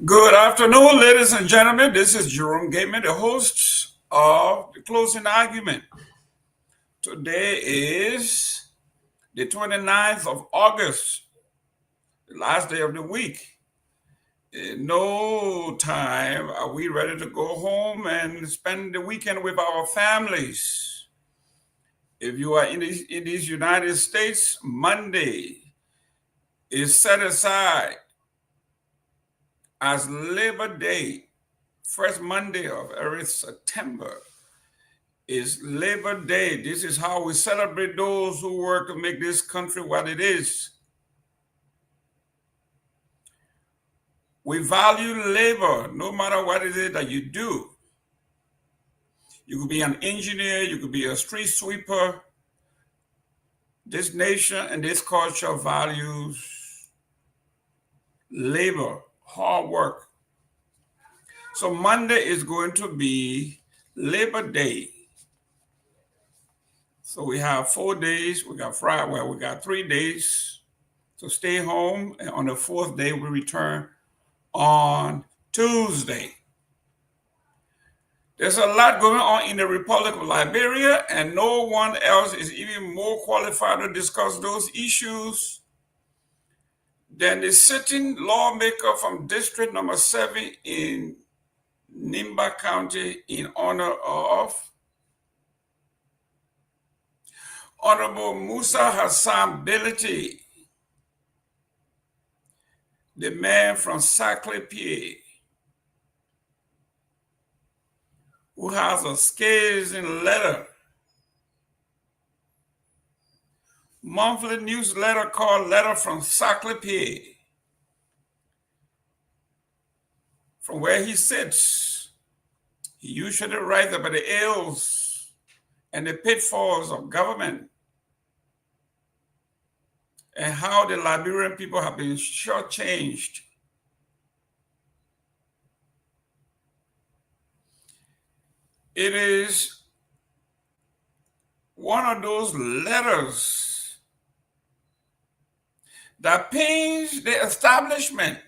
Good afternoon, ladies and gentlemen. This is Jerome Gayman, the host of The Closing Argument. Today is the 29th of August, the last day of the week. In no time are we ready to go home and spend the weekend with our families. If you are in these United States, Monday is set aside as Labor Day. First Monday of every September is Labor Day. This is how we celebrate those who work to make this country what it is. We value labor no matter what it is that you do. You could be an engineer, you could be a street sweeper. This nation and this culture values labor, hard work. So Monday is going to be Labor Day. So we have 4 days. We got Friday. Well, we got 3 days to stay home. And on the 4th day, we return on Tuesday. There's a lot going on in the Republic of Liberia, and no one else is even more qualified to discuss those issues than the sitting lawmaker from District Number 7 in Nimba County in honor of Honorable Musa Hassan Belete, the man from Seleke Kromah, who has a scathing letter, monthly newsletter called Letter from Seleke Kromah, from where he sits. He usually writes about the ills and the pitfalls of government and how the Liberian people have been shortchanged. It is one of those letters that pains the establishment.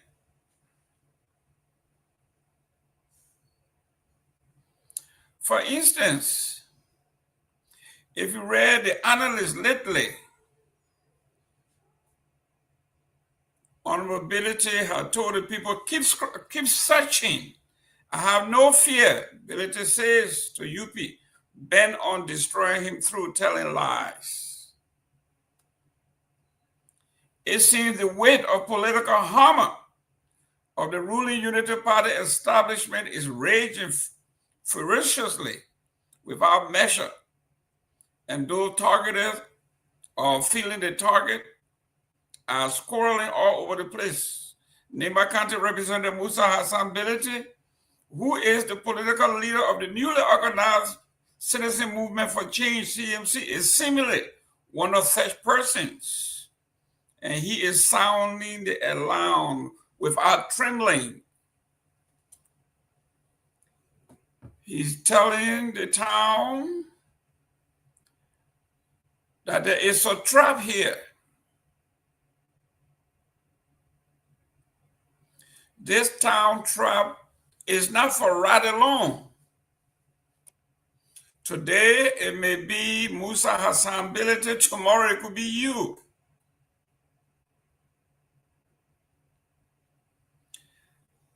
For instance, if you read the analysts lately, Honorable Belete had told the people, keep searching. I have no fear, Belete says to UP, bent on destroying him through telling lies. It seems the weight of political hammer of the ruling Unity Party establishment is raging ferociously without measure, and those targeted or feeling the target are squirreling all over the place. Nimba County Representative Musa Hassan Belete, who is the political leader of the newly organized Citizen Movement for Change, CMC, is seemingly one of such persons. And he is sounding the alarm without trembling. He's telling the town that there is a trap here. This town trap is not for right alone. Today, it may be Musa Hassan Belete, tomorrow it could be you.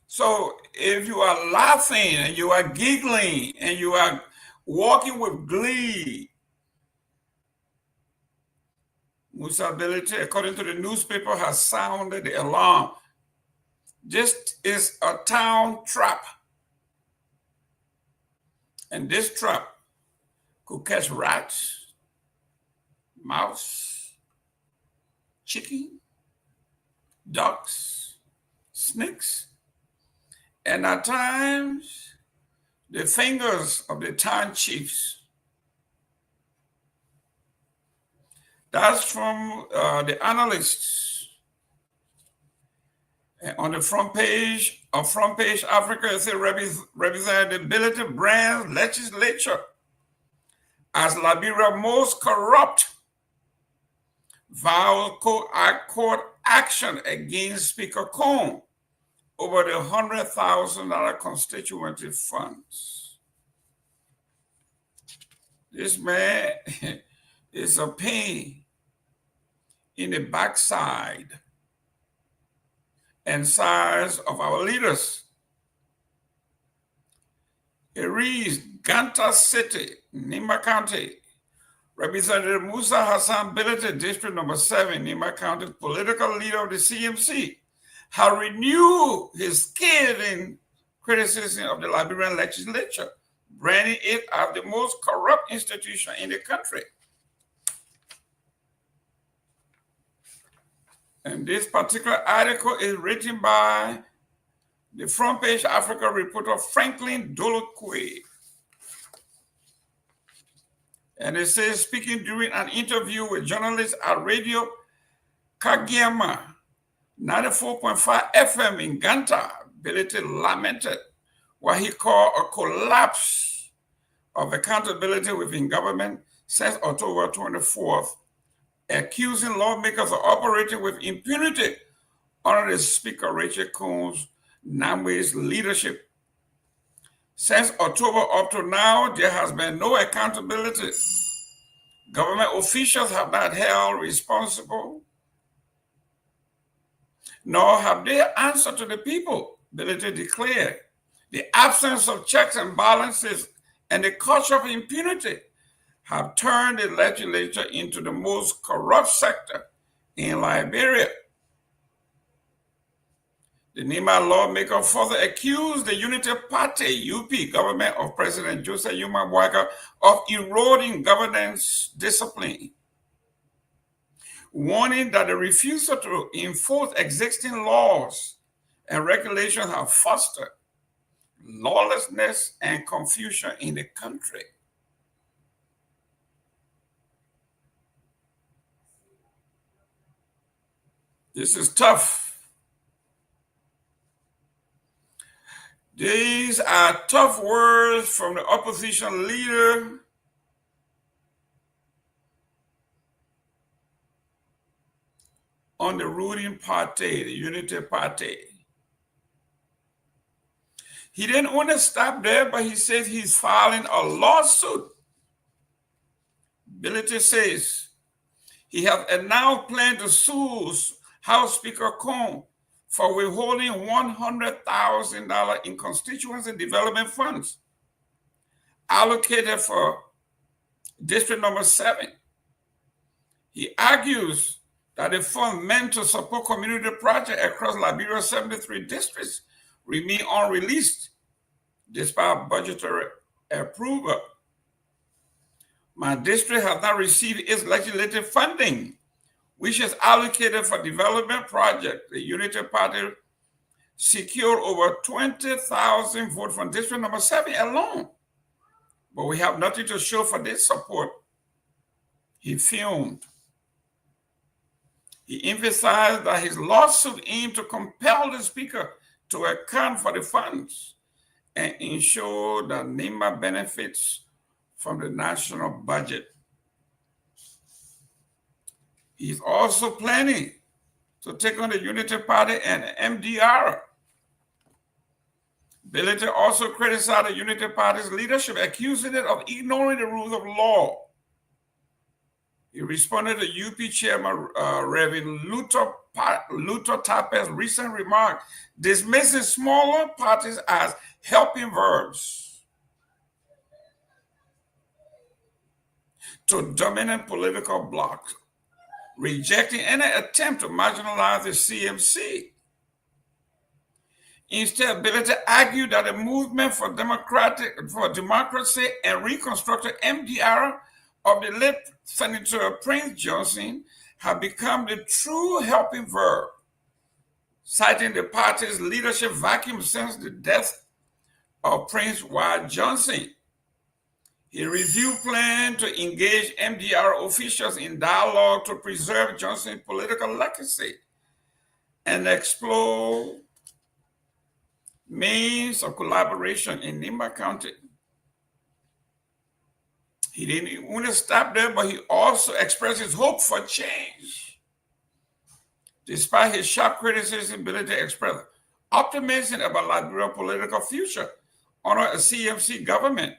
So if you are laughing and you are giggling and you are walking with glee, Musa Belete, according to the newspaper, has sounded the alarm. This is a town trap. And this trap could catch rats, mouse, chicken, ducks, snakes, and at times the fingers of the town chiefs. That's from the analysts. On the front page of Front Page Africa, it says representability brands legislature as Liberia's most corrupt, vows court action against Speaker Cohn over the $100,000 constituency funds. This man is a pain in the backside and size of our leaders. It reads, Ganta City, Nimba County, Representative Musa Hassan Bilete, District Number 7, Nimba County, political leader of the CMC, has renewed his scathing criticism of the Liberian legislature, branding it as the most corrupt institution in the country. And this particular article is written by the front page Africa reporter Franklin Dolokwe. And it says, speaking during an interview with journalists at Radio Kagiyama, 94.5 FM in Ganta, Bilete lamented what he called a collapse of accountability within government since October 24th, accusing lawmakers of operating with impunity under the Speaker Rachel Combs Nagbe's leadership. Since October up to now, there has been no accountability. Government officials have not held responsible, nor have they answered to the people, Bilete declared. The absence of checks and balances and the culture of impunity have turned the legislature into the most corrupt sector in Liberia. The Nima lawmaker further accused the Unity Party, UP, government of President Joseph Yuma Bwaga of eroding governance discipline, warning that the refusal to enforce existing laws and regulations have fostered lawlessness and confusion in the country. This is tough. These are tough words from the opposition leader on the ruling party, the Unity Party. He didn't want to stop there, but he says he's filing a lawsuit. Bilete says he has now planned to sue House Speaker Combs for withholding $100,000 in constituency development funds allocated for District Number 7. He argues that the fund meant to support community projects across Liberia's 73 districts remain unreleased despite budgetary approval. My district has not received its legislative funding, which is allocated for development projects. The Unity Party secured over 20,000 votes from District Number 7 alone, but we have nothing to show for this support. He fumed. He emphasized that his lawsuit aimed to compel the Speaker to account for the funds and ensure that NIMA benefits from the national budget. He's also planning to take on the Unity Party and MDR. Bilete also criticized the Unity Party's leadership, accusing it of ignoring the rules of law. He responded to UP Chairman Reverend Luto Tape's recent remark, dismissing smaller parties as helping verbs to dominant political blocs, rejecting any attempt to marginalize the CMC. Instead, Bilete argued that the movement for democracy and reconstruction, MDR, of the late Senator Prince Johnson have become the true helping verb, citing the party's leadership vacuum since the death of Prince Y. Johnson. He reviewed plans to engage MDR officials in dialogue to preserve Johnson's political legacy and explore means of collaboration in Nimba County. He didn't want to stop there, but he also expressed his hope for change. Despite his sharp criticism, Bilete expressed optimism about Liberia's political future under a CMC government.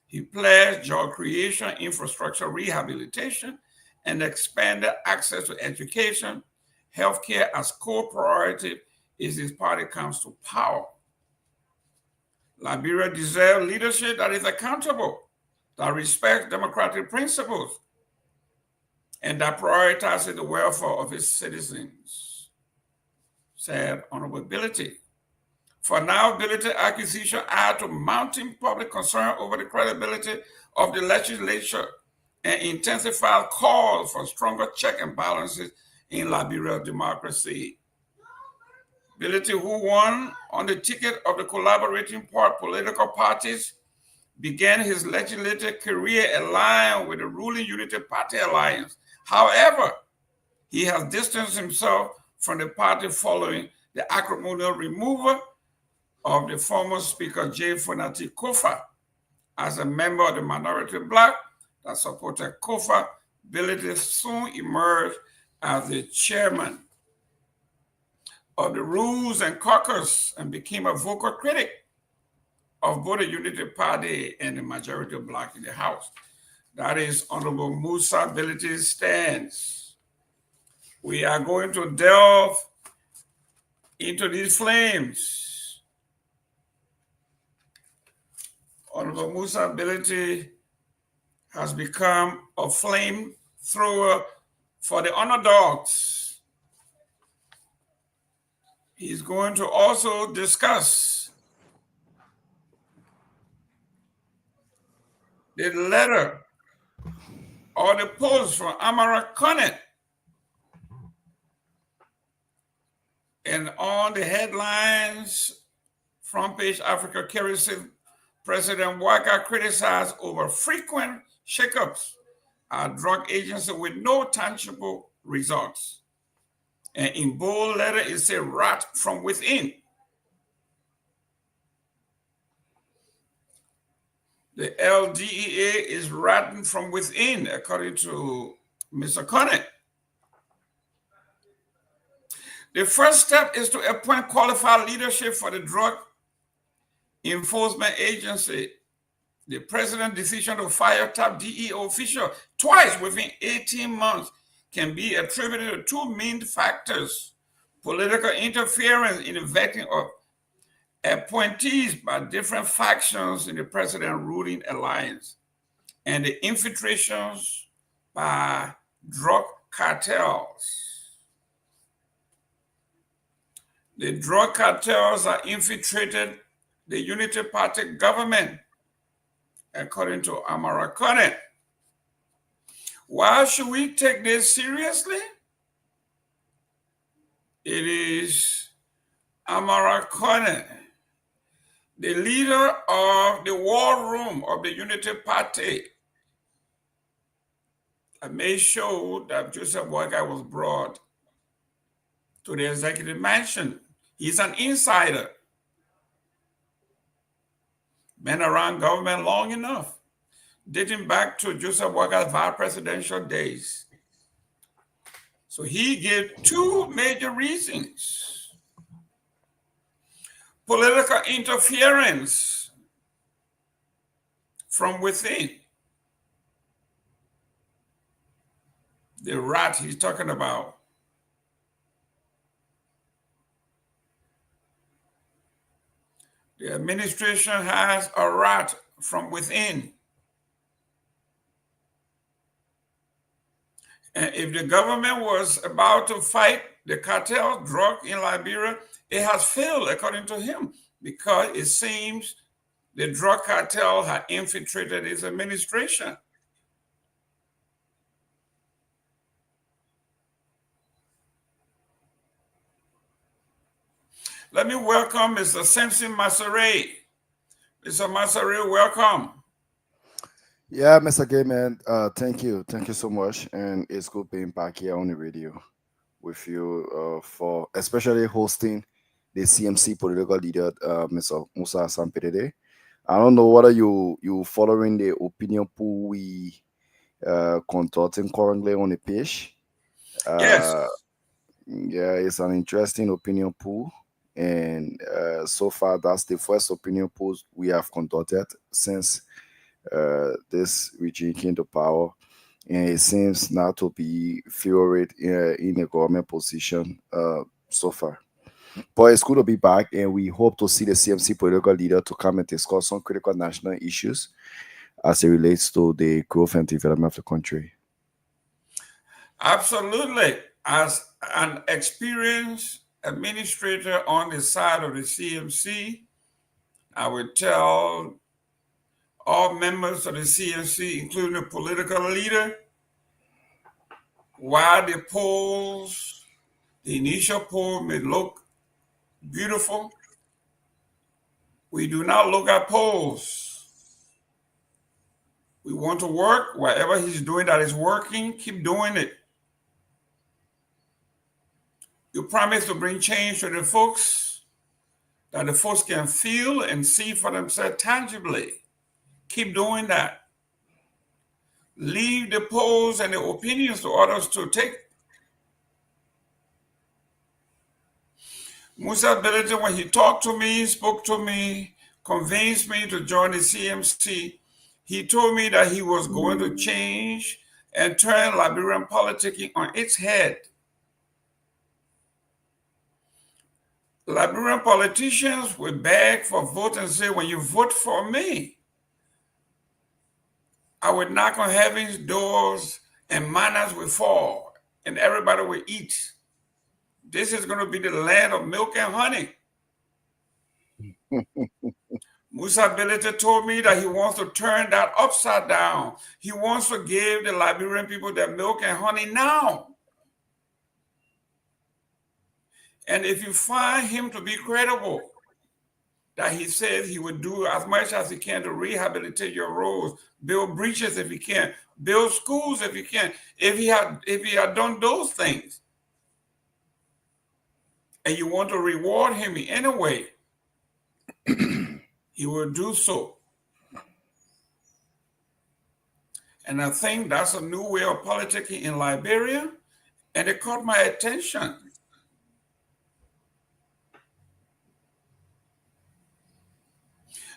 He pledged job creation, infrastructure rehabilitation, and expanded access to education, healthcare as core priority as his party comes to power. Liberia deserves leadership that is accountable, that respects democratic principles, and that prioritizes the welfare of its citizens, said Honorable Ability. For now, ability acquisition add to mounting public concern over the credibility of the legislature and intensify calls for stronger check and balances in Liberia's democracy. Ability, who won on the ticket of the collaborating political parties, began his legislative career aligned with the ruling Unity Party alliance. However, he has distanced himself from the party following the acrimonious removal of the former Speaker J. Fonati Kofa as a member of the minority bloc that supported Kofa. Ability soon emerged as the chairman of the Rules and Caucus and became a vocal critic of both the Unity Party and the majority bloc in the House. That is Honorable Musa Ability's stance. We are going to delve into these flames. Honorable Musa Ability has become a flamethrower for the underdogs. He's going to also discuss the letter or the post from Kamara and on the headlines, front page Africa carries President Waka criticized over frequent shakeups at drug agency with no tangible results. And in bold letter, it says rat from within. The LDEA is ratting from within, according to Mr. Conant. The first step is to appoint qualified leadership for the Drug Enforcement Agency. The president's decision to fire top DEA official twice within 18 months can be attributed to two main factors: political interference in the vetting of appointees by different factions in the president ruling alliance, and the infiltrations by drug cartels. The drug cartels are infiltrated the Unity Party government, according to Kamara Conant. Why should we take this seriously? It is Kamara Conant, the leader of the war room of the Unity Party, that made sure that Joseph Boyka was brought to the executive mansion. He's an insider. Been around government long enough, dating back to Joseph Boyka's vice presidential days. So he gave two major reasons: political interference from within. The rat he's talking about. The administration has a rat from within. And if the government was about to fight the cartel drug in Liberia, it has failed, according to him, because it seems the drug cartel had infiltrated his administration. Let me welcome Mr. Simpson Masare. Mr. Masare, welcome. Yeah, Mr. Gayman, thank you. Thank you so much. And it's good being back here on the radio with you for especially hosting the CMC political leader, Mr. Musa Sampedede. I don't know whether you following the opinion pool we conducting currently on the page. Yes. Yeah, it's an interesting opinion pool. And so far, that's the first opinion poll we have conducted since this regime came to power. And it seems not to be favored in a government position so far. But it's good to be back, and we hope to see the CMC political leader to come and discuss some critical national issues as it relates to the growth and development of the country. Absolutely. As an experienced administrator on the side of the CMC, I would tell all members of the CMC, including the political leader, while the polls, the initial poll may look beautiful, we do not look at polls. We want to work. Whatever he's doing that is working, keep doing it. You promise to bring change to the folks, that the folks can feel and see for themselves tangibly. Keep doing that. Leave the polls and the opinions to others to take. Musa ability, when he talked to me, spoke to me, convinced me to join the CMC, he told me that he was going to change and turn Liberian politicking on its head. Liberian politicians will beg for vote and say, when you vote for me, I will knock on heaven's doors and manners will fall and everybody will eat. This is going to be the land of milk and honey. Musa Ability told me that he wants to turn that upside down. He wants to give the Liberian people their milk and honey now. And if you find him to be credible, that he says he would do as much as he can to rehabilitate your roads, build breaches if he can, build schools if he can, if he had done those things, and you want to reward him in any way, he will do so. And I think that's a new way of politicking in Liberia, and it caught my attention.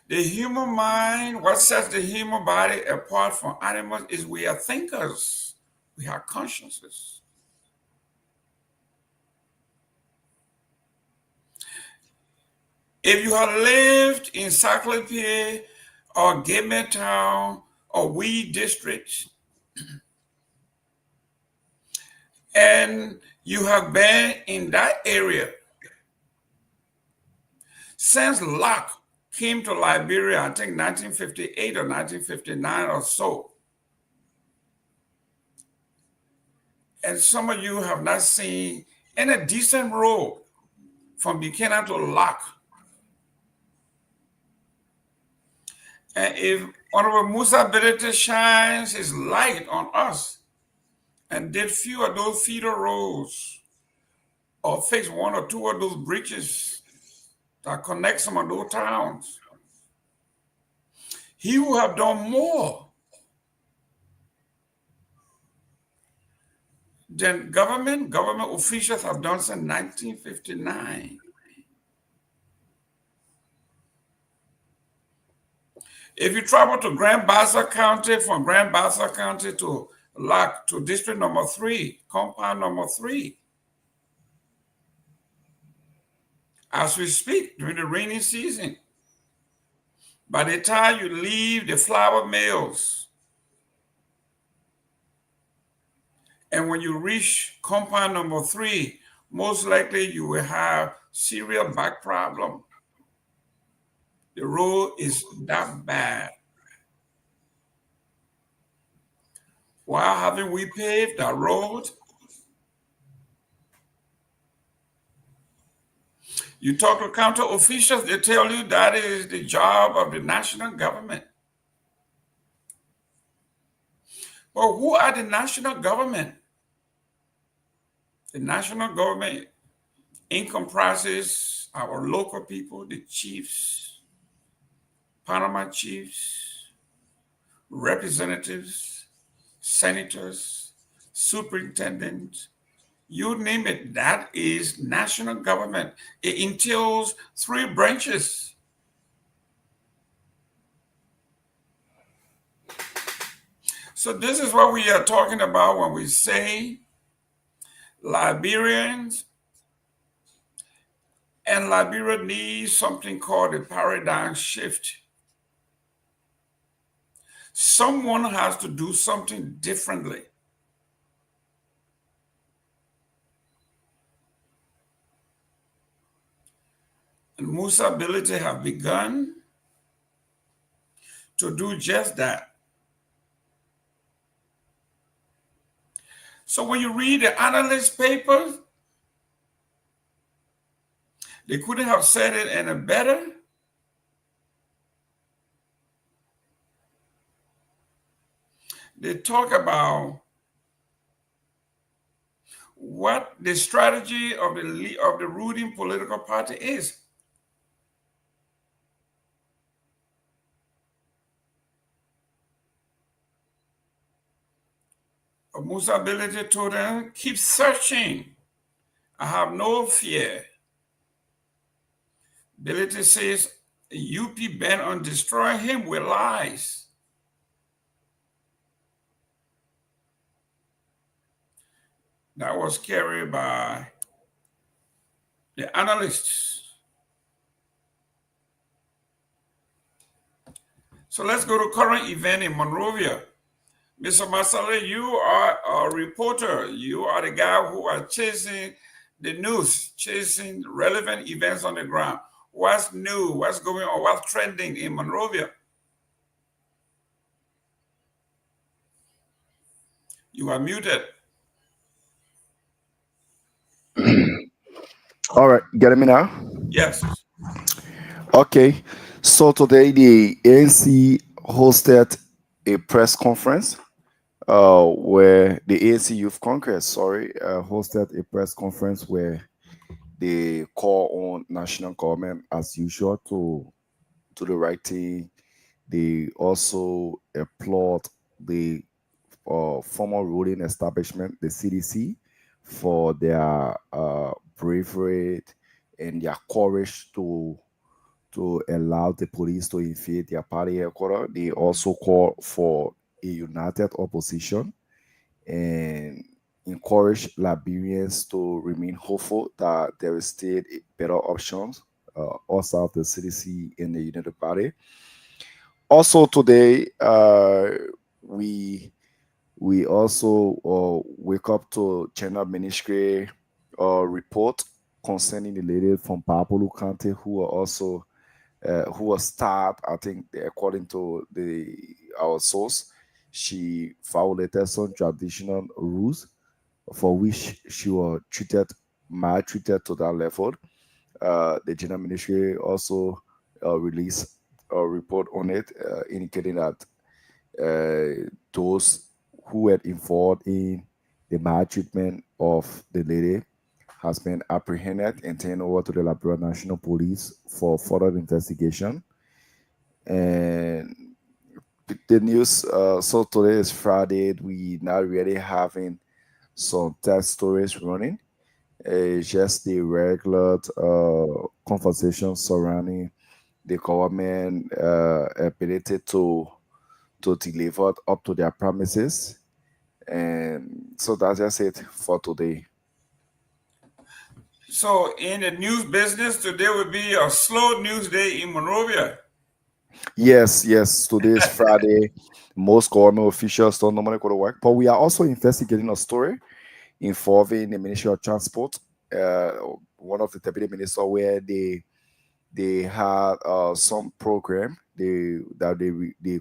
The human mind, what sets the human body apart from animals is we are thinkers. We have consciences. If you have lived in Seleke Kromah or Gayman Town or Wee District, and you have been in that area, since Locke came to Liberia, I think 1958 or 1959 or so. And some of you have not seen any decent road from Buchanan to Locke. And if Honorable Musa Ability shines his light on us and did few of those feeder roads or fix one or two of those bridges that connect some of those towns, he will have done more than government officials have done since 1959. If you travel to Grand Bassa County, from Grand Bassa County to Locke to District number 3, compound number 3, as we speak during the rainy season, by the time you leave the flour mills, and when you reach compound number 3, most likely you will have serious back problem. The road is that bad. Why haven't we paved that road? You talk to county officials, they tell you that is the job of the national government. But who are the national government? The national government encompasses our local people, the chiefs, Panama chiefs, representatives, senators, superintendents, you name it, that is national government. It entails three branches. So this is what we are talking about when we say Liberians and Liberia needs something called a paradigm shift. Someone has to do something differently. And Musa ability have begun to do just that. So when you read the analyst papers, they couldn't have said it any better. They talk about what the strategy of the ruling political party is. Musa ability told them, keep searching. I have no fear. Ability says, UP bent on destroying him with lies. That was carried by the analysts. So let's go to current event in Monrovia. Mr. Masale, you are a reporter. You are the guy who are chasing the news, chasing relevant events on the ground. What's new? What's going on? What's trending in Monrovia? You are muted. All right, getting me now? Yes. Okay, so today the ANC hosted a press conference where the ANC Youth Congress, hosted a press conference where they call on national government as usual to do the right thing. They also applaud the former ruling establishment, the CDC, for their bravery and their courage to allow the police to invade their party headquarters. They also call for a united opposition and encourage Liberians to remain hopeful that there is still better options outside of the CDC in the United Party. Also today, we also wake up to China Ministry report concerning the lady from Papulu County who was stabbed. I think according to our source, she violated some traditional rules for which she was maltreated to that level. The General Ministry also released a report on it, indicating that those who were involved in the maltreatment of the lady has been apprehended and turned over to the Liberia National Police for further investigation. And the news, so today is Friday, we not really having some test stories running. Just the regular conversation surrounding the government ability to deliver up to their promises. And so that's just it for today. So in the news business, today will be a slow news day in Monrovia. Yes, yes. Today is Friday. Most government officials don't normally go to work, but we are also investigating a story involving the Ministry of Transport. Uh, One of the deputy ministers where they had some program they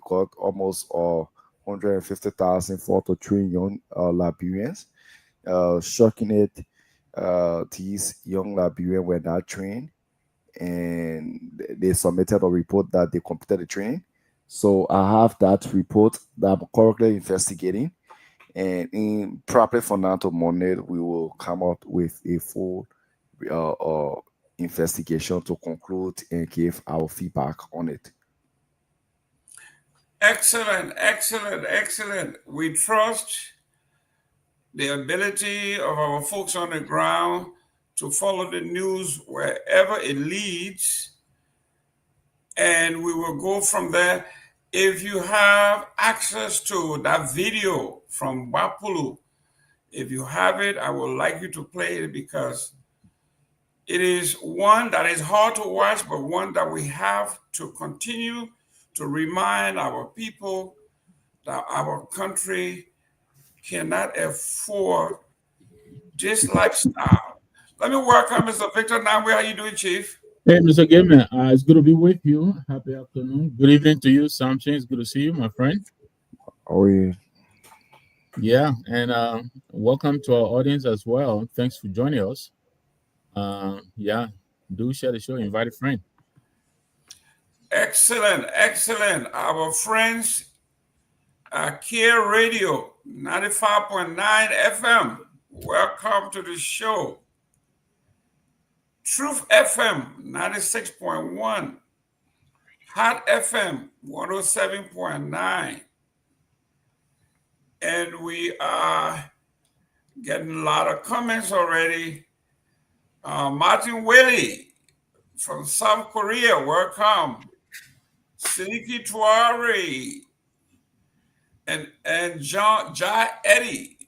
got almost 150,000 for to train young Liberians. Shocking it, these young Liberians were not trained, and they submitted a report that they completed the training. So I have that report that I'm currently investigating, and in probably from now to Monday we will come out with a full uh, uh, investigation to conclude and give our feedback on it. Excellent, excellent, excellent. We trust the ability of our folks on the ground to follow the news wherever it leads, and we will go from there. If you have access to that video from Wapulu, if you have it, I would like you to play it because it is one that is hard to watch, but one that we have to continue to remind our people that our country cannot afford this lifestyle. Let me welcome Mr. Victor Nagbe. How you doing, Chief? Hey, Mr. Gayman, it's good to be with you. Happy afternoon. Good evening to you, Samson. It's good to see you, my friend. Oh, yeah. Yeah, and welcome to our audience as well. Thanks for joining us. Yeah, do share the show. Invite a friend. Excellent, excellent. Our friends at Care Radio 95.9 FM, welcome to the show. Truth FM 96.1, Hot FM 107.9. And we are getting a lot of comments already. Martin Willie from South Korea, welcome. Seleke Kromah and Jai Eddie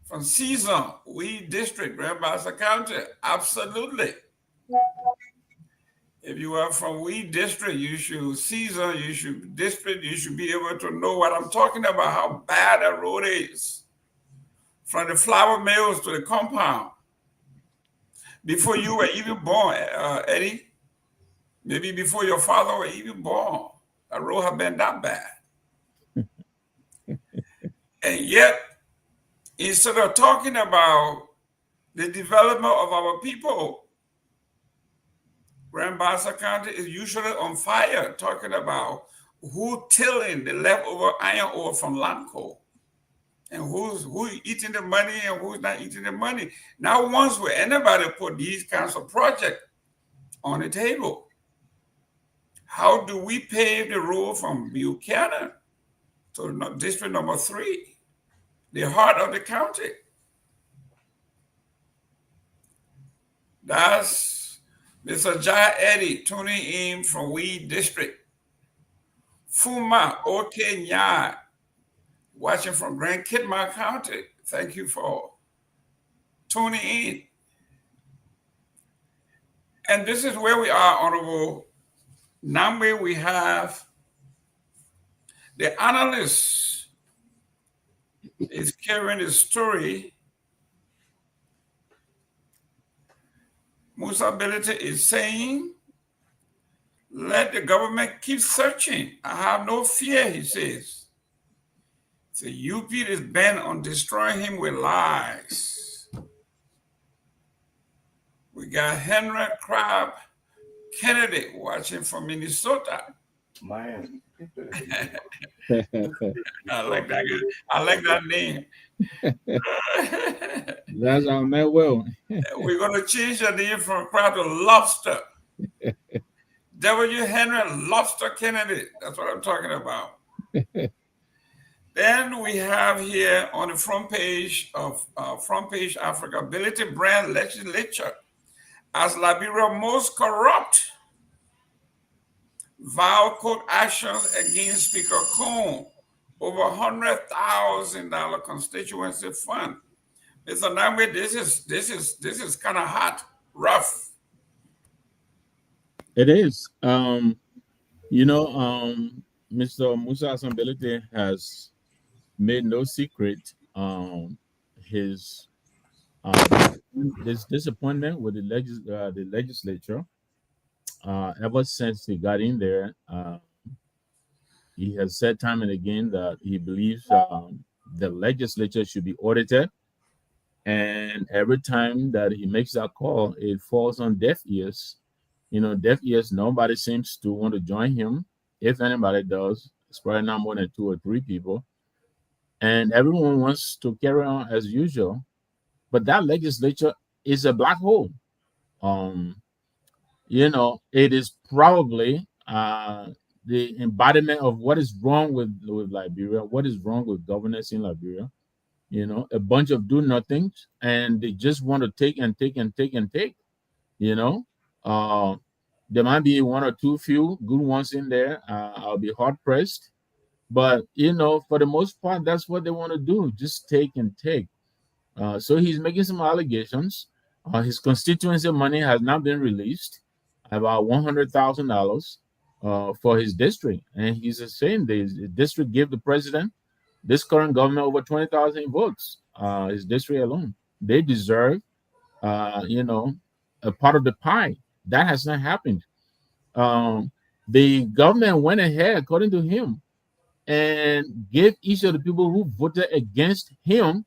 from Season, we district, Grand Bassa County. Absolutely. If you are from we district, you should Season, you should district, you should be able to know what I'm talking about, how bad the road is. From the flour mills to the compound. Before you were even born, Eddie, maybe before your father were even born, the road had been that bad. And yet, instead of talking about the development of our people, Grand Bassa County is usually on fire talking about who tilling the leftover iron ore from Lanco and who's eating the money and who's not eating the money. Now, once will anybody put these kinds of projects on the table? How do we pave the road from Buchanan to district number 3? The heart of the county. That's Mr. Jai Eddie tuning in from Weed District. Fuma Okenya, watching from Grand Kitmar County. Thank you for tuning in. And this is where we are, Honorable Nagbe. We have the analyst is carrying the story. Musa Ability is saying, let the government keep searching. I have no fear, he says. So UP is bent on destroying him with lies. We got Henry Crab Kennedy watching from Minnesota. Myean. I like that. I like that name. That's our man. Well, We're going to change the name from crab to lobster. W. Henry Lobster Kennedy. That's what I'm talking about. Then we have here on the front page of Front Page Africa, Ability Brand Legislature as Liberia most corrupt. Vow court actions against Speaker Cohn over $100,000 constituency fund. Mr. Nagbe, this is kind of hot, rough. it is. Mr. Musa Assembility has made no secret his this disappointment with the legislature. Ever since he got in there, he has said time and again that he believes the legislature should be audited. And every time that he makes that call, it falls on deaf ears. Deaf ears, nobody seems to want to join him. If anybody does, it's probably not more than 2 or 3 people. And everyone wants to carry on as usual. But that legislature is a black hole. It is probably the embodiment of what is wrong with Liberia, what is wrong with governance in Liberia. a bunch of do nothings, and they just want to take and take and take and take. You know, uh, there might be one or two few good ones in there. I'll be hard pressed, but for the most part, that's what they want to do: just take and take. So he's making some allegations. His constituency money has not been released, about $100,000 for his district, and he's saying the district gave the president, this current government, over 20,000 votes. His district alone, they deserve, a part of the pie. That has not happened. Um, the government went ahead, according to him, and gave each of the people who voted against him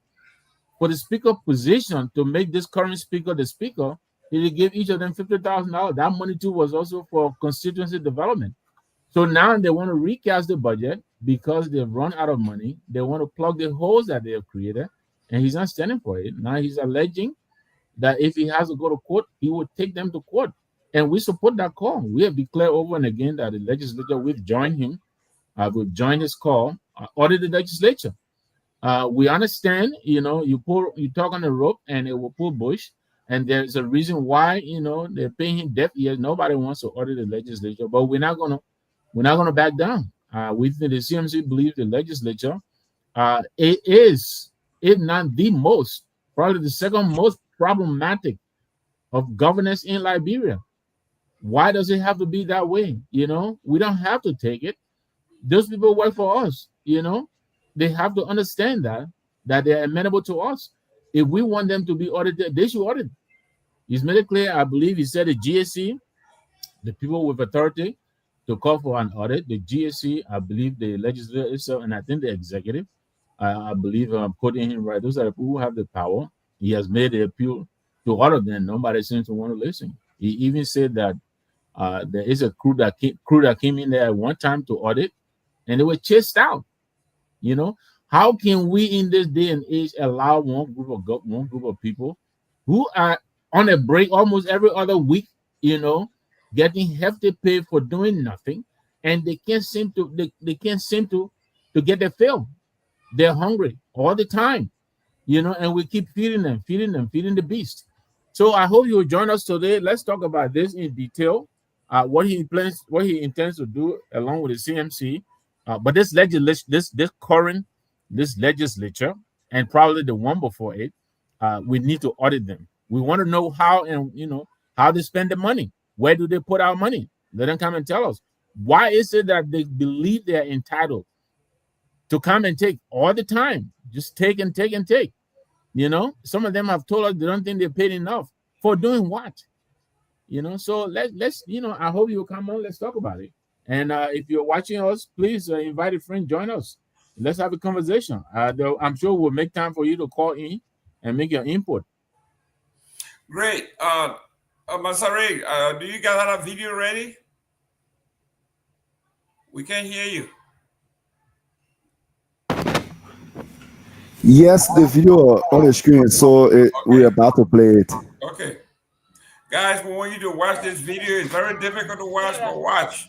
for the speaker position to make this current speaker the speaker. He gave each of them $50,000. That money too was also for constituency development. So now they want to recast the budget because they've run out of money. They want to plug the holes that they have created, and he's not standing for it. Now he's alleging that if he has to go to court, he would take them to court. And we support that call. We have declared over and again that the legislature, we've joined him, we've joined his call, audit the legislature. We understand, you talk on the rope and it will pull bush. And there's a reason why, they're paying him deaf ears. Nobody wants to audit the legislature, but we're not gonna back down. We think the CMC believes the legislature, it is, if not the most, probably the second most problematic of governance in Liberia. Why does it have to be that way? We don't have to take it. Those people work for us. They have to understand that they're amenable to us. If we want them to be audited, they should audit. He's made it clear. I believe he said the GSC, the people with authority to call for an audit, the GSC, I believe the legislature itself, and I think the executive, I believe I'm quoting him right. Those are the people who have the power. He has made the appeal to all of them. Nobody seems to want to listen. He even said that there is a crew that came in there at one time to audit, and they were chased out. How can we in this day and age allow one group of people who are on a break almost every other week, getting hefty pay for doing nothing, and they can't seem to get their fill. They're hungry all the time, and we keep feeding feeding the beast. So I hope you will join us today. Let's talk about this in detail. What he intends to do along with the CMC. But this legislature, and probably the one before it, we need to audit them. We want to know how, and how they spend the money. Where do they put our money? Let them come and tell us. Why is it that they believe they're entitled to come and take all the time? Just take and take and take. Some of them have told us they don't think they're paid enough for doing what. So let's I hope you'll come on. Let's talk about it. And if you're watching us, please invite a friend, join us. Let's have a conversation. I'm sure we'll make time for you to call in and make your input. Great. Masare, do you got that video ready? We can't hear you. Yes, the video on the screen, so okay. We're about to play it. Okay. Guys, we want you to watch this video. It's very difficult to watch, but watch.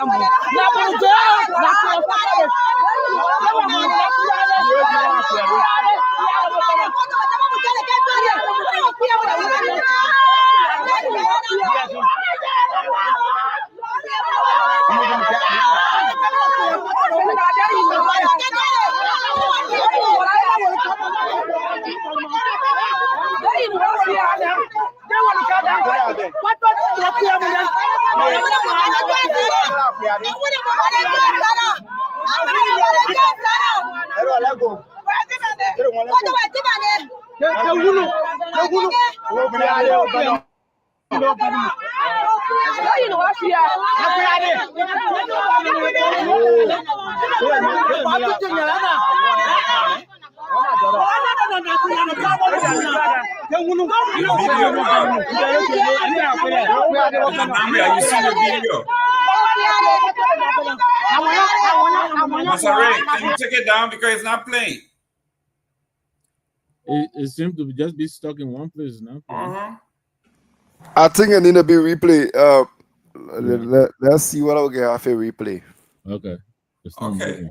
Are you seeing the video? Masare, can you take it down because it's not playing? It seems to just be stuck in one place now. I think it need to be replay. Let's see what I'll get off a replay. Okay. Okay.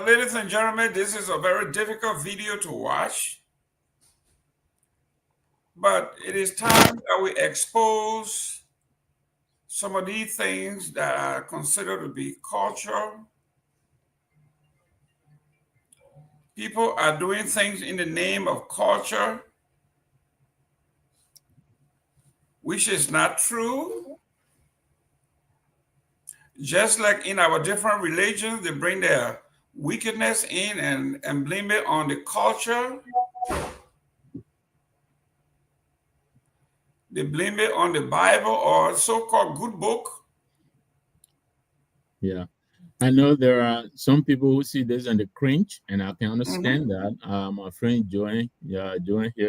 Ladies and gentlemen, this is a very difficult video to watch. But it is time that we expose some of these things that are considered to be culture. People are doing things in the name of culture, which is not true. Just like in our different religions, they bring their wickedness in and blame it on the culture. They blame it on the Bible or so-called good book. Yeah. I know there are some people who see this and they cringe, and I can understand that. My friend Joanne Taylor,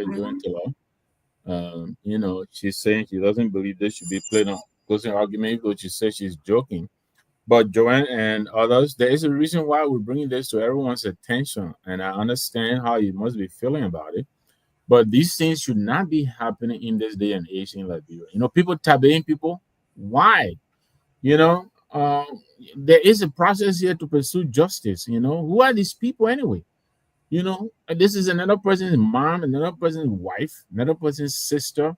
you know, she's saying she doesn't believe this should be played on closing argument, but she says she's joking. But Joanne and others, there is a reason why we're bringing this to everyone's attention, and I understand how you must be feeling about it. But these things should not be happening in this day and age in Liberia. You know, people tabooing people. Why? You know, there is a process here to pursue justice. You know, who are these people anyway? You know, this is another person's mom, another person's wife, another person's sister,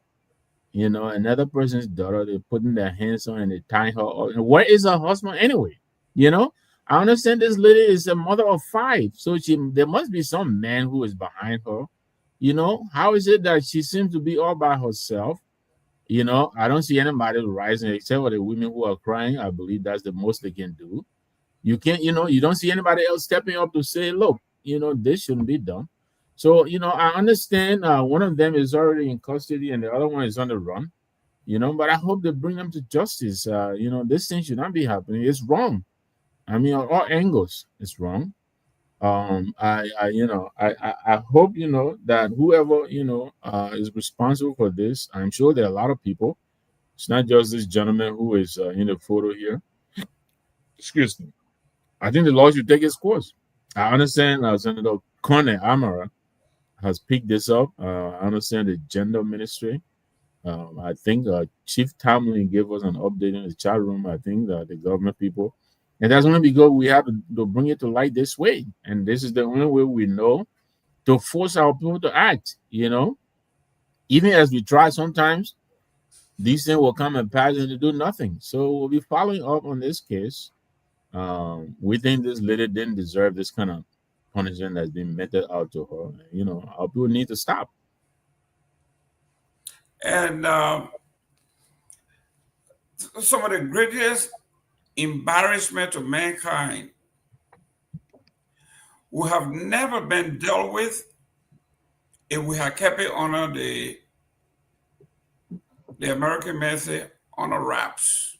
you know, another person's daughter. They're putting their hands on and they're tying her up. And where is her husband anyway? You know, I understand this lady is a mother of 5. So there must be some man who is behind her. You know, how is it that she seems to be all by herself? You know, I don't see anybody rising except for the women who are crying. I believe that's the most they can do. You can't, you know, you don't see anybody else stepping up to say, look, you know, this shouldn't be done. So, you know, I understand one of them is already in custody and the other one is on the run, you know, but I hope they bring them to justice. You know, this thing should not be happening. It's wrong. I mean, on all angles, it's wrong. I hope, you know, that whoever, you know, is responsible for this, I'm sure there are a lot of people. It's not just this gentleman who is in the photo here. Excuse me. I think the law should take its course. I understand Senator Kamara has picked this up. I understand the gender ministry. I think Chief Tomalin gave us an update in the chat room. I think the government people. And that's only because we have to bring it to light this way. And this is the only way we know to force our people to act, you know. Even as we try sometimes, these things will come and pass and they do nothing. So we'll be following up on this case. We think this lady didn't deserve this kind of punishment that's been meted out to her. You know, our people need to stop. And some of the greatest embarrassment of mankind would have never been dealt with if we had kept it under the American method on the wraps.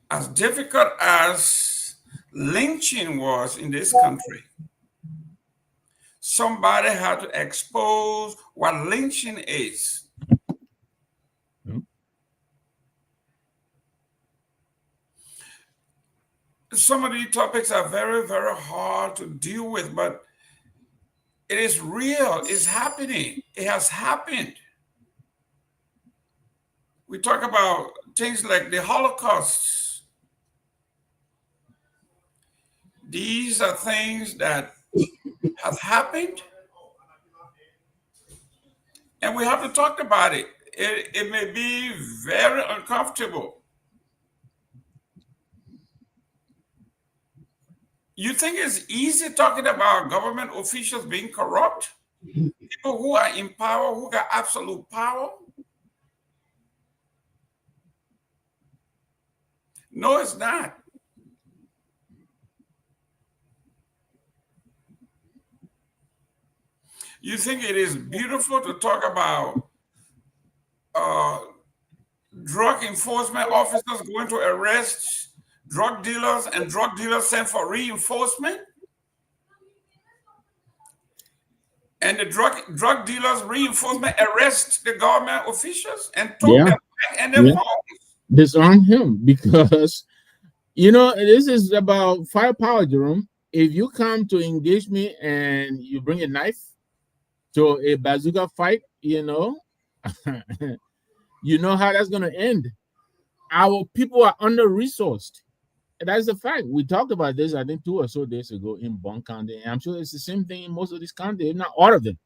As difficult as lynching was in this country, somebody had to expose what lynching is. Some of these topics are very, very hard to deal with, but it is real. It's happening. It has happened. We talk about things like the Holocaust. These are things that have happened, and we have to talk about it. It may be very uncomfortable. You think it's easy talking about government officials being corrupt? People who are in power, who got absolute power? No, it's not. You think it is beautiful to talk about drug enforcement officers going to arrest drug dealers and drug dealers sent for reinforcement? And the drug dealers reinforcement arrest the government officials and took them back and their phones. Disarm him because this is about firepower, Jerome. If you come to engage me and you bring a knife to a bazooka fight, you know how that's gonna end. Our people are under-resourced. That's the fact. We talked about this, I think, 2 or so days ago in Bong County. And I'm sure it's the same thing in most of these counties, if not all of them.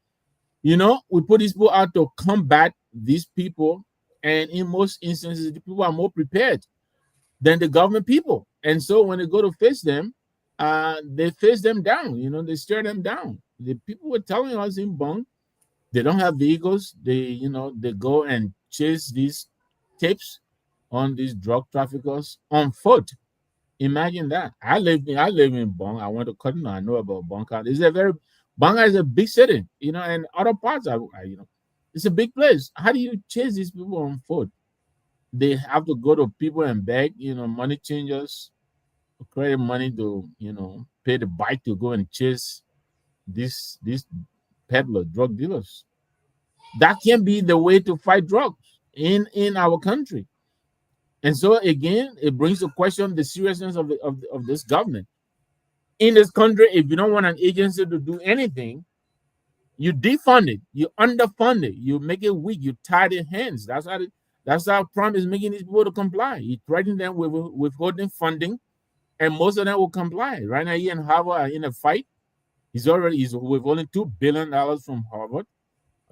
We put these people out to combat these people. And in most instances, the people are more prepared than the government people. And so when they go to face them, they face them down. They stare them down. The people were telling us in Bong, they don't have vehicles. They go and chase these tapes on these drug traffickers on foot. Imagine that. I live in Bong. I went to Cotton. I know about Bong County. Bong is a big city, and other parts are, it's a big place. How do you chase these people on foot? They have to go to people and beg, money changers, credit money to, pay the bike to go and chase these peddler drug dealers. That can be the way to fight drugs in our country. And so again, it brings to question the seriousness of this government. In this country, if you don't want an agency to do anything, you defund it, you underfund it, you make it weak, you tie their hands. That's how Trump is making these people to comply. He threatened them with withholding funding, and most of them will comply. Right now, he and Harvard are in a fight. He's withholding $2 billion from Harvard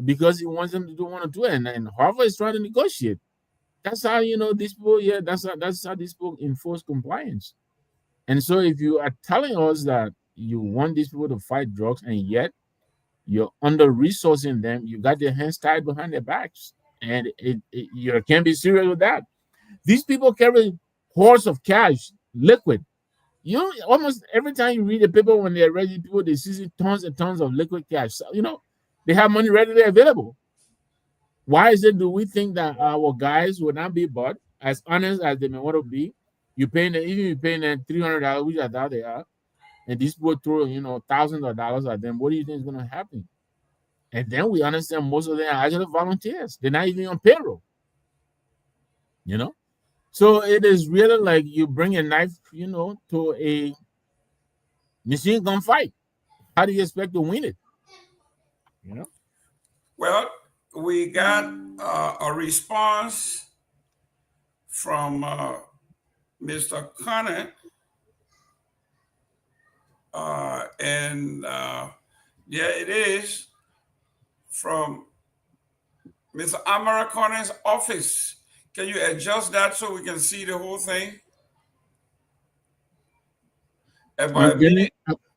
because he wants them to do one or two, and Harvard is trying to negotiate. That's how these people. Yeah, that's how these people enforce compliance. And so, if you are telling us that you want these people to fight drugs, and yet you're under resourcing them, you got their hands tied behind their backs, and you can't be serious with that. These people carry hordes of cash, liquid. Almost every time you read the paper when they're ready, people they see tons and tons of liquid cash. So, they have money readily available. Why is it do we think that our guys will not be bought as honest as they may want to be? You're paying them $300, which I doubt they are, and these people throw thousands of dollars at them. What do you think is going to happen? And then we understand most of them are actually volunteers. They're not even on payroll. So it is really like you bring a knife, to a machine gun fight. How do you expect to win it? Well, we got a response from Mr. Connor, and it is from Mr. Amara Connor's office. Can you adjust that so we can see the whole thing?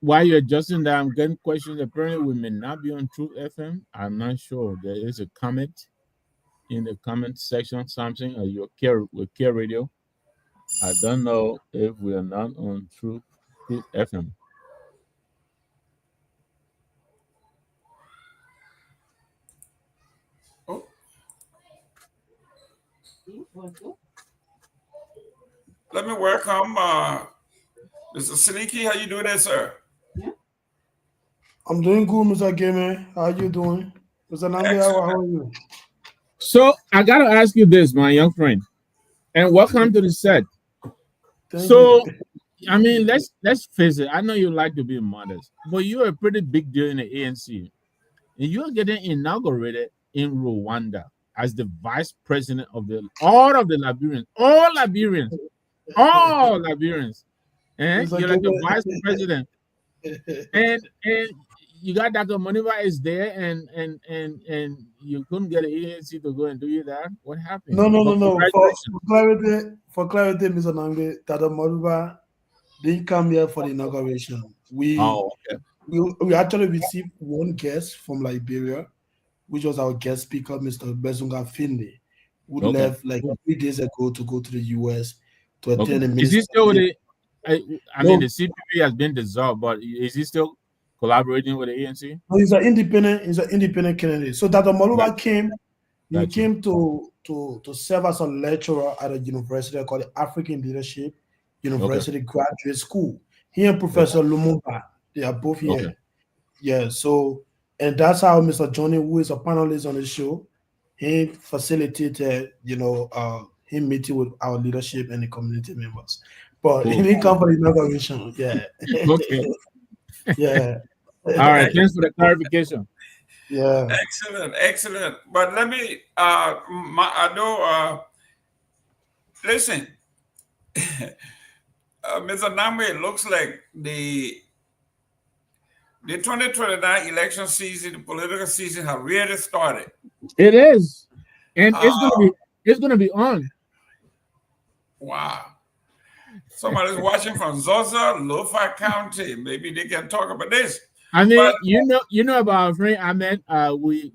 While you're adjusting that, I'm getting questions. Apparently, we may not be on Truth FM. I'm not sure. There is a comment in the comment section, something with Care Radio. I don't know if we are not on Truth FM. Oh. Let me welcome Mr. Seleke. How you doing there, sir? I'm doing good, Mr. Gayman. How you doing? Mr. Nagbe, how are you? So I got to ask you this, my young friend, and welcome to the set. Thank you. I mean, let's face it. I know you like to be modest, but you're a pretty big deal in the ANC, and you're getting inaugurated in Rwanda. as the vice president of all of the Liberians, all Liberians, all Liberians. And Mr. you're like the Gayman. vice president, and you got Dr. Moniba is there, and you couldn't get an ANC to go and do that. What happened? But No. congratulations. For clarity, Mr. Nagbe, Tata Moluba didn't come here for the inauguration. We Oh, okay. actually received one guest from Liberia, which was our guest speaker, Mr. Bezunga Finde, who Okay. left like 3 days ago to go to the US to attend Okay. a Is minister. he still with the? I mean, No, the CPP has been dissolved, but is he still collaborating with the ANC? no, he's an independent candidate. So Dr. Moluba Gotcha. came. He Gotcha. came to serve as a lecturer at a university called the African Leadership University Graduate School. He and Professor Lumumba, they are both here. Okay. Yeah, so and that's how Mr. Johnny, who is a panelist on the show, he facilitated, him meeting with our leadership and the community members. But he Cool. didn't come for the inauguration. Yeah. Okay. Yeah. All right. Thanks for the clarification. Yeah. Excellent. But let me, listen, Mr. Nagbe, it looks like the 2029 election season, the political season, has really started. It is, and it's gonna be on. Wow. Somebody's watching from Zosa, Lofa County. Maybe they can talk about this. I mean, But, you know about our friend Ahmed. We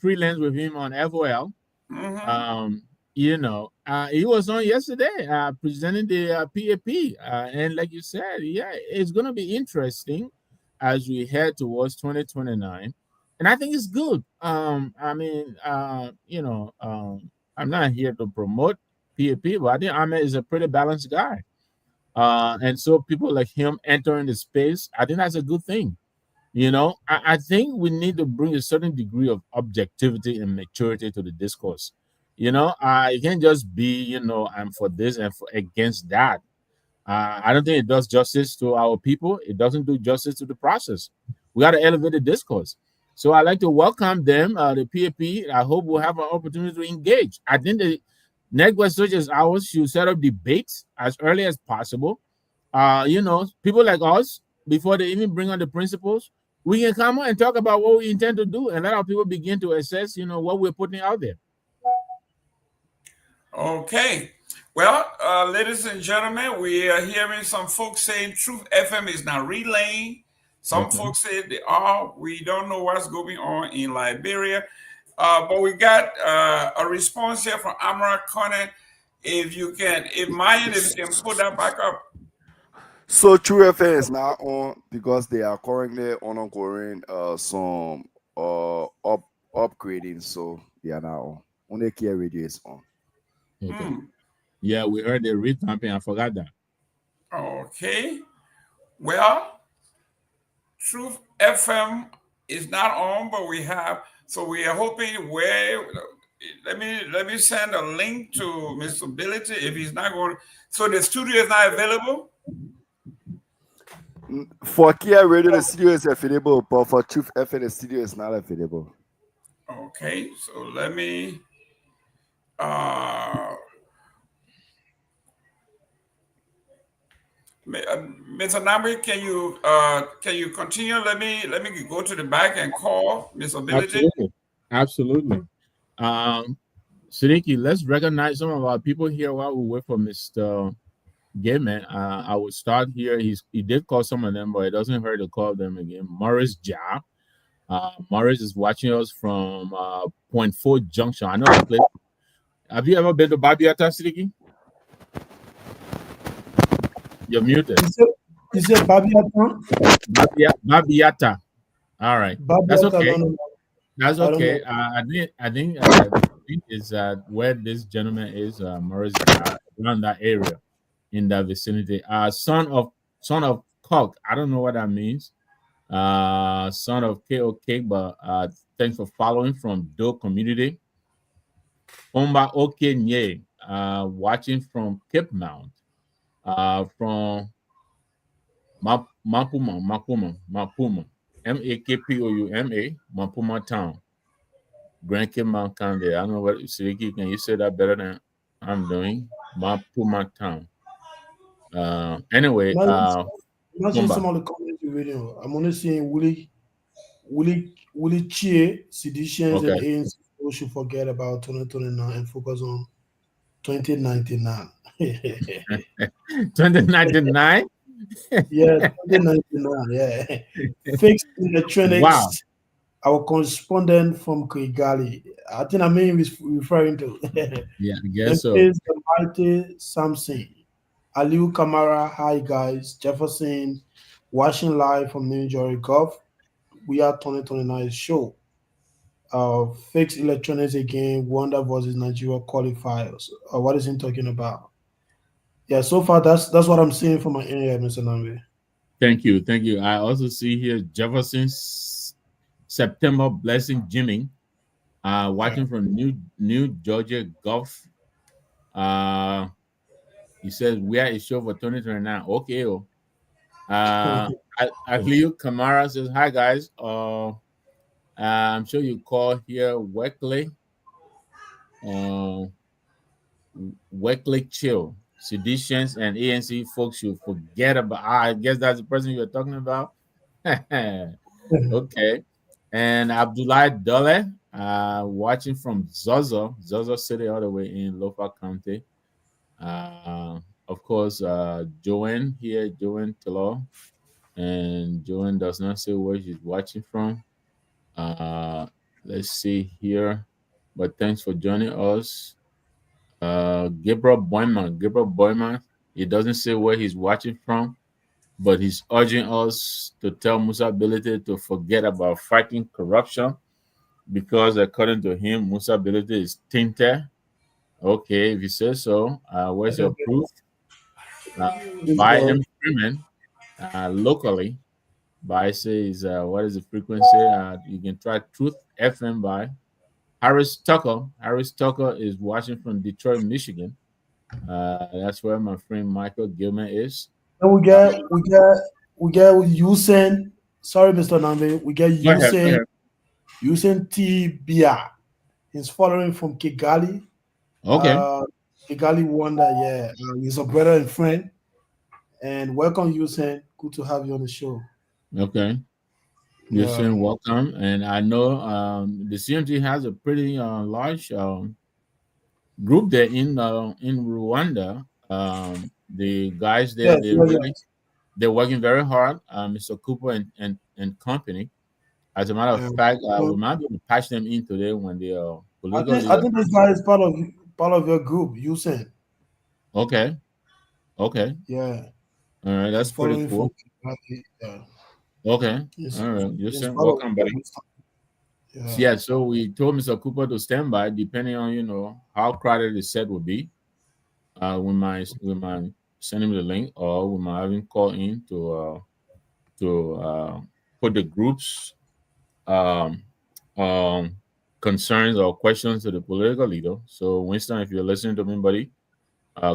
freelance with him on FOL. He was on yesterday presenting the PAP, and like you said, yeah, it's gonna be interesting as we head towards 2029, and I think it's good. I'm not here to promote PAP, but I think Ahmed is a pretty balanced guy, and so people like him entering the space, I think that's a good thing. I think we need to bring a certain degree of objectivity and maturity to the discourse. I can't just be, I'm for this and against that. I don't think it does justice to our people. It doesn't do justice to the process. We got to elevate the discourse. So I'd like to welcome them, the PAP. I hope we'll have an opportunity to engage. I think the next West Searchers hours should set up debates as early as possible. People like us, before they even bring on the principles, we can come on and talk about what we intend to do and let our people begin to assess, what we're putting out there. okay. Well, ladies and gentlemen, we are hearing some folks saying Truth FM is not relaying. Some folks say they are. We don't know what's going on in Liberia. But we got a response here from Amara Connor. If Myean, if you can put that back up. So True FM is now on because they are currently undergoing some upgrading. So they are now on. Only Kia Radio is on. Okay. Yeah, we heard the revamping. I forgot that. Okay. Well, Truth FM is not on, but we are hoping let me send a link to Mr. Ability if he's not going. So the studio is not available? For Kia Radio, the studio is available, but for Truth FM, the studio is not available. Okay, so let me Mr. Nagbe, can you continue? Let me go to the back and call Miss Ability. Absolutely. Seleke, let's recognize some of our people here while we wait for Mr. Gayman. I will start here. He did call some of them, but it doesn't hurt to call them again. Morris Ja. Morris is watching us from Point 4 Junction. I know that place. Have you ever been to Babiata, Seleke? You're muted. You said Babiata? Babiata. All right. Babiata, That's okay. no. That's okay. I think is where this gentleman is, Morris, around that area, in that vicinity. Son of Cock. I don't know what that means. Son of KOK, but thanks for following from Do community. Omba Okenye, watching from Cape Mount, from Mapuma, Makpouma, Mapuma town. Grand Kidman County. I don't know what Seleke, can you say that better than I'm doing? Puma Town. Anyway, I'm not seeing some Kumba. of the comments you're reading. I'm only seeing Willie Chie, seditions and Okay. ANC people should forget about 2029 and focus on 2099. 2099. Yeah, 2099. Yeah. Fixed Wow. electronics. Our correspondent from Kigali. I think I mean he's referring to. Yeah, I Then guess so. plays the mighty Samson. Aliu Kamara, hi guys. Jefferson, watching live from New Jersey Gulf. We are 2029 show. Fixed electronics again. Wonder versus Nigeria qualifiers. What is he talking about? Yeah, so far that's what I'm seeing from my area, Mr. Nambi. Thank you. Thank you. I also see here Jefferson's September Blessing Jimmy. Yeah. Watching from New Georgia Gulf. Uh he says we are a show for 2029. Okay. Oh. Aliu Kamara says, hi guys. I'm sure you call here uh, Wekley Chill. Seditions and ANC folks should forget about. I guess that's the person you're talking about. Okay. And Abdullah Dole, watching from Zozo City, all the way in Lofa County. Of course, Joanne here, Joanne Telo, and Joanne does not say where she's watching from. Let's see here, but thanks for joining us. Gabriel Boyman, he doesn't say where he's watching from, but he's urging us to tell Musa Ability to forget about fighting corruption because, according to him, Musa Ability is tainted. Okay, if you say so, where's your proof? This By guy. M. Freeman, locally, by says, what is the frequency? You can try Truth FM by Harris Tucker. Harris Tucker is watching from Detroit, Michigan. That's where my friend Michael Gilman is. Then Uh, we get Usain. Sorry, Mr. Nambi. We get Go ahead. Go ahead. Usain T Bia. He's following from Kigali. Okay. Kigali Wonder, yeah. He's a brother and friend. And welcome, Usain. Good to have you on the show. Okay. You're Yeah. saying welcome. And I know the CMT has a pretty large group there in Rwanda. The guys there, Yes, yes, yes. they're working very hard. Mr. Cooper and company. As a matter of Yeah. fact, we So might be able to patch them in today when they are I political think I leaders. think this guy is part of your group, Usain. Okay. Okay. Yeah. All right. That's He's pretty following from cool. Kigali. Yeah. Okay. He's, All right. You're he's saying part of welcome, buddy. yeah. Yeah, so we told Mr. Cooper to stand by, depending on how crowded the set will be. We might send him the link, or we might have him call in to put the group's um, um, concerns or questions to the political leader. So Winston, if you're listening to me, buddy,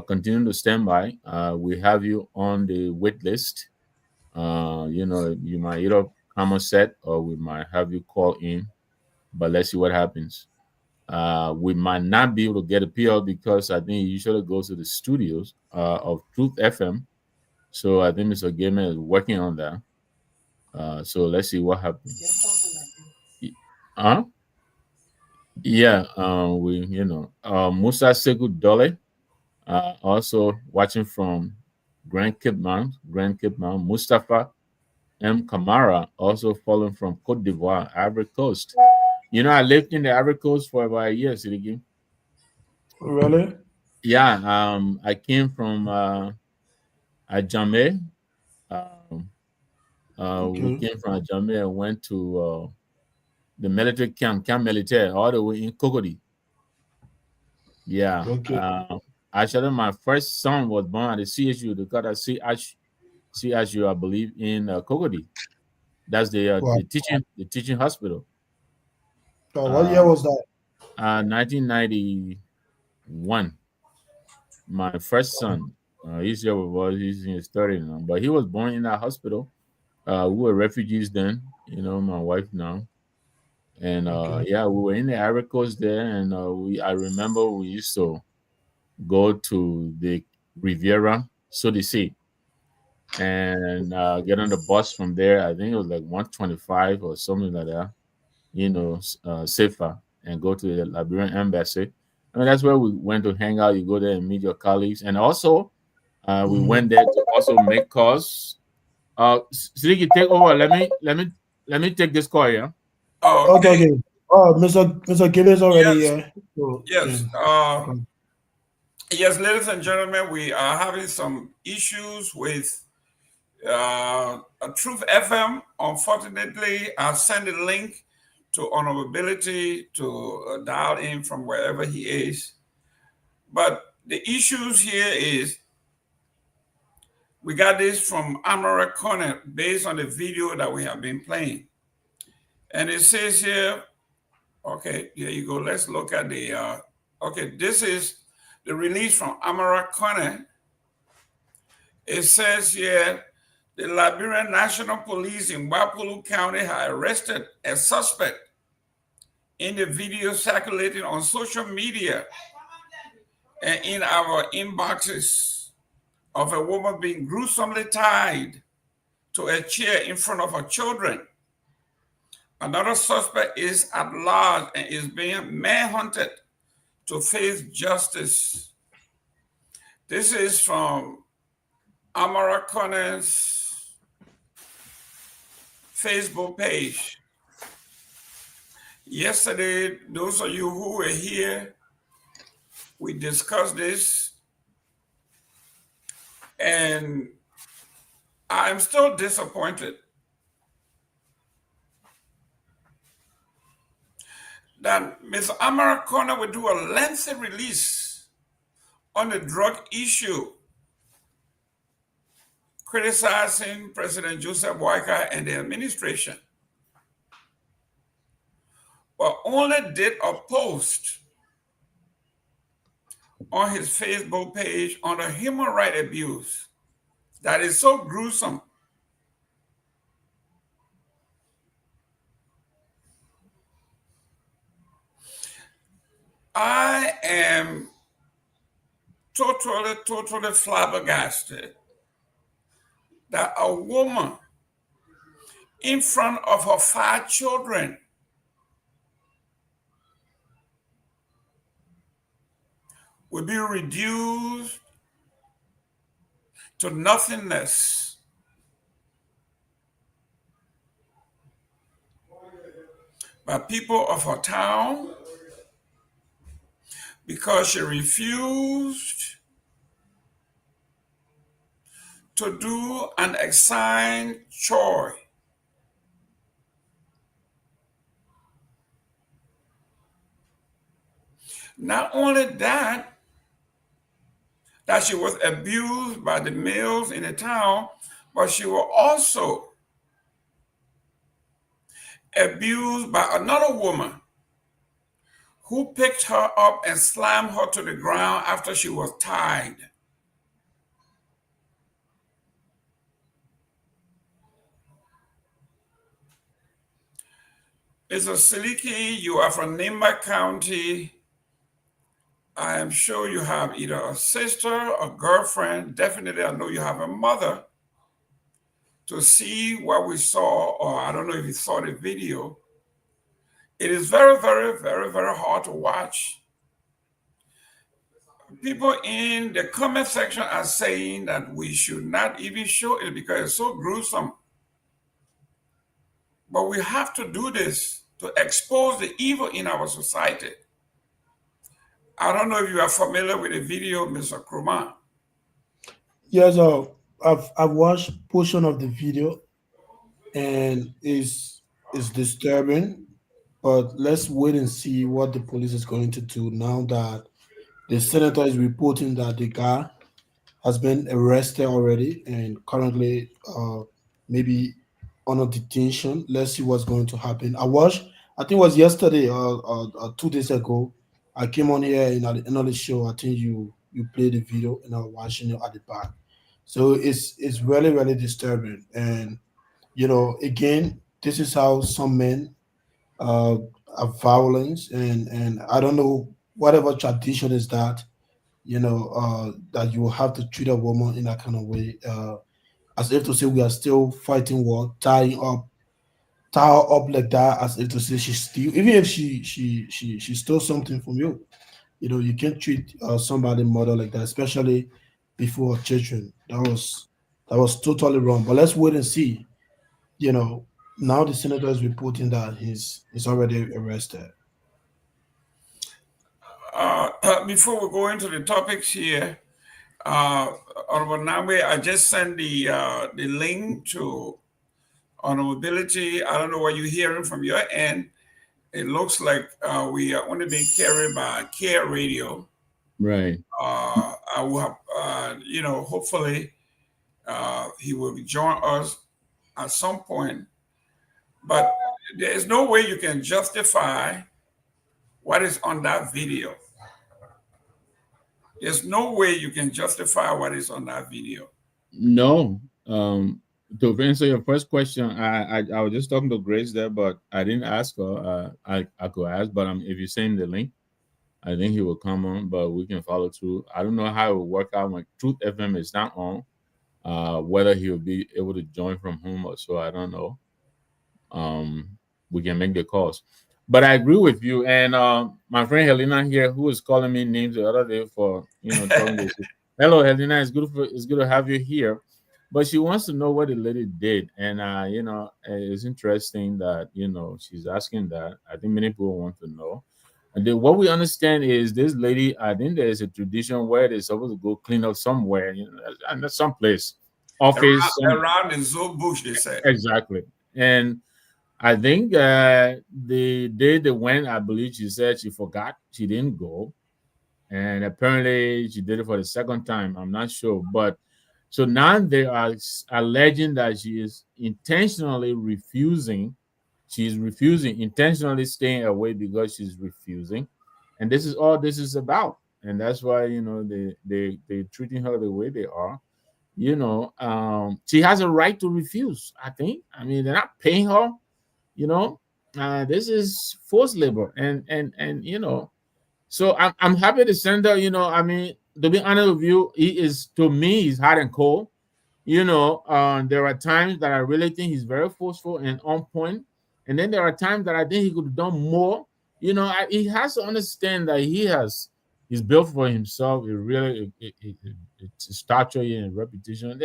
continue to stand by. We have you on the wait list. You might either come on set, or we might have you call in. But let's see what happens. We might not be able to get a PR because I think it usually goes to the studios of Truth FM. So I think Mr. Gayman is working on that. So let's see what happens. Huh? Yeah, Musa Segu Dole, also watching from Grand Kidman, Mustafa M. Kamara, also following from Cote d'Ivoire, Ivory Coast. I lived in the Ivory Coast for about a year, Sidiki. Really? Yeah, I came from Ajame. Um, we Okay. came from Ajame and went to the military camp militaire, all the way in Cocody. Yeah. Okay. Actually, my first son was born at the CSU, the got a CSU, I believe, in Cocody. That's Wow. the teaching hospital. What year Uh, was that? 1991. My first son, he's here with us. He's in his 30s now, but he was born in that hospital. We were refugees then. My wife now. And Okay. yeah, we were in the Ivory Coast there, and I remember we used to go to the Riviera, so to say, and get on the bus from there. I think it was like 125 or something like that, safer, and go to the Liberian embassy. I mean, that's where we went to hang out. You go there and meet your colleagues, and also we went there to also make calls. Siliki, take over. Let me take this call. Yeah. Okay, Okay. okay. Oh, Mr. Gayman is already Yes. here. So Yes. then, okay. Yes, ladies and gentlemen, we are having some issues with Truth FM. Unfortunately, I sent a link to Honorability to dial in from wherever he is. But the issues here is we got this from Amara Connor based on the video that we have been playing. And it says here, okay, here you go. Let's look at the, okay, this is the release from Amara Connor. It says here, the Liberian National Police in Wapulu County have arrested a suspect in the video circulating on social media and in our inboxes of a woman being gruesomely tied to a chair in front of her children. Another suspect is at large and is being manhunted to face justice. This is from Amara Connor's Facebook page. Yesterday, those of you who were here, we discussed this, and I'm still disappointed that Ms. Amara Connor would do a lengthy release on the drug issue, criticizing President Joseph Boakai and the administration, but only did a post on his Facebook page on the human rights abuse that is so gruesome. I am totally flabbergasted that a woman in front of her 5 children will be reduced to nothingness by people of her town because she refused to do an assigned chore. Not only that she was abused by the males in the town, but she was also abused by another woman who picked her up and slammed her to the ground after she was tied. Mr. Seleke, you are from Nimba County. I am sure you have either a sister, a girlfriend, definitely I know you have a mother, to see what we saw, or I don't know if you saw the video. It is very, very, very, very hard to watch. People in the comment section are saying that we should not even show it because it's so gruesome. But we have to do this to expose the evil in our society. I don't know if you are familiar with the video, Mr. Kromah. Yes, I've watched portion of the video, and it's disturbing. But let's wait and see what the police is going to do now that the senator is reporting that the guy has been arrested already and currently maybe under detention. Let's see what's going to happen. I think it was yesterday or 2 days ago. I came on here in another show. I think you played the video and I was watching it at the back. So it's really really disturbing. And again, this is how some men uh, violence, and I don't know whatever tradition is that, that you will have to treat a woman in that kind of way, as if to say we are still fighting war, tie her up like that, as if to say she steal, even if she stole something from you. You can't treat somebody mother like that, especially before children. That was totally wrong. But let's wait and see. You know, now the senator is reporting that he's already arrested. Before we go into the topics here, Honorable Nagbe, I just sent the link to honorability. I don't know what you're hearing from your end. It looks like we are only being carried by Care Radio. Right. I will have, hopefully he will join us at some point. But there is no way you can justify what is on that video. There's no way you can justify what is on that video. No. To answer your first question, I was just talking to Grace there, but I didn't ask her. I could ask, but if you send the link, I think he will come on, but we can follow through. I don't know how it will work out when Truth FM is not on. Whether he will be able to join from home or so, I don't know. We can make the calls. But I agree with you. And my friend Helena here, who was calling me names the other day for telling this. Hello, Helena. It's good to have you here. But she wants to know what the lady did, and it's interesting that she's asking that. I think many people want to know. And then what we understand is this lady. I think there is a tradition where they're supposed to go clean up somewhere, and that's someplace, office, around in Zoo Bush, they said. Exactly. And I think the day they went, I believe she said she forgot, she didn't go, and apparently she did it for the second time. I'm not sure, but so now they are alleging that she is intentionally refusing. She's refusing, intentionally staying away because she's refusing, and this is all this is about. And that's why they treating her the way they are. She has a right to refuse. I think. I mean, they're not paying her. This is forced labor, and so I'm happy to send her. I mean, to be honest with you, to me he's hot and cold. There are times that I really think he's very forceful and on point, and then there are times that I think he could have done more. He has to understand that he's built for himself. It's stature and reputation.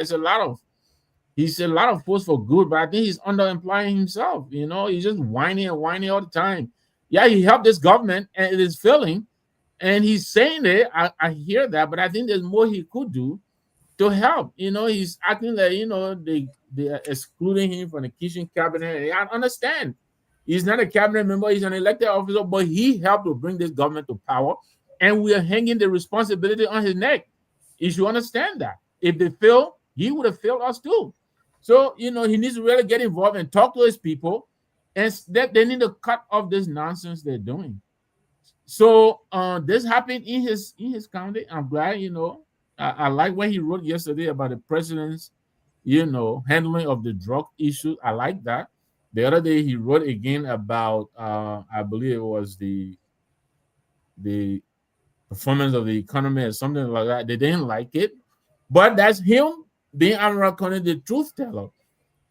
He's a lot of force for good, but I think he's underemploying himself. He's just whining and whining all the time. Yeah, he helped this government and it is failing, and he's saying it. I hear that, but I think there's more he could do to help. He's acting like they are excluding him from the kitchen cabinet. I understand. He's not a cabinet member, he's an elected officer, but he helped to bring this government to power, and we are hanging the responsibility on his neck. You should understand that. If they fail, he would have failed us too. So, he needs to really get involved and talk to his people, and they need to cut off this nonsense they're doing. So this happened in his county. I'm glad, I like what he wrote yesterday about the president's, handling of the drug issue. I like that. The other day he wrote again about I believe it was the performance of the economy or something like that. They didn't like it. But that's him being American, the truth teller.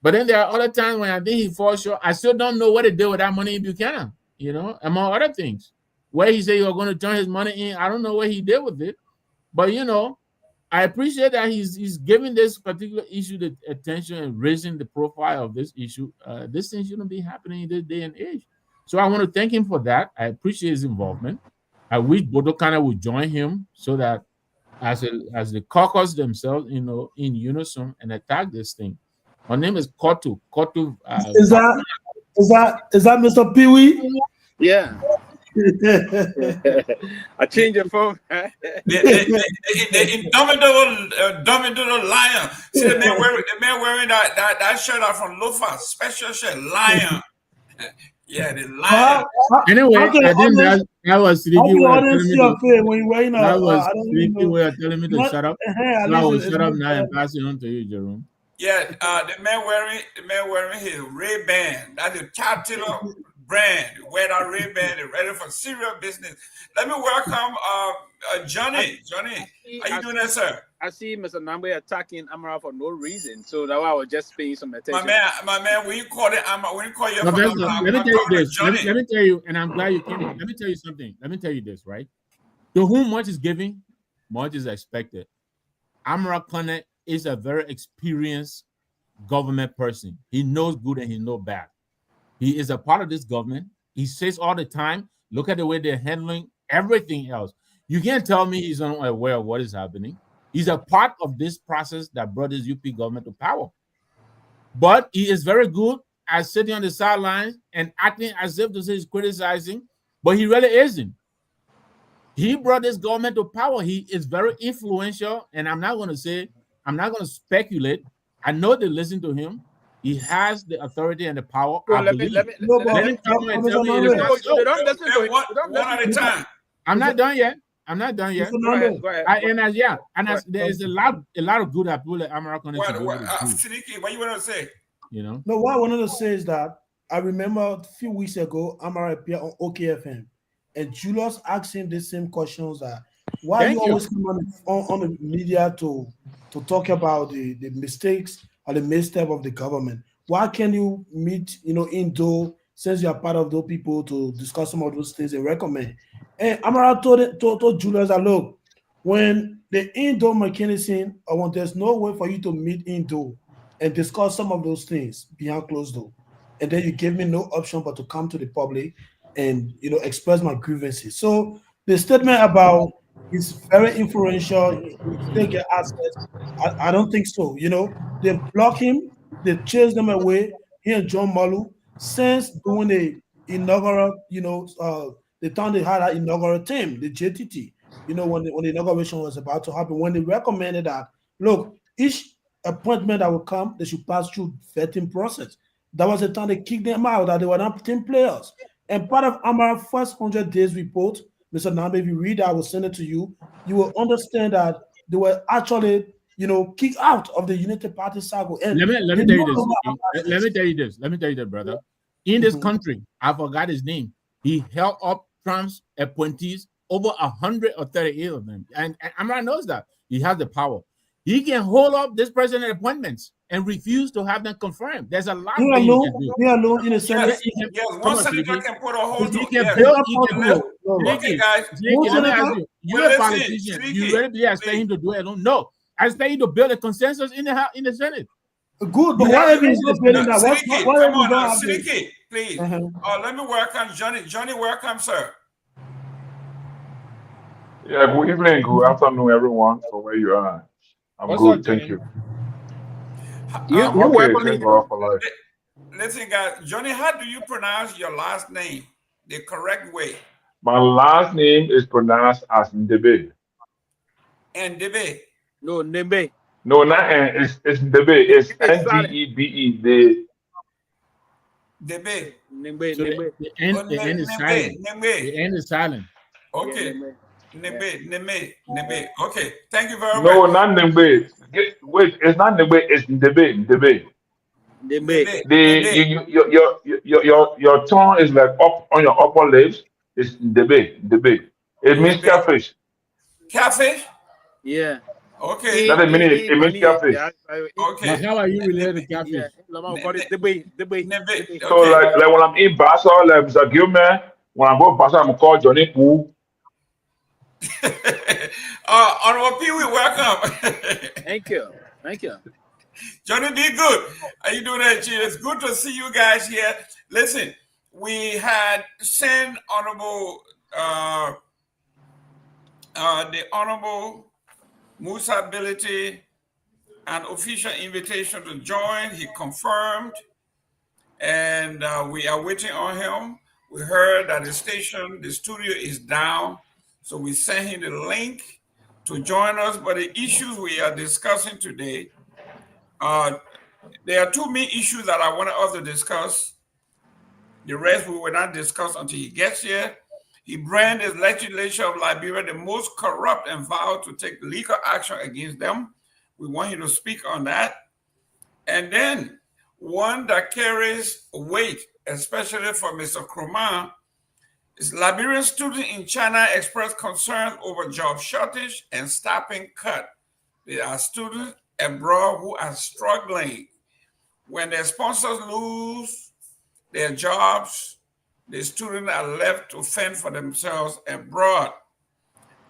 But then there are other times when I think he falls short. I still don't know what to do with that money in Buchanan, among other things. Where he said he was going to turn his money in, I don't know what he did with it. But, I appreciate that he's giving this particular issue the attention and raising the profile of this issue. This thing shouldn't be happening in this day and age. So I want to thank him for that. I appreciate his involvement. I wish Bodokana would join him so that as the caucus themselves, in unison and attack this thing. Her name is Kotu. Kotu. Is that Mr. Pewee? Yeah. I changed your phone. The indomitable lion. See the man wearing that shirt out from Lofa, special shirt, lion. Yeah, the lion. Anyway, I think that was Siliki way of telling me to shut up. So I will shut up now and pass it on to you, Jerome. Yeah, the man wearing his Ray-Ban. That's a caterpillar brand, wear that Ray-Ban, they're ready for serious business. Let me welcome Johnny. Johnny, how you doing there, sir? I see Mr. Nagbe attacking Amara for no reason, so that's why I was just paying some attention. My man, when you call it Amara, when you call your Professor, phone, let me I'm tell you talking to this. Johnny. Let me tell you, and I'm glad you came. Let me tell you something. Let me tell you this, right? To whom much is given, much is expected. Amara Kone is a very experienced government person. He knows good and he knows bad. He is a part of this government. He says all the time, look at the way they're handling everything else. You can't tell me he's unaware of what is happening. He's a part of this process that brought this UP government to power. But he is very good at sitting on the sidelines and acting as if this is criticizing, but he really isn't. He brought this government to power. He is very influential, and I'm not going to speculate. I know they listen to him. He has the authority and the power. So I let me believe. No, Let him come and tell me it is not so. They don't listen to him. One at a time. I'm not done yet. I'm not done yet. Go ahead. There is a lot of good that people at American Seleke, what you want to say? You know. No, what I wanted to say is that I remember a few weeks ago, Amara appeared on OKFM, and Julius asked him the same questions that why you always come on the media to talk about the mistakes or the misstep of the government. Why can't you meet, indoor, since you are part of those people, to discuss some of those things and recommend? And Amara told Julius that, look, when the indoor mechanism, or when there's no way for you to meet indoor and discuss some of those things behind closed door, and then you gave me no option but to come to the public and express my grievances. So the statement about he's very influential, he still get access, I don't think so. They block him, they chase them away. He and John Malu, since doing the inaugural, the time they had an inaugural team, the JTT, when the inauguration was about to happen, when they recommended that, look, each appointment that will come, they should pass through vetting process. That was the time they kicked them out, that they were not team players. And part of Amara's first 100 days report, Mr. Nagbe, if you read that, I will send it to you. You will understand that they were actually, kicked out of the United Party circle. And let me tell you this. Let me tell you that, brother. In this country, I forgot his name. He held up Trump's appointees, over 138 of them. And Amara knows that. He has the power. He can hold up this president appointments and refuse to have them confirmed. There's a lot of things he can do. He alone in the Senate. Yes, one senator can put a hold to it. Okay, guys. Let me ask you. You're a politician. You really expect him to do it alone? No. I expect him to build a consensus in the Senate. Good, but why is he building that? Come on now, Seleke, please. Let me welcome Johnny. Johnny, welcome, sir. Yeah, good evening, good afternoon, everyone, from where you are. I'm good, thank you. You're okay, welcome. thank God for life. Listen, guys, Johnny, how do you pronounce your last name the correct way? My last name is pronounced as Ndebe. Ndebe? No, Nagbe. No, not it's Ndebe. It's Ndebe. Debe. Nagbe. The end is silent. The end is silent. Okay. Nebe. Okay. Thank you very much. No, not Ndebe. Wait, it's not Ndebe. It's Ndebe. Your tongue is like up on your upper lips. It's Ndebe. It means catfish. Catfish? Yeah. Okay. That's the meaning. It means catfish. Okay. But how are you related to catfish? So like when I'm in Bassa, like Mr. Gilman, when I go to Bassa, I'm called Johnny Poo. Honorable Pewee, welcome. Thank you. Johnny, be good. How you doing there, Chief? It's good to see you guys here. Listen, we had sent the Honorable Musa Ability an official invitation to join. He confirmed, and we are waiting on him. We heard that the studio is down, so we sent him the link to join us. But the issues we are discussing today, there are two main issues that I wanted us to discuss. The rest we will not discuss until he gets here. He branded the legislature of Liberia the most corrupt and vowed to take legal action against them. We want him to speak on that. And then one that carries weight especially for Mr. Kromah, is Liberian students in China expressed concern over job shortage and staffing cut. There are students abroad who are struggling. When their sponsors lose their jobs, the students are left to fend for themselves abroad.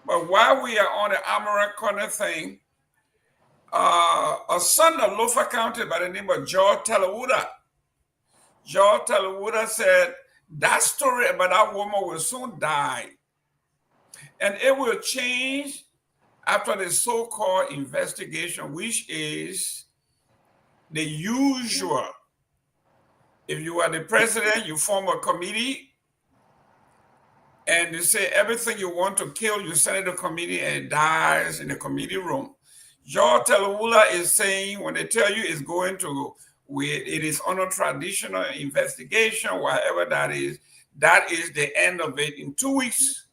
But while we are on the Amara Corner thing, a son of Lofa County by the name of George Telewuda said that story about that woman will soon die. And it will change after the so-called investigation, which is the usual. If you are the president, you form a committee and you say everything you want to kill, you send it to committee and it dies in the committee room. George Telewuda is saying when they tell you it's going to, it is on a traditional investigation, whatever that is the end of it. In 2 weeks,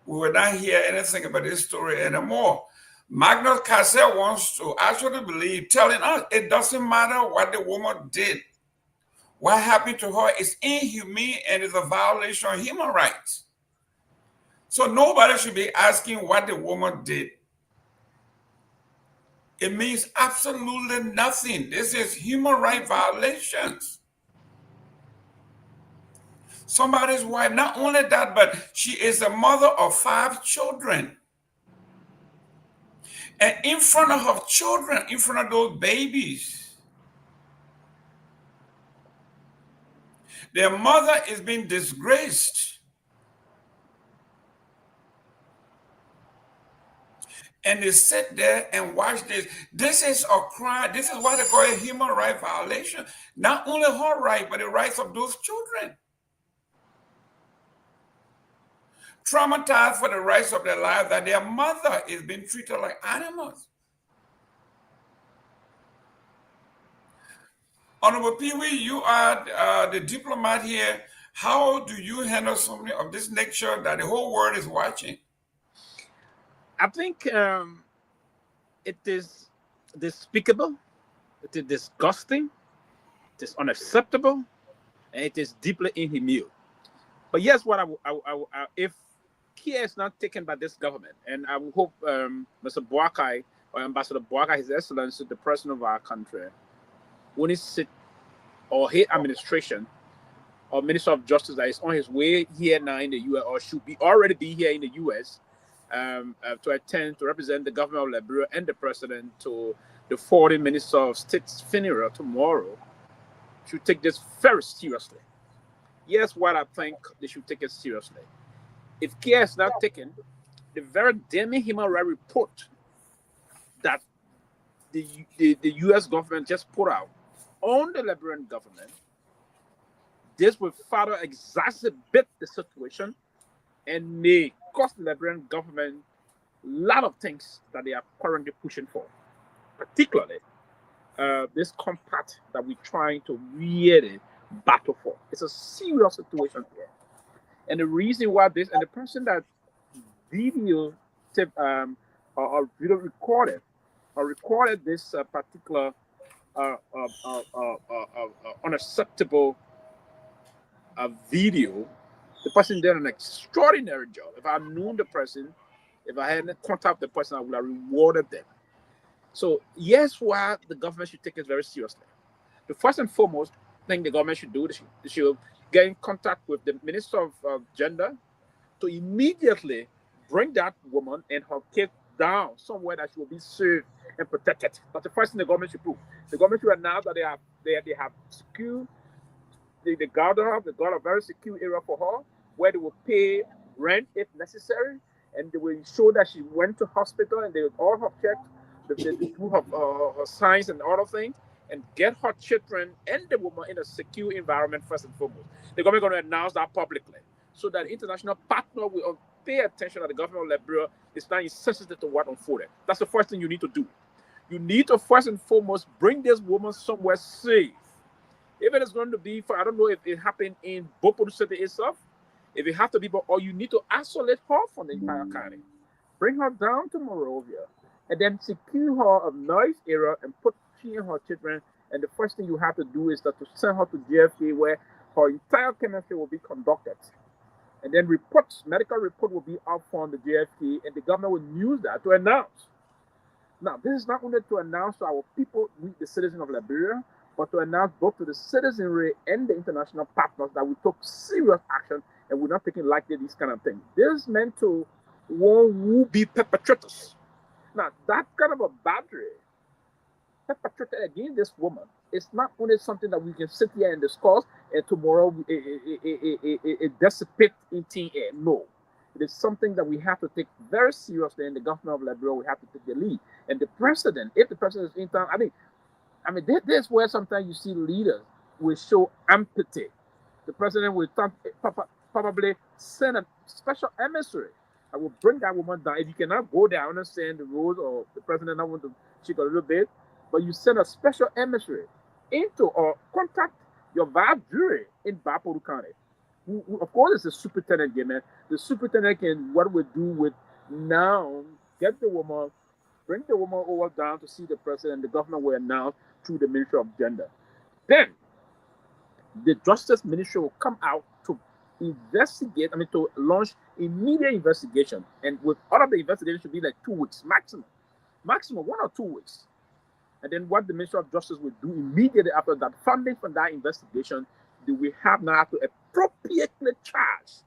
we will not hear anything about this story anymore. Magnus Cassell wants to actually believe, telling us it doesn't matter what the woman did. What happened to her is inhumane and is a violation of human rights. So nobody should be asking what the woman did. It means absolutely nothing. This is human rights violations. Somebody's wife, not only that, but she is a mother of 5 children. And in front of her children, in front of those babies, their mother is being disgraced. And they sit there and watch this. This is a crime. This is what they call a human rights violation. Not only her right, but the rights of those children. Traumatized for the rights of their lives, that their mother is being treated like animals. Honorable Pewee, you are the diplomat here. How do you handle something of this nature that the whole world is watching? I think it is despicable, it is disgusting, it is unacceptable, and it is deeply inhumane. But yes, what if care is not taken by this government, and I would hope Mr. Boakai or Ambassador Boakai, His Excellency, the President of our country, when he sit or his administration or Minister of Justice that is on his way here now in the U.S. or should be already be here in the U.S. To attend to represent the government of Liberia and the President to the foreign Minister of State's funeral tomorrow, should take this very seriously. Yes, what I think they should take it seriously. If care is not taken, the very damning human rights report that the U.S. government just put out on the Liberian government, this will further exacerbate the situation and may cost the Liberian government a lot of things that they are currently pushing for, particularly this compact that we're trying to really battle for. It's a serious situation here. And the reason why this, and the person that video or video recorded this particular unacceptable video, the person did an extraordinary job. If I knew the person, if I hadn't contacted the person, I would have rewarded them. So yes, why the government should take it very seriously. The first and foremost thing the government should do, they should get in contact with the Minister of Gender to immediately bring that woman and her kid down somewhere that she will be safe and protected. That's the first thing the government should do. The government should announce that they have secured the guard a very secure area for her, where they will pay rent if necessary, and they will ensure that she went to hospital and they will all have checked, they do her signs and other things, and get her children and the woman in a secure environment first and foremost. The government is going to announce that publicly so that international partner will pay attention that the government of Liberia is not insensitive to what unfolded. That's the first thing you need to do. You need to first and foremost bring this woman somewhere safe. If it is going to be for, I don't know if it happened in Dopoh City itself, if it has to be, or you need to isolate her from the entire county. Bring her down to Monrovia and then secure her a nice area and put she and her children. And the first thing you have to do is that to send her to JFK, where her entire chemistry will be conducted. And then reports, medical report will be out from the JFK, and the government will use that to announce. Now, this is not only to announce to our people, we, the citizens of Liberia, but to announce both to the citizenry and the international partners that we took serious action and we're not taking lightly these kind of things. This is meant to warn who be perpetrators. Now, that kind of a battery perpetrated against this woman is not only something that we can sit here and discuss and tomorrow it dissipate in thin air. No. It is something that we have to take very seriously, and the government of Liberia will have to take the lead. And the president, if the president is in town, this is where sometimes you see leaders will show empathy. The president will probably send a special emissary. I will bring that woman down. If you cannot go there, I understand the rules, or the president not want to check a little bit, but you send a special emissary into or contact your vice jury in Dopoh County. Who, of course, is the superintendent, Gayman. The superintendent can what we do with now, get the woman, bring the woman over down to see the president. The government will announce through the Ministry of Gender. Then the Justice Ministry will come out to investigate, to launch immediate investigation. And with all of the investigation should be like 2 weeks maximum. Maximum 1 or 2 weeks. And then what the Ministry of Justice will do immediately after that, funding for that investigation, do we have now to appropriately charge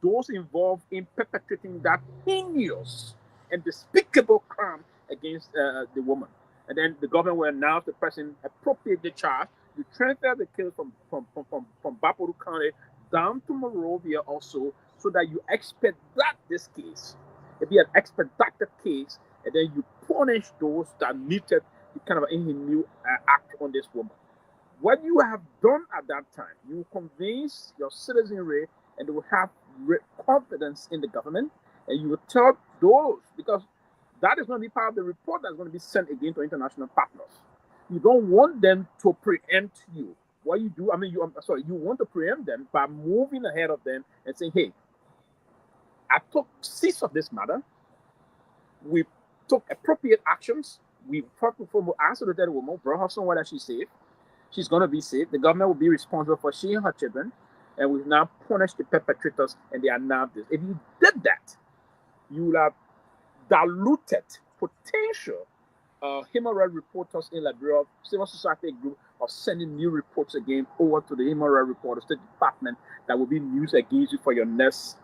those involved in perpetrating that heinous and despicable crime against the woman. And then the government will announce the person appropriately charged. You transfer the case from Dopoh County down to Monrovia also, so that you expedite this case. It'll be an expedited case, and then you punish those that needed the kind of inhumane act on this woman. What you have done at that time, you convince your citizenry and they will have confidence in the government, and you will tell those, because that is going to be part of the report that's going to be sent again to international partners. You don't want them to preempt you. What you do, you want to preempt them by moving ahead of them and saying, hey, I took cease of this matter. We took appropriate actions. We first and foremost isolated the woman, brought her somewhere that she's safe. She's going to be safe. The government will be responsible for she and her children. And we've now punished the perpetrators, and they are now this. If you did that, you will have diluted potential human rights reporters in Liberia, civil society group, of sending new reports again over to the human rights reporters, State Department, that will be used against you for your next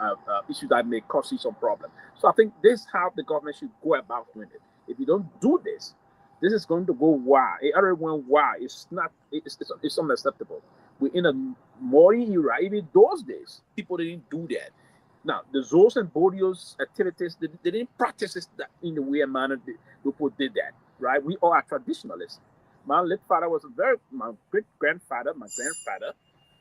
issue that may cause you some problem. So I think this is how the government should go about doing it. If you don't do this, this is going to go wild. It already went wild. It's unacceptable. We're in a modern era. Even those days, people didn't do that. Now, the Zoos and Bodios activities, they didn't practice this in the way and manner people did that, right? We all are traditionalists. My late father was my great-grandfather, my grandfather,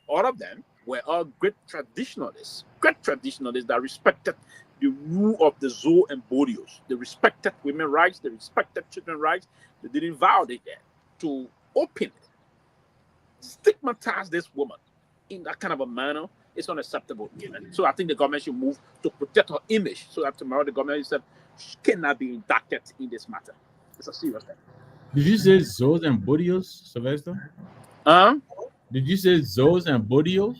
all of them were all great traditionalists that respected the rule of the Zoo and Bodios. They respected women's rights, they respected children's rights. They didn't violate that. To openly stigmatize this woman in that kind of a manner is unacceptable. So I think the government should move to protect her image, so that tomorrow the government itself cannot be indicted in this matter. It's a serious thing. Did you say Zoos and Bodios, Sylvester? Did you say Zoos and Bodios?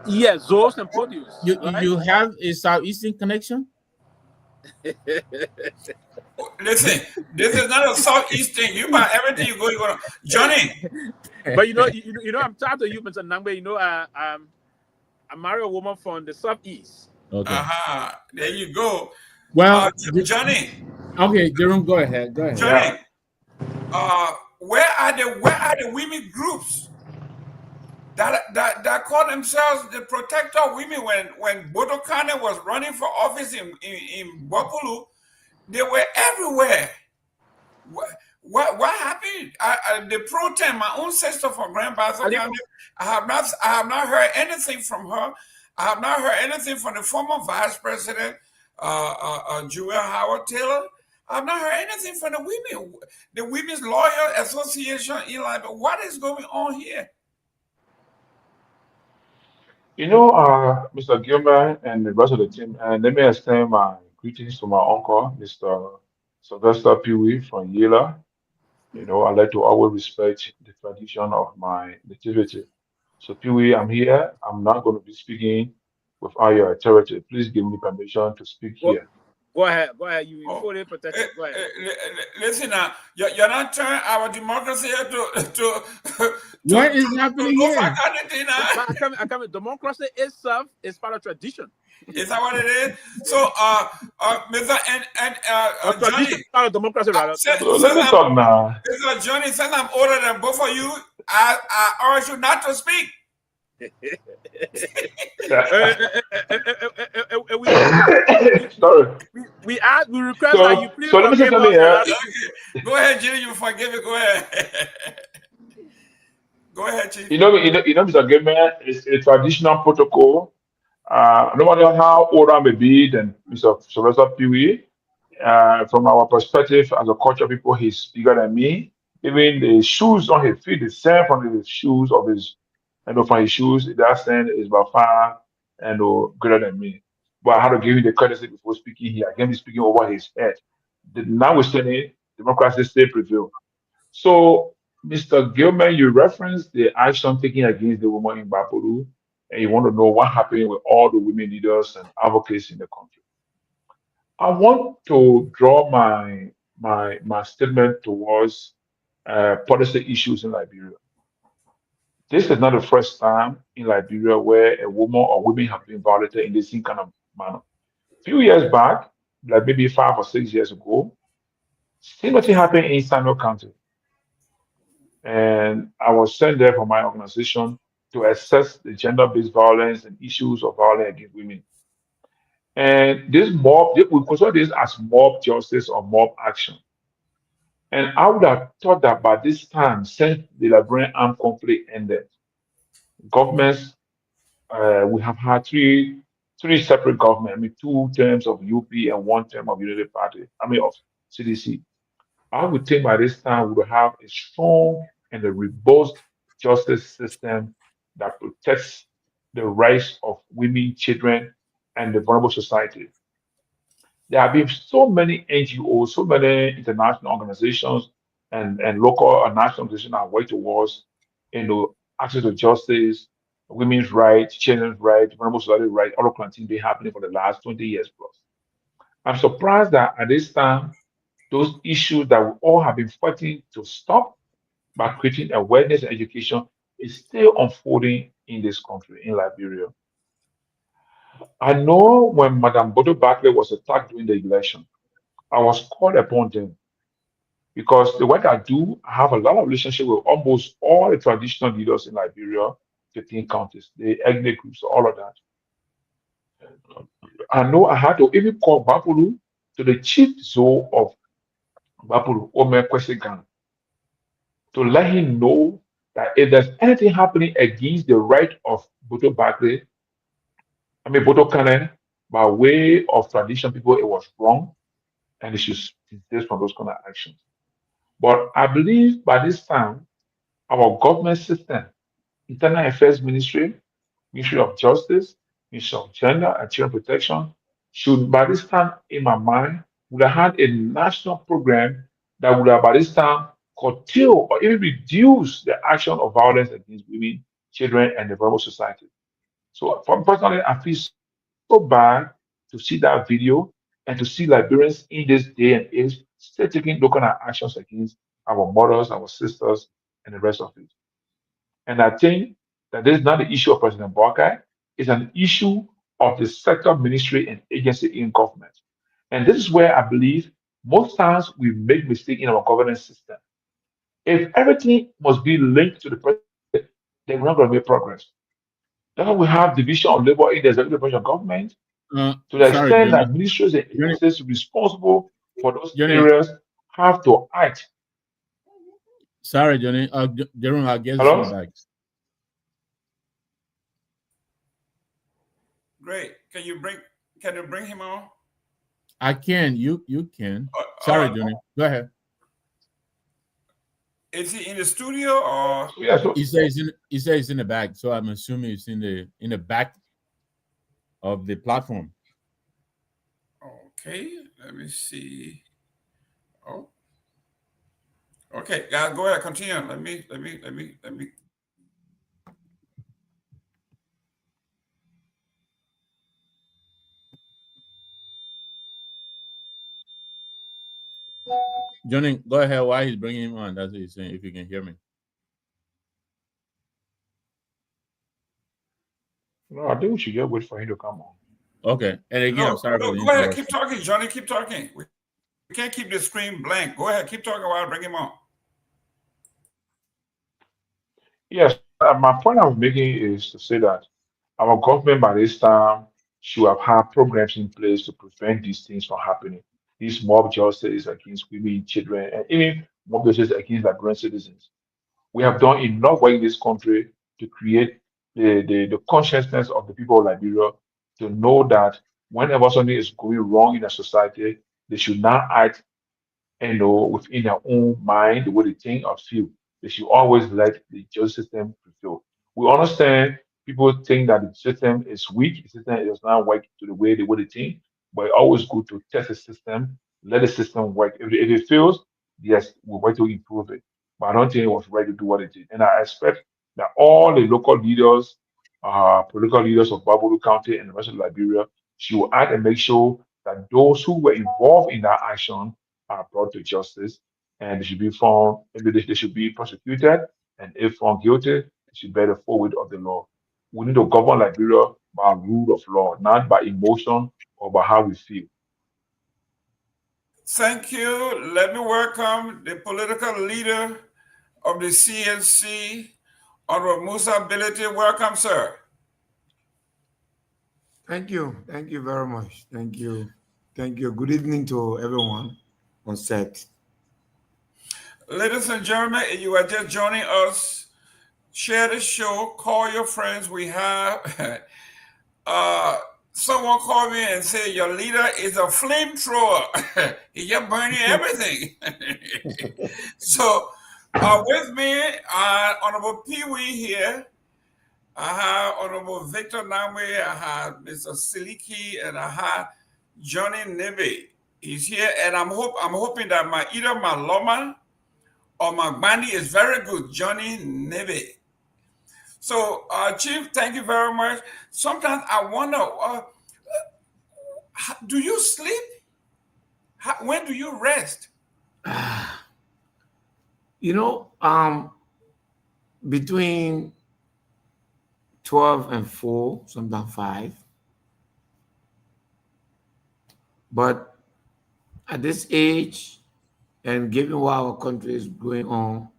Yeah, Zoos and Bodios. You have a Southeastern connection? Listen, this is not a Southeastern. You buy everything you go to. Johnny. But I'm tired of you, Mr. Nagbe. I married a woman from the Southeast. Okay. There you go. Well, Johnny. Okay, Jerome, go ahead. Johnny. Where are the women groups that call themselves the protector of women? When Bodo Kane was running for office in Bokulu, they were everywhere. What happened? The protest, my own sister from Grand Bassa County, I have not heard anything from her. I have not heard anything from the former vice president, Jewel Howard Taylor. I have not heard anything from the women, the Women's Lawyer Association in Liberia. What is going on here? Mr. Gilman and the rest of the team, and let me extend my greetings to my uncle, Mr. Sylvester Pewee from Yela. I like to always respect the tradition of my nativity. So Pewee, I'm here. I'm not going to be speaking without your authority. Please give me permission to speak here. Go ahead. Go ahead. You Oh, fully protected. Go ahead. listen now, you're not turning our democracy to What is happening look here? for anything now. But I come. Democracy itself is part of tradition. Is that what it is? So, Mr. Tradition Johnny, is part of democracy, rather. since So let me I'm, talk now. Mr. Johnny, since I'm older than both of you, I urge you not to speak. Sorry. We request that you please So let me say forgive something us. here. Okay. Go ahead, Jimmy. You forgive me. Go ahead. Go ahead, Chief. Mr. Gayman is a traditional protocol. No matter how old I may be than Mr. Sylvester Pewee, from our perspective as a culture people, he's bigger than me. Even the shoes on his feet, the same from the shoes of his, from his shoes, that stand is by far greater than me. But I had to give him the courtesy before speaking here. I can't be speaking over his head. Notwithstanding, democracy still prevail. So, Mr. Gilman, you referenced the action taken against the woman in Bapuru, and you want to know what happened with all the women leaders and advocates in the country. I want to draw my statement towards policy issues in Liberia. This is not the first time in Liberia where a woman or women have been violated in the same kind of manner. A few years back, like maybe 5 or 6 years ago, similar thing happened in Samuel County. And I was sent there from my organization to assess the gender-based violence and issues of violence against women. And this mob, we consider this as mob justice or mob action. And I would have thought that by this time, since the Liberian armed conflict ended, governments, we have had three separate governments. I mean, 2 terms of UP and 1 term of Unity Party. I mean, of CDC. I would think by this time we would have a strong and a robust justice system that protects the rights of women, children, and the vulnerable society. There have been so many NGOs, so many international organizations, and local and national organizations that work towards, access to justice, women's rights, children's rights, vulnerable society rights, all of things been happening for the last 20 years plus. I'm surprised that at this time, those issues that we all have been fighting to stop by creating awareness and education is still unfolding in this country, in Liberia. I know when Madame Bodo Barclay was attacked during the election, I was called upon them because the work I do, I have a lot of relationship with almost all the traditional leaders in Liberia, 15 counties, the ethnic groups, all of that. I know I had to even call Bapuru to the chief zoo of Bapuru, Omer Kwesegan, to let him know that if there's anything happening against the right of Bodo Barclay, Bodo Kane, by way of tradition people, it was wrong and they should desist from those kind of actions. But I believe by this time, our government system, Internal Affairs Ministry, Ministry of Justice, Ministry of Gender and Children Protection, should by this time, in my mind, would have had a national program that would have by this time curtail or even reduce the action of violence against women, children, and the vulnerable society. So, for personally, I feel so bad to see that video and to see Liberians in this day and age still taking those kind of actions against our mothers, our sisters, and the rest of it. And I think that this is not the issue of President Barkai, it's an issue of the sector, ministry, and agency in government. And this is where I believe most times we make mistakes in our governance system. If everything must be linked to the president, then we're not going to make progress. That's why we have division of labor in the executive branch of government to the Sorry, extent Johnny. that ministries and Johnny, agencies responsible for those Johnny. areas have to act. Sorry, Johnny. Jerome, I'll get you Hello? back. Great. Can you bring him on? I can. You can. Sorry, Johnny. Go ahead. Is he in the studio or? Yeah, so He says in the back, so I'm assuming it's in the back of the platform. Okay, let me see. Oh, okay, guys, go ahead, continue. Let me. Johnny, go ahead. Why he's bringing him on? That's what he's saying. If you can hear me. No, I think we should just wait for him to come on. Okay. And again, I'm No, sorry for the go ahead. interruption. Keep talking, Johnny. Keep talking. We can't keep the screen blank. Go ahead. Keep talking while I bring him on. Yes, my point I'm making is to say that our government by this time should have had programs in place to prevent these things from happening. These mob justice against women, children, and even mob justice against Liberian citizens. We have done enough work in this country to create the consciousness of the people of Liberia to know that whenever something is going wrong in a society, they should not act within their own mind, the way they think or feel. They should always let the justice system prevail. We understand people think that the system is weak, the system does not work to the way they think, but it's always good to test the system, let the system work. If it fails, yes, we'll work to improve it. But I don't think it was right to do what it did. And I expect that all the local leaders, political leaders of Babulu County and the rest of Liberia should act and make sure that those who were involved in that action are brought to justice and they should be found, they should be prosecuted, and if found guilty, they should bear the full weight of the law. We need to govern Liberia by rule of law, not by emotion or by how we feel. Thank you. Let me welcome the political leader of the CNC, Honorable Musa Ability. Welcome, sir. Thank you. Thank you very much. Thank you. Thank you. Good evening to everyone on set. Ladies and gentlemen, if you are just joining us, share the show, call your friends. We have someone called me and said your leader is a flamethrower. He's just burning everything. So with me, Honorable Pewee here. I have Honorable Victor Nagbe, I have Mr. Seleke, and I have Johnny Nagbe. He's here, and I'm hoping that either my Loma or my Bandi is very good, Johnny Nagbe. So, Chief, thank you very much. Sometimes I wonder, do you sleep? When do you rest? Between 12 and 4, sometimes 5. But at this age, and given what our country is going on,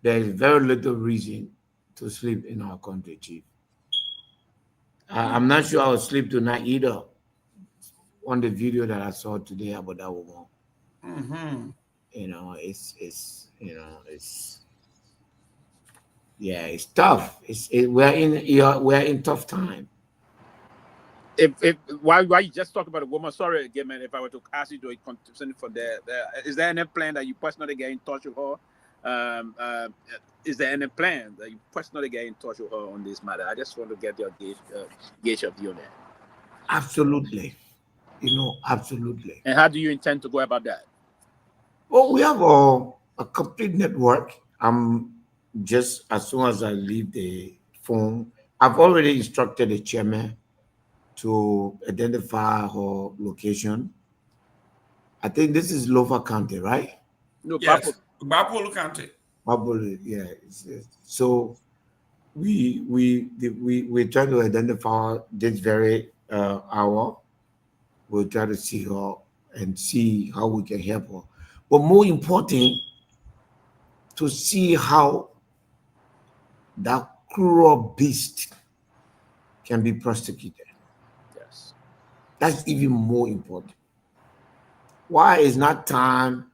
there is very little reason to sleep in our country, Chief. I'm not sure I will sleep tonight either. On the video that I saw today about that woman, it's tough. We're in tough time. Why you just talk about a woman? Sorry again, man. If I were to ask you to continue from there, is there any plan that you personally get in touch with her? Is there any plan that you personally get in touch with her on this matter? I just want to get your gauge of view on that. Absolutely. Absolutely. And how do you intend to go about that? Well, we have a complete network. Just as soon as I leave the phone, I've already instructed the chairman to identify her location. I think this is Lofa County, right? No, yes, Babulu County. Babulu, yeah. So we try to identify this very hour. We'll try to see her and see how we can help her. But more important, to see how that cruel beast can be prosecuted. Yes. That's even more important. Why is not time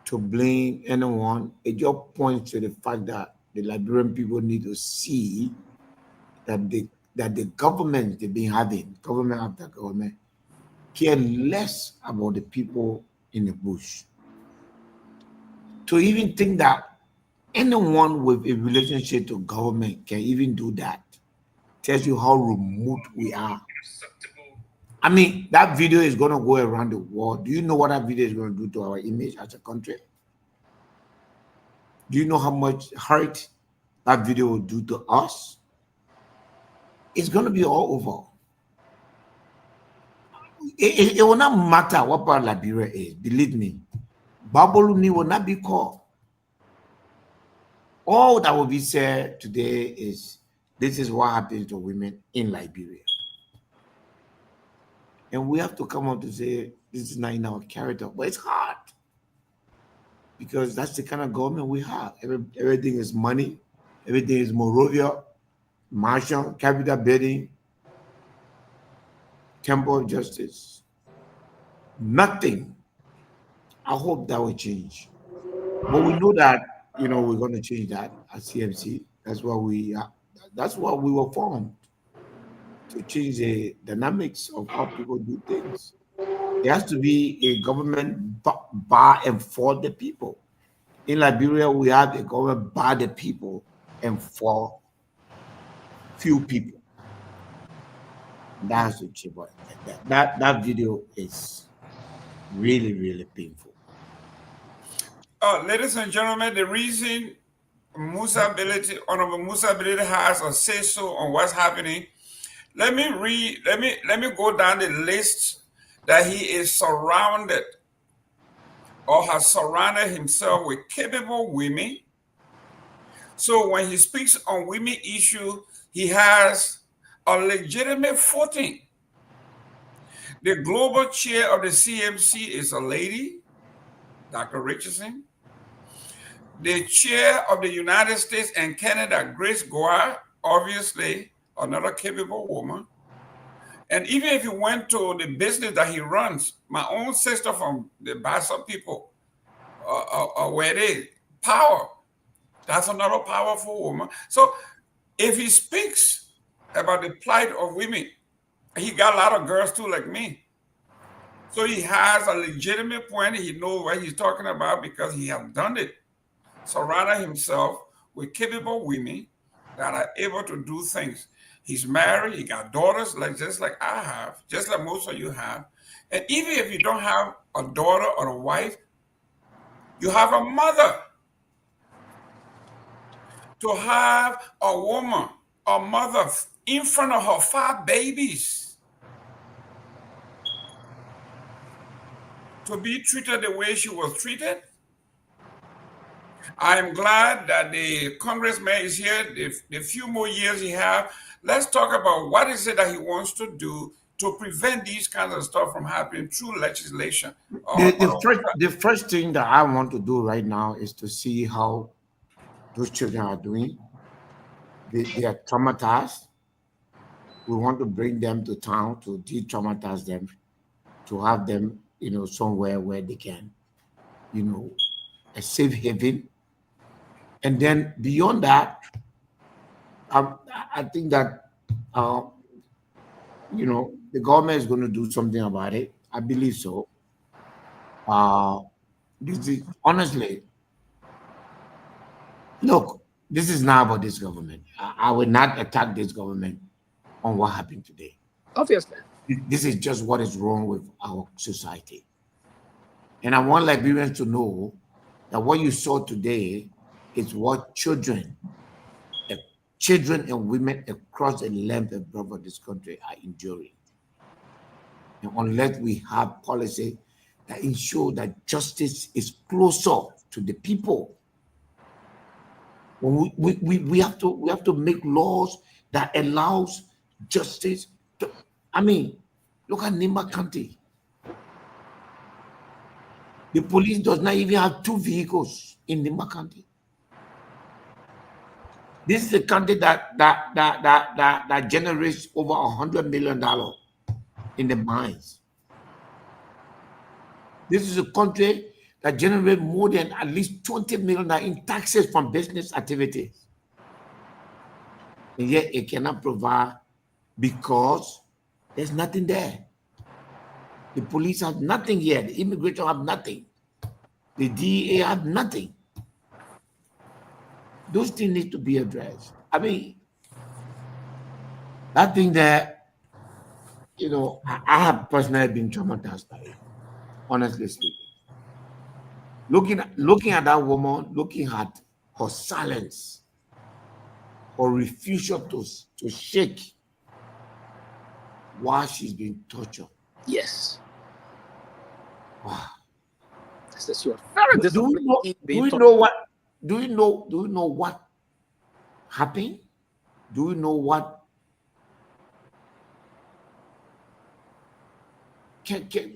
to blame anyone? It just points to the fact that the Liberian people need to see that the government they've been having, government after government, care less about the people in the bush. To even think that anyone with a relationship to government can even do that tells you how remote we are. I mean, that video is going to go around the world. Do you know what that video is going to do to our image as a country? Do you know how much hurt that video will do to us? It's going to be all over. It will not matter what part of Liberia is, believe me. Baboluni will not be called. All that will be said today is this is what happens to women in Liberia. And we have to come up to say this is not in our character, but it's hard because that's the kind of government we have. Everything is money, everything is Morovia, Marshall, capital building, temple of justice. Nothing. I hope that will change. But we know that, we're going to change that at CMC. That's what we were formed, to change the dynamics of how people do things. There has to be a government by and for the people. In Liberia, we have a government by the people and for few people. That has to change. That video is really, really painful. Ladies and gentlemen, the reason Honorable Musa Ability has a say so on what's happening. Let me go down the list that he is surrounded or has surrounded himself with capable women. So when he speaks on women issue, he has a legitimate footing. The global chair of the CMC is a lady, Dr. Richardson. The chair of the United States and Canada, Grace Garguah, obviously another capable woman. And even if you went to the business that he runs, my own sister from the Bassa people, where they power, that's another powerful woman. So if he speaks about the plight of women, he got a lot of girls too, like me. So he has a legitimate point. He knows what he's talking about because he has done it. Surrounded himself with capable women that are able to do things. He's married, he got daughters, just like I have, just like most of you have. And even if you don't have a daughter or a wife, you have a mother. To have a woman, a mother in front of her 5 babies, to be treated the way she was treated. I am glad that the congressman is here. The few more years he has, let's talk about what is it that he wants to do to prevent these kinds of stuff from happening through legislation. The first thing that I want to do right now is to see how those children are doing. They are traumatized. We want to bring them to town to de-traumatize them, to have them, somewhere where they can, a safe haven. And then beyond that, I think that, the government is going to do something about it. I believe so. This is, honestly, look, this is not about this government. I will not attack this government on what happened today. Obviously. This is just what is wrong with our society. And I want Liberians to know that what you saw today is what children and women across the length and breadth of this country are enduring. And unless we have policy that ensure that justice is closer to the people, we have to make laws that allows justice. Look at Nimba County. The police does not even have 2 vehicles in Nimba County. This is a country that generates over $100 million in the mines. This is a country that generates more than at least $20 million in taxes from business activities. And yet it cannot provide because there's nothing there. The police have nothing here. The immigration have nothing. The DEA have nothing. Those things need to be addressed. That thing that, I have personally been traumatized by it, honestly speaking. Looking at that woman, looking at her silence, her refusal to shake while she's being tortured. Yes. Wow. She was very Do we disciplined know? in Do being we taught. know what? Do we know? Do we know what happened? Do we know what?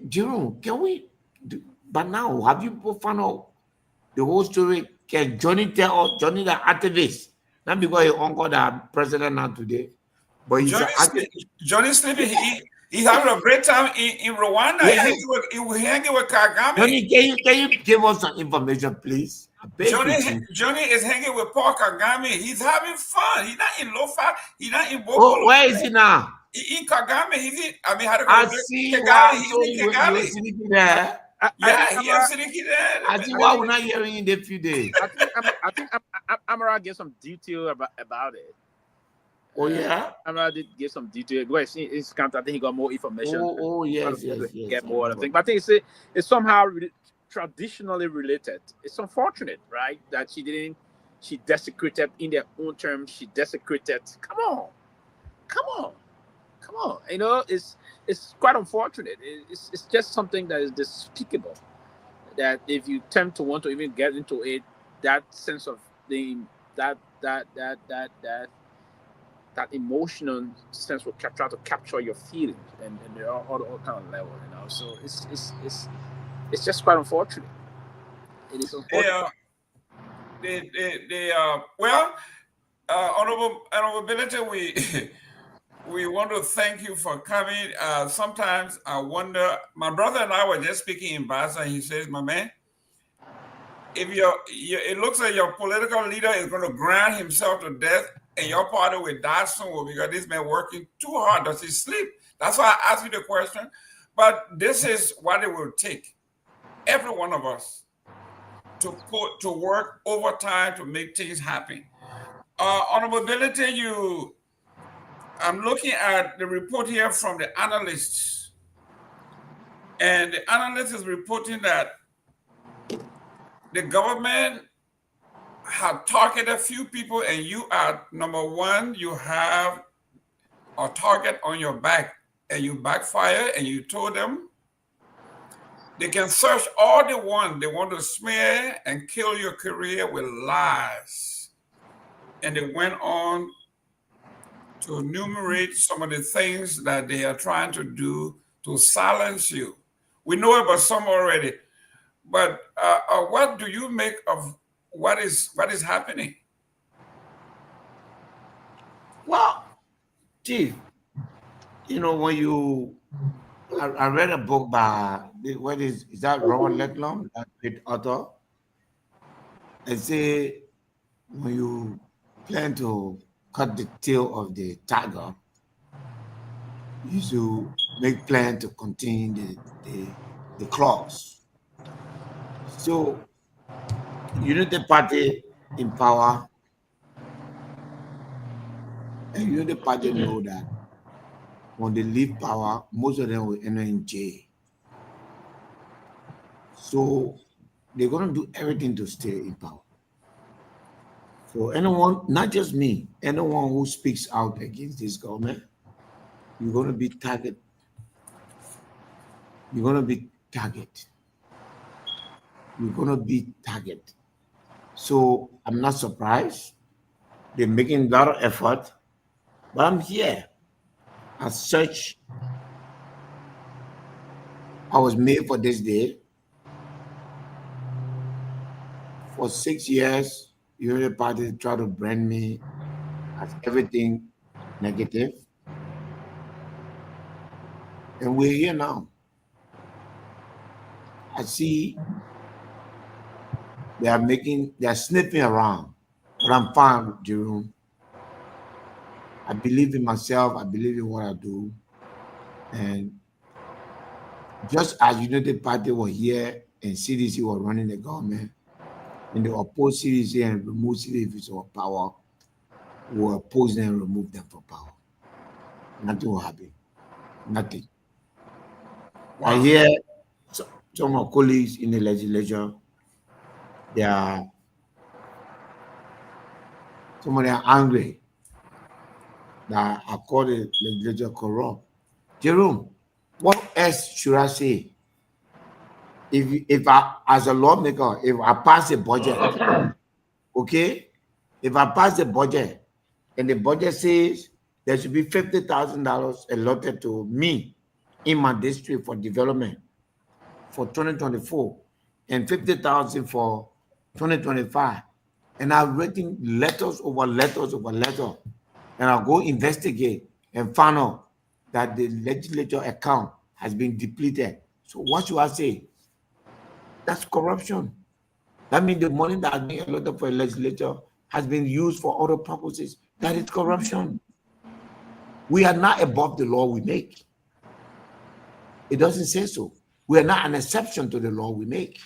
Jerome, can we? But now, have you found out the whole story? Can Johnny tell us? Johnny, the activist, not because he uncle the president now today, but he's an activist. Johnny sleeping. He having a great time in Rwanda. Yeah. He hanging with Kagame. Johnny, can you give us some information, please? I beg you, Chief. Johnny is hanging with Paul Kagame. He's having fun. He's not in Lofa. He's not in Boko. Oh, where is he now? In Kagame. He's in. I mean, how to go? I see Kigali. why. He's So in you Kigali. sitting there. Yeah, he is sitting there. I see why we're not hearing in a few days. I think Amara gave some detail about it. Oh yeah. Amara did give some detail because his account. I think he got more information. Oh yes. Get more. I think, but I think it's somehow traditionally related. It's unfortunate, right, that she desecrated in their own terms. She desecrated. Come on. You know, it's quite unfortunate. It's just something that is despicable. That if you tend to want to even get into it, that sense of that emotional sense will try to capture your feelings, and there are all kind of levels, you know. So it's just quite unfortunate. It is unfortunate. Honorability, we want to thank you for coming. Sometimes I wonder, my brother and I were just speaking in Basa, and he says, my man, if it looks like your political leader is going to grind himself to death and your party will die soon because this man working too hard. Does he sleep? That's why I asked you the question. But this is what it will take. Every one of us to work overtime to make things happen. Honorability, I'm looking at the report here from the analysts. And the analyst is reporting that the government have targeted a few people, and you are number one. You have a target on your back, and you backfire, and you told them they can search all they want. They want to smear and kill your career with lies. And they went on to enumerate some of the things that they are trying to do to silence you. We know about some already. But what do you make of what is happening? Well, Chief, you know, when I read a book by is that Robert Ledlum, that great author? And say when you plan to cut the tail of the tiger, you should make plan to contain the claws. So, Unity Party in power, and Unity Party know that when they leave power, most of them will enter in jail. So, they're going to do everything to stay in power. For anyone, not just me, anyone who speaks out against this government, you're going to be targeted. You're going to be targeted. You're going to be targeted. So I'm not surprised. They're making a lot of effort, but I'm here. As such, I was made for this day. For 6 years, Unity Party tried to brand me as everything negative. And we're here now. I see they are sniffing around, but I'm fine, Jerome. I believe in myself. I believe in what I do. And just as United Party were here and CDC were running the government, and they opposed CDC and removed CDC from power, we will oppose them and remove them from power. Nothing will happen. Nothing. Wow. I hear some of my colleagues in the legislature, some of them are angry that I call the legislature corrupt. Jerome, what else should I say? if I, as a lawmaker, if I pass a budget, okay, if I pass a budget and the budget says there should be $50,000 allotted to me in my district for development for 2024 and 50,000 for 2025, and I've written letters over letters over letters, and I'll go investigate and find out that the legislature account has been depleted. So what should I say? That's corruption. That means the money that has been allotted for a legislature has been used for other purposes. That is corruption. We are not above the law we make. It doesn't say so. We are not an exception to the law we make.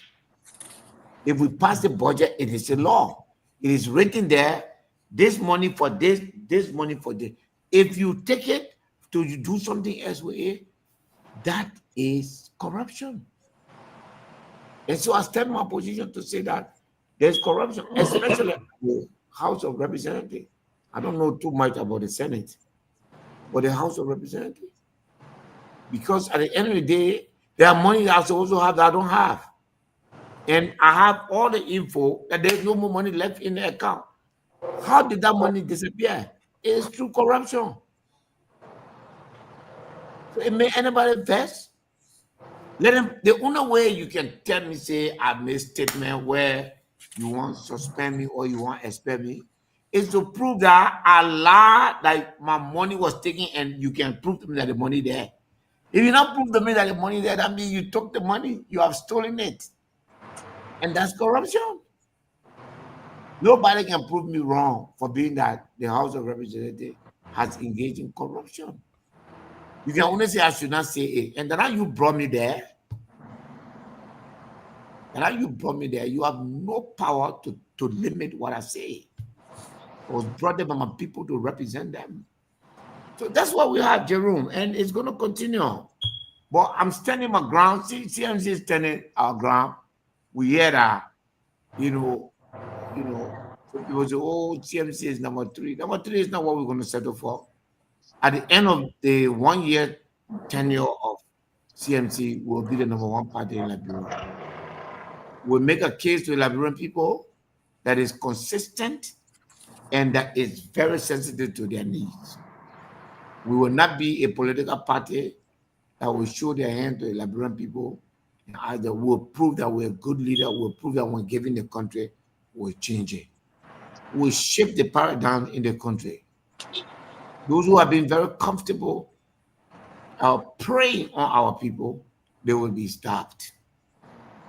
If we pass the budget, it is a law. It is written there, this money for this money for this. If you take it to do something else with it, that is corruption. And so I stand my position to say that there's corruption, especially in the House of Representatives. I don't know too much about the Senate, but the House of Representatives. Because at the end of the day, there are money that I also have that I don't have. And I have all the info that there's no more money left in the account. How did that money disappear? It is through corruption. So it made anybody vex. Let them. The only way you can tell me, say, I made a statement where you want to suspend me or you want to expel me, is to prove that I lied, that my money was taken, and you can prove to me that the money there. If you not prove to me that the money there, that means you took the money, you have stolen it. And that's corruption. Nobody can prove me wrong for being that the House of Representatives has engaged in corruption. You can only say I should not say it. And then you brought me there. And you brought me there. You have no power to limit what I say. I was brought there by my people to represent them. So that's what we have, Jerome. And it's going to continue. But I'm standing my ground. CMC is standing our ground. We hear that, it was CMC is number 3. Number 3 is not what we're going to settle for. At the end of the 1-year tenure of CMC, we'll be the number 1 party in Liberia. We'll make a case to the Liberian people that is consistent and that is very sensitive to their needs. We will not be a political party that will show their hand to the Liberian people. And either we'll prove that we're a good leader, we'll prove that we're giving the country, we'll change it. We'll shift the paradigm in the country. Those who have been very comfortable preying on our people, they will be stopped.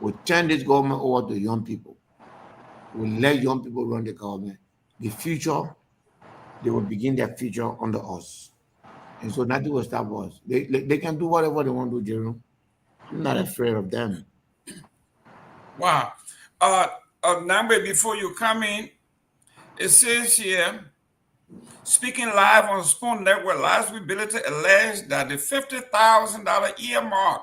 We'll turn this government over to young people. We'll let young people run the government. The future, they will begin their future under us. And so nothing will stop us. They can do whatever they want to do, Jerome. I'm not afraid of them. Wow. Nagbe, before you come in, it says here, speaking live on Spoon Network, last week, Billy alleged that the $50,000 earmark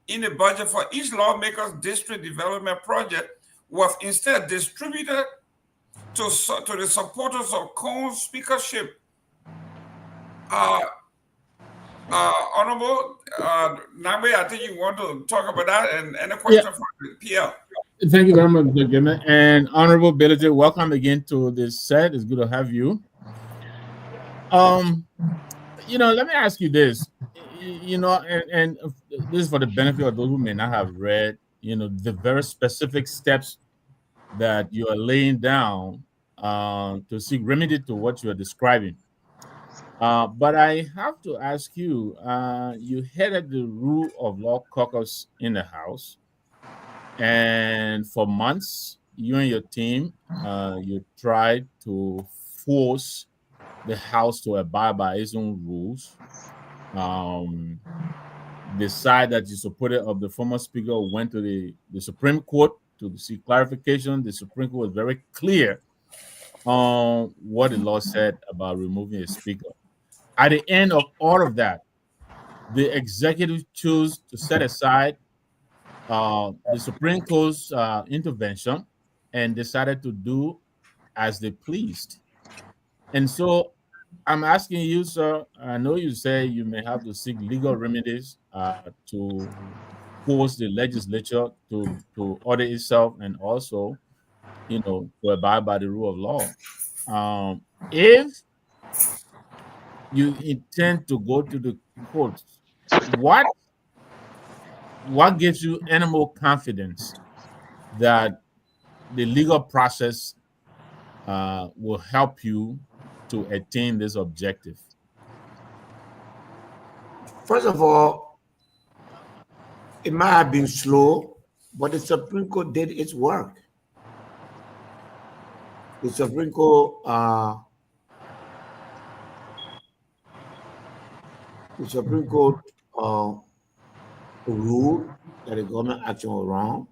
in the budget for each lawmaker's district development project was instead distributed to the supporters of Cone's speakership. Honorable Nagbe, I think you want to talk about that, and any question from PL. Thank you very much, Mr. Gayman. And Honorable Billy, welcome again to this set. It's good to have you. Let me ask you this. And this is for the benefit of those who may not have read, the very specific steps that you are laying down to seek remedy to what you are describing. But I have to ask you, you headed the Rule of Law Caucus in the House, and for months, you and your team, you tried to force the House to abide by its own rules. The side that you supported of the former speaker went to the Supreme Court to seek clarification. The Supreme Court was very clear on what the law said about removing a speaker. At the end of all of that, the executive chose to set aside the Supreme Court's intervention and decided to do as they pleased. And so I'm asking you, sir, I know you say you may have to seek legal remedies to force the legislature to audit itself and also, to abide by the rule of law. If you intend to go to the courts, what gives you animal confidence that the legal process will help you to attain this objective? First of all, it might have been slow, but the Supreme Court did its work. The Supreme Court, ruled that the government action was wrong.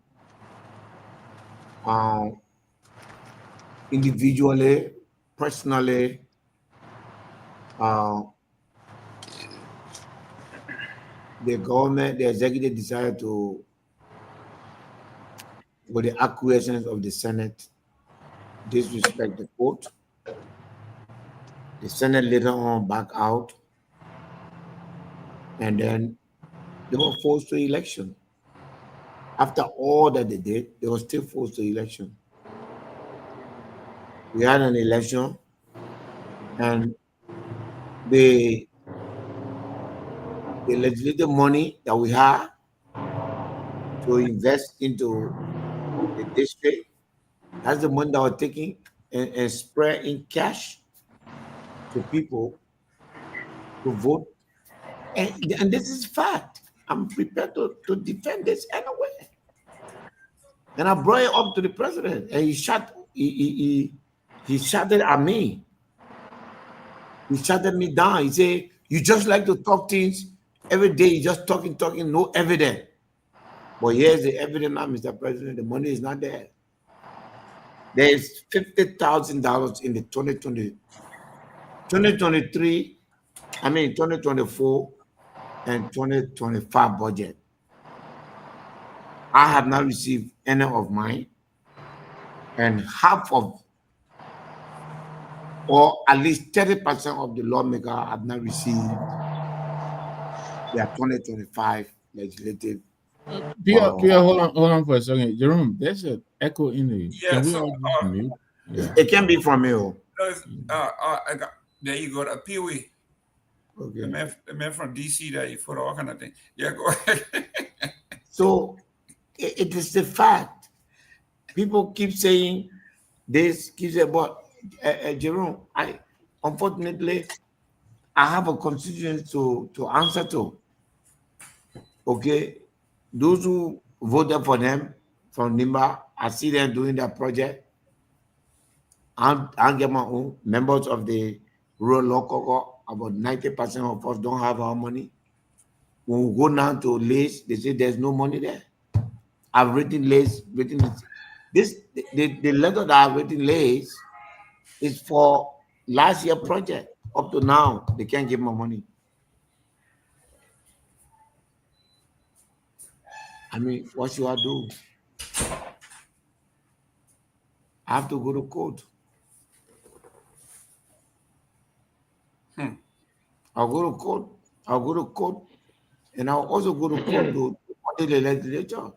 Individually, personally, the government, the executive decided to, with the acquiescence of the Senate, disrespect the court. The Senate later on back out, and then they were forced to election. After all that they did, they were still forced to election. We had an election, and the legislative money that we had to invest into the district, that's the money that was taken and spread in cash to people to vote. And this is fact. I'm prepared to defend this anyway. And I brought it up to the president, and he shouted at me. He shouted me down. He said, "You just like to talk things every day. You just talking, no evidence." But here's the evidence now, Mr. President. The money is not there. There is $50,000 in the 2024 and 2025 budget. I have not received any of mine, and half of, or at least 30% of the lawmakers have not received their 2025 legislative. Pierre, hold on for a second. Jerome, there's an echo in the. Yeah, can we so, all just mute? Yeah. It can be from you. There you go, Pewee. Okay. The man from DC that you put all kind of thing. Yeah, go ahead. So it is the fact. People keep saying this, but Jerome, unfortunately, I have a constituency to answer to. Okay, those who voted for them from Nimba, I see them doing their project. I'll get my own members of the rural local. About 90% of us don't have our money. When we go down to Lace, they say there's no money there. I've written Lace, the letter that I've written Lace is for last year project. Up to now, they can't give my money. I mean, what should I do? I have to go to court. I'll go to court. And I'll also go to court to audit the legislature.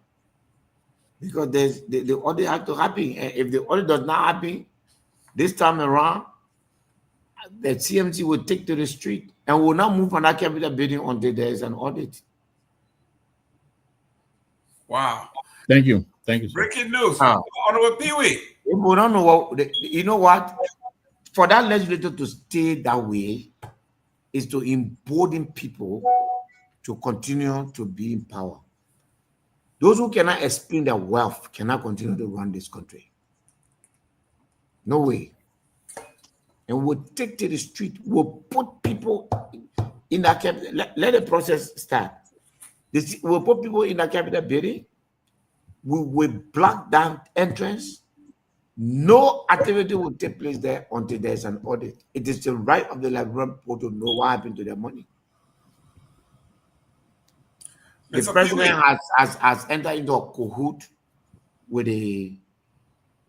Because the audit has to happen. And if the audit does not happen, this time around, the CMC will take to the street and will not move on that capital building until there is an audit. Wow. Thank you. Thank you, sir. Breaking news. Honorable Pewee. People don't know what, you know what? For that legislator to stay that way is to embolden people to continue to be in power. Those who cannot explain their wealth cannot continue to run this country. No way. And we'll take to the street, we'll put people in that capital. Let the process start. We'll put people in the capital building. We will block that entrance. No activity will take place there until there's an audit. It is the right of the Liberian people to know what happened to their money. The president has entered into a cahoot with the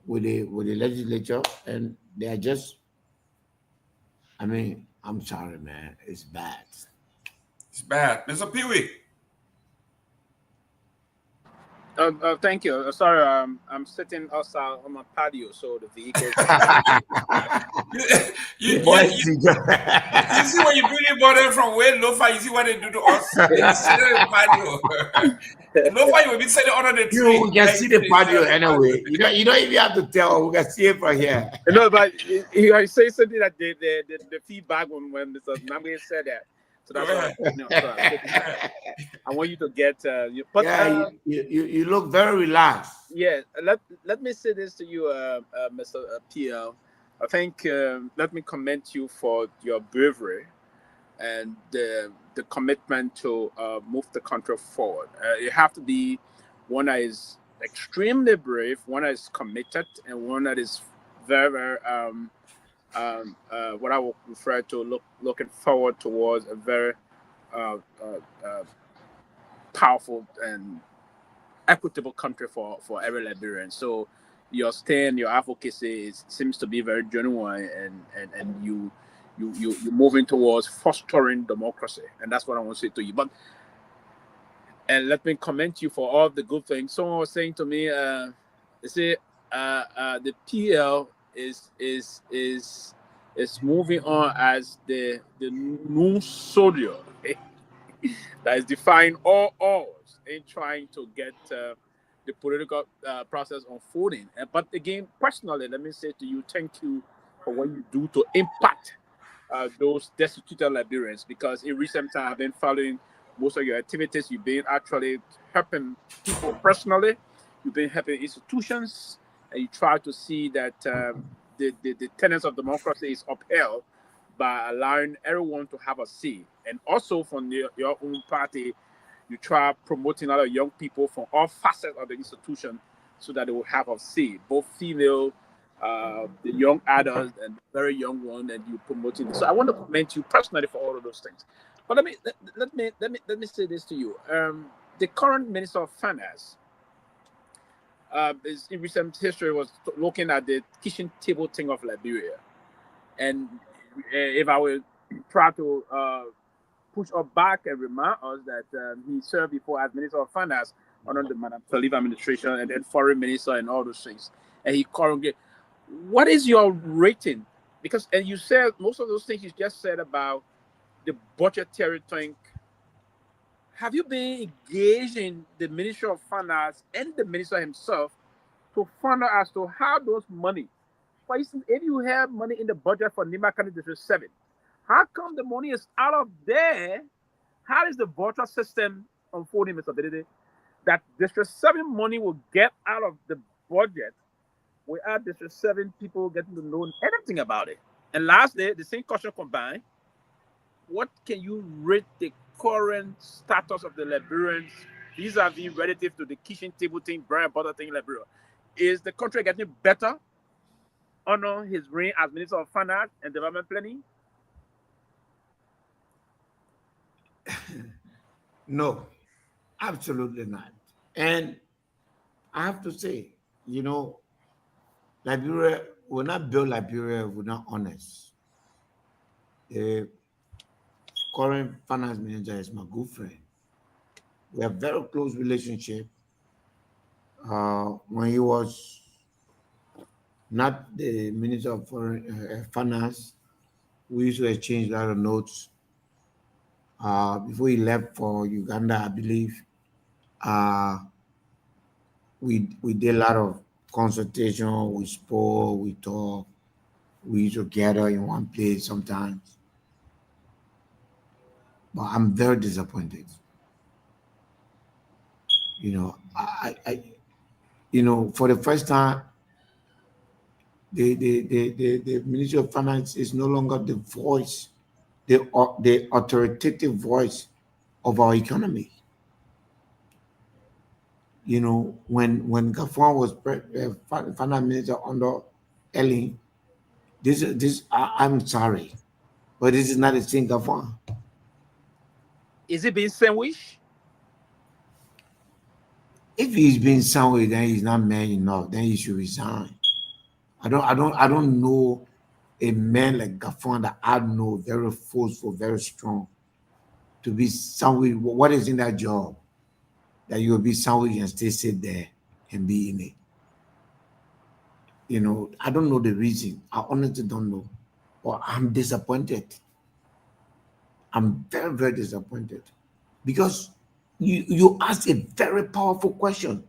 legislature, and they are just, I mean, I'm sorry, man. It's bad. It's bad. Mr. Pewee. Thank you. Sorry, I'm sitting outside on my patio, so the vehicles. You, you, Boy, you, you see when you bring your bottle from way low-fi, you see what they do to us? They sit in the patio. Low-fi will be sitting under the tree. you can see the They sit patio on the anyway. You don't even have to tell. We can see it from here. No, but I say something that the feedback when Mr. Nagbe said that. So that's why so I want you to get but Yeah, you look very relaxed. yeah, let me say this to you, Mr. PL. I think let me commend you for your bravery and the commitment to move the country forward. You have to be one that is extremely brave, one that is committed, and one that is very, very what I would refer to looking forward towards a very uh, uh, uh, powerful and equitable country for every Liberian. So your stand, your advocacy seems to be very genuine, and you moving towards fostering democracy, and that's what I want to say to you. But and let me commend you for all the good things. Someone was saying to me, they say the PL is moving on as the new soldier that is defying all odds in trying to get the political process unfolding. But again, personally, let me say to you, thank you for what you do to impact those destitute Liberians, because in recent time I've been following most of your activities. You've been actually helping people personally, you've been helping institutions, and you try to see that the tenets of democracy is upheld by allowing everyone to have a say. And also from your own party, you try promoting other young people from all facets of the institution so that they will have a say, both female, the young adults, and the very young one, and you promoting. So I want to commend you personally for all of those things. But let me say this to you. The current Minister of Finance, is in recent history was looking at the kitchen table thing of Liberia, and if I will try to push us back and remind us that he served before as Minister of Finance under the Madam Saliva administration, and then Foreign Minister and all those things. And he currently, what is your rating? Because and you said most of those things you just said about the budgetary thing. Have you been engaged in the Ministry of Finance and the minister himself to find out as to how those money, for instance, if you have money in the budget for Nima County District 7, how come the money is out of there? How is the voucher system unfolding, Mr. Benedict, that District 7 money will get out of the budget without District 7 people getting to know anything about it? And lastly, the same question combined, what can you rate the current status of the Liberians vis-a-vis relative to the kitchen table thing, bread and butter thing in Liberia? Is the country getting better under his reign as Minister of Finance and Development Planning? No, absolutely not. And I have to say, Liberia will not build Liberia if we're not honest. The current finance minister is my good friend. We have very close relationship. When he was not the Minister of Foreign Finance, we used to exchange a lot of notes. Before he left for Uganda, I believe, we did a lot of consultation. We spoke, we talked, we used to gather in one place sometimes. But I'm very disappointed. For the first time, the Ministry of Finance is no longer the voice, the authoritative voice of our economy. When Garguah was finance minister under Ellen, I'm sorry, but this is not the same Garguah. Is it being sandwiched? If he's been somewhere, then he's not man enough. Then he should resign. I don't know a man like Garguah that I know, very forceful, very strong, to be somewhere. What is in that job? that you'll be somewhere and still sit there and be in it. You know, I don't know the reason. I honestly don't know. But I'm disappointed. I'm very, very disappointed. Because you asked a very powerful question.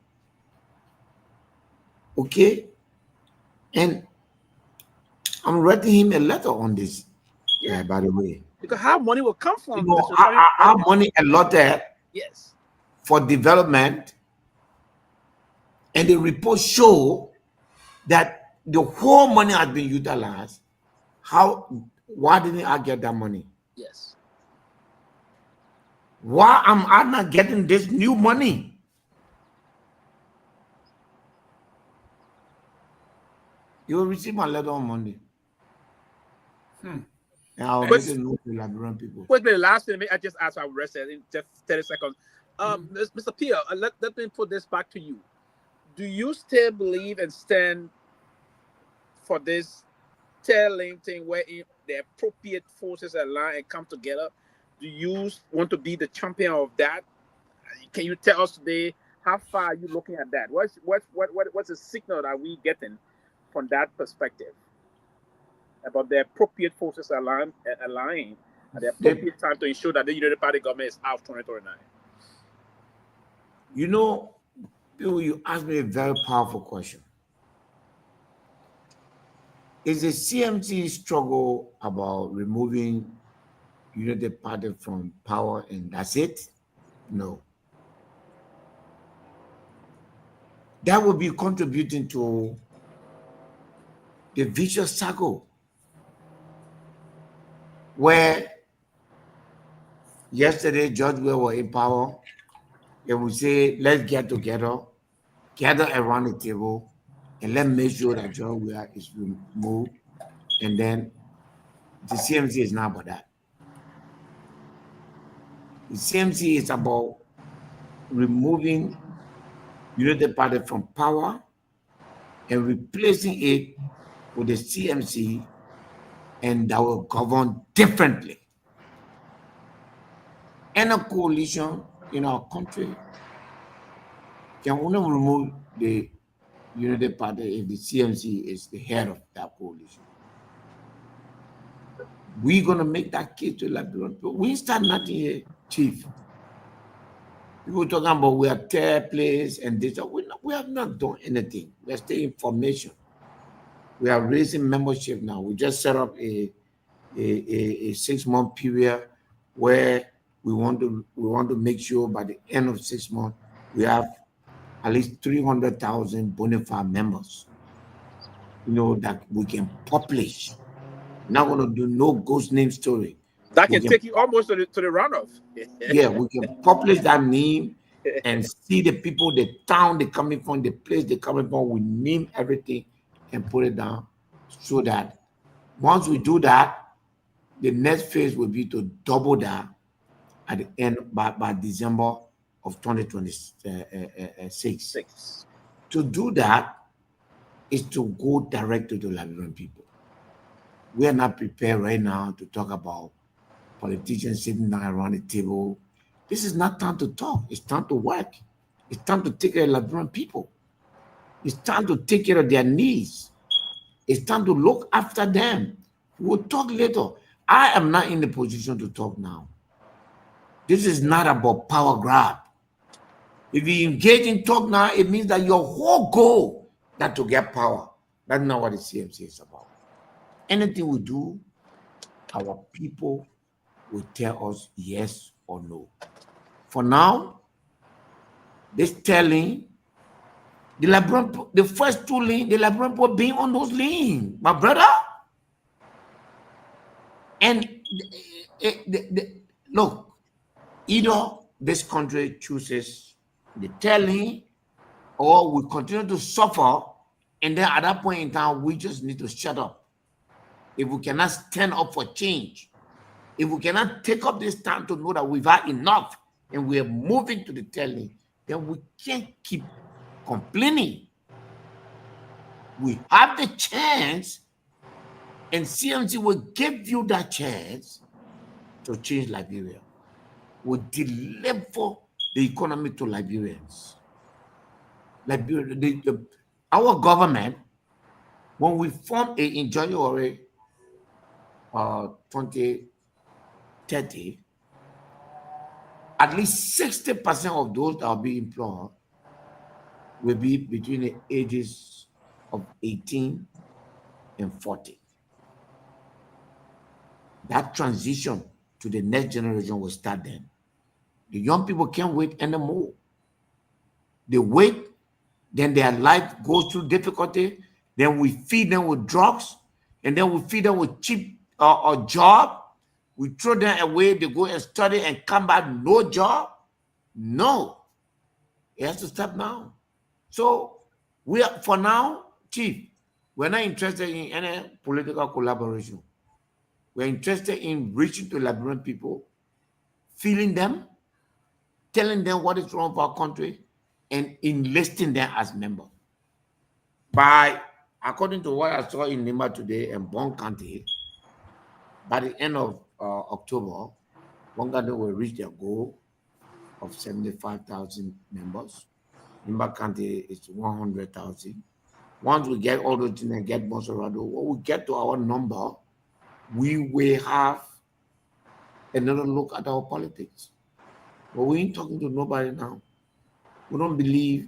Okay? And I'm writing him a letter on this, Yeah. by the way. Because how money will come You from know, this refining our development? money allotted Yes. for development, and the report show that the whole money has been utilized. Why didn't I get that money? Yes. Why am I not getting this new money? You will receive my letter on Monday. And I'll make it known to Liberian people. Wait, the last thing I just asked, I'll rest it in just 30 seconds. Mr. Pierre, let me put this back to you. Do you still believe and stand for this telling thing where the appropriate forces align and come together? Do you want to be the champion of that? Can you tell us today how far are you looking at that? What's the signal that we getting from that perspective about the appropriate forces aligning at the appropriate time to ensure that the United Party government is out of 2029? You know, you asked me a very powerful question. Is the CMC struggle about removing United Party from power and that's it? No. That would be contributing to the vicious cycle where yesterday George Will were in power. They would say, let's get together, gather around the table, and let's make sure that George Will is removed. And then the CMC is not about that. The CMC is about removing United Party from power and replacing it with the CMC, and that will govern differently. And a coalition in our country can only remove the United Party if the CMC is the head of that coalition. We're going to make that case to Liberian people. We start nothing here, Chief. People talking about we are third place and this. We have not done anything. We are still in formation. We are raising membership now. We just set up a 6-month period where we want to make sure by the end of 6 months we have at least 300,000 bona fide members. You know, that we can publish. We're not going to do no ghost name story. That can take you almost to the runoff. Yeah, we can publish that name and see the people, the town they're coming from, the place they're coming from. We name everything and put it down so that once we do that, the next phase will be to double that at the end by December of 2026. To do that is to go direct to the Liberian people. We are not prepared right now to talk about politicians sitting down around the table. This is not time to talk. It's time to work. It's time to take care of Liberian people. It's time to take care of their needs. It's time to look after them. We'll talk later. I am not in the position to talk now. This is not about power grab. If you engage in talk now, it means that your whole goal is to get power. That's not what the CMC is about. Anything we do, our people will tell us yes or no. For now, this telling the first 2 lanes, the Liberian people being on those lanes, my brother. And look, either this country chooses the telling or we continue to suffer, and then at that point in time, we just need to shut up. If we cannot stand up for change, if we cannot take up this time to know that we've had enough and we are moving to the telling, then we can't keep complaining. We have the chance, and CMC will give you that chance to change Liberia. We deliver the economy to Liberians. Our government, when we formed in January 2030, at least 60% of those that will be employed will be between the ages of 18 and 40. That transition to the next generation will start then. The young people can't wait anymore. They wait, then their life goes through difficulty, then we feed them with drugs, and then we feed them with cheap job. We throw them away, they go and study and come back, no job. No, it has to stop now. So we are, for now, Chief, we're not interested in any political collaboration. We're interested in reaching to Liberian people, feeling them, telling them what is wrong with our country, and enlisting them as members. According to what I saw in Nima today and Bon County, by the end of October, Bon County will reach their goal of 75,000 members. Nimba County is 100,000. Once we get all those things and get Monserrado, when we get to our number, we will have another look at our politics. But we ain't talking to nobody now. We don't believe.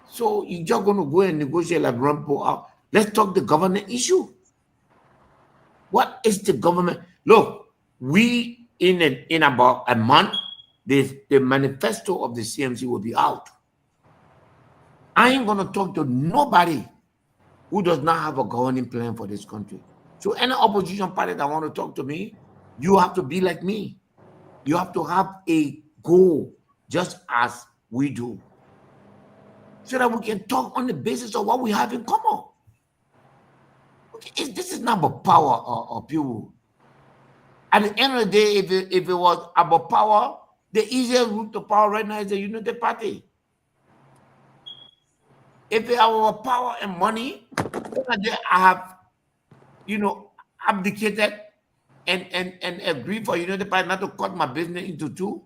So you're just going to go and negotiate like Rumpo out. Let's talk the government issue. What is the government? Look, we in about a month, the manifesto of the CMC will be out. I ain't going to talk to nobody who does not have a governing plan for this country. So any opposition party that want to talk to me, you have to be like me. You have to have a goal just as we do, so that we can talk on the basis of what we have in common. Okay, this is not about power or people. At the end of the day, if it was about power, the easiest route to power right now is the Unity Party. If it was about power and money, I have, abdicated and agreed for Unity Party not to cut my business into two,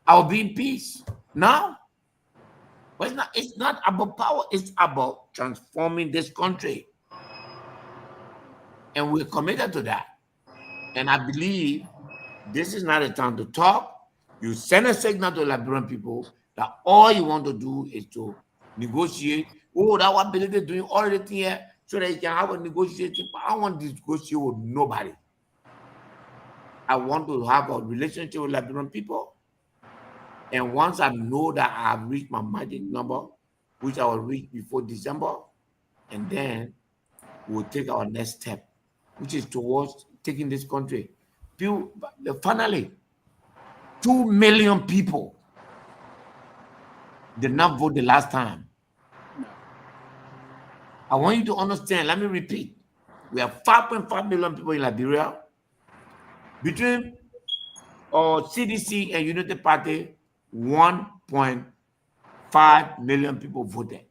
I'll be in peace. Now, but it's not about power, it's about transforming this country. And we're committed to that. And I believe this is not a time to talk. You send a signal to Liberian people that all you want to do is to negotiate. Oh, that what Billy is doing all the thing here so that you can have a negotiation. But I want to negotiate with nobody. I want to have a relationship with Liberian people. And once I know that I have reached my magic number, which I will reach before December, and then we'll take our next step, which is towards taking this country. Finally, 2 million people did not vote the last time. I want you to understand, let me repeat. We have 5.5 million people in Liberia. Between CDC and Unity Party, 1.5 million people voted.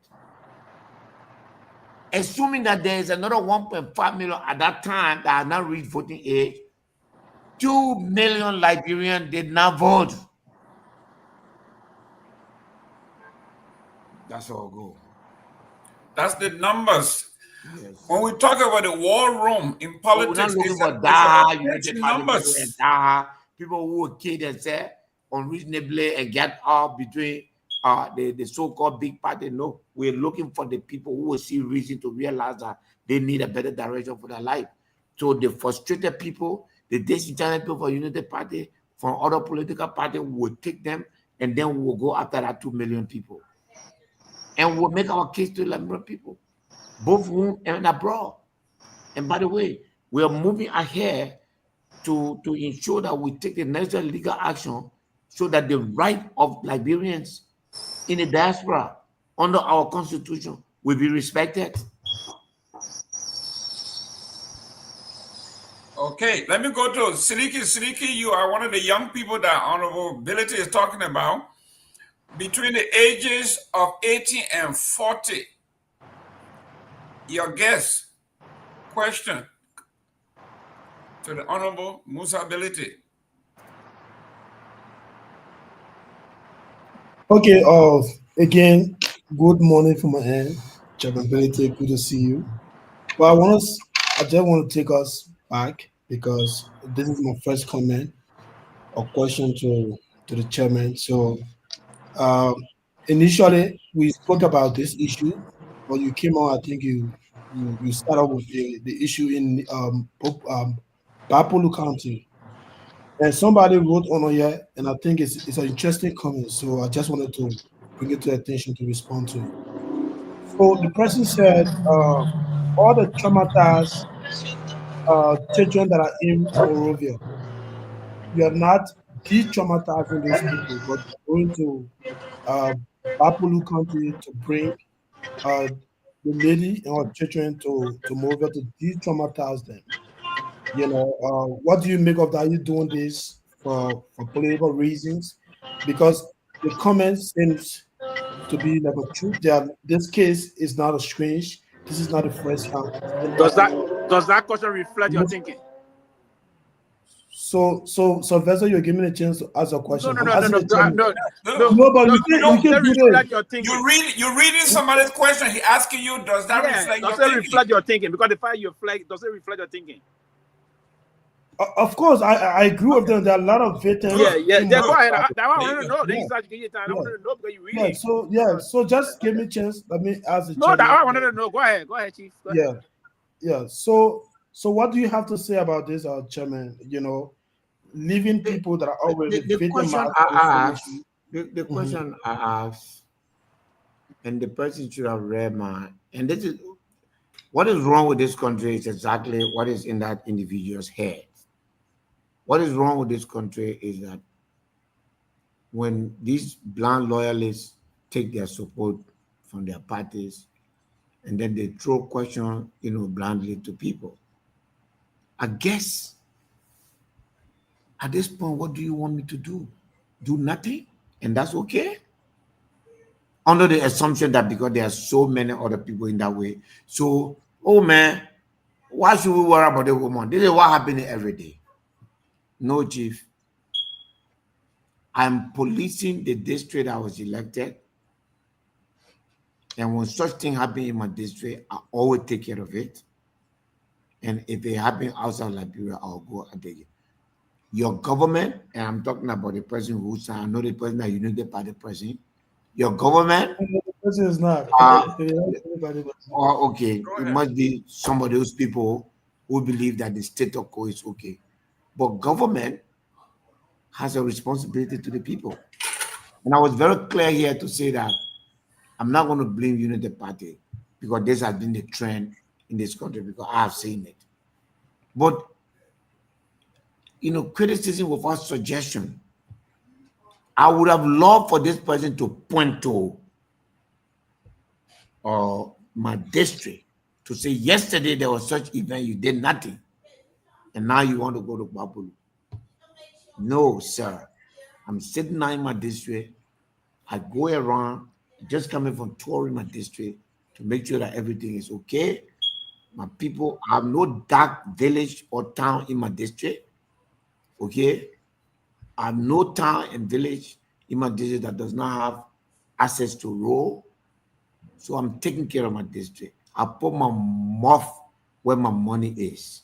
Assuming that there is another 1.5 million at that time that have not reached voting age, 2 million Liberians did not vote. That's all go. That's the numbers. Yes. When we talk about the war room in politics, we're not looking for numbers. People who will kill themselves unreasonably and get off between the so-called big party. No, we're looking for the people who will see reason to realize that they need a better direction for their life. So the frustrated people, the disenchanted people for Unity Party, from other political parties, will take them, and then we will go after that 2 million people. And we'll make our case to Liberian people, both home and abroad. And by the way, we are moving ahead to ensure that we take the necessary legal action so that the right of Liberians in the diaspora under our constitution will be respected. Okay, let me go to Seleke. Seleke, you are one of the young people that Honorable Ability is talking about. Between the ages of 18 and 40, your guess, question to the Honorable Musa Ability. Okay. Again, good morning from my end. Chairman Benedict, good to see you. But I just want to take us back because this is my first comment or question to the chairman. So, um, initially we spoke about this issue, but you came on. I think you started with the issue in Bapolu County, and somebody wrote on here, and I think it's an interesting comment. So I just wanted to bring it to attention to respond to it. So the person said, all the traumatized children that are in Morovia, you are not de-traumatizing those people, but going to uh, Bapulu County to bring uh, the lady and her children to Morovia to de-traumatize them. What do you make of that? Are you doing this for political reasons? Because the comment seems to be like a truth that this case is not a strange. This is not the first time. Does that question reflect your thinking? So Vessel, you're giving me a chance to ask a question. No, I'm no, no, asking no, the chairman. no, No, No, but does you it can't do this. reflect your thinking? you're reading somebody's question. He asking you, does that Yeah, reflect your does it thinking? reflect your thinking? Because the fact you reflect, does it reflect your thinking? Of course, I agree with them. There are a lot of victims. Yeah. in Then go ahead. Morovia. That one I There you want to go. know. Then Yeah, you start to get your time. I yeah, want to know because you're yeah. reading. So just give me a chance. Let me ask the No, that chairman. one I wanted to know. Go ahead, Chief. Go ahead. Yeah. So what do you have to say about this, chairman? Leaving The, people that are already the question victimized I of this asked, issue. the Mhm. question I asked, and the person should have read my, and this is what is wrong with this country is exactly what is in that individual's head. What is wrong with this country is that when these blind loyalists take their support from their parties and then they throw questions, blindly to people. I guess at this point, what do you want me to do? Do nothing? And that's okay? Under the assumption that because there are so many other people in that way. So, oh man, why should we worry about the woman? This is what happening every day. No, Chief. I'm policing the district I was elected. And when such thing happen in my district, I always take care of it. And if it happen outside Liberia, I'll go and take it. Your government, and I'm talking about the person who signed, I know the person that you know by the person. Your government, The person is not. okay, Go it ahead. must be some of those people who believe that the state of quo is okay. But government has a responsibility to the people. And I was very clear here to say that I'm not going to blame Unity Party because this has been the trend in this country because I have seen it. But criticism without suggestion. I would have loved for this person to point to my district to say yesterday there was such event, you did nothing, and now you want to go to Babulu. No, sir. I'm sitting now in my district. I go around, just coming from touring my district to make sure that everything is okay. My people, I have no dark village or town in my district. Okay. I have no town and village in my district that does not have access to road. So I'm taking care of my district. I put my mouth where my money is.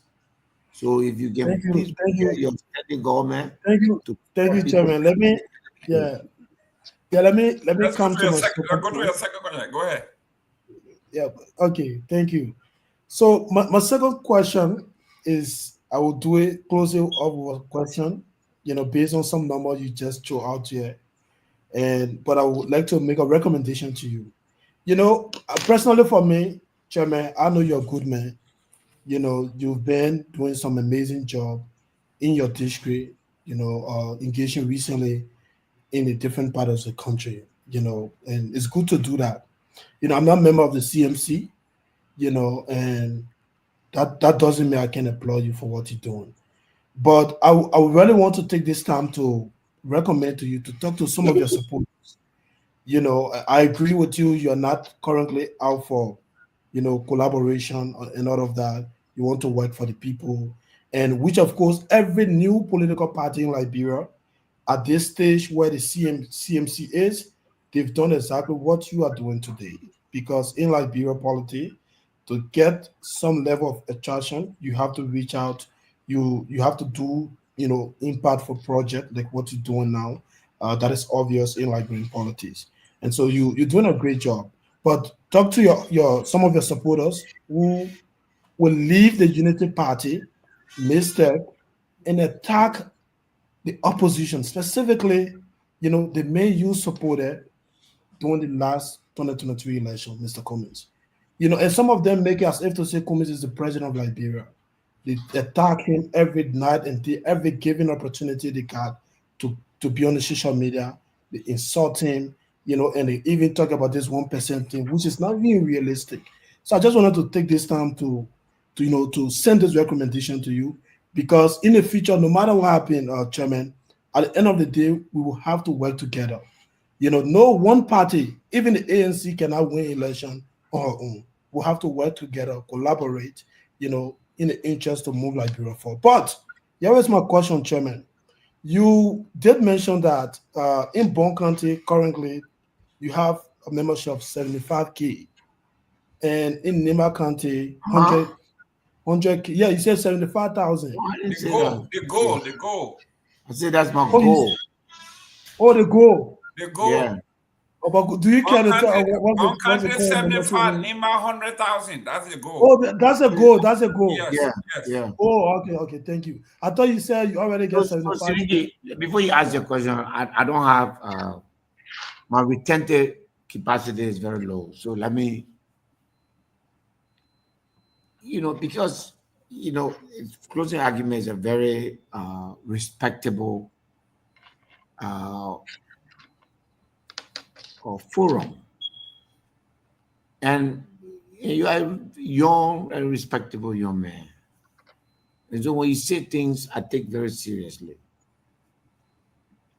So if you can Thank you, please thank prepare you, your state government to thank put you, people. chairman. Yeah, let me Let's go come to to your my second. second Go to point. your second question. Go ahead. Yeah, okay, thank you. So my second question is, I will do it closing of a question, based on some number you just threw out here. But I would like to make a recommendation to you. Personally for me, Chairman, I know you're a good man. You've been doing some amazing job in your district, engaging recently in a different part of the country, and it's good to do that. I'm not a member of the CMC, and that doesn't mean I can applaud you for what you're doing. But I would really want to take this time to recommend to you to talk to some of your supporters. I agree with you. You're not currently out for, collaboration and all of that. You want to work for the people, and which, of course, every new political party in Liberia at this stage where the CMC is, they've done exactly what you are doing today. Because in Liberia politics, to get some level of attraction, you have to reach out. You have to do impactful project like what you're doing now. That is obvious in Liberian politics, and so you're doing a great job. But talk to your some of your supporters who will leave the Unity Party, mistake, and attack the opposition, specifically, the main you supported during the last 2023 election, Mr. Cummins. And some of them make it as if to say Cummins is the president of Liberia. They attack him every night and day, every given opportunity they got to be on the social media. They insult him, and they even talk about this 1% thing, which is not even realistic. So I just wanted to take this time to send this recommendation to you, because in the future, no matter what happens, Chairman, at the end of the day, we will have to work together. No one party, even the ANC, cannot win election on her own. We'll have to work together, collaborate, in the interest to move Liberia forward. But here is my question, Chairman. You did mention that in Bon County currently you have a membership of 75K, and in Nima County 100K. Yeah, you said 75,000. I didn't say The goal. I said that's my Oh, goal. the goal. The goal. Yeah. Oh, but do you care to tell what's country the goal? 75, Nima 100,000. That's the goal. Oh, that's a goal. That's a goal. Yes. Yeah. Oh, okay. Thank you. I thought you said you already got 75. Seleke, before you ask your question, I don't have my retentive capacity is very low. So let me, because closing argument is a very respectable forum, and you are a young and respectable young man. And so when you say things, I take very seriously.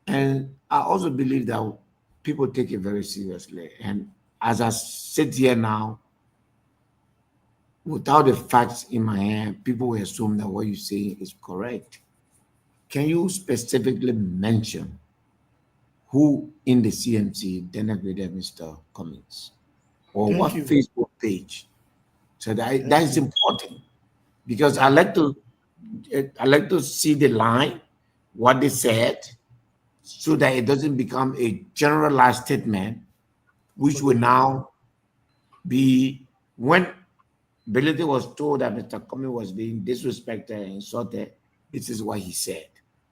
And I also believe that people take it very seriously. And as I sit here now, without the facts in my hand, people will assume that what you say is correct. Can you specifically mention who in the CMC denigrated Mr. Cummins? Or Thank what you. Facebook page? So that is important, because I like to see the line, what they said, so that it doesn't become a generalized statement, which will now be when Belete was told that Mr. Cummins was being disrespected and insulted. This is what he said.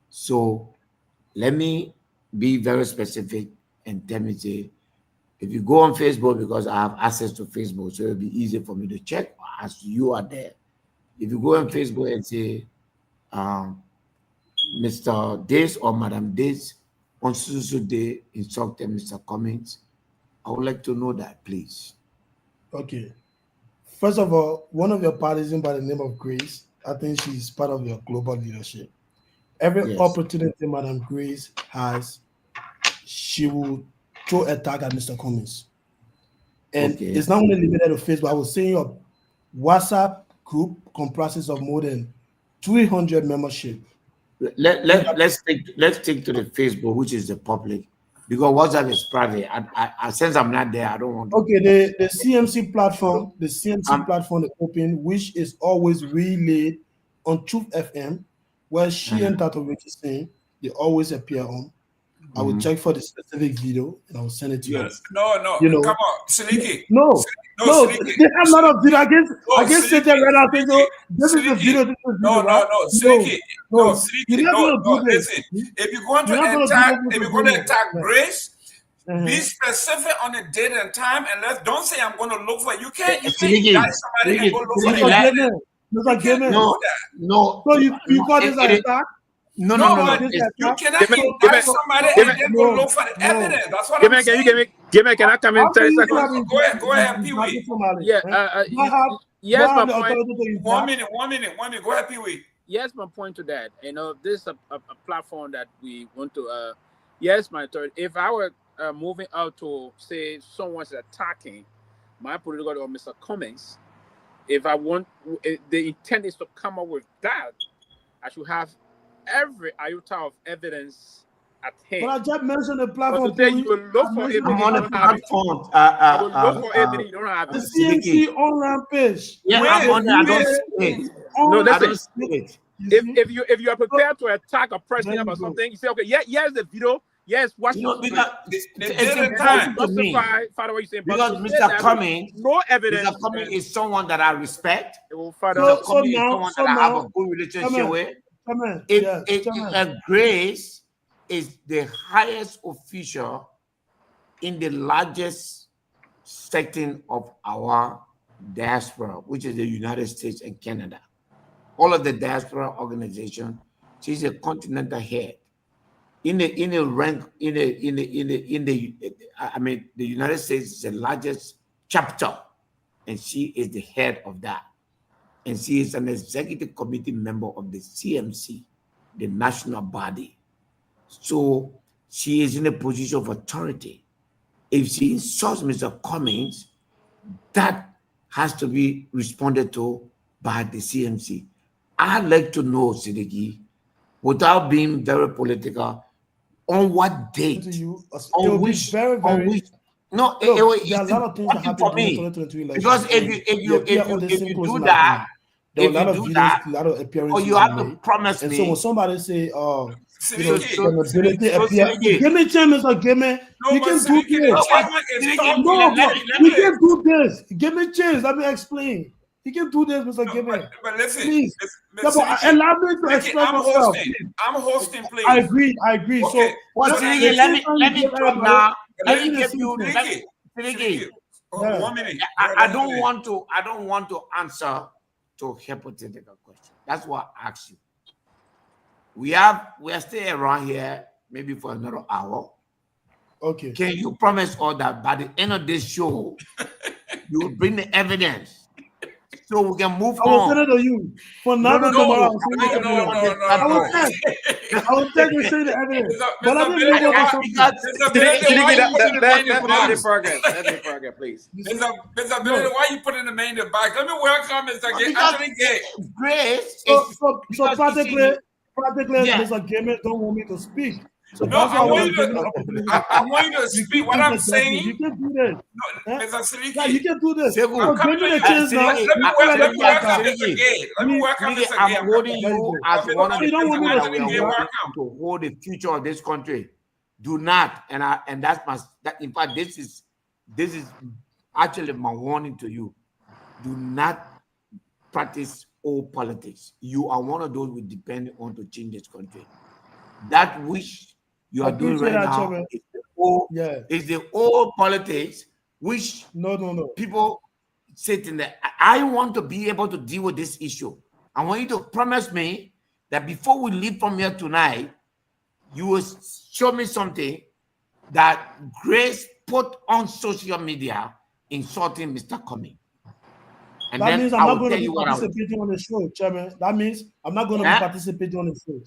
So let me be very specific and tell me, say, if you go on Facebook, because I have access to Facebook, so it'll be easy for me to check as you are there. If you go on Facebook and say, Mr. This or Madam This on so day insulted Mr. Cummins, I would like to know that, please. Okay. First of all, one of your partisans by the name of Grace, I think she's part of your global leadership. Every Yes. opportunity Madam Grace has, she will throw a tag at Mr. Cummins. And Okay. it's not only limited to Facebook. I was saying your WhatsApp group comprises of more than 300 membership. Let's take to the Facebook, which is the public, because WhatsApp is private. I since I'm not there, I don't want to. Okay, the CMC platform, platform is open, which is always relayed on Truth FM, where she and Tato Richie saying they always appear on. I will check for the specific video and I will send it to you. No. You know, Come on, Seleke. No, Seleke. they have not of video. I can sit there right now and say, so this is the Seleke. video, this is the video, No, right? Seleke. No, Seleke. You're not No, going to do this. listen. If you're going You're not to gonna do attack, this if with you're going to video. attack Yeah. Grace, be specific on the date and time, and don't say I'm going to look for it. You can't Seleke, guide somebody and go look for Seleke, the Gayman, evidence. Mr. Gayman. No. So you call this an attack? No. You cannot Give me- indict somebody give and me- then go look for the evidence. That's what Give I'm me, can saying. can I come in How 30 can you seconds? have Go ahead, Pewee. Yeah, yes, my point. One minute. Go ahead, Pewee. Yes, my point to that. This is a platform that we want to. Yes, my third. If I were moving out to say someone's attacking my political or Mr. Cummins, if the intent is to come up with that, I should have every iota of evidence at But hand. I just mentioned the But platform. to say you will look for it, I'm and you on the don't have it. platform. I will look for it, and you don't have The it. CMC online page. Yeah, Wait, I'm on there. I don't wait. see it. No, I listen. don't see it. If you are prepared to attack a There president you or go. something, you say, okay, yes, the video, yes, watch You know, the because clip. it's did important to me. Justify, Father, what you saying? But Because to say Mr. that Cummings, no evidence. Mr. Cummings is someone that I respect. Father, Mr. So Cummings is now, someone that I have a good relationship with. Grace is the highest official in the largest section of our diaspora, which is the United States and Canada. All of the diaspora organization, she's a continental head. I mean, the United States is the largest chapter, and she is the head of that. And she is an executive committee member of the CMC, the national body. So she is in a position of authority. If she insults Mr. Cummings, that has to be responded to by the CMC. I'd like to know, Seleke, without being very political, on what date? On which? There are a lot of things that happened during 2023 election. Because if you do that, there were a lot of videos, a lot of appearances. or you have to promise and me. so when somebody say, give me a chance, Mr. Gayman. You can do this. You can do this. Give me a chance. Let me explain. You can do this, Mr. Gayman. But listen, please. Allow me to express myself. I'm hosting, please. I agree. Okay. So let me talk now. Let me give you. Seleke, 1 minute. I don't want to answer to hypothetical question. That's why I asked you. We are still around here maybe for another hour. Okay. Can you promise all that by the end of this show, you will bring the evidence so we can move on? I will send it to you. For now, tomorrow, I will take you say the evidence. But I didn't know what let me forget, please. Mr. Billy, why you put in the main the box? Let me welcome Mr. Grace. So practically, Mr. Gayman don't want me to speak. So no, I want you to speak. What I'm saying, you can do this. No, Mr. Seleke, yeah, you can do this. Give me a chance now. Let me welcome Mr. Gay. I'm holding you as one of the people that we are working to hold the future of this country. Do not, and that's in fact, this is actually my warning to you. Do not practice old politics. You are one of those we depend on to change this country. That which you are doing right now is the old politics, which people sit in there. I want to be able to deal with this issue. I want you to promise me that before we leave from here tonight, you will show me something that Grace put on social media insulting Mr. Cummings. And that means I'm not going to be participating on the show, Chairman. That means I'm not going to be participating on the show.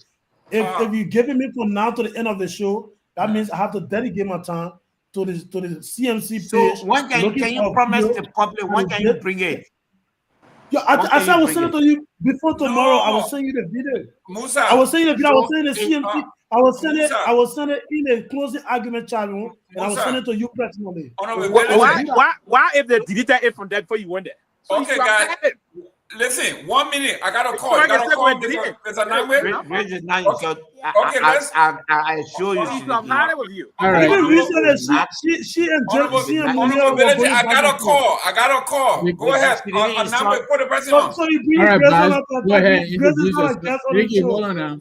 If you're giving me from now to the end of the show, that means I have to dedicate my time to the CMC page. So when can you promise the public? When can you bring it? Yeah, I said I will send it to you before tomorrow. I will send you the video. Musa, I will send you the video. I will send the CMC. I will send it in a closing argument channel, and I will send it to you personally. Why if they deleted it from that before you went there? So okay, guys. Listen, 1 minute. I got a call. There's a language. Okay, let's. I assure you, all right. She and Honorability. I got a call. Go ahead. Put the person on. So you bring Go ahead. Introduce yourself. Hold on now.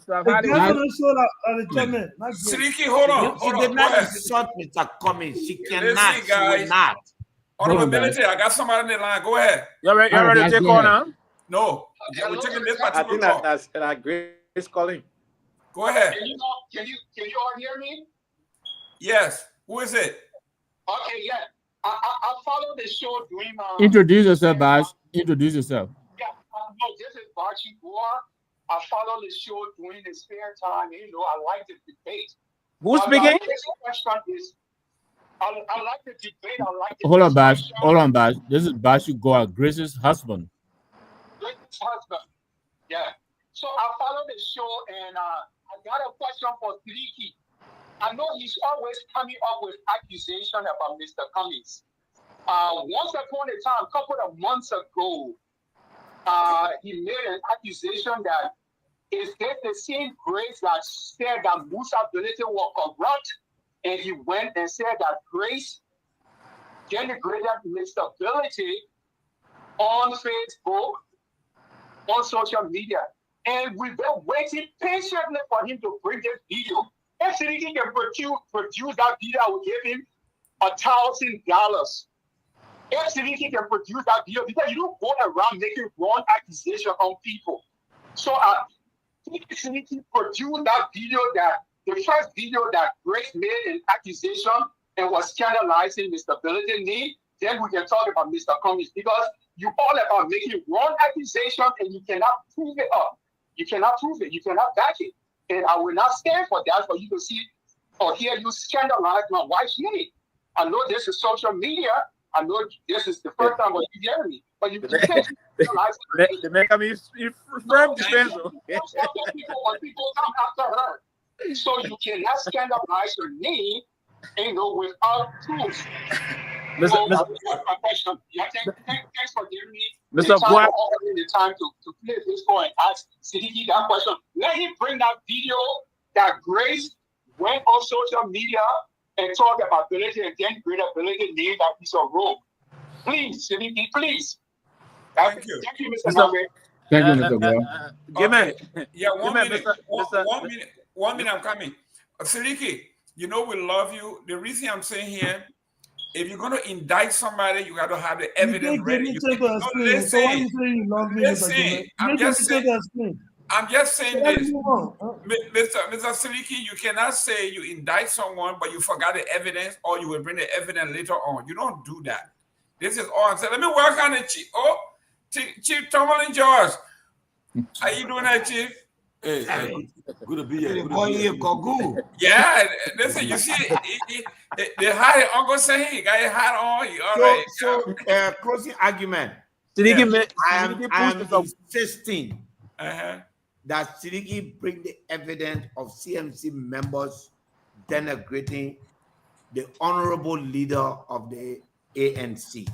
Seleke, hold on. She did not insult Mr. Cummings. She cannot. She will not. Honorability. I got somebody on the line. Go ahead. You ready to take on now? No. We're taking this particular I think that's Grace calling. Go ahead. Can you all hear me? Yes. Who is it? Okay, yeah. I follow the show during Introduce yourself, Bash. Introduce yourself. Yeah, this is Bashi Goa. I follow the show during the spare time. I like the debate. Who's speaking? This question is, I like the debate. I like the Hold on, Bash. This is Bashi Goa, Grace's husband. Grace's husband. Yeah. So I follow the show, and I got a question for Seleke. I know he's always coming up with accusations about Mr. Cummings. Once upon a time, a couple of months ago, he made an accusation that is this the same Grace that said that Musa Bility was corrupt, and he went and said that Grace denigrated Mr. Bility on Facebook, on social media, and we've been waiting patiently for him to bring this video. If he can produce that video, I will give him $1,000. If Seleke can produce that video, because you don't go around making wrong accusations on people. So if Seleke produced that video, that the first video that Grace made an accusation and was scandalizing Mr. Billy's name, then we can talk about Mr. Cummings, because you all about making wrong accusations and you cannot prove it up. You cannot prove it. You cannot back it. And I will not stand for that, for you to see or hear you scandalize my wife's name. I know this is social media. I know this is the first time you hear me, but you can't scandalize her. The man come firm defense. When people come after her, so you cannot scandalize her name, without proof. Thanks for giving me Mr. the time to play this ball and ask Seleke that question. Let him bring that video that Grace went on social media and talk about ability and then great ability name that piece of rope. Please, Seleke, please. Thank you. Thank you, Mr. Nagbe. Thank you, Mr. Brown. Yeah, one minute. Mr. One minute, I'm coming. Seleke, we love you. The reason I'm saying here, if you're going to indict somebody, you got to have the evidence ready. Listen. I'm just saying this. Mr. Seleke, you cannot say you indict someone, but you forgot the evidence, or you will bring the evidence later on. You don't do that. This is all I'm saying. Let me work on the Chief. Chief Tomalin George. How you doing that, Chief? Hey, good to be here. Yeah, listen, you see, they had it, Uncle Say, he got it hot on. He all right. Closing argument. I am insisting that Seleke bring the evidence of CMC members denigrating the honorable leader of the ANC.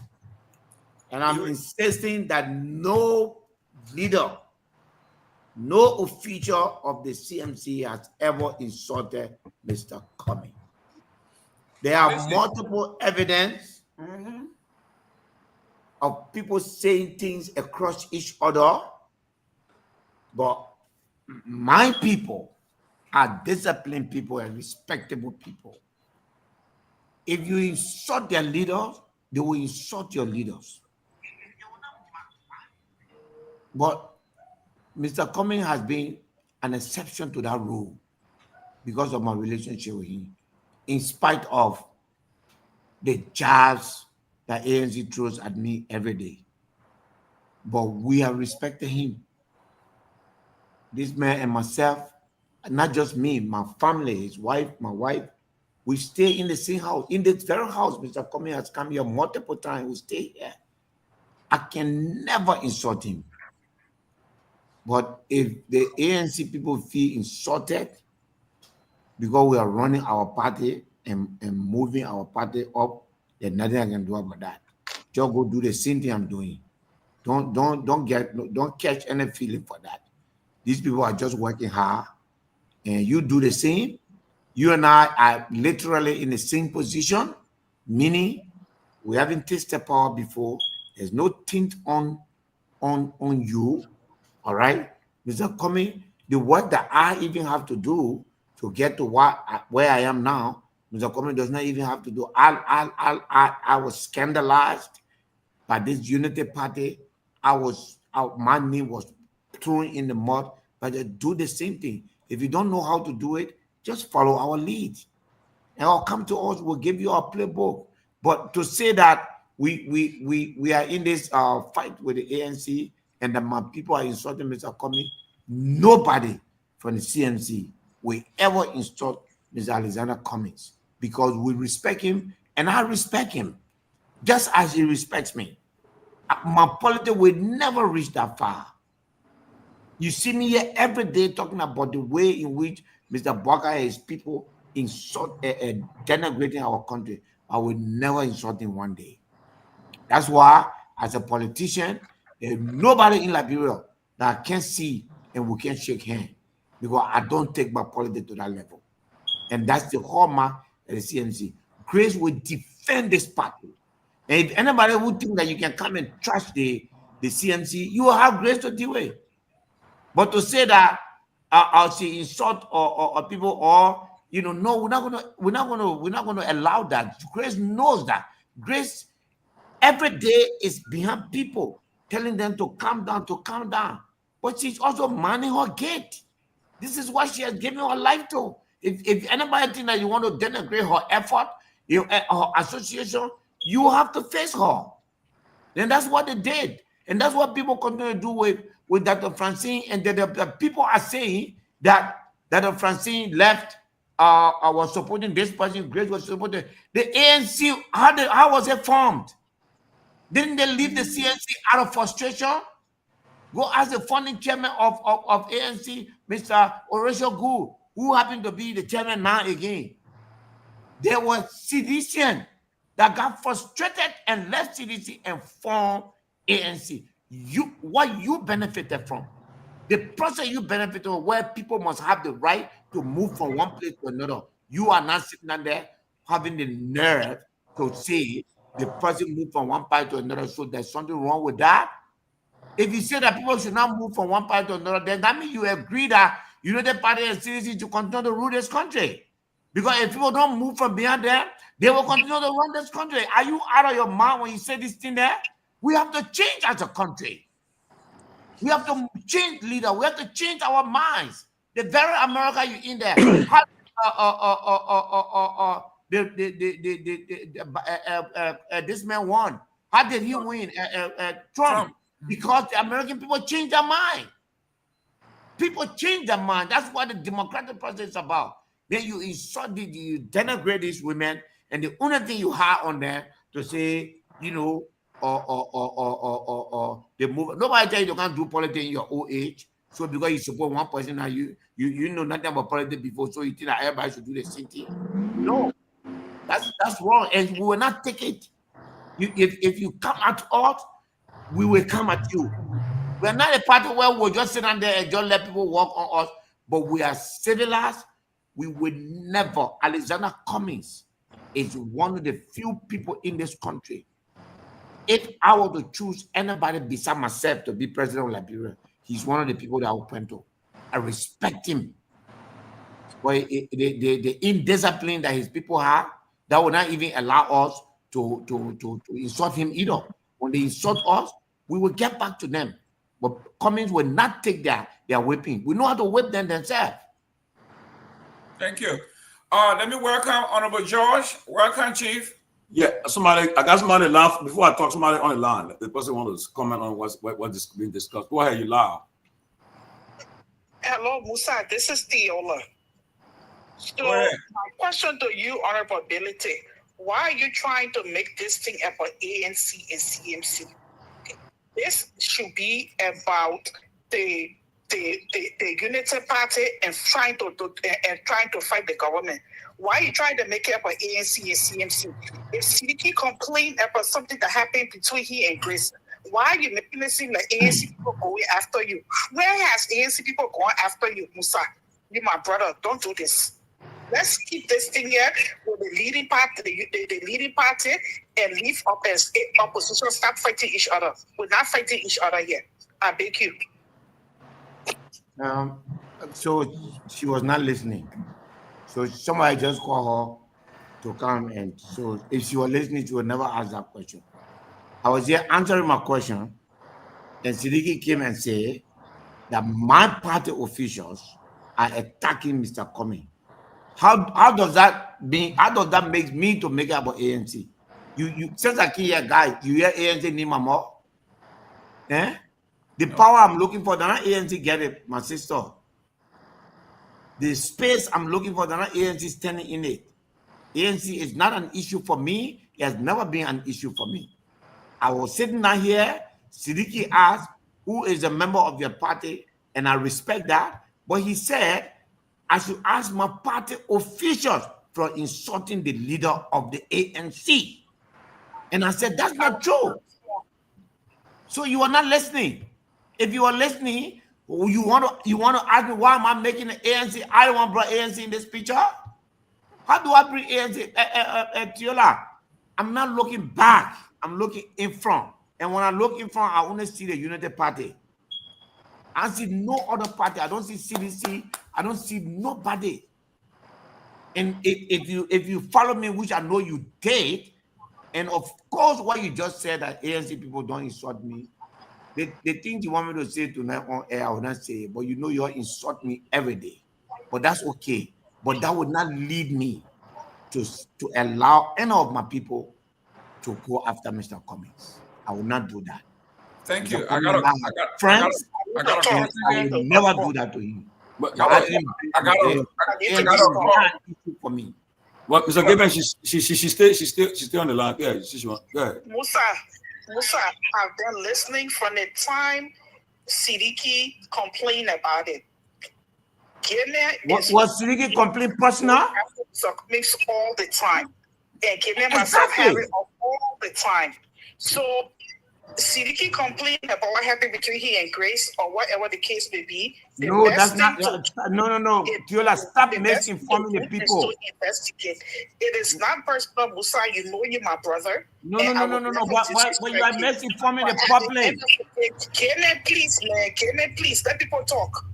And I'm insisting that no leader, no official of the CMC has ever insulted Mr. Cummings. There are multiple evidence of people saying things across each other, but my people are disciplined people and respectable people. If you insult their leaders, they will insult your leaders. But Mr. Cummings has been an exception to that rule because of my relationship with him, in spite of the jabs that ANC throws at me every day. But we have respected him. This man and myself, not just me, my family, his wife, my wife, we stay in the same house. In this very house, Mr. Cummings has come here multiple times. We stay here. I can never insult him. But if the ANC people feel insulted because we are running our party and moving our party up, then nothing I can do about that. Just go do the same thing I'm doing. Don't catch any feeling for that. These people are just working hard, and you do the same. You and I are literally in the same position, meaning we haven't tasted power before. There's no tint on you. All right, Mr. Cummings, the work that I even have to do to get to where I am now, Mr. Cummings does not even have to do. I was scandalized by this unity party. My name was thrown in the mud, but they do the same thing. If you don't know how to do it, just follow our lead. And I'll come to us, we'll give you our playbook. But to say that we are in this fight with the ANC and that my people are insulting Mr. Cummings, nobody from the CMC will ever insult Mr. Alexander Cummings, because we respect him and I respect him just as he respects me. My politics will never reach that far. You see me here every day talking about the way in which Mr. Barker and his people denigrating our country, I will never insult him one day. That's why, as a politician, there's nobody in Liberia that I can see and we can shake hands, because I don't take my politics to that level. And that's the hallmark of the CMC. Grace will defend this party. And if anybody would think that you can come and trash the CMC, you will have Grace to deal with. But to say that I'll see insult or people, or no, we're not gonna allow that. Grace knows that. Grace every day is behind people, telling them to calm down, But she's also manning her gate. This is what she has given her life to. If anybody think that you want to denigrate her effort, her association, you have to face her. And that's what they did. And that's what people continue to do with Dr. Francine. And the people are saying that Dr. Francine left, was supporting this person, Grace was supporting the ANC. How was it formed? Didn't they leave the CNC out of frustration? Go ask the founding chairman of ANC, Mr. Horatio Gu, who happened to be the chairman now again. There were citizens that got frustrated and left CDC and formed ANC. What you benefited from? The process you benefited from, where people must have the right to move from one place to another. You are not sitting down there having the nerve to say the person moved from one party to another, so there's something wrong with that. If you say that people should not move from one party to another, then that means you agree that United Party and CDC to continue to rule this country. Because if people don't move from beyond there, they will continue to run this country. Are you out of your mind when you say this thing there? We have to change as a country. We have to change leader. We have to change our minds. The very America you're in there, this man won. How did he win? Trump. Because the American people changed their mind. People change their mind. That's what the democratic process is about. Then you insult, you denigrate these women, and the only thing you have on them to say, they move. Nobody tell you you can't do politics in your old age. So because you support one person, now you know nothing about politics before, so you think that everybody should do the same thing. No, that's wrong, and we will not take it. If you come at us, we will come at you. We're not a party where we'll just sit down there and just let people walk on us, but we are civilized. We will never. Alexander Cummings is one of the few people in this country. If I were to choose anybody beside myself to be president of Liberia, he's one of the people that I will point to. I respect him. But the indiscipline that his people have, that will not even allow us to insult him either. When they insult us, we will get back to them. But Cummings will not take their whipping. We know how to whip them themselves. Thank you. Let me welcome Honorable George. Welcome, Chief. Yeah, I got somebody live. Before I talk, somebody on the line. The person wants to comment on what is being discussed. Go ahead, you loud. Hello, Musa. This is Theola. So my question to you, Honorable Ability, why are you trying to make this thing about ANC and CMC? This should be about the Unity Party and trying to fight the government. Why are you trying to make it about ANC and CMC? If Seleke complained about something that happened between he and Grace, why are you making it seem like ANC people going after you? Where has ANC people gone after you, Musa? You, my brother, don't do this. Let's keep this thing here with the leading party, the leading party, and leave up as opposition. Stop fighting each other. We're not fighting each other here. I beg you. So she was not listening. So somebody just called her to come, and so if she was listening, she would never ask that question. I was here answering my question, and Seleke came and said that my party officials are attacking Mr. Cummings. How does that mean? How does that make me to make it about ANC? You since I came here, guys, you hear ANC name more? Eh? The power I'm looking for, the ANC get it, my sister. The space I'm looking for, the ANC standing in it. ANC is not an issue for me. It has never been an issue for me. I was sitting down here, Seleke asked, who is a member of your party? And I respect that. But he said, I should ask my party officials from insulting the leader of the ANC. And I said, that's not true. So you are not listening. If you are listening, you want to ask me why am I making the ANC? I don't want to bring ANC in this picture. How do I bring ANC? Tiola, I'm not looking back. I'm looking in front. And when I look in front, I only see the United Party. I see no other party. I don't see CDC. I don't see nobody. And if you follow me, which I know you did, and of course, what you just said that ANC people don't insult me, the things you want me to say tonight on air, I will not say it, but you know you insult me every day. But that's okay. But that would not lead me to allow any of my people to go after Mr. Cummings. I will not do that. Thank you. I will never do that to him. But for me. What, Mr. Gayman, she's still on the line. Yeah, go ahead. Musa, I've been listening from the time Seleke complained about it. Was Seleke complain personal? Mix all the time. And Gayman myself have it all the time. So Seleke complained about what happened between he and Grace or whatever the case may be. No, that's not. No. Tiola, stop misinforming the people. Investigate. It is not personal, Musa. You know you're my brother. No. But you are misinforming the public. Kenneth, please, man. Kenneth, please. Let people talk.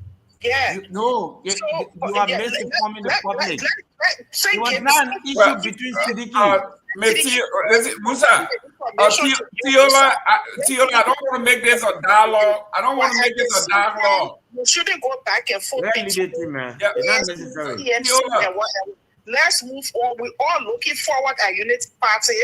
Yeah. You are misinforming the public. It was not an issue between Seleke. Musa, Tiola, I don't want to make this a dialogue. I don't want to make this a dialogue. You shouldn't go back and forth. Man. It's not necessary. Let's move on. We're all looking forward at Unity Party,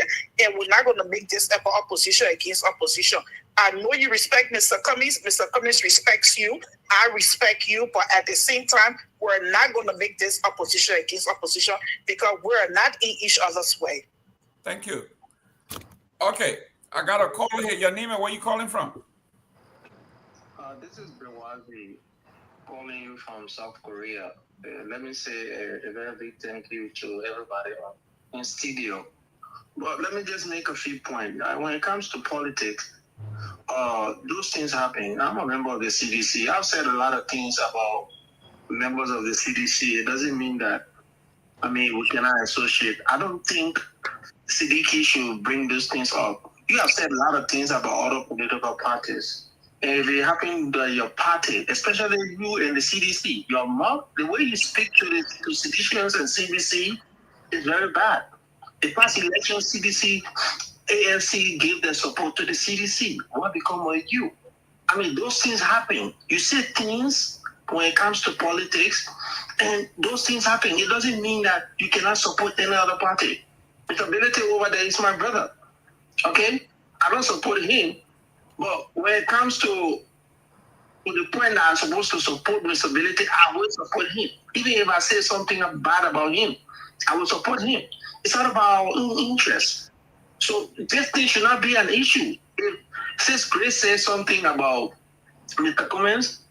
and we're not going to make this ever opposition against opposition. I know you respect Mr. Cummings. Mr. Cummings respects you. I respect you. But at the same time, we're not going to make this opposition against opposition because we're not in each other's way. Thank you. Okay, I got a call here. Your name and where you calling from? This is Brewazi calling you from South Korea. Let me say a very big thank you to everybody in studio. But let me just make a few points. When it comes to politics, those things happen. I'm a member of the CDC. I've said a lot of things about members of the CDC. It doesn't mean that, we cannot associate. I don't think Seleke should bring those things up. You have said a lot of things about other political parties. And if it happened to your party, especially you and the CDC, your mouth, the way you speak to citizens and CDC is very bad. The past election, CDC, ANC gave their support to the CDC. What become of you? Those things happen. You say things when it comes to politics, and those things happen. It doesn't mean that you cannot support any other party. Peabody over there is my brother. Okay? I don't support him. But when it comes to the point that I'm supposed to support Mr. Ability, I will support him. Even if I say something bad about him, I will support him. It's not about interest. So this thing should not be an issue. Since Grace says something about Mr. Cummings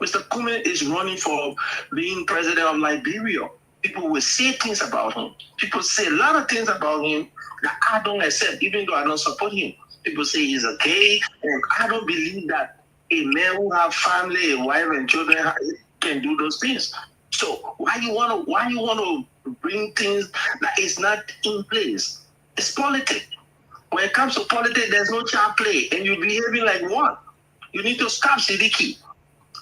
is running for being president of Liberia. People will say things about him. People say a lot of things about him that I don't accept, even though I don't support him. People say he's a gay, and I don't believe that a man who have family, a wife, and children can do those things. So why you want to bring things that is not in place? It's politics. When it comes to politics, there's no child play, and you're behaving like one. You need to stop, Seleke.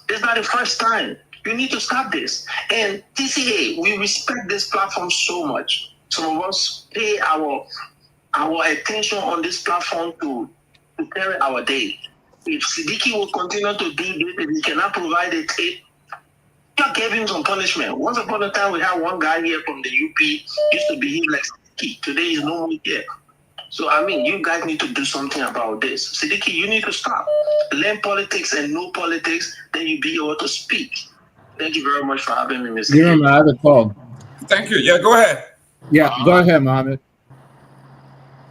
It's not the first time. You need to stop this. And TCA, we respect this platform so much. Some of us pay our attention on this platform to carry our day. If Seleke will continue to do this, if he cannot provide a tape, just give him some punishment. Once upon a time, we had one guy here from the UP used to behave like Seleke. Today, he's no more here. So, you guys need to do something about this. Seleke, you need to stop. Learn politics and know politics, then you'll be able to speak. Thank you very much for having me, Mr. Jerome, I have a call. Thank you. Yeah, go ahead. Yeah, go ahead, Mohammed.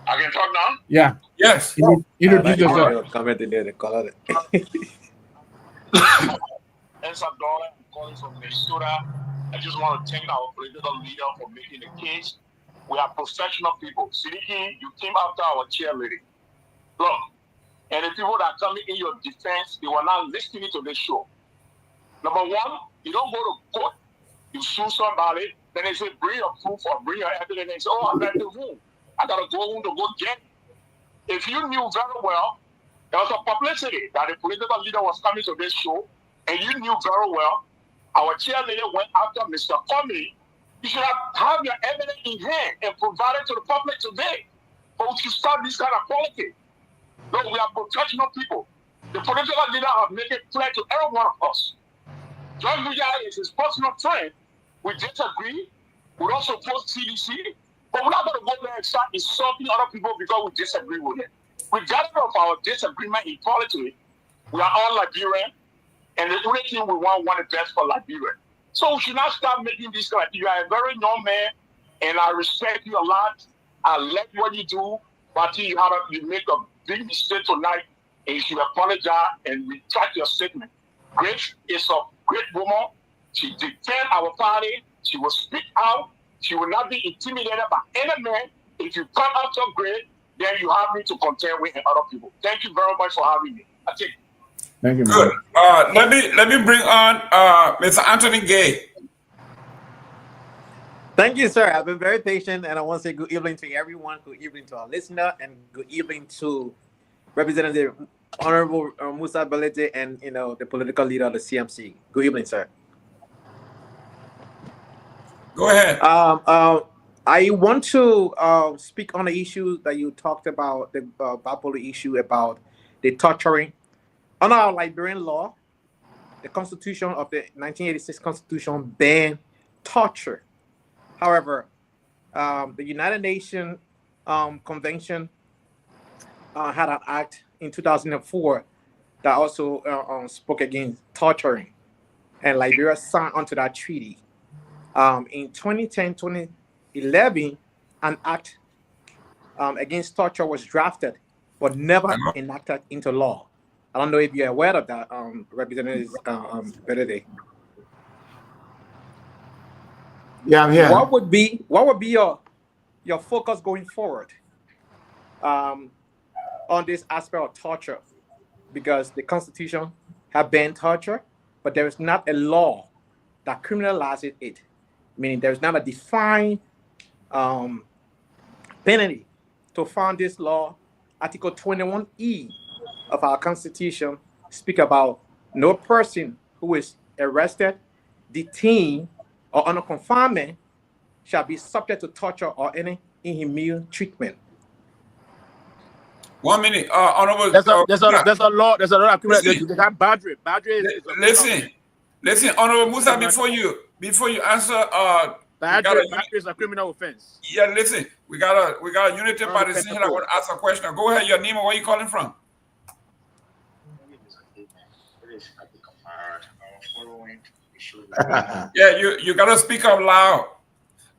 I can talk now? Yeah. Yes. Introduce yourself. Comment in there, color. I'm calling from Minnesota. I just want to thank our political leader for making the case. We are professional people. Seleke, you came after our chair lady. Look, and the people that are coming in your defense, they were not listening to this show. Number one, you don't go to court. You sue somebody, then they say, bring your proof or bring your evidence. They say, oh, I'm at the room. I got to go home to go get it. If you knew very well, there was a publicity that the political leader was coming to this show, and you knew very well, our chairleader went after Mr. Comey. You should have your evidence in hand and provide it to the public today. But we should stop this kind of politics. Look, we are professional people. The political leader have made it clear to every one of us. John Myean is his personal friend. We disagree. We don't support CDC, but we're not going to go there and start insulting other people because we disagree with it. Regardless of our disagreement in politics, we are all Liberian, and the only thing we want the best for Liberia. So we should not start making this like you are a very young man, and I respect you a lot. I like what you do, but you make a big mistake tonight, and you should apologize and retract your statement. Grace is a great woman. She defends our party. She will speak out. She will not be intimidated by any man. If you come out so great, then you have me to contend with other people. Thank you very much for having me. I think. Thank you, Good. Let me bring on Mr. Anthony Gay. Thank you, sir. I've been very patient, and I want to say good evening to everyone, good evening to our listener, and good evening to Representative Honorable Musa Belete and the political leader of the CMC. Good evening, sir. Go ahead. I want to speak on the issue that you talked about, the bipolar issue about the torturing. Under our Liberian law, the Constitution of the 1986 Constitution banned torture. However, the United Nations Convention had an act in 2004 that also spoke against torturing, and Liberia signed onto that treaty. In 2010, 2011, an act against torture was drafted, but never enacted into law. I don't know if you're aware of that, Representative Benedict. Yeah, I'm here. What would be your focus going forward on this aspect of torture? Because the Constitution has banned torture, but there is not a law that criminalizes it. Meaning there is not a defined penalty to fund this law. Article 21E of our Constitution speak about no person who is arrested, detained, or under confinement shall be subject to torture or any inhumane treatment. 1 minute, Honorable. There's a law. There's a law. Badri. Listen, Honorable Musa. Before you answer, Badri is a criminal offense. Yeah, listen. We got a unity party here that want to ask a question. Go ahead, your name. Where are you calling from? Yeah, you gotta speak up loud.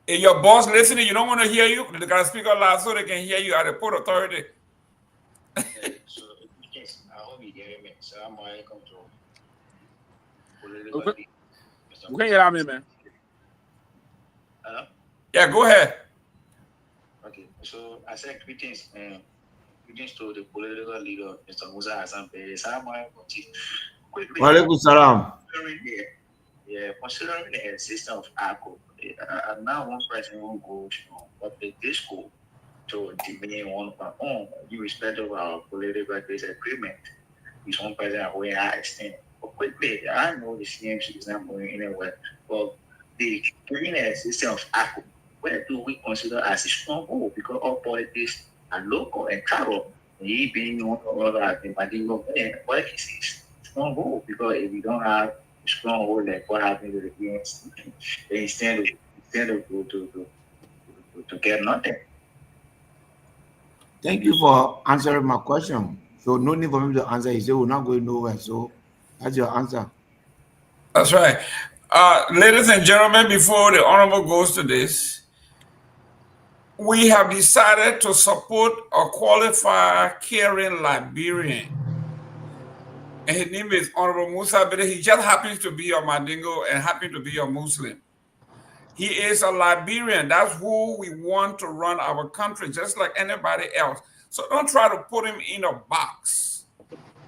If your boss listening, you don't want to hear you. You gotta speak up loud so they can hear you at the Port Authority. We can hear me, man. Yeah, go ahead. Okay, so I said greetings to the political leader, Mr. Musa Hassan Perez. Walaikum salam. Yeah, considering the existence of ACO, now one person will go to this school to demand one of our own, irrespective of our political disagreement. Is one person where I extend. But quickly, I know the CMC is not going anywhere, but the current system of ACO, where do we consider as a stronghold? Because all politics are local and tribal. He being one or other, what is stronghold? Because if we don't have a stronghold, like what happened to the games, they stand to get nothing. Thank you for answering my question. So no need for me to answer. He said we're not going nowhere. So that's your answer. That's right. Ladies and gentlemen, before the Honorable goes to this, we have decided to support a qualified, caring Liberian. And his name is Honorable Musa Belete. He just happens to be a Mandingo and happens to be a Muslim. He is a Liberian. That's who we want to run our country, just like anybody else. So don't try to put him in a box.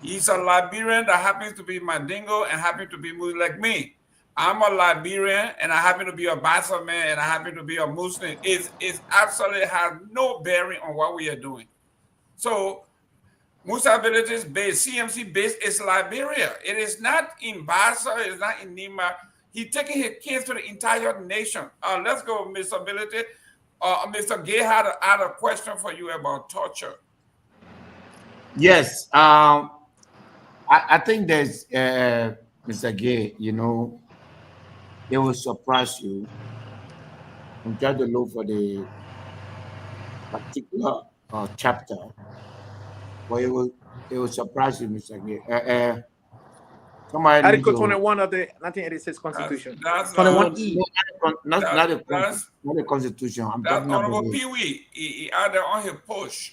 He's a Liberian that happens to be Mandingo and happens to be Muslim like me. I'm a Liberian and I happen to be a Bassa man and I happen to be a Muslim. It absolutely has no bearing on what we are doing. So Musa Village's base, CMC base is Liberia. It is not in Bassa, it's not in Nima. He's taking his kids to the entire nation. Let's go, Mr. Ability. Mr. Gay had a question for you about torture. Yes, I think there's Mr. Gay, you know, it will surprise you. I'm trying to look for the particular chapter, but it will surprise you, Mr. Gay. Somebody Article 21 of the 1986 Constitution. That's 21E. Not the Constitution. I'm talking about Pewee. He had it on his push.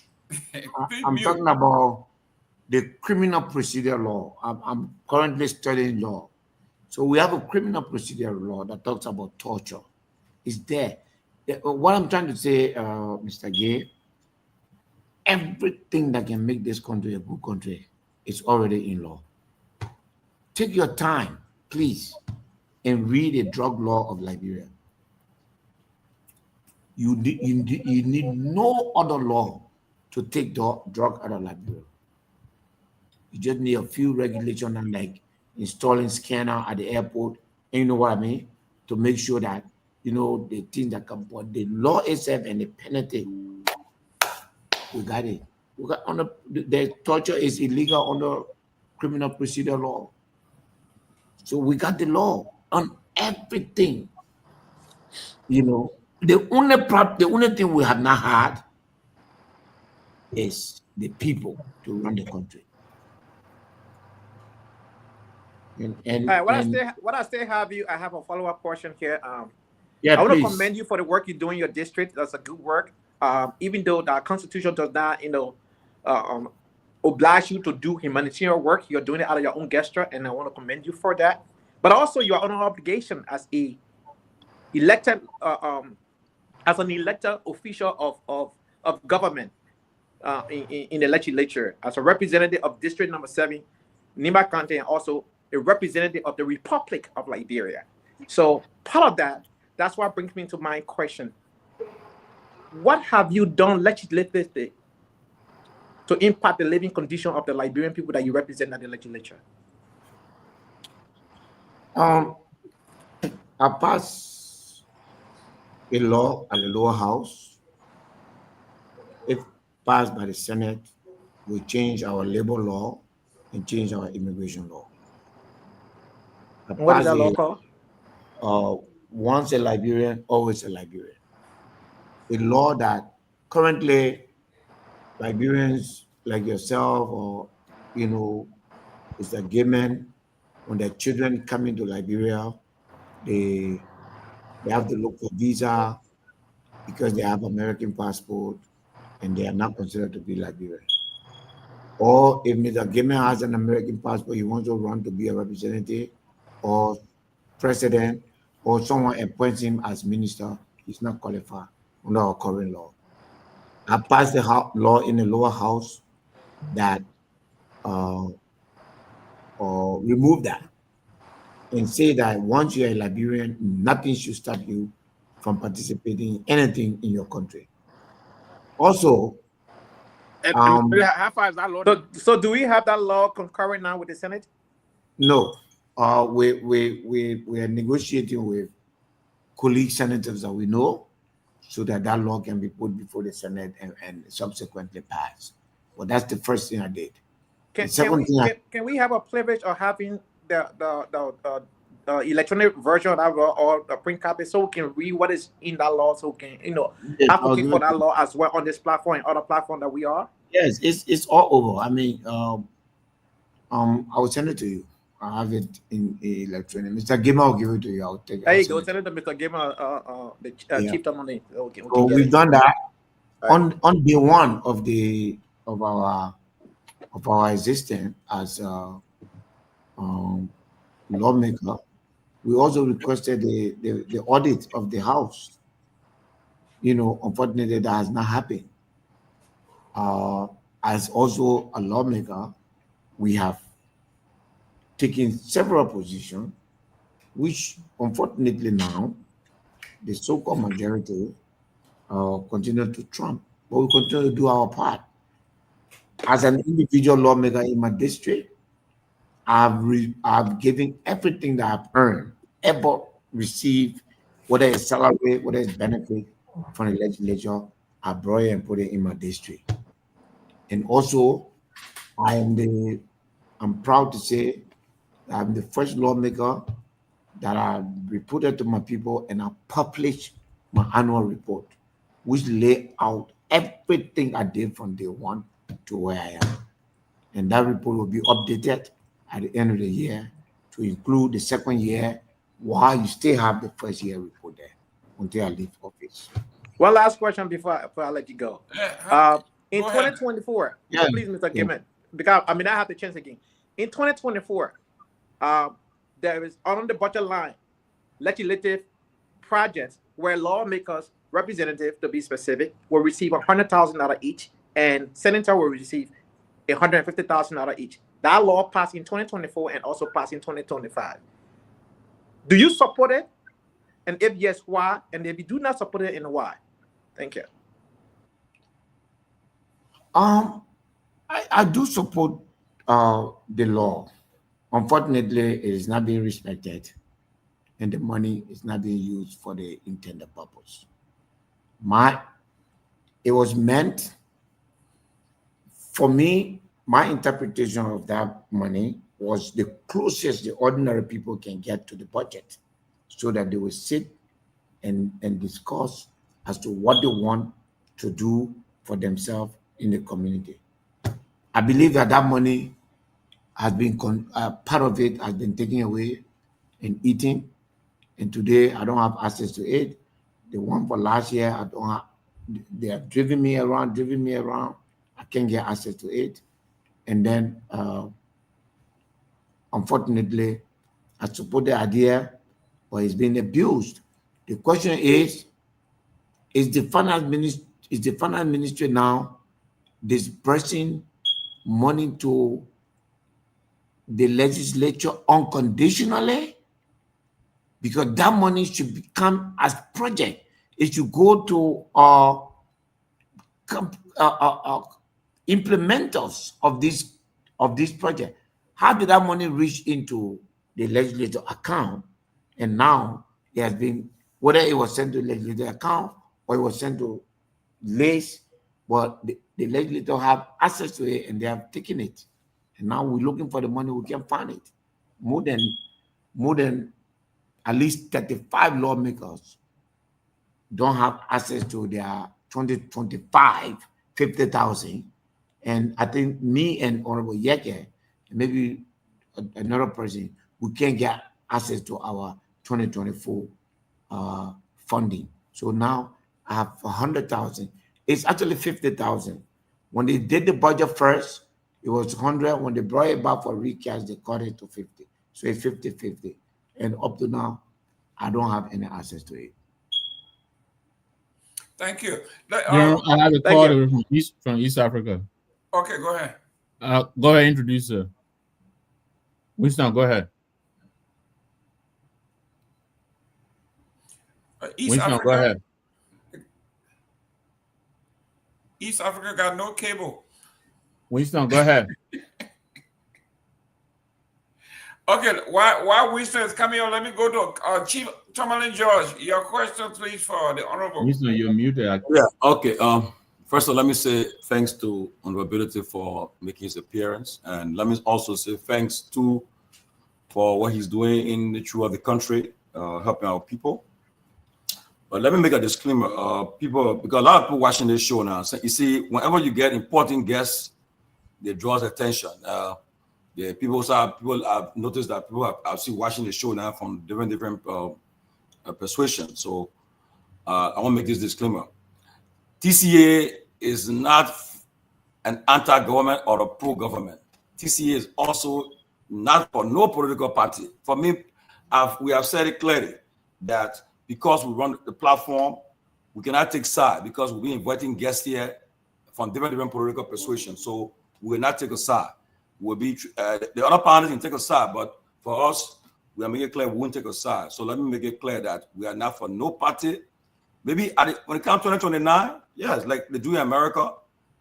I'm talking about the criminal procedure law. I'm currently studying law. So we have a criminal procedure law that talks about torture. It's there. What I'm trying to say, Mr. Gay, everything that can make this country a good country is already in law. Take your time, please, and read the drug law of Liberia. You need no other law to take the drug out of Liberia. You just need a few regulations like installing scanner at the airport, and you know what I mean, to make sure that, you know, the things that come, but the law itself and the penalty, we got it. We got under the torture is illegal under criminal procedure law. So we got the law on everything. You know, the only thing we have not had is the people to run the country. What I still have you, I have a follow-up question here. Yeah, I want to please. commend you for the work you do in your district. That's a good work. Even though the Constitution does not, you know, oblige you to do humanitarian work, you're doing it out of your own gesture, and I want to commend you for that. But also your own obligation as a elected, as an elected official of government in the legislature, as a representative of District Number 7, Nima County, and also a representative of the Republic of Liberia. So part of that's what brings me to my question. What have you done legislatively to impact the living condition of the Liberian people that you represent at the legislature? I passed a law at the lower house. If passed by the Senate, we change our labor law and change our immigration law. What is that law called? Once a Liberian, always a Liberian. A law that currently Liberians like yourself or, you know, Mr. Gayman, when their children come into Liberia, they have to look for visa because they have American passport and they are not considered to be Liberian. Or if Mr. Gayman has an American passport, he wants to run to be a representative or president, or someone appoints him as minister, he's not qualified under our current law. I passed the law in the lower house that remove that and say that once you're a Liberian, nothing should stop you from participating in anything in your country. Also, how far is that law? So do we have that law concurrent now with the Senate? No. We are negotiating with colleague senators that we know so that law can be put before the Senate and subsequently passed. Well, that's the first thing I did. Can we have a privilege of having the electronic version of that law or the print copy so we can read what is in that law, so we can, you know, advocate for that law as well on this platform and other platform that we are? Yes, it's all over. I mean, I will send it to you. I have it in electronic. Mr. Gayman will give it to you. I'll take it. There you go. Send it to Mr. Gayman, the chief Tomalin. Okay. So we've done that on day one of our existence as lawmaker. We also requested the audit of the House. Unfortunately, that has not happened. As also a lawmaker, we have taken several positions, which unfortunately now the so-called majority continue to trump. But we continue to do our part. As an individual lawmaker in my district, I've given everything that I've earned, ever received, whether it's salary, whether it's benefit from the legislature, I brought it and put it in my district. And also, I'm proud to say that I'm the first lawmaker that I reported to my people and I published my annual report, which lay out everything I did from day one to where I am. And that report will be updated at the end of the year to include the second year, while you still have the first year report there until I leave office. One last question before I let you go. In 2024, please, Mr. Gayman, because I have the chance again. In 2024, there is on the budget line legislative projects where lawmakers, representatives to be specific, will receive $100,000 each, and senator will receive $150,000 each. That law passed in 2024 and also passed in 2025. Do you support it? And if yes, why? And if you do not support it, and why? Thank you. I do support the law. Unfortunately, it is not being respected, and the money is not being used for the intended purpose. It was meant for me. My interpretation of that money was the closest the ordinary people can get to the budget, so that they will sit and discuss as to what they want to do for themselves in the community. I believe that money has been part of it has been taken away and eaten, and today I don't have access to it. The one for last year, I don't have. They have driven me around. I can't get access to it, and then unfortunately, I support the idea, but it's being abused. The question is the finance ministry now disbursing money to the legislature unconditionally? Because that money should become as project. It should go to implementers of this project. How did that money reach into the legislature account? And now it has been, whether it was sent to the legislature account or it was sent to LACE, but the legislature have access to it and they have taken it. And now we're looking for the money, we can't find it. More than at least 35 lawmakers don't have access to their 2025 $50,000. And I think me and Honorable Yeke, maybe another person, we can't get access to our 2024 funding. So now I have 100,000. It's actually 50,000. When they did the budget first, it was 100. When they brought it back for recast, they cut it to 50. So it's 50-50. And up to now, I don't have any access to it. Thank you. I have a call from East Africa. Okay, go ahead. Go ahead, introduce her. Winston, go ahead. Winston, go ahead. East Africa got no cable. Winston, go ahead. Okay, while Winston is coming on, let me go to Chief Tomalin George. Your question, please, for the Honorable. Winston, you're muted. Yeah, okay. First of all, let me say thanks to Honorability for making his appearance. And let me also say thanks for what he's doing in the throughout the country, helping our people. But let me make a disclaimer. Because a lot of people watching this show now, so you see, whenever you get important guests, they draw attention. People have noticed that people have seen watching the show now from different persuasions. So I want to make this disclaimer. TCA is not an anti-government or a pro-government. TCA is also not for no political party. For me, we have said it clearly that because we run the platform, we cannot take side because we'll be inviting guests here from different political persuasions. So we will not take a side. We'll be the other parties can take a side, but for us, we are making it clear we won't take a side. So let me make it clear that we are not for no party. Maybe when it comes to 2029, yes, like they do in America,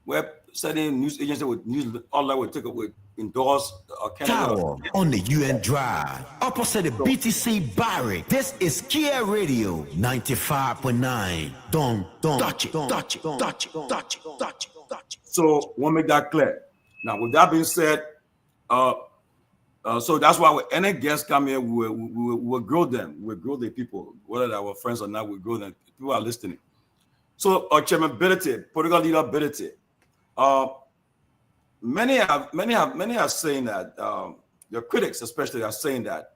where certain news agencies with news all that would take up with endorse Tower on the UN Drive, opposite the BTC Barrick. This is Kia Radio 95.9. Don't touch it, touch it, touch it, touch it, touch it, touch it. So we'll make that clear. Now, with that being said, so that's why when any guests come here, we will grow them. We'll grow the people, whether they're our friends or not, we'll grow them. People are listening. So chairmanability, political leaderability. Many are saying that your critics especially are saying that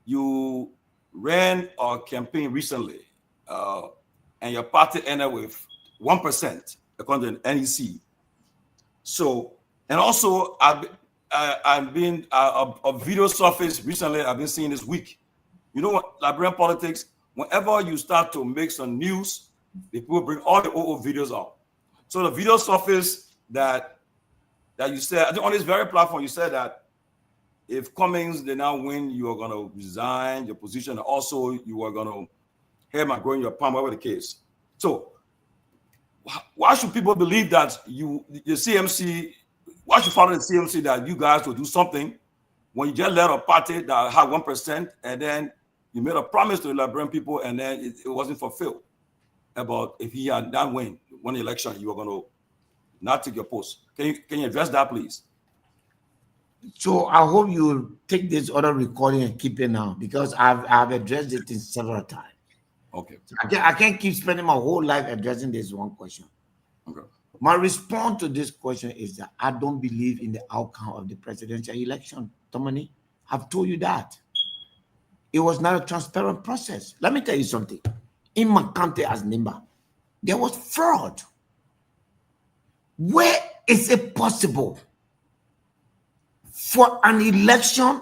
you ran a campaign recently and your party ended with 1% according to the NEC. So, and also I've been a video surface recently I've been seeing this week. You know what, Liberian politics, whenever you start to make some news, the people bring all the old videos out. So the video surface that you said, I think on this very platform, you said that if Cummings they now win, you are going to resign your position. And also, you are going to have my growing your palm, whatever the case. So, why should people believe that the CMC? Why should follow the CMC that you guys will do something when you just led a party that had 1% and then you made a promise to the Liberian people and then it wasn't fulfilled? About if he had not won the election, you are going to not take your post. Can you address that, please? So I hope you will take this other recording and keep it now because I've addressed it in several times. Okay. So I can't keep spending my whole life addressing this one question. Okay. My response to this question is that I don't believe in the outcome of the presidential election. Tomani, I've told you that. It was not a transparent process. Let me tell you something. In my county as Nimba, there was fraud. Where is it possible for an election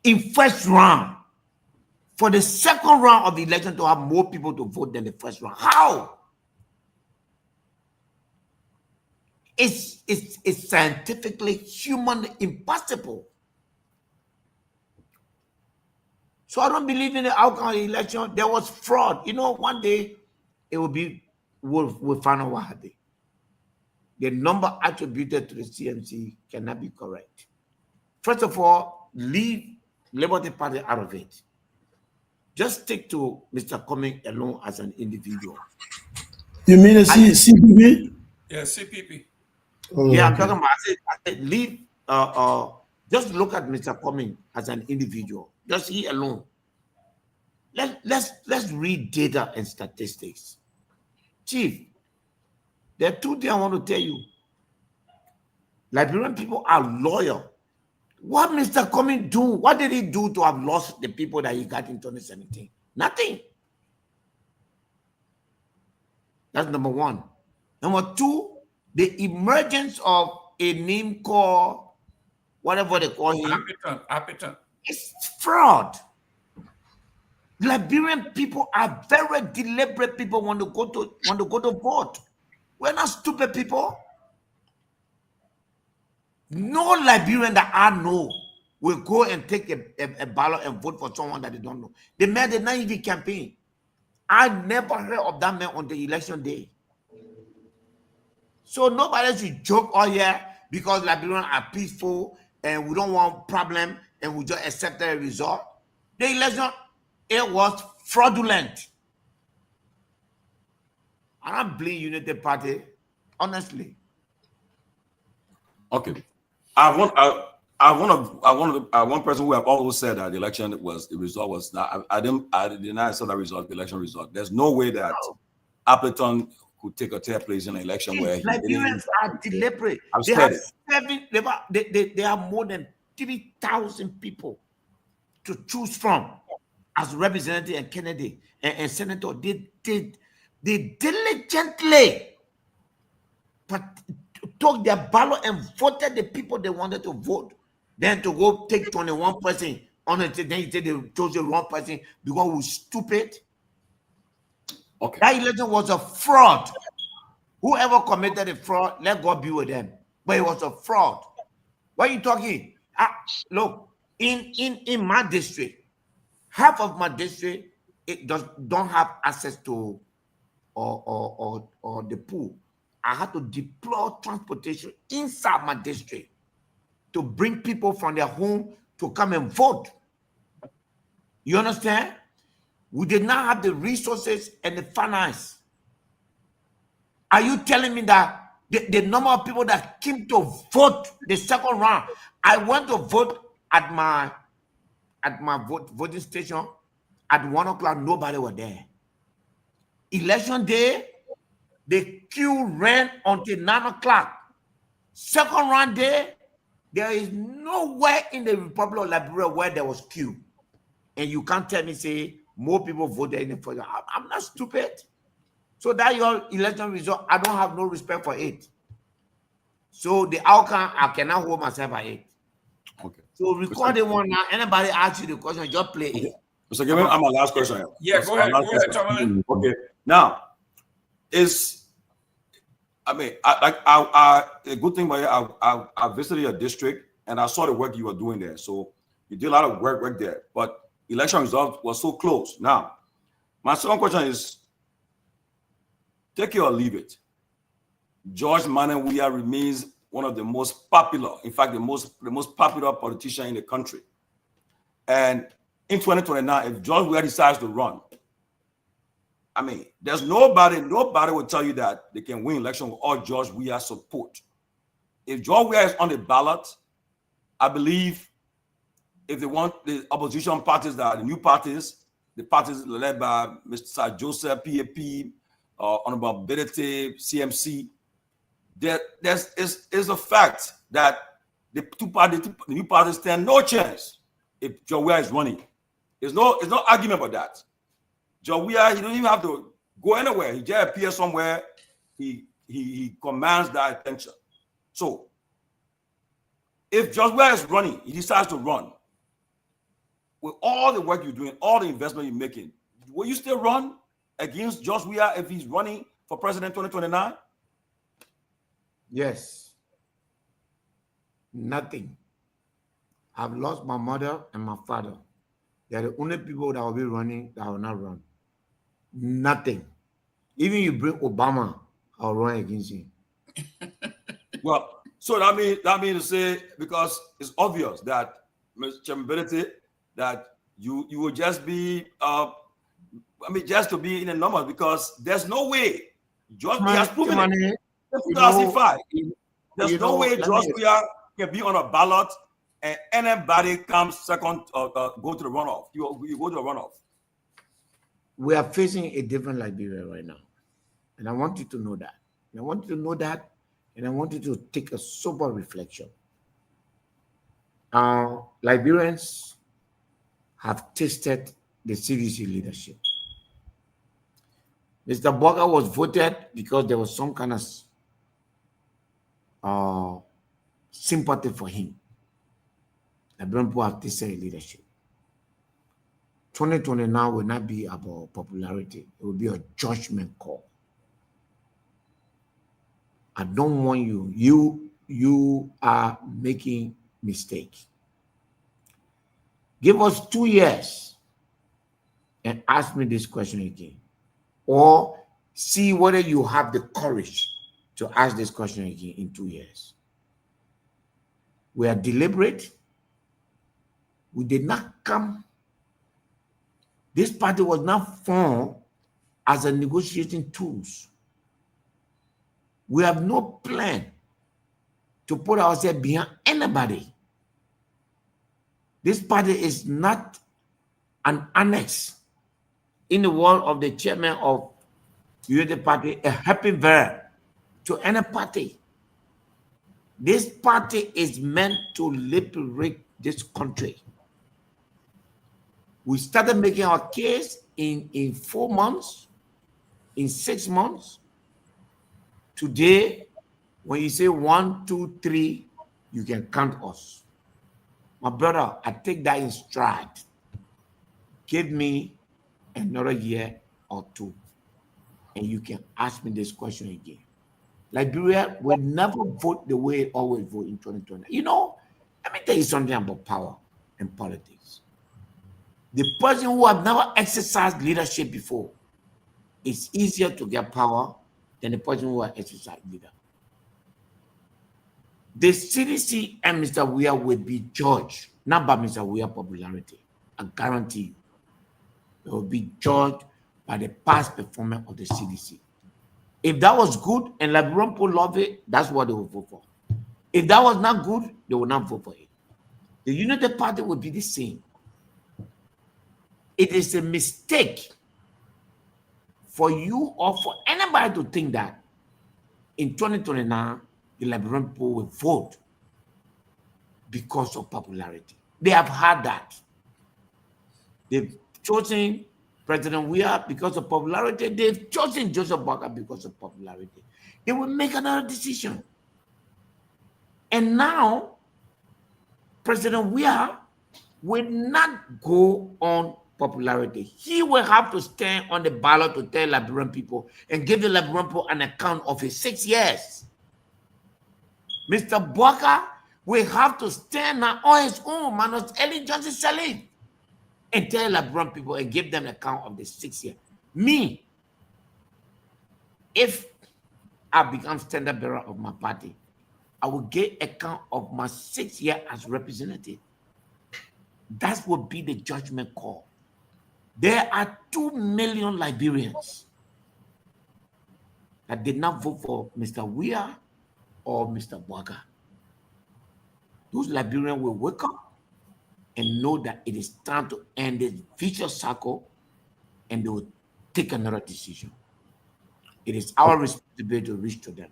in first round, for the second round of the election to have more people to vote than the first round? How? It's scientifically, humanly impossible. So I don't believe in the outcome of the election. There was fraud. You know, one day it will be, we'll find out what happened. The number attributed to the CMC cannot be correct. First of all, leave Liberty Party out of it. Just stick to Mr. Cummings alone as an individual. You mean the CPP? Yeah, CPP. Oh, yeah, okay. I'm talking about, I said leave, just look at Mr. Cummings as an individual. Just he alone. Let's read data and statistics. Chief, there are two things I want to tell you. Liberian people are loyal. What Mr. Cummings do? What did he do to have lost the people that he got in 2017? Nothing. That's number one. Number two, the emergence of a name called whatever they call him. Appeton. It's fraud. Liberian people are very deliberate people want to go to vote. We're not stupid people. No Liberian that I know will go and take a ballot and vote for someone that they don't know. They made a naive campaign. I never heard of that man on the election day. So nobody should joke all year because Liberians are peaceful and we don't want problem and we just accept the result. The election, it was fraudulent. I don't blame United Party, honestly. Okay. One person who have always said that the result was not. I did not say that result, the election result. There's no way that Appleton could take a third place in an election where Liberians are deliberate. They have more than 3,000 people to choose from as representative and candidate and senator. They diligently took their ballot and voted the people they wanted to vote, then to go take 21% Honestly, then you say they chose the wrong person because we're stupid. Okay. That election was a fraud. Whoever committed the fraud, let God be with them. But it was a fraud. What are you talking? Look, in my district, half of my district don't have access to or the pool. I had to deploy transportation inside my district to bring people from their home to come and vote. You understand? We did not have the resources and the finance. Are you telling me that the number of people that came to vote the second round? I went to vote at my voting station at 1 o'clock. Nobody was there. Election day, the queue ran until 9 o'clock. Second round day, there is nowhere in the Republic of Liberia where there was queue. And you can't tell me, say, more people voted in it for you. I'm not stupid. So that your election result, I don't have no respect for it. So the outcome, I cannot hold myself at it. Okay. So record the one now. Anybody ask you the question, just play it. Mr. Gayman, I'm my last question. Yeah, go ahead. Go ahead, Tomalin. Okay. Now, a good thing about I visited your district and I saw the work you were doing there. So you did a lot of work there, but election result was so close. Now, my second question is, take it or leave it. George Myean remains one of the most popular, in fact, the most popular politician in the country. And in 2029, if George Weah decides to run, I mean, there's nobody will tell you that they can win election with all George Weah support. If George Weah is on the ballot, I believe if they want the opposition parties that are the new parties, the parties led by Mr. Joseph Pewee, Honorable Ability, CMC, there's a fact that the new parties stand no chance if George Weah is running. There's no argument about that. George Weah, he don't even have to go anywhere. He just appears somewhere. He commands that attention. So if George Weah is running, he decides to run. With all the work you're doing, all the investment you're making, will you still run against George Weah if he's running for president 2029? Yes. Nothing. I've lost my mother and my father. They're the only people that will be running that will not run. Nothing. Even you bring Obama, I'll run against him. Well, so that means to say, because it's obvious that Mr. Chairman, that you will just be just to be in the numbers, because there's no way George Weah has proven it. 2005. There's no way George Weah can be on a ballot and anybody comes second or go to the runoff. You go to the runoff. We are facing a different Liberia right now. And I want you to know that. And I want you to know that, and I want you to take a sober reflection. Liberians have tasted the CDC leadership. Mr. Boga was voted because there was some kind of sympathy for him. Liberian people have tasted leadership. 2029 will not be about popularity. It will be a judgment call. I don't want you. You are making mistakes. Give us 2 years and ask me this question again. Or see whether you have the courage to ask this question again in 2 years. We are deliberate. We did not come. This party was not formed as a negotiating tool. We have no plan to put ourselves behind anybody. This party is not an annex in the world of the chairman of the party, a happy verb to any party. This party is meant to liberate this country. We started making our case in 4 months, in 6 months. Today, when you say 1, 2, 3, you can count us. My brother, I take that in stride. Give me another year or two, and you can ask me this question again. Liberia will never vote the way it always vote in 2020. You know, let me tell you something about power and politics. The person who has never exercised leadership before, it's easier to get power than the person who has exercised leader. The CDC and Mr. Weah will be judged, not by Mr. Weah's popularity. I guarantee you. They will be judged by the past performance of the CDC. If that was good and Liberian people love it, that's what they will vote for. If that was not good, they will not vote for it. The United Party will be the same. It is a mistake for you or for anybody to think that in 2029, the Liberian people will vote because of popularity. They have had that. They've chosen President Weah because of popularity. They've chosen Joseph Boakai because of popularity. They will make another decision. And now, President Weah will not go on popularity. He will have to stand on the ballot to tell Liberian people and give the Liberian people an account of his 6 years. Mr. Boakai will have to stand now on his own, minus Ellen Johnson Sirleaf, and tell Liberian people and give them an account of the 6 years. Me, if I become standard bearer of my party, I will get account of my 6 years as representative. That will be the judgment call. There are 2 million Liberians that did not vote for Mr. Weah or Mr. Boakai. Those Liberians will wake up and know that it is time to end this vicious cycle, and they will take another decision. It is our responsibility to reach to them.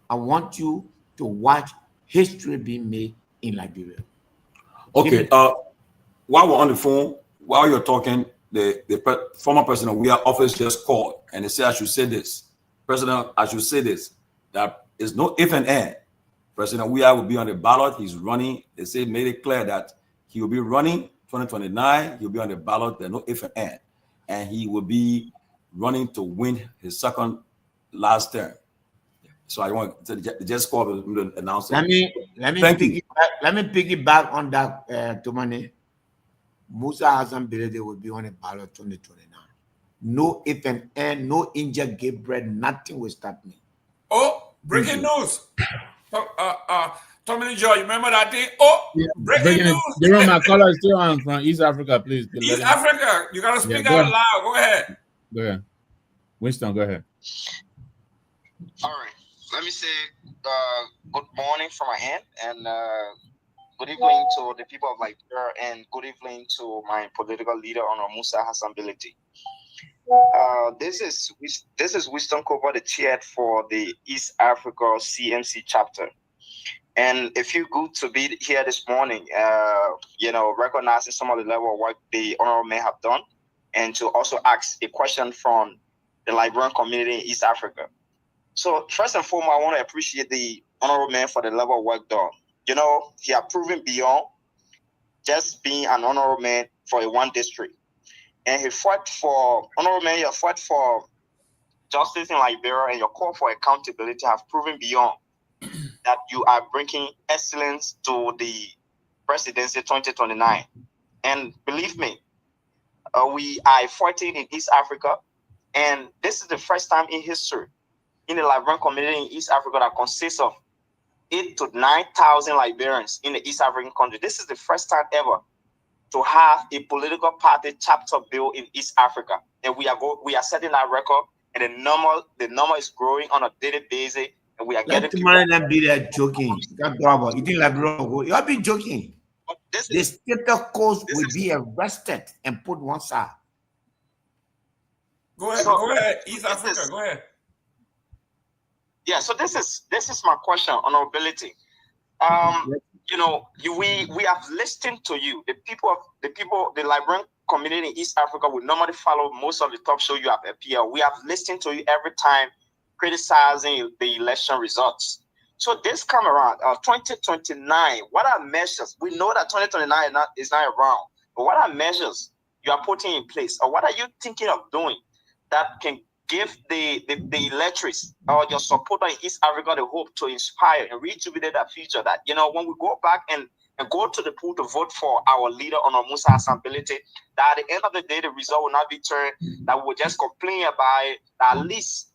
I want you to watch history being made in Liberia. Okay. While we're on the phone, while you're talking, the former president of Weah office just called and they said I should say this. President, I should say this. That is no if and and. President Weah will be on the ballot. He's running. They say made it clear that he will be running 2029. He'll be on the ballot. There's no if and and. And he will be running to win his second last term. So I want to just call to announce it. Let me piggyback on that, Tomalin. Musa Hassan Belede will be on the ballot 2029. No if and and, no injured Gabriel, nothing will stop me. Oh, breaking news. Tomalin Joy, you remember that thing? Oh, yeah, breaking news. Jerome, my caller is still on from East Africa, please. East Africa, you got to speak out loud. Go ahead. Go ahead. Winston, go ahead. All right. Let me say good morning from my end, and good evening to the people of Liberia, and good evening to my political leader, Honorable Musa Hassan Belede. This is Winston Koba, the chair for the East Africa CMC chapter. And it feels good to be here this morning, recognizing some of the level of work the honorable man have done, and to also ask a question from the Liberian community in East Africa. So first and foremost, I want to appreciate the honorable man for the level of work done. You know, he has proven beyond just being an honorable man for a one district. And he fought for, honorable man, you fought for justice in Liberia, and your call for accountability have proven beyond that you are bringing excellence to the presidency 2029. And believe me, we are fighting in East Africa, and this is the first time in history in the Liberian community in East Africa that consists of 8,000 to 9,000 Liberians in the East African country. This is the first time ever to have a political party chapter bill in East Africa, and we are setting that record. And the number is growing on a daily basis, and we are getting people. Not be there joking. You think Liberia? You have been joking. The state coast will be arrested and put one side. Go ahead, East Africa. Go ahead. Yeah, so this is my question on our ability. We have listened to you. The Liberian community in East Africa will normally follow most of the talk show you have appeared. We have listened to you every time criticizing the election results. So this come around, 2029, what are measures? We know that 2029 is not around, but what are measures you are putting in place, or what are you thinking of doing that can give the electorates or your supporter in East Africa the hope to inspire and rejuvenate that future, that, you know, when we go back and go to the pool to vote for our leader on Musa Asambelete, that at the end of the day, the result will not be turned, that we will just complain about it, that at least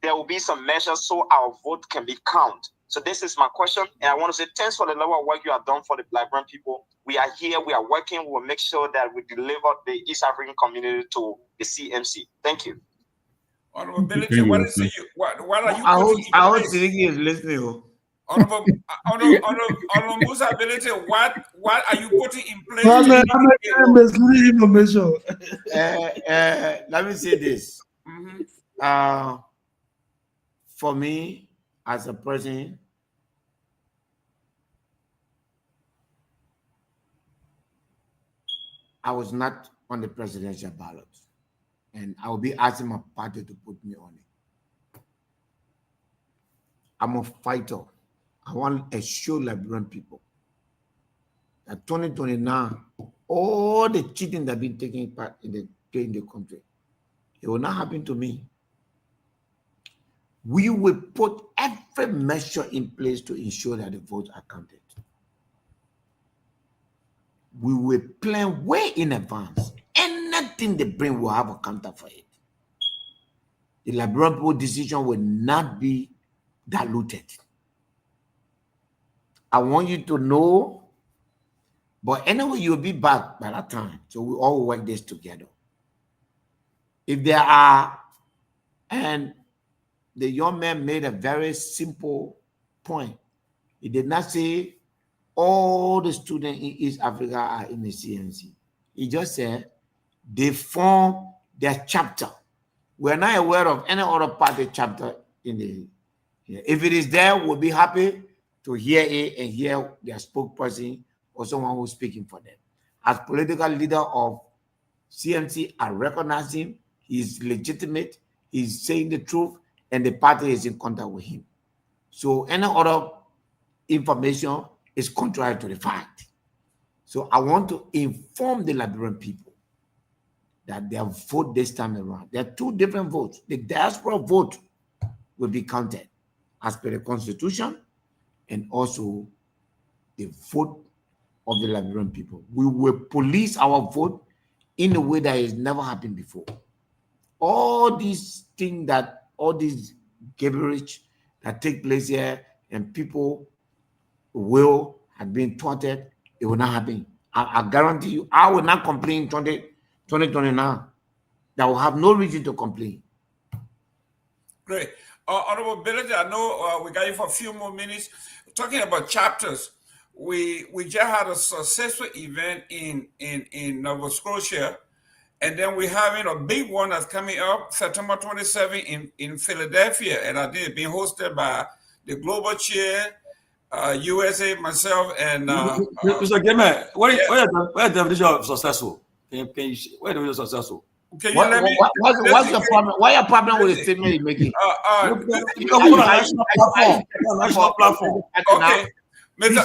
there will be some measures so our vote can be counted. So this is my question, and I want to say thanks for the level of work you have done for the Liberian people. We are here, we are working, we will make sure that we deliver the East African community to the CMC. Thank you. Honorability, what is it? What are you I hope putting in place? Seleke is listening. Honorable Musa Ability, what are you putting in place? Misleading information. Let me say this. For me, as a person, I was not on the presidential ballot, and I will be asking my party to put me on it. I'm a fighter. I want to show Liberian people that 2029, all the cheating that have been taking part in the country, it will not happen to me. We will put every measure in place to ensure that the votes are counted. We will plan way in advance. Anything they bring will have a counter for it. The Liberian people decision will not be diluted. I want you to know, but anyway, you'll be back by that time. So we all work this together. If there are, and the young man made a very simple point. He did not say all the students in East Africa are in the CMC. He just said they form their chapter. We're not aware of any other party chapter in the. If it is there, we'll be happy to hear it and hear their spokesperson or someone who's speaking for them. As political leader of CMC, I recognize him. He's legitimate. He's saying the truth, and the party is in contact with him. So any other information is contrary to the fact. So I want to inform the Liberian people that their vote this time around, there are two different votes. The diaspora vote will be counted as per the Constitution, and also the vote of the Liberian people. We will police our vote in a way that has never happened before. All these things that, all these gibberish that take place here, and people will have been taunted, it will not happen. I guarantee you, I will not complain 2029. That will have no reason to complain. Great. Honorable Ability, I know we got you for a few more minutes. Talking about chapters, we just had a successful event in Nova Scotia, and then we're having a big one that's coming up September 27 in Philadelphia, and I did being hosted by the Global Chair, USA, myself, and Mr. Gayman, where is the definition of successful? Where is the definition of successful? Can you let me? What's the problem? Why your problem with the statement you're making? National platform. Okay. Let me no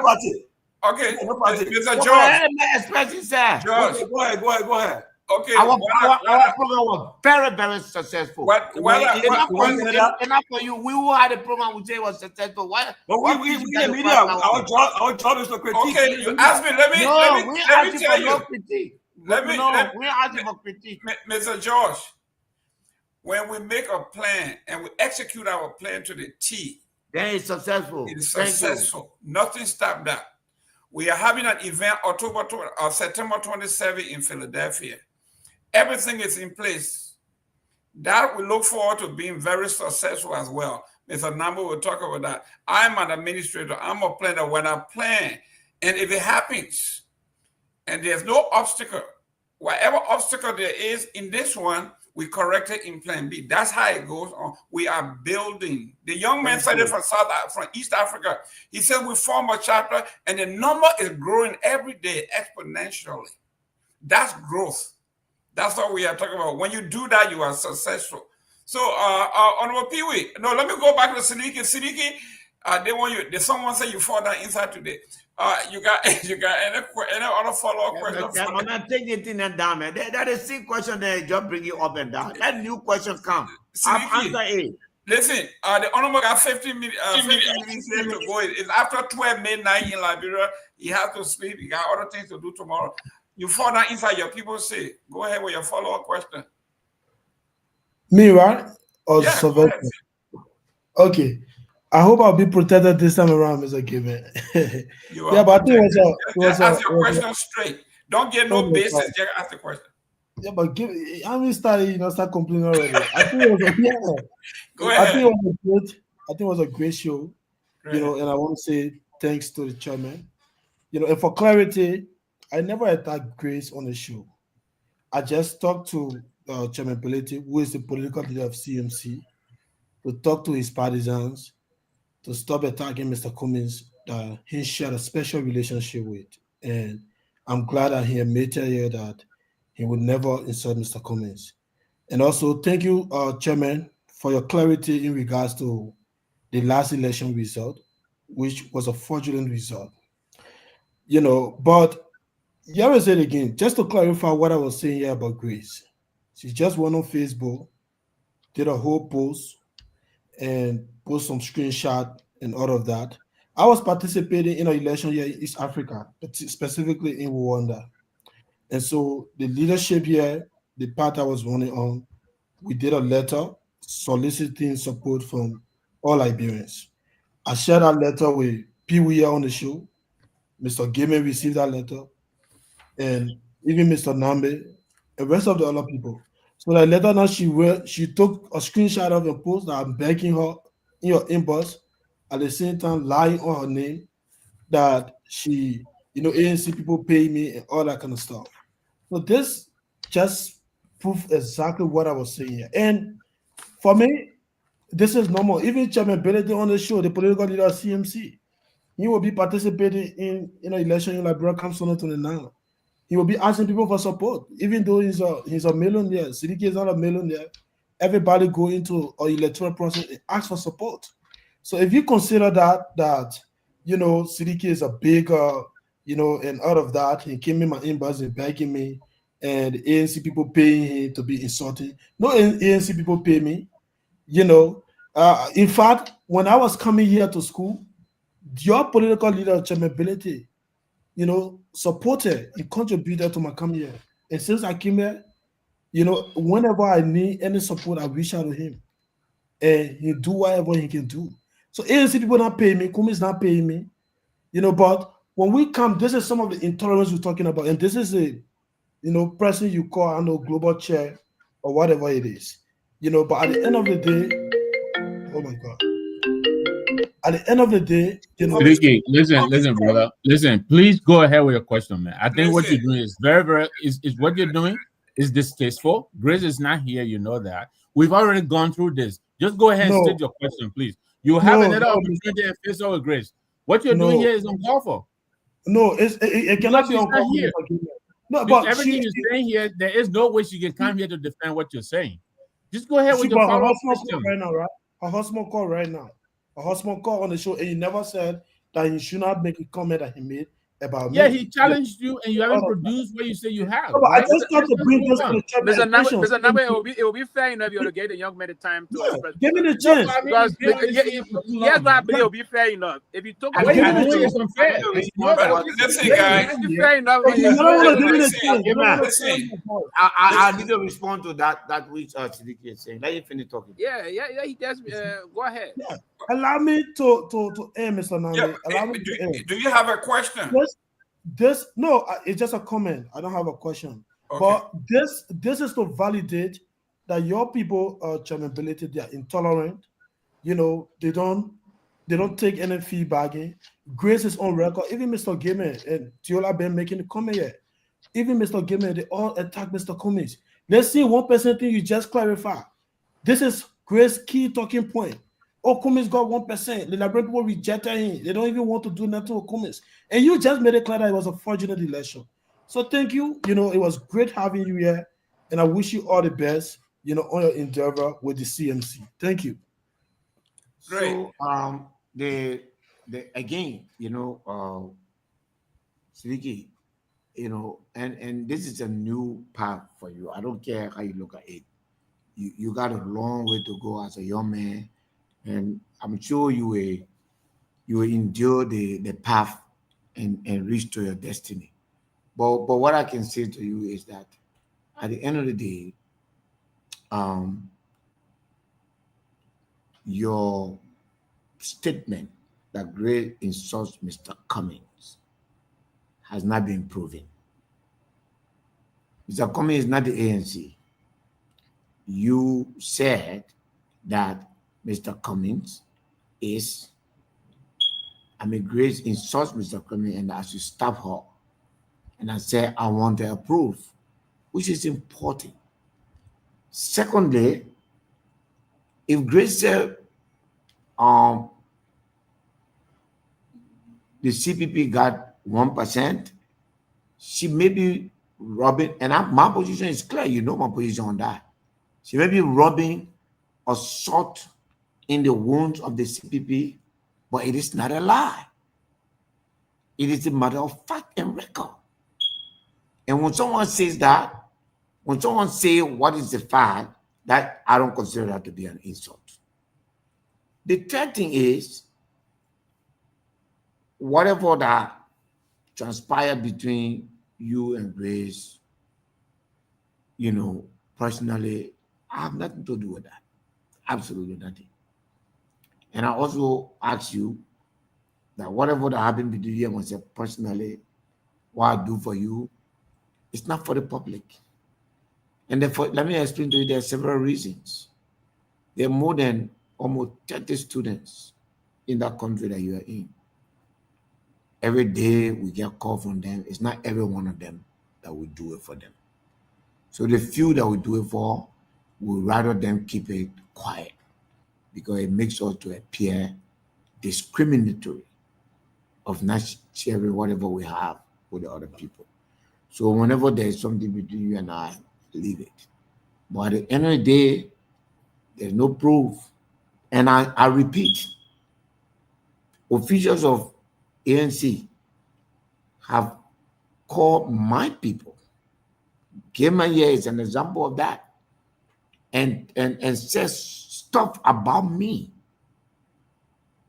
party. Okay, Mr. George. Go ahead. Okay. Our program was very, very successful. Enough for you. We who had a program we say was successful. Why? But we the media. Our job is to critique. Okay, you asked me. Let me tell you. We asking for critique. Mr. George, when we make a plan and we execute our plan to the T, then it's successful. It is successful. Nothing stopped that. We are having an event September 27 in Philadelphia. Everything is in place. That we look forward to being very successful as well. Mr. Nambo will talk about that. I'm an administrator. I'm a planner. When I plan, and if it happens, and there's no obstacle, whatever obstacle there is in this one, we correct it in Plan B. That's how it goes on. We are building. The young man said it from East Africa. He said we form a chapter, and the number is growing every day exponentially. That's growth. That's what we are talking about. When you do that, you are successful. So, Honorable Pewee, no, let me go back to Seleke. Seleke, they want you. Did someone say you fall down inside today? You got any other follow-up question? I'm not taking anything down, man. That is the same question that just bring you up and down. That new question come. I've answered it. Listen, the honorable got 15 minutes here to go. It's after 12 midnight in Liberia. He has to sleep. He got other things to do tomorrow. You fall down inside, your people say. Go ahead with your follow-up question. Me, right? Or yeah, Sylvester? Okay. I hope I'll be protected this time around, Mr. Gayman. Yeah, but I think it was ask your question straight. Don't get no basis. Just ask the question. Yeah, but I mean, start complaining already. I think it was Go ahead. I think it was a great show. You know, and I want to say thanks to the chairman. You know, and for clarity, I never attacked Grace on the show. I just talked to Chairman Pelete, who is the political leader of CMC, to talk to his partisans, to stop attacking Mr. Cummins that he shared a special relationship with. And I'm glad that he admitted here that he would never insult Mr. Cummins. And also, thank you, Chairman, for your clarity in regards to the last election result, which was a fraudulent result. You know, but you ever said again, just to clarify what I was saying here about Grace. She just went on Facebook, did a whole post, and post some screenshot and all of that. I was participating in an election here in East Africa, specifically in Rwanda. And so the leadership here, the part I was running on, we did a letter soliciting support from all Liberians. I shared that letter with Pewee on the show. Mr. Gayman received that letter, and even Mr. Nagbe, the rest of the other people. So that letter now she took a screenshot of a post that I'm begging her in your inbox, at the same time lying on her name that she, you know, ANC people pay me and all that kind of stuff. So this just proved exactly what I was saying here. And for me, this is normal. Even Chairman Benedict on the show, the political leader of CMC, he will be participating in election in Liberia come 2029. He will be asking people for support, even though he's a millionaire. Seleke is not a millionaire. Everybody go into an electoral process and ask for support. So if you consider that you know Seleke is a big you know, and out of that he came in my inbox and begging me, and ANC people paying him to be insulting. No ANC people pay me, you know. In fact, when I was coming here to school, your political leader, Chairman Belete, you know, supported and contributed to my coming here. And since I came here, you know, whenever I need any support, I reach out to him. And he do whatever he can do. So ANC people not paying me, Kumi is not paying me, you know, but when we come, this is some of the intolerance we're talking about. And this is a, you know, person you call, I know, global chair or whatever it is. You know, but at the end of the day, oh my God. At the end of the day, you know. Listen, brother. Listen, please go ahead with your question, man. I think what you're doing is very is what you're doing is distasteful. Grace is not here, you know that. We've already gone through this. Just go ahead and state your question, please. You have another opportunity to face over Grace. What you're doing here is uncalled for. No, it cannot be uncalled for. No, but everything you're saying here, there is no way she can come here to defend what you're saying. Just go ahead with your follow-up question. Right now, right? Her husband called right now. A husband called on the show, and he never said that he should not make a comment that he made about me. Yeah, he challenged you, and you haven't produced what you say you have. No, but I just thought to bring this to the Mr. Nagbe, it will be fair enough if you get the young man the time to express. Give me the chance. Because yes, but it will be fair enough. If you took what you're doing is unfair. Listen, guys. Fair enough. I need to respond to that which Seleke is saying. Let you finish talking. Yeah. He just go ahead. Yeah. Allow me to end, Mr. Nagbe. Allow me to end. Do you have a question? No, it's just a comment. I don't have a question. Okay. But this is to validate that your people, Chairman Belete, they are intolerant. You know, they don't take any feedback. Grace is on record. Even Mr. Gayman and Tiola been making the comment here. Even Mr. Gayman, they all attack Mr. Cummins. Let's see one person thing you just clarify. This is Grace's key talking point. Oh, Cummins got 1%. The Liberian people rejected him. They don't even want to do nothing with Cummins. And you just made it clear that it was a fraudulent election. So thank you. You know, it was great having you here. And I wish you all the best. on your endeavor with the CMC. Thank you. Great. So the again, Seleke, and this is a new path for you. I don't care how you look at it. You got a long way to go as a young man, and I'm sure you will endure the path and reach to your destiny. But what I can say to you is that at the end of the day, your statement that Gray insults Mr. Cummings has not been proven. Mr. Cummings is not the ANC. You said that Mr. Cummings is, Grace insults Mr. Cummings and I should stop her. And I said, I want to approve, which is important. Secondly, if Grace said, the CPP got 1%, she may be robbing, and my position is clear, my position on that. She may be robbing or salt in the wounds of the CPP, but it is not a lie. It is a matter of fact and record. And when someone says that, when someone says what is the fact, that I don't consider that to be an insult. The third thing is, whatever that transpired between you and Grace, personally, I have nothing to do with that. Absolutely nothing. And I also ask you that whatever that happened between you and myself personally, what I do for you, it's not for the public. And therefore, let me explain to you, there are several reasons. There are more than almost 30 students in that country that you are in. Every day we get a call from them. It's not every one of them that we do it for them. So the few that we do it for, we rather them keep it quiet because it makes us to appear discriminatory of not sharing whatever we have with the other people. So whenever there is something between you and I, leave it. But at the end of the day, there's no proof. And I repeat, officials of ANC have called my people. Gayman here is an example of that. And says stuff about me,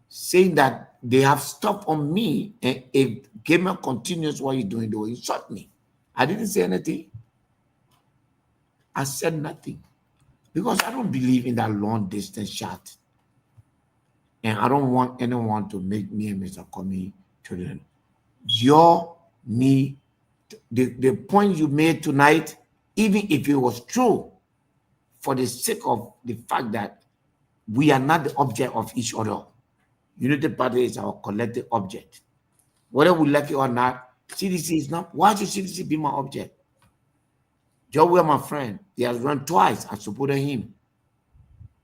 saying that they have stuff on me, and if Gayman continues what he's doing, they will insult me. I didn't say anything. I said nothing. Because I don't believe in that long distance shot. And I don't want anyone to make me and Mr. Comey children. The point you made tonight, even if it was true, for the sake of the fact that we are not the object of each other. Unity Party is our collective object. Whether we like it or not, CDC is not. Why should CDC be my object? Joe, we are my friend. He has run twice. I supported him.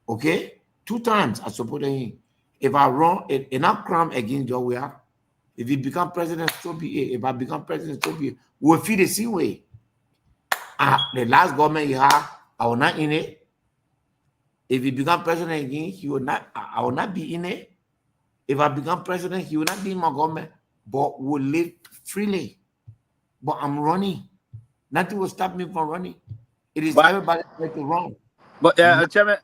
Okay? 2 times I supported him. If I run enough crime against Joe, if he become president, so be it. If I become president, so be it. We'll feel the same way. The last government you have, I will not in it. If he become president again, I will not be in it. If I become president, he will not be in my government, but we'll live freely. But I'm running. Nothing will stop me from running. It is everybody right to run. But Chairman,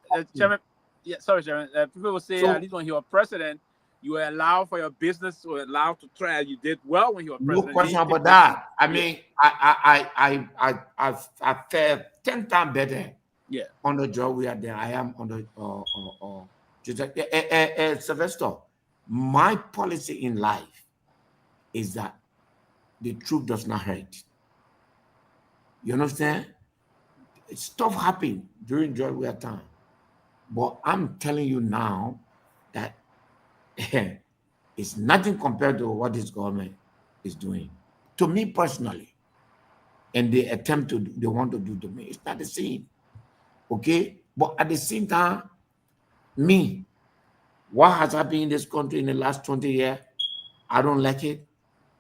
sorry, Chairman. People will say at least when you were president, you were allowed for your business, you were allowed to try. You did well when you were president. No question about that. I mean, I fared 10 times better. Yeah. On the job we are there. I am on the Sylvester. My policy in life is that the truth does not hurt. You understand? Stuff happened during job we are time. But I'm telling you now that it's nothing compared to what this government is doing. To me personally, and they want to do to me, it's not the same. Okay? But at the same time, what has happened in this country in the last 20 years, I don't like it.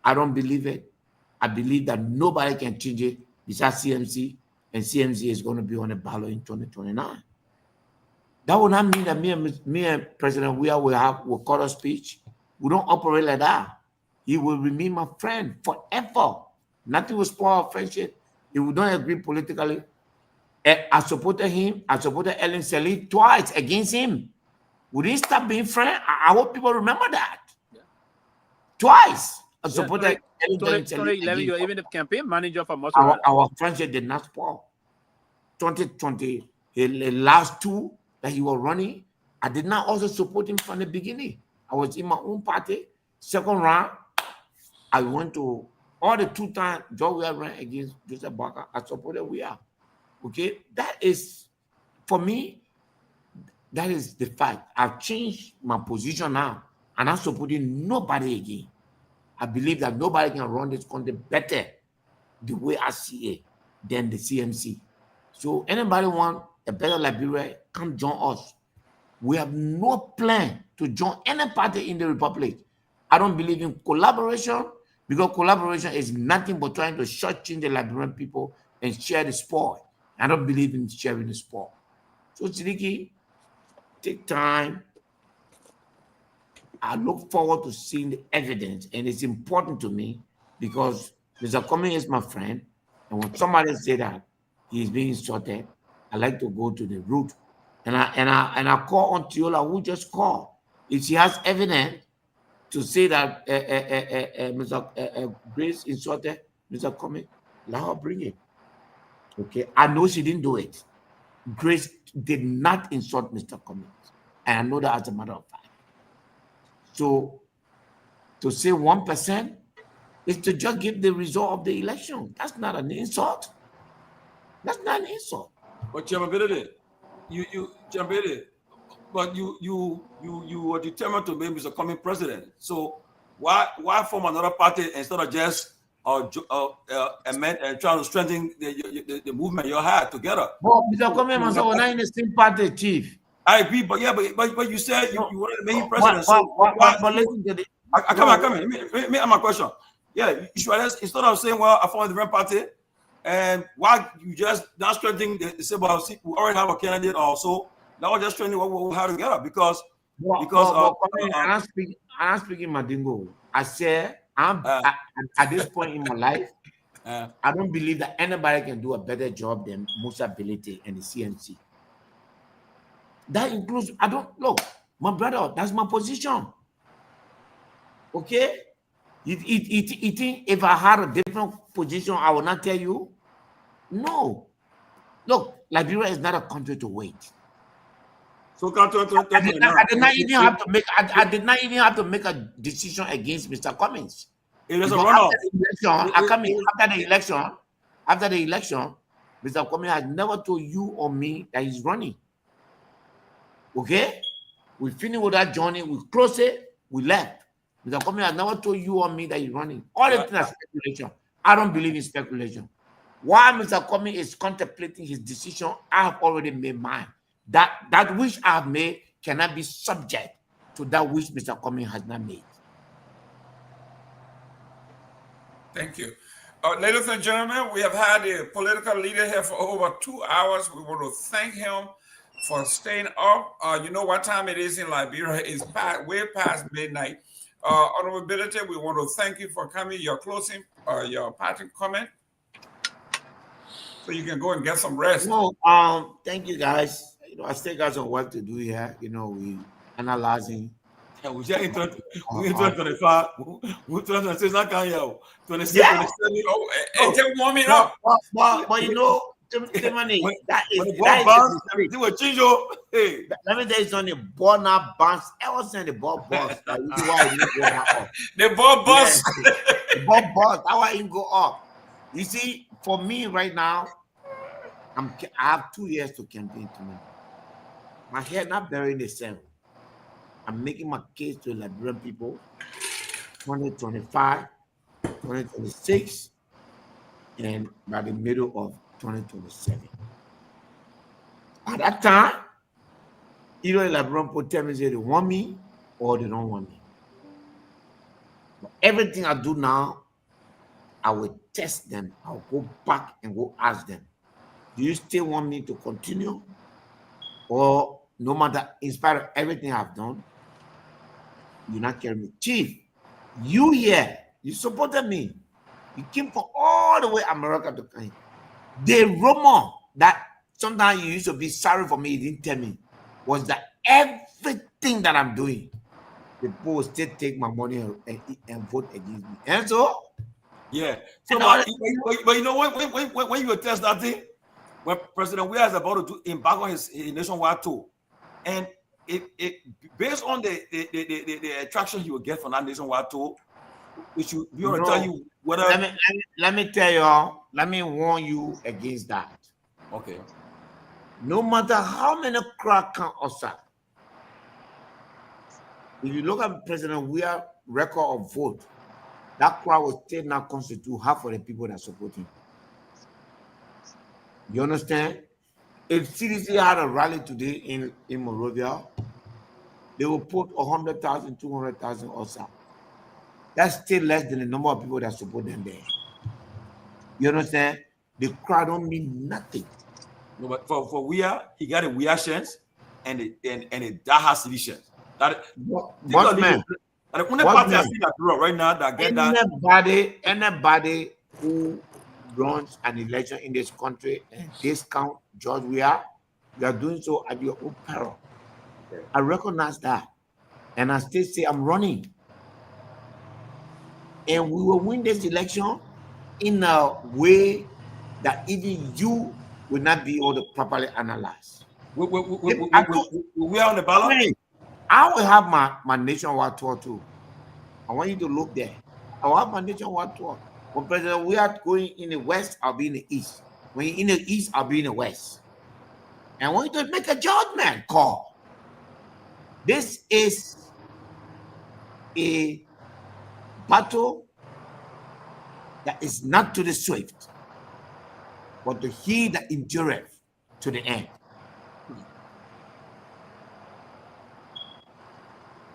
I don't believe it. I believe that nobody can change it besides CMC and CMC is going to be on the ballot in 2029. That would not mean that me and President Weah will cut a speech. We don't operate like that. He will remain my friend forever. Nothing will spoil our friendship. If we don't agree politically, I supported him. I supported Ellen Selig twice against him. We didn't stop being friends. I hope people remember that. Yeah. Twice. I supported Ellen 2011, you were even the campaign manager for most of our friendship did not spoil. 2020, the last two that he was running, I did not also support him from the beginning. I was in my own party. Second round, I went to all the 2 times George Weah ran against Joseph Barker. I supported Weah. Okay, that is, for me, that is the fact. I've changed my position now, and I'm supporting nobody again. I believe that nobody can run this country better the way I see it than the CMC. So anybody want a better Liberia, come join us. We have no plan to join any party in the Republic. I don't believe in collaboration, because collaboration is nothing but trying to shortchange the Liberian people and share the spoil. I don't believe in sharing the spoil. So Seleke, take time. I look forward to seeing the evidence, and it's important to me because Mr. Comey is my friend, and when somebody say that he is being insulted, I like to go to the root, and I call on Tiola, who just called. If she has evidence to say that Mr. Grace insulted Mr. Comey, let her bring it. Okay, I know she didn't do it. Grace did not insult Mr. Cummings, and I know that as a matter of fact. So, to say 1% is to just give the result of the election. That's not an insult. That's not an insult. But Chairman Benedict, but you were determined to make Mr. Cummings president. So why form another party instead of just amend and trying to strengthen the movement you had together? Well, Mr. Cummings was not in the same party, Chief. I agree, but you said you wanted to make him president. But listen to the. I come here. Let me ask my question. Yeah, you should instead of saying, well, I formed a different party, and why you just not strengthening the symbol? We already have a candidate also. Now we're just strengthening what we have together because I'm speaking Madingo. I said at this point in my life, I don't believe that anybody can do a better job than Musa Belete and the CNC. That includes, my brother, that's my position. Okay? You think if I had a different position, I would not tell you? No. Look, Liberia is not a country to wait. So I did not even have to make a decision against Mr. Cummings. It was a runoff. After the election, Mr. Cummings has never told you or me that he's running. Okay? We finished with that journey, we closed it, we left. Mr. Cummings has never told you or me that he's running. All the things are speculation. I don't believe in speculation. While Mr. Cummings is contemplating his decision, I have already made mine. That which I have made cannot be subject to that which Mr. Cummings has not made. Thank you. Ladies and gentlemen, we have had a political leader here for over 2 hours. We want to thank him for staying up. You know what time it is in Liberia? It's way past midnight. Honorability, we want to thank you for coming. Your closing, your parting comment, so you can go and get some rest. No, thank you guys. I still got some work to do here. We analyzing. Yeah, we just in 2025. We 2026 not coming here. 26, yeah. 27. It's just warming up. But Timothy, that is they will change your. Hey, let me tell you something. The ball now bounce. I was saying the ball bounce. The ball bust. The ball bust. That's why it go up. You see, for me right now, I have 2 years to campaign tomorrow. My head not burying the sand. I'm making my case to Liberian people. 2025, 2026, and by the middle of 2027. At that time, either Liberian people tell me they want me or they don't want me. But everything I do now, I will test them. I'll go back and go ask them. Do you still want me to continue? Or no matter, in spite of everything I've done, you're not carrying me? Chief, you here, you supported me. You came from all the way America to come. The rumor that sometimes you used to be sorry for me, you didn't tell me, was that everything that I'm doing, the people will still take my money and vote against me. And so, yeah. So, but you know, when you test that thing, when President Weah is about to embark on his nationwide tour, and it based on the attraction he will get from that nationwide tour, which you want to tell you whether. Let me tell you all. Let me warn you against that. Okay. No matter how many crowd can outside, if you look at President Weah's record of vote, that crowd will still not constitute half of the people that support him. You understand? If CDC had a rally today in Monrovia, they will put 100,000, 200,000 outside. That's still less than the number of people that support them there. You understand? The crowd don't mean nothing. No, but for Weah, he got a Weah chance and a Daha City chance. That what man? The only party I see that grow right now that get anybody who runs an election in this country and discount George Weah, you are doing so at your own peril. I recognize that, and I still say I'm running, and we will win this election in a way that even you will not be able to properly analyze. We are on the ballot. I will have my nationwide tour too. I want you to look there. I will have my nationwide tour. When President we are going in the west, I'll be in the east. When you're in the east, I'll be in the west. And I want you to make a judgment call. This is a battle that is not to the swift, but to he that endureth to the end.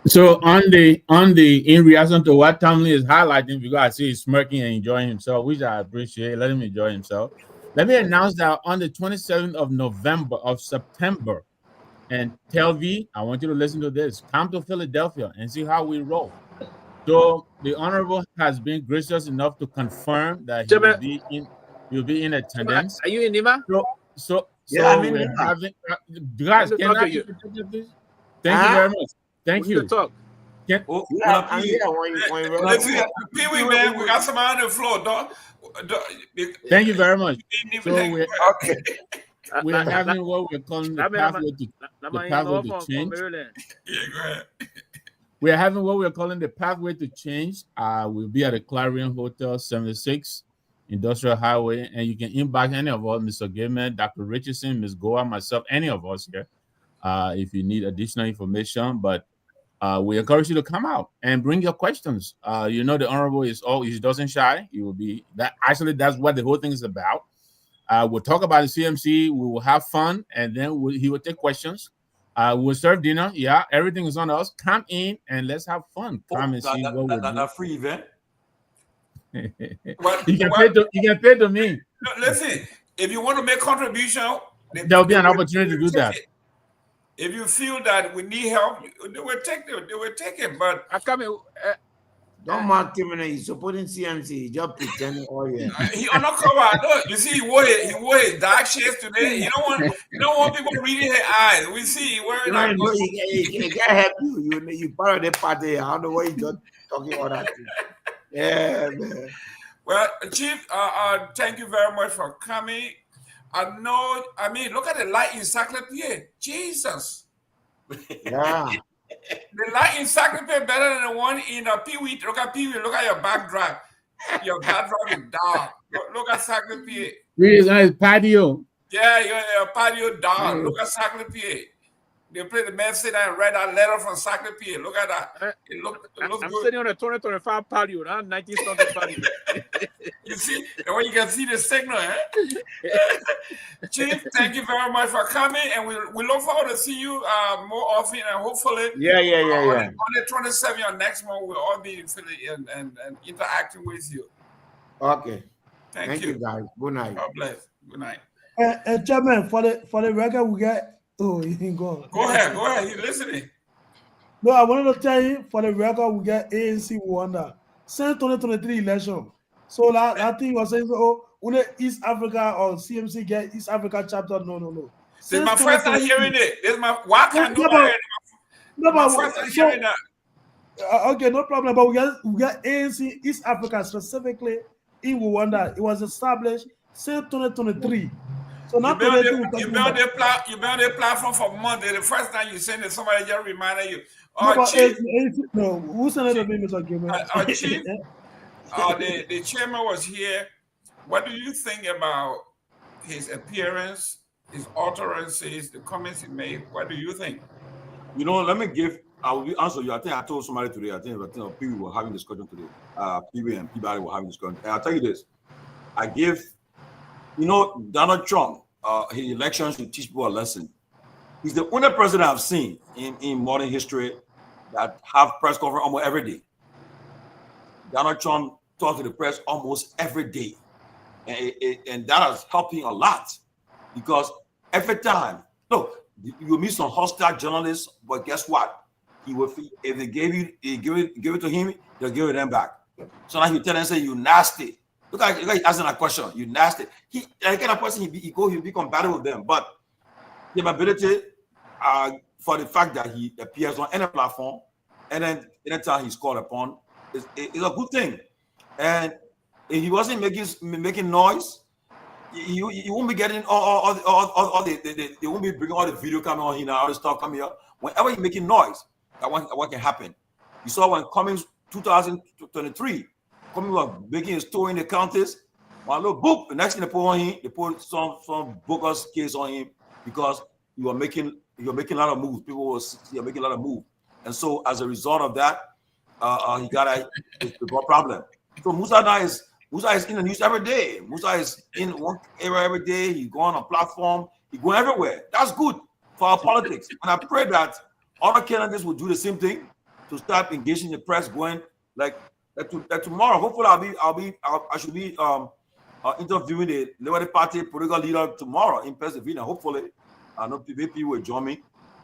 So in reaction to what Tomalin is highlighting, because I see he's smirking and enjoying himself, which I appreciate. Let him enjoy himself. Let me announce that on the 27th of September, and Telvi, I want you to listen to this. Come to Philadelphia and see how we roll. So the Honorable has been gracious enough to confirm that he will be in attendance. Are you in Lima? So yeah, I'm in we're Lima. having guys, can I you? Thank you very much. Thank you. Talk. Can, I'm here Let's see, Pewee, man, we got somebody on the floor, dog. Thank you very much. So okay. we're having what we're calling the pathway to change. Yeah, go ahead. We're having what we're calling the pathway to change. We'll be at the Clarion Hotel, 76 Industrial Highway, and you can inbox any of us, Mr. Gayman, Dr. Richardson, Ms. Goa, myself, any of us here, if you need additional information. But we encourage you to come out and bring your questions. You know, the Honorable he doesn't shy. He will be that. Actually, that's what the whole thing is about. We'll talk about the CMC. We will have fun, and then he will take questions. We'll serve dinner. Yeah, everything is on us. Come in and let's have fun. Come and see what we're doing. That free event. You can pay to me. No, listen, if you want to make contribution, there'll be an opportunity to do that. If you feel that we need help, they will take it. But I come in. Don't mark him. He's supporting CMC. Just pretending. Oh yeah. He on the cover. Look, you see, he wore his dark shades today. You don't want people reading his eyes. We see he wearing that. He can't help you. You part of the party. I don't know why you just talking about that. Yeah, man. Well, Chief, thank you very much for coming. Look at the light encyclopedia. Jesus. Yeah. The light encyclopedia better than the one in Pewee. Look at Pewee. Look at your backdrop. Your backdrop is dark. Look at encyclopedia. Really nice patio. Yeah, your patio dark. Look at encyclopedia. They play the man sit down and read that letter from encyclopedia. Look at that. It looks I'm good. sitting on a 2025 patio, not 1900 patio. You see, and when you can see the signal, Chief, thank you very much for coming, and we look forward to see you more often, and hopefully, yeah. On the 27th, your next month, we'll all be in Philly and interacting with you. Okay. Thank you, guys. Good night. God bless. Good night. Chairman, for the record, we get. Oh, you can go. Go ahead. You're listening. No, I wanted to tell you, for the record, we get ANC Rwanda since 2023 election. So that thing was saying, oh, only East Africa or CMC get East Africa chapter. No. This is my first time hearing it. This is my why can't my first time hearing that. Okay, no problem. But we get ANC East Africa specifically in Rwanda. It was established since 2023. So not you been on their platform for months. The first time you sent it, somebody just reminded you. No, who sent it to me, Mr. Gayman? Chief, the chairman was here. What do you think about his appearance, his utterances, the comments he made? What do you think? You know, I will answer you. I think I told somebody today. I think Pewee were having discussion today. Pewee and Peabody were having discussion. And I'll tell you this. Donald Trump, his elections should teach people a lesson. He's the only president I've seen in modern history that have press conference almost every day. Donald Trump talks to the press almost every day. And that has helped him a lot because every time, look, you meet some hostile journalists, but guess what? If they give it to him, they'll give it them back. So now he tell them, say, you nasty. Look like he's asking a question, you nasty. He kind of person he'll be compatible with them. But the ability for the fact that he appears on any platform and then anytime he's called upon is a good thing. And if he wasn't making noise, you won't be getting all the they won't be bringing all the video coming on here now, all the stuff coming up. Whenever you're making noise, what can happen? You saw when Cummings 2023, Cummings was making a story in the counties. One little book, the next thing they put on him, they put some bogus case on him because you're making a lot of moves. People were making a lot of moves, and so as a result of that, he got a problem. So Musa is in the news every day. Musa is in one area every day. He's going on a platform. He's going everywhere. That's good for our politics. And I pray that other candidates will do the same thing to start engaging the press, going like tomorrow. Hopefully, I should be interviewing the Liberia Party political leader tomorrow in Pennsylvania. Hopefully, I know people will join me.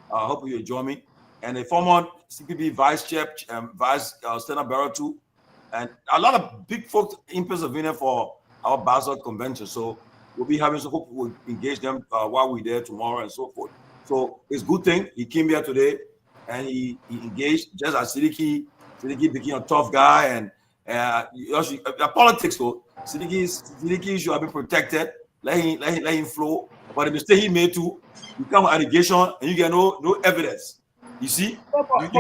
Hopefully, you'll join me. And the former CPB vice chair, vice Senate Barrow too. And a lot of big folks in Pennsylvania for our Basel convention. So we'll be having some hope we'll engage them while we're there tomorrow and so forth. So it's a good thing. He came here today and he engaged just as Seleke became a tough guy and politics. So Seleke should be protected. Let him flow. But the mistake he made too, you come with allegation and you get no evidence. You see? Mr.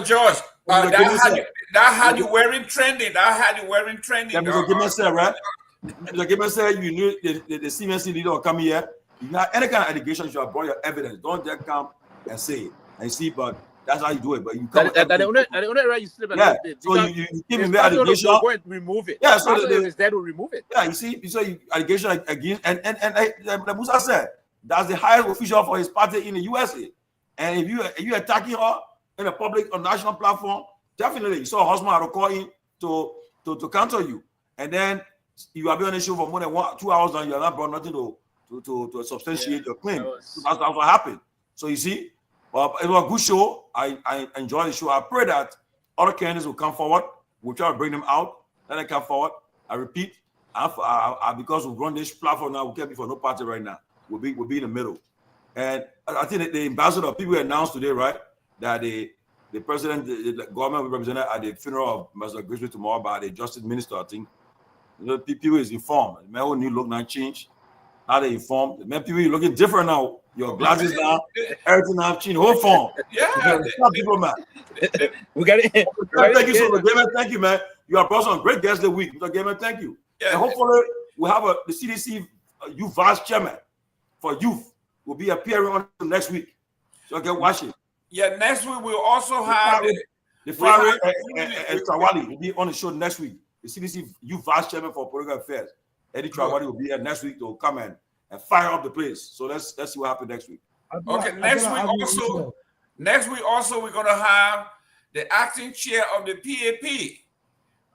George, that had you wearing trending. Mr. Gayman said, right? Mr. Gayman said, you knew the CMC leader will come here. You have any kind of allegation, you have brought your evidence. Don't just come and say it. And see, but that's how you do it. But you come. The only right you slip a little bit. So you give him the allegation. Go and remove it. Yeah, so his dad will remove it. Yeah, you see, allegation against and the Musa said that's the highest official for his party in the USA. And if you attacking her in a public or national platform, definitely you saw Hosman had to call in to counter you. And then you have been on the show for more than 2 hours and you have not brought nothing to substantiate your claim. So that's what happened. So you see, well, it was a good show. I enjoyed the show. I pray that other candidates will come forward. We'll try to bring them out. Then they come forward. I repeat, because we've run this platform now, we can't be for no party right now. We'll be in the middle. And I think that the ambassador, people announced today, right, that the president, the government will be represented at the funeral of Ambassador Grizzly tomorrow by the justice minister, I think. You know, people is informed. The man who new look now changed. Now they informed. The man, people are looking different now. Your glasses now, everything now changed. Whole form. Yeah. People, man. We got it. Thank you so much, Gayman. Thank you, man. You are brought some great guests this week. Mr. Gayman, thank you. Yeah. And hopefully we'll have the CDC youth vice chairman for youth will be appearing on next week. So I can watch it. Yeah, next week we'll also have the Friday and Trawali will be on the show next week. The CDC youth vice chairman for political affairs, Eddie Trawali, will be here next week to come and fire up the place. So let's see what happens next week. Okay, next week also we're gonna have the acting chair of the PAP,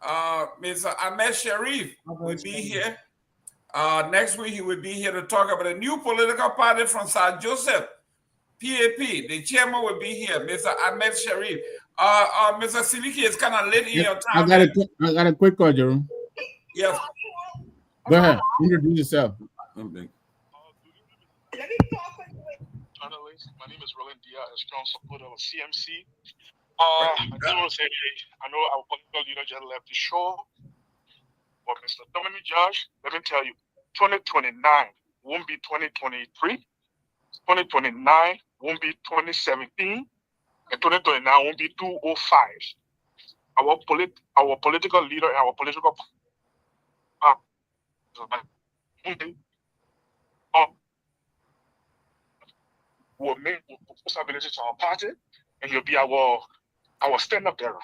Mr. Ahmed Sharif will be here. Next week, he will be here to talk about a new political party from St. Joseph, PAP. The chairman will be here, Mr. Ahmed Sharif. Mr. Seleke, it's kind of late in your time. I got a quick call, Jerome. Yes. Go ahead. Introduce yourself. Panelists, my name is Roland Dia, a strong supporter of CMC. I just want to say, I know our political leader just left the show, but Mr. Dominic Josh, let me tell you, 2029 won't be 2023, 2029 won't be 2017, and 2029 won't be 205. Our political leader and our political will make responsibility to our party, and you'll be our stand-up bearer.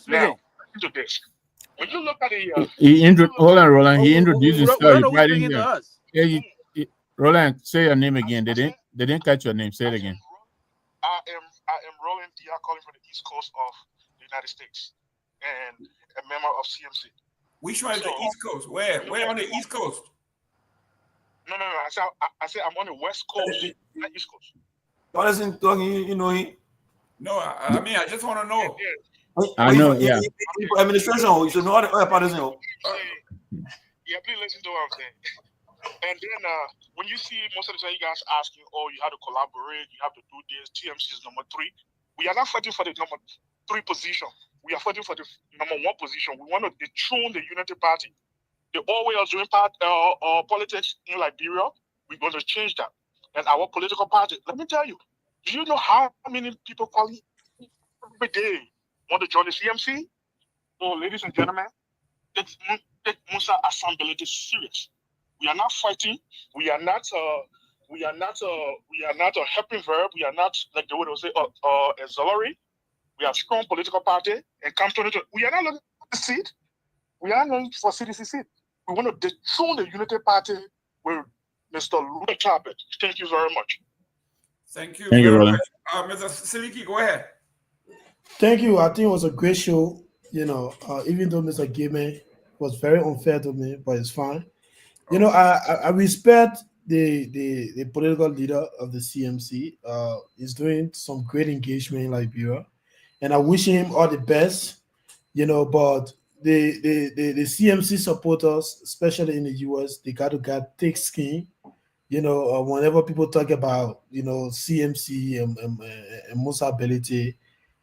Now, into this. When you look at the Hold on, Roland. He introduced himself. Roland, Roland, say your name again. They didn't catch your name. Say it again. I am Roland Dia, calling from the East Coast of the United States and a member of CMC. Which one is the East Coast? Where on the East Coast? No. I say I'm on the West Coast, not East Coast. What is he talking? You know he. No, I mean I just want to know. I know. Yeah. Administration. You should know other parties. Yeah, please listen to what I'm saying. And then when you see most of the time you guys asking, oh, you have to collaborate, you have to do this. TMC is number 3. We are not fighting for the number 3 position. We are fighting for the number 1 position. We want to dethrone the Unity Party. The old way of doing politics in Liberia, we're going to change that. And our political party, let me tell you, do you know how many people calling every day want to join the CMC? So, ladies and gentlemen, take Musa accountability serious. We are not fighting. We are not a helping verb. We are not, like the way they say, auxiliary. We are a strong political party. And come to we are not looking for the seat. We are not for CDC seat. We want to dethrone the Unity Party with Mr. Luther Carpet. Thank you very much. Thank you. Thank you, Roland. Mr. Seleke, go ahead. Thank you. I think it was a great show. You know, even though Mr. Gayman was very unfair to me, but it's fine. You know, I respect the political leader of the CMC. He's doing some great engagement in Liberia, and I wish him all the best. You know, but the CMC supporters, especially in the US, they got to get thick skin. You know, whenever people talk about, you know, CMC and Musa ability,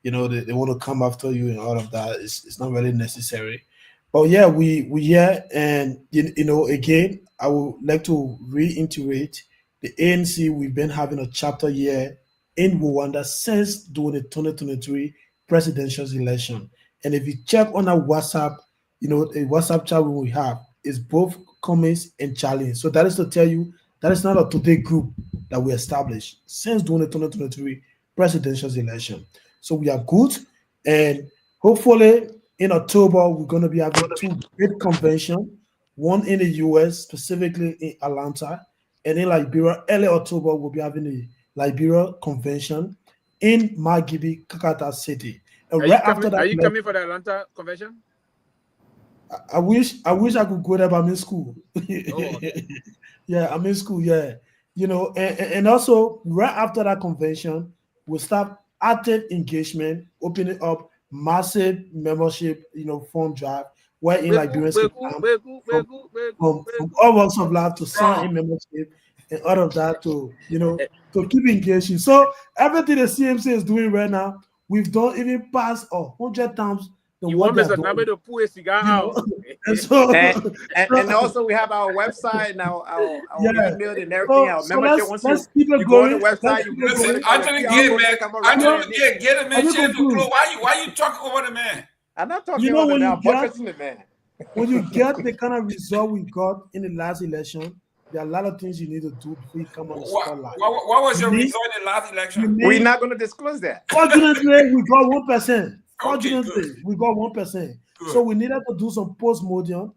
you know, they want to come after you and all of that. It's not really necessary. But yeah, we here, and you know, again, I would like to reiterate the ANC. We've been having a chapter year in Rwanda since during the 2023 presidential election. And if you check on our WhatsApp, you know, the WhatsApp chat we have is both comments and challenge. So that is to tell you that is not a today group that we established since during the 2023 presidential election. So we are good, and hopefully in October we're going to be having 2 great conventions, one in the US, specifically in Atlanta, and in Liberia. Early October we'll be having a Liberia convention in Margibi, Kakata City. And are you coming for the Atlanta convention? I wish I could go there, but I'm in school. Oh, okay. Yeah, I'm in school. Yeah, you know, and also right after that convention, we'll start active engagement, opening up massive membership, you know, form drive where in Liberians from all walks of life to sign in membership and all of that to, you know, to keep engaging. So everything the CMC is doing right now, we've done even past 100 times. You want Mr. Nagbe to pull a cigar out. And so, and also we have our website and our email and everything. Our membership. Let's keep it you going. go on the website, you Listen, Anthony Gay, man. Anthony, get a man chance to close. Why you talking over the man? I'm not talking You know, about when the you man. I'm get, buttressing the man. when you get the kind of result we got in the last election, there are a lot of things you need to do before you come on the spotlight. What was your result in the last election? We're not going to disclose that. Fortunately, we got 1%. Fortunately, we got 1%. So we needed to do some postmortem,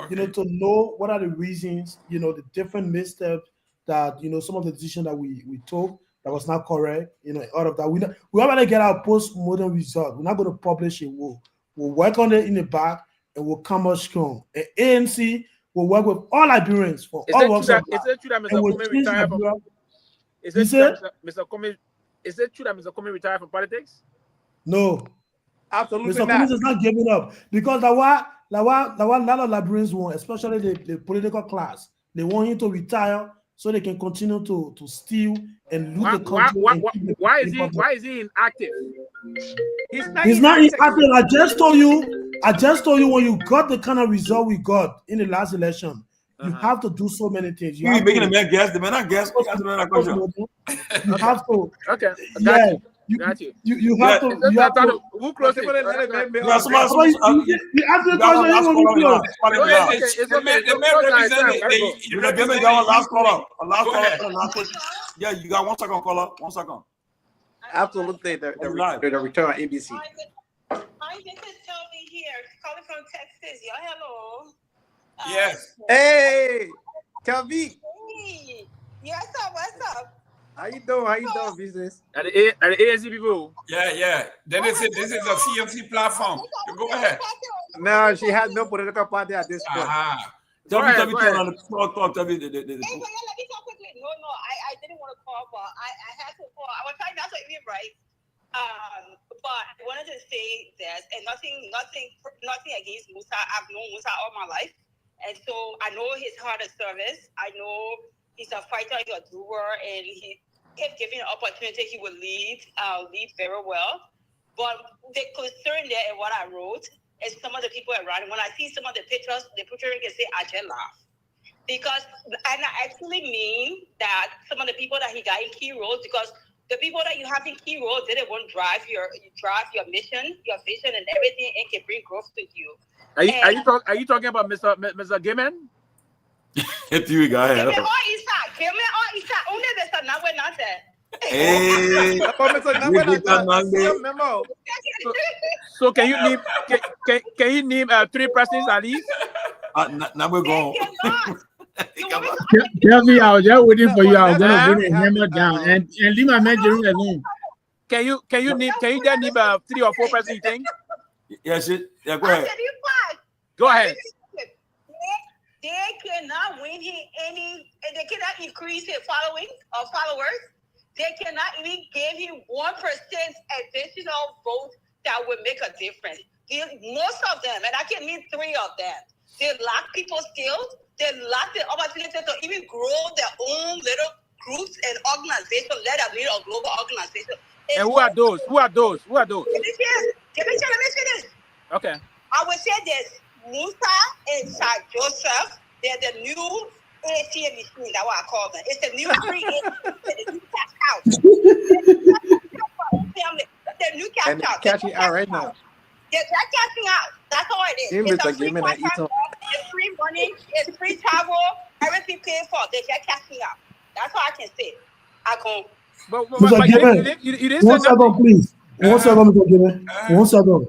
you know, to know what are the reasons, you know, the different missteps that, you know, some of the decisions that we took that was not correct, you know, all of that. We already get our postmortem result. We're not going to publish it. We'll work on it in the back, and will come out strong. And ANC will work with all Liberians for Is all it walks true of that, life. is it true that And Mr. will Comey change retired from? Liberia. Is You it true said? that Mr. Comey? Is it true that Mr. Comey retired from politics? No. Absolutely Mr. not. Cummings is not giving up because the one a lot of Liberians want, especially the political class, they want him to retire so they can continue to steal and loot the country. Why is he inactive? He's not inactive. I just told you when you got the kind of result we got in the last election, you have to do so many things. You have making to, the man guess. The man not guess. you have to. Okay. Yeah. Got you. You have to. You have to. Who close it? You ask me a question. You want me to close? Last caller. Yeah, you got 1 second, caller. 1 second. Absolutely, the return on ABC. Hi, this is Tony here, calling from Texas. Hello. Yes. Hey, Kelby. Hey. What's up? How you doing, business? At the ANC people. Yeah. Then they said this is a CMC platform. Go ahead. No, she has no political party at this point. Tell me, Let me talk quickly. No, I didn't want to call, but I had to call. I was trying not to even write. But I wanted to say this, and nothing against Musa. I've known Musa all my life, and so I know his heart of service. I know he's a fighter, he's a doer, and if given an opportunity, he will lead very well. But the concern there in what I wrote is some of the people around. When I see some of the pictures, the picture can say, I just laugh. Because, and I actually mean that some of the people that he got in key roles, because the people that you have in key roles didn't want to drive your mission, your vision, and everything, and can bring growth to you. Are you talking about Mr. Gayman? Hit you, go ahead. Hey, so can you name 3 persons at least? Now we're going. Kelby, I was just waiting for you. I was gonna bring a hammer down and leave my man Jerome alone. Can you just name 3 or 4 persons you think? Yes, yeah, go ahead. Go ahead. They cannot win they cannot increase his following or followers. They cannot even give him 1% additional votes that would make a difference. Most of them, and I can name 3 of them, they lack people skills. They lack the opportunity to even grow their own little groups and organizations, let alone a global organization. And who are those? Let me finish. Okay. I would say there's Musa and Shah Joseph. They're the new ATM machine. That's what I call them. It's the new the new cash out. The new cash out. Catching out right now. Yeah, they're cashing out. That's all it is. It's free money. It's free travel. Everything paid for. They're just cashing out. That's all I can say. Mr. Gayman, 1 second, please. 1 second, Mr. Gayman. 1 second.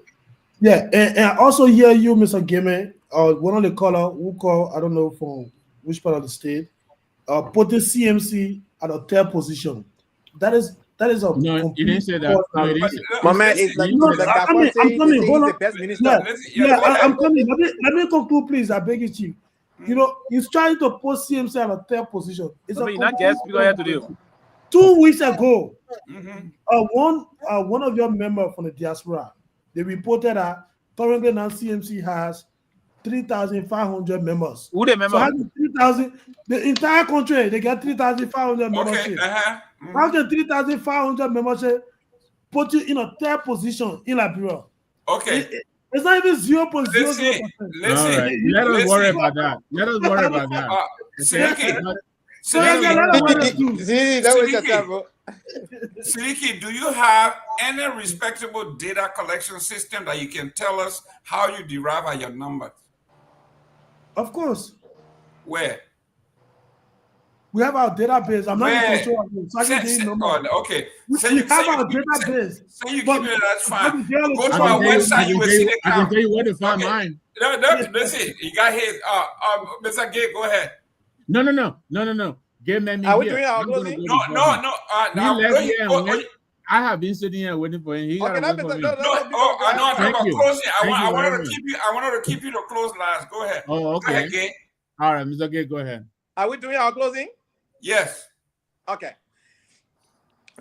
Yeah, and I also hear you, Mr. Gayman, one of the caller who call, I don't know from which part of the state, putting CMC at a 3rd position. That is a no, you didn't say that. No, you didn't say that. My man is like, I'm coming. Hold on. the best minister. I'm coming. Let me conclude, please. I beg you, Chief. You know, he's trying to put CMC at a 3rd position. It's a not guess because have to do. 2 weeks ago, one of your members from the diaspora, they reported that currently now CMC has 3,500 members. Who the members? So 3,000, the entire country, they get 3,500 membership. How can 3,500 membership put you in a 3rd position in Liberia? Okay. It's not even 0.00%. Listen. Right. Let us worry about that. Seleke, do you have any respectable data collection system that you can tell us how you derive your numbers? Of course. Where? We have our database. I'm not in control of it. Okay. We have our database. Say you keep it, that's fine. Go to our website, you will see the count. I can tell you where to find mine. No, listen. You got his. Mr. Gay, go ahead. No. Gayman, are we doing our closing? No. I have been sitting here waiting for him. He got to wait for me. I know. I'm talking Thank about you. closing. I Thank you wanted very to much. keep you. I wanted to keep you to close last. Go ahead. Oh, Go okay. ahead, Gay. All right, Mr. Gay, go ahead. Are we doing our closing? Yes. Okay.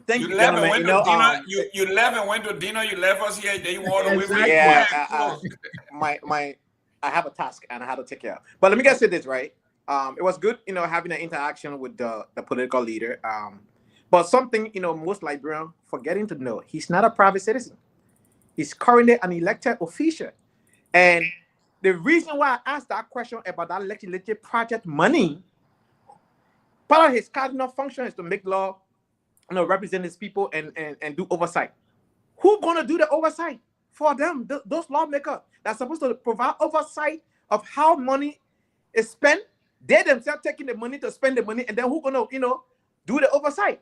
Thank you, left gentlemen. and went to dinner. You left and went to dinner. You left us here. Then you walked away from I have a task and I had to take care of. But let me just say this, right? It was good, having an interaction with the political leader. But something, most Liberians forgetting to know, he's not a private citizen. He's currently an elected official. And the reason why I asked that question about that legislative project money, part of his cardinal function is to make law, represent his people and do oversight. Who's gonna do the oversight for them? Those lawmakers that's supposed to provide oversight of how money is spent. They themselves taking the money to spend the money, and then who's gonna, do the oversight?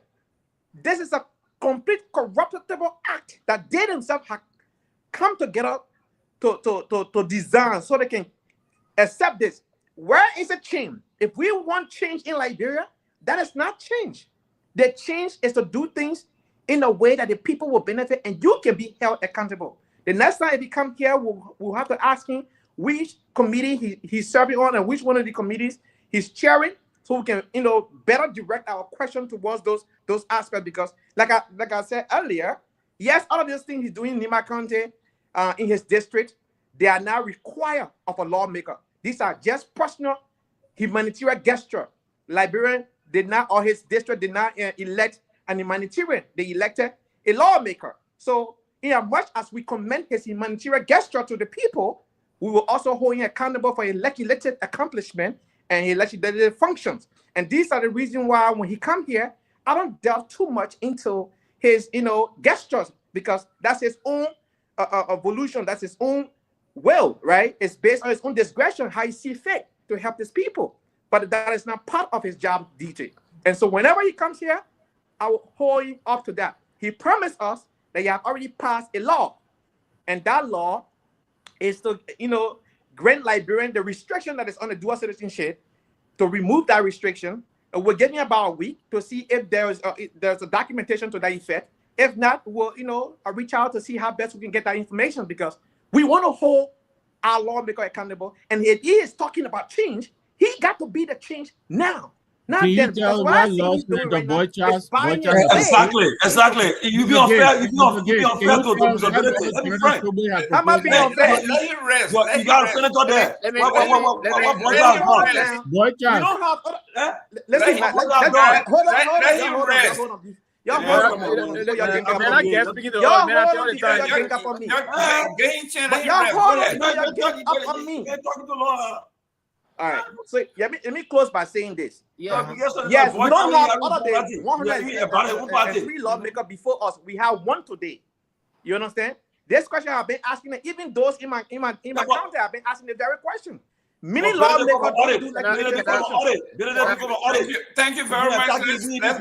This is a complete corruptible act that they themselves have come together to design so they can accept this. Where is a change? If we want change in Liberia, that is not change. The change is to do things in a way that the people will benefit and you can be held accountable. The next time if he come here, we'll have to ask him which committee he's serving on and which one of the committees he's chairing, so we can better direct our question towards those aspects. Because like I said earlier, yes, all of these things he's doing in Nima County, in his district, they are now required of a lawmaker. These are just personal humanitarian gesture. Liberian did not, or his district did not elect an humanitarian. They elected a lawmaker. So in as much as we commend his humanitarian gesture to the people, we will also hold him accountable for his legislative accomplishment and his legislative functions. And these are the reasons why when he come here, I don't delve too much into his, gestures, because that's his own evolution. That's his own will, right? It's based on his own discretion, how he see fit to help his people. But that is not part of his job duty. And so whenever he comes here, I will hold him up to that. He promised us that he have already passed a law. And that law is to, grant Liberian the restriction that is on the dual citizenship, to remove that restriction. And we're getting about a week to see if there's a documentation to that effect. If not, we'll, reach out to see how best we can get that information, because we want to hold our lawmaker accountable. And if he is talking about change, he got to be the change now. Not Can you then. tell What I what see law he's doing the right boy now is Charles? buying Boy Charles. Exactly. You be unfair. You be unfair to Mr. Ability. Let me frank. I'm not being unfair. Let him rest. You got a senator there. What Boy Charles done? Boy We Charles. don't have. Let him rest. Hold on. Y'all hold on before y'all gang up on me. Y'all hold on before y'all gang up on me. But y'all hold on before y'all gang up on me. All right. So let me close by saying this. Yes, we don't have other than 103 lawmakers before us. We have one today. You understand? This question I've been asking, and even those in my county have been asking the very question. Many lawmakers don't do legislative functions. Thank you very much. Let's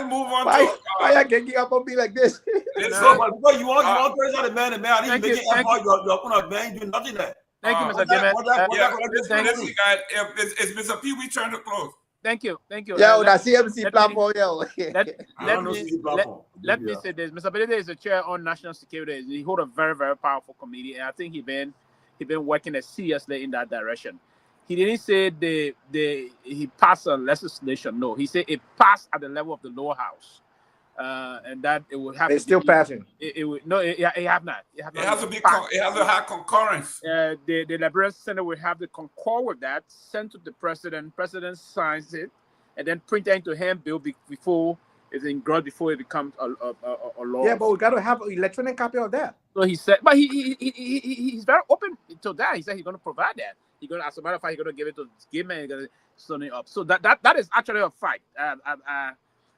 move on to. Why are you getting up on me like this? You want crazy the man, and he's making effort. You're man doing nothing there. Thank you, Mr. Gayman. Listen, guys, it's Mr. Pewee turn to close. Thank you. Yeah, that CMC platform, Let me say this. Mr. Belede is the chair on national security. He holds a very, very powerful committee, and I think he been working seriously in that direction. He didn't say he passed a legislation. No, he said it passed at the level of the lower house. And that it would have. It's still passing. It would no. It have not. It has to be. It has to have concurrence. The Liberian Senate will have to concur with that. Sent to the president. President signs it, and then print it into handbill before it's engrossed, before it becomes a law. Yeah, but we got to have an electronic copy of that. So he said, but he's very open to that. He said he's going to provide that. He's going to, as a matter of fact, he's going to give it to Gayman. He's going to send it up. So that is actually a fact.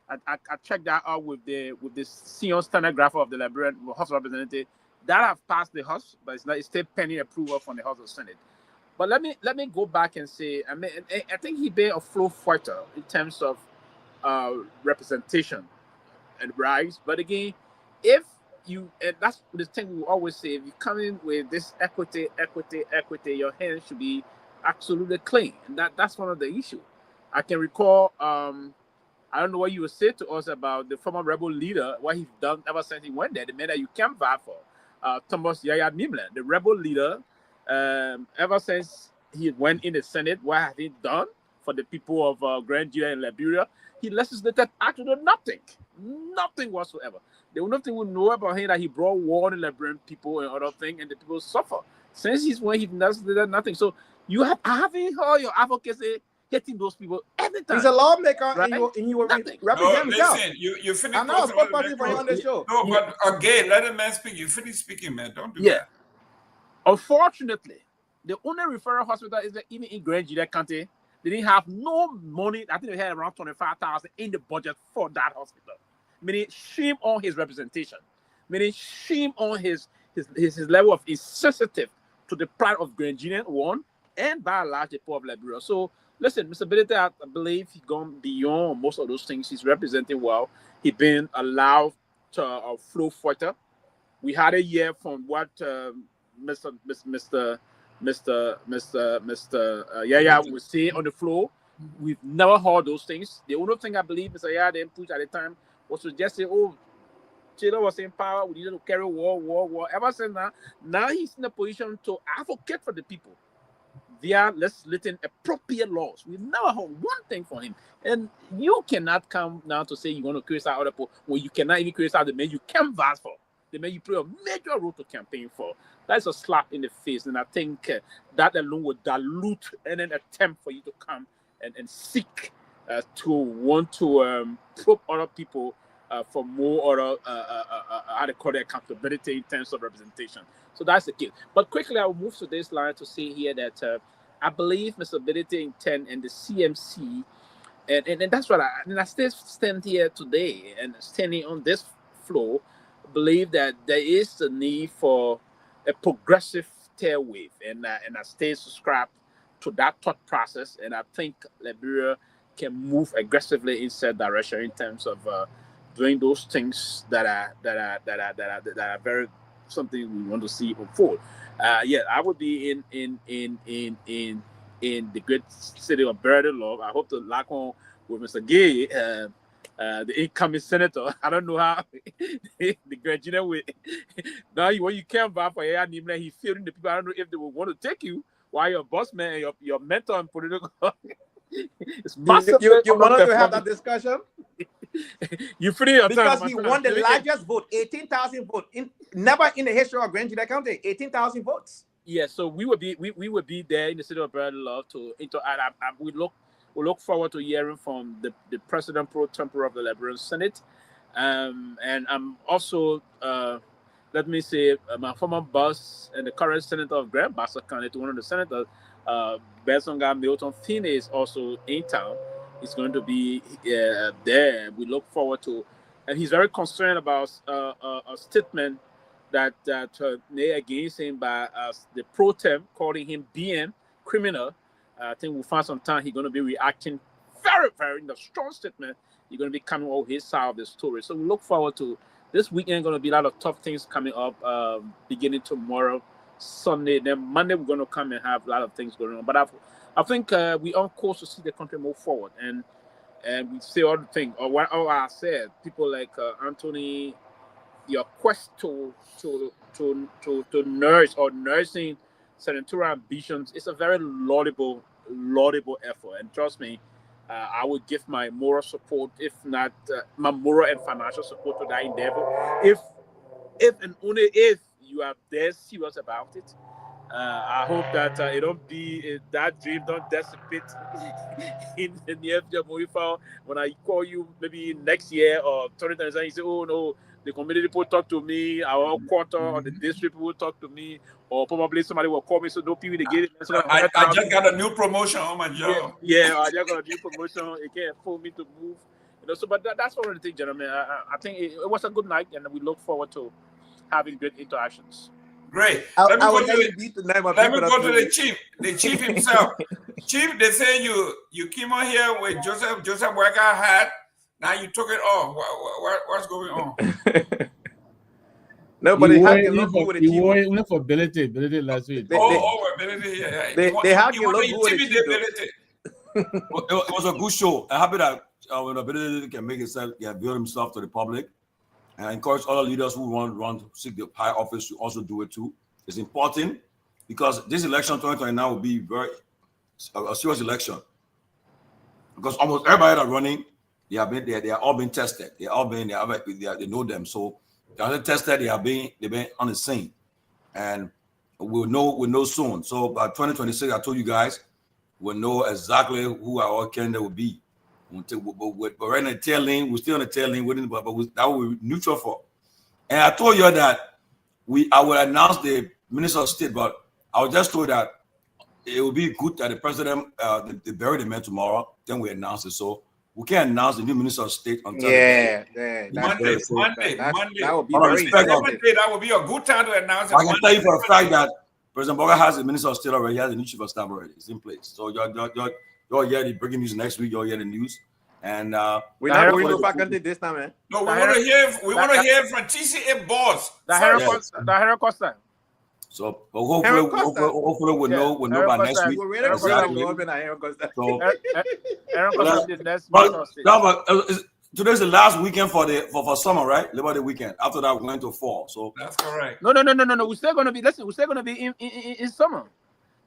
I checked that out with the senior stenographer of the Liberian House of Representatives that have passed the House, but it's still pending approval from the House of Senate. But let me go back and say, I think he been a flow fighter in terms of representation and rights. But again, if you, and that's the thing we always say, if you come in with this equity, your hands should be absolutely clean, and that's one of the issues. I can recall. I don't know what you would say to us about the former rebel leader, what he's done ever since he went there, the man that you can't vote for, Thomas Yaya Nimlan, the rebel leader. Ever since he went in the Senate, what has he done for the people of Grand Guinea and Liberia? He legislated actually nothing whatsoever. The only thing we know about him that he brought war to Liberian people and other things, and the people suffer. Since he's when he legislated nothing. So I haven't heard your advocacy hitting those people every time. He's a lawmaker, right? and you will represent No, himself. listen, you finish. I know I spoke about it for you on the show. No, but again, let the man speak. You finish speaking, man. Don't do that. Unfortunately, the only referral hospital is that even in Grand Guinea County, they didn't have no money. I think they had around 25,000 in the budget for that hospital. Meaning shame on his representation. Meaning shame on his level of insensitive to the pride of Grand Guinea, one, and by and large the poor of Liberia. So listen, Mr. Bility, I believe he's gone beyond most of those things. He's representing well. He's been allowed to flow further. We had a year from what Mr. Yaya would say on the floor. We've never heard those things. The only thing I believe Mr. Yaya didn't push at the time was to just say, oh, Chile was in power, we needed to carry war. Ever since now he's in a position to advocate for the people. They are legislating appropriate laws. We've never heard one thing from him. And you cannot come now to say you're going to criticize other people when you cannot even criticize the man you can vote for, the man you play a major role to campaign for. That's a slap in the face. And I think that alone would dilute any attempt for you to come and seek to want to probe other people for more other how to call it accountability in terms of representation. So that's the case. But quickly, I will move to this line to say here that I believe Mr. Bility intend and the CMC, and that's what I still stand here today and standing on this floor, believe that there is a need for a progressive tail wave, and I stay subscribed to that thought process, and I think Liberia can move aggressively in that direction in terms of doing those things that are very something we want to see unfold. I would be in the great city of Berlin. I hope to lock on with Mr. Gay, the incoming senator. I don't know how the Virginia will. Now when you can't vote for Yaya Nimle, he's fearing the people. I don't know if they will want to take you while your boss man, your mentor in political. It's massive. You wanted to have that discussion? You free your because time, he won the largest vote, 18,000 votes. Never in the history of Grand Guinea County, 18,000 votes. Yeah, so we would be there in the city of Berlin to interact. We look forward to hearing from the president pro tempore of the Liberian Senate, and I'm also let me say my former boss and the current senator of Grand Bassa County, one of the senators, Ben Sanvee Milton Finney is also in town. He's going to be there. We look forward to, and he's very concerned about a statement that made against him by the pro tem, calling him being criminal. I think we'll find some time he's going to be reacting very, very in a strong statement. He's going to be coming on his side of the story. So we look forward to this weekend. Going to be a lot of tough things coming up, beginning tomorrow, Sunday. Then Monday we're going to come and have a lot of things going on. But I think we're on course to see the country move forward, and we say all the things. Or what I said, people like Anthony, your quest to nurse or nursing senatorial ambitions is a very laudable effort, and trust me, I would give my moral support, if not my moral and financial support to that endeavor. If and only if you are there serious about it. I hope that it don't be that dream don't dissipate in the near future moving forward. When I call you maybe next year or 2027, you say, "Oh no, the community people talk to me, our quarter or the district will talk to me, or probably somebody will call me." So no people to get it. So I just got a new promotion on my job. Yeah, I just got a new promotion. It can't afford me to move. So but that's one of the things, gentlemen. I think it was a good night, and we look forward to having good interactions. Great. Let me go to the chief. The chief himself. Chief, they say you came on here with Joseph Worker hat. Now you took it off. What's going on? Nobody had to look good with the chief. He went for Bility last week. Bility. Yeah. They had to look good with the chief. It was a good show. I'm happy that when Ability can make himself, avail himself to the public. And I encourage other leaders who want to seek the high office to also do it too. It's important because this election 2029 will be a serious election. Because almost everybody that are running, they are all been tested. They know them. So they are tested. They've been on the scene, and we'll know soon. So by 2026, I told you guys, we'll know exactly who our candidate will be. But right in the tail end, we're still on the tail end, but that will be neutral for. And I told you that I will announce the Minister of State, but I was just told that it would be good that the president they bury the man tomorrow. Then we announce it. So we can't announce the new Minister of State until Monday. That would be very that would be a good time to announce it. I can tell you for a fact that President Boga has a Minister of State already. He has a new Chief of Staff already. It's in place. So you'll hear the breaking news next week. You'll hear the news. And we're not going to faculty this time, man. No, we want to hear from TCA boss. The Herald Costa. So, but hopefully we'll know by next week. Today's the last weekend for summer, right? Liberty weekend. After that, we're going to fall. So that's correct. No. We're still going to be. Listen, we're still going to be in summer.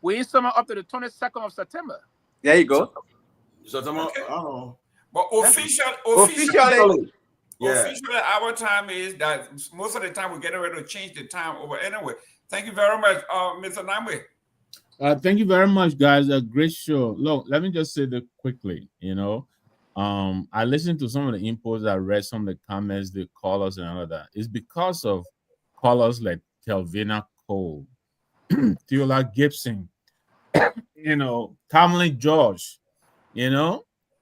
We're in summer up to the 22nd of September. There you go. September. Okay. But officially, our time is that most of the time we're getting ready to change the time over anyway. Thank you very much, Mr. Nagbe. Thank you very much, guys. A great show. Look, let me just say that quickly. I listened to some of the inputs. I read some of the comments, the callers, and all of that. It's because of callers like Kelvina Cole, Theola Gibson, Tomalin George,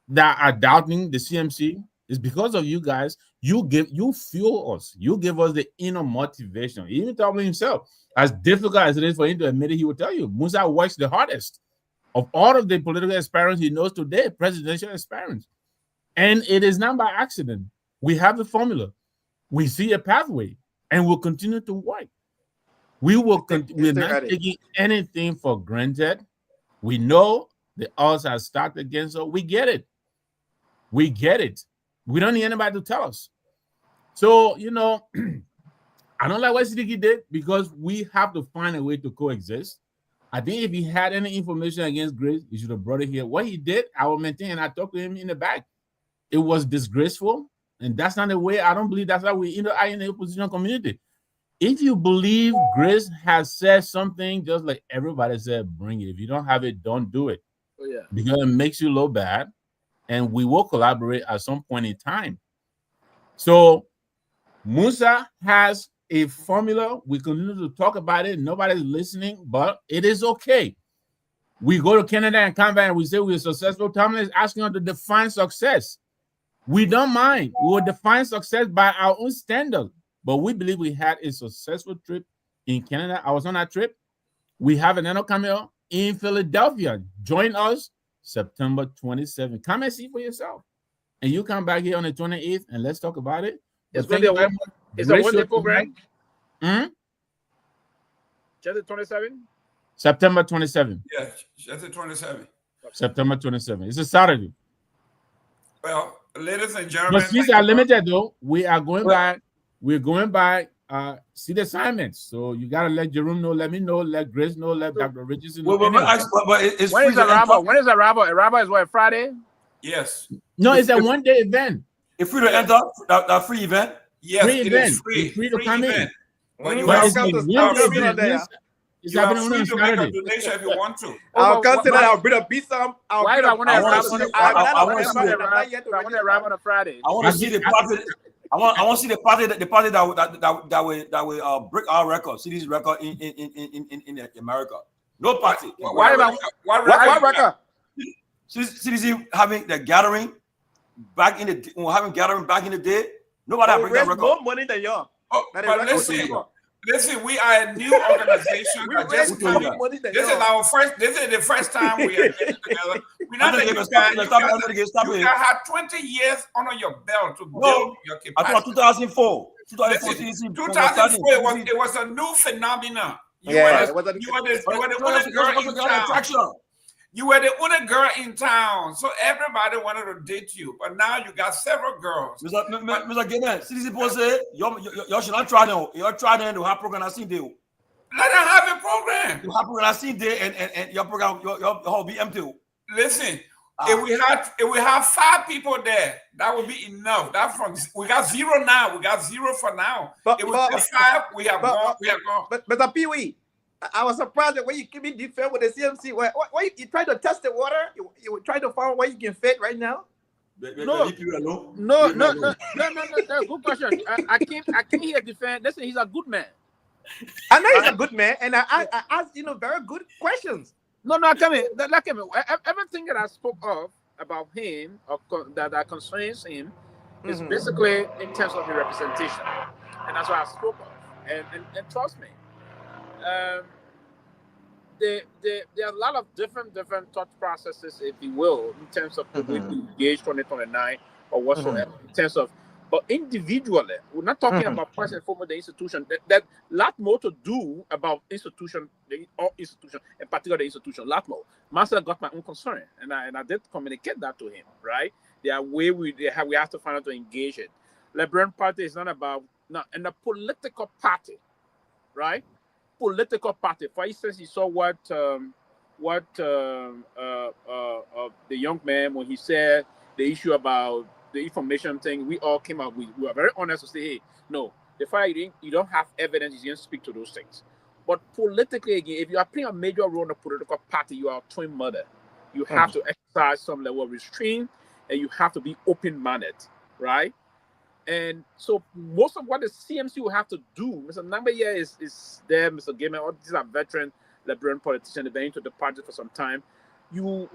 that are doubting the CMC. It's because of you guys. You fuel us. You give us the inner motivation. Even Tomalin himself, as difficult as it is for him to admit it, he will tell you, Musa works the hardest of all of the political aspirants he knows today, presidential aspirants. And it is not by accident. We have the formula. We see a pathway, and we'll continue to work. We're not taking anything for granted. We know the odds are stacked against us. We get it. We don't need anybody to tell us. So, I don't like what Siddiqui did because we have to find a way to coexist. I think if he had any information against Grace, he should have brought it here. What he did, I will maintain. I talked to him in the back. It was disgraceful, and that's not the way. I don't believe that's how we are in the opposition community. If you believe Grace has said something, just like everybody said, bring it. If you don't have it, don't do it. Oh, yeah. Because it makes you look bad, and we will collaborate at some point in time. So Musa has a formula. We continue to talk about it. Nobody's listening, but it is okay. We go to Canada and come back and we say we're successful. Tomalin is asking us to define success. We don't mind. We will define success by our own standard. But we believe we had a successful trip in Canada. I was on that trip. We have another cameo in Philadelphia. Join us September 27th. Come and see for yourself. And you come back here on the 28th and let's talk about it. It's going to be a one-day program. Just the 27th? September 27th. Yeah, just the 27th. September 27th. It's a Saturday. Well, ladies and gentlemen. But these are limited, though. We are going by. We're going by seat assignments. So you got to let Jerome know, let me know, let Grace know, let Dr. Richardson know. When is Arrival? When is Arrival? Arrival is what, Friday? Yes. No, it's a one-day event. If free to enter that free event? Yes, free it event. is free. It's free to come in. When you But have it's to free to make a donation if you want to. I'll consider that. I'll bring a beat some. I want to arrive on a Friday. I want to see the party. I want to see the party that will break our record, see this record in America. No party. What record? CDC having the gathering back in the day. Nobody break that record. More money than you. But listen, we are a new organization. This is the first time we are getting together. We're not you have had 20 years under your belt to build your capacity. I thought 2004. 2004, it was a new phenomenon. You were the You were the only girl in town, so everybody wanted to date you. But now you got several girls. Mr. Gayman, see this people say, you should not try them. You try them to have program I seen there. Let them have a program. You have program I seen there, and your program, your whole be empty. Listen, if we have 5 people there, that would be enough. We got 0 now. We got 0 for now. If we have 5, we have gone. But Mr. Pewee, I was surprised that when you came in defense with the CMC, why you try to test the water? You try to find where you can fit right now? No. Good question. I came here defend. Listen, he's a good man. I know he's a good man, and I asked very good questions. No, come here. Everything that I spoke of about him or that concerns him is basically in terms of the representation, and that's what I spoke of. And trust me, there are a lot of different thought processes, if you will, in terms of the way to engage 2029 or whatsoever. In terms of, but individually, we're not talking about first and foremost the institution. That lot more to do about institution, in particular the institution. Lot more. Master got my own concern, and I did communicate that to him. Right? There are ways we have to find out to engage it. Liberia Party is not about and a political party, right? Political party. For instance, you saw what the young man when he said the issue about the information thing. We all came out. We were very honest to say, hey, no, the fact you don't have evidence, you didn't speak to those things. But politically, again, if you are playing a major role in a political party, you are a twin mother. You have to exercise some level of restraint, and you have to be open-minded, right? And so most of what the CMC will have to do, Mr. Nagbe here is there, Mr. Gayman, all these are veteran Liberian politicians, they've been into the party for some time. You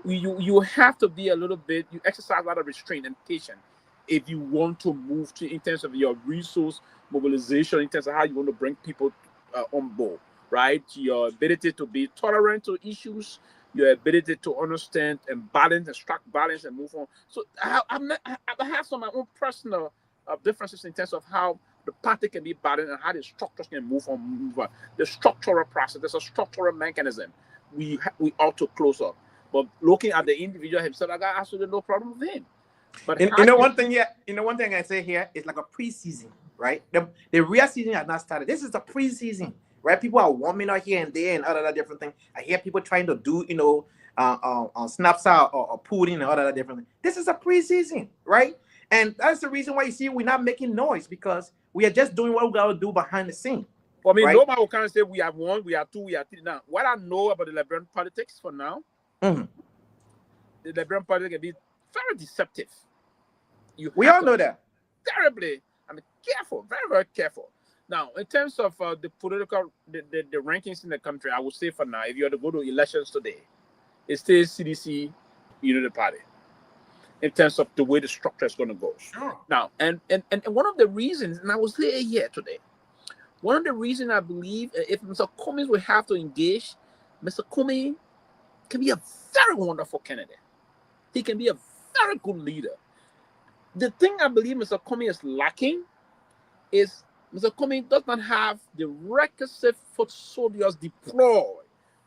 have to be a little bit, you exercise a lot of restraint and patience if you want to move in terms of your resource mobilization, in terms of how you want to bring people on board, right? Your ability to be tolerant to issues, your ability to understand and balance and strike balance and move on. So I have some of my own personal differences in terms of how the party can be balanced and how the structures can move on. The structural process, there's a structural mechanism we ought to close up. But looking at the individual himself, I got absolutely no problem with him. But one thing I say here is like a preseason, right? The real season has not started. This is a preseason, right? People are warming up here and there and other different things. I hear people trying to do, Snapchat or pudding and other different things. This is a preseason, right? And that's the reason why you see we're not making noise, because we are just doing what we got to do behind the scene. Well, I mean, right? nobody will kind of say we have 1, we have 2, we have 3. Now, what I know about the Liberian politics for now, the Liberian politics can be very deceptive. We all know that. Terribly, careful, very, very careful. Now, in terms of the political, the rankings in the country, I would say for now, if you are to go to elections today, it stays CDC, the party. In terms of the way the structure is going to go. Sure. Now, and one of the reasons, and I was here today, one of the reasons I believe if Mr. Cummings will have to engage, Mr. Cummings can be a very wonderful candidate. He can be a very good leader. The thing I believe Mr. Cummings is lacking is Mr. Cummings does not have the requisite foot soldiers deployed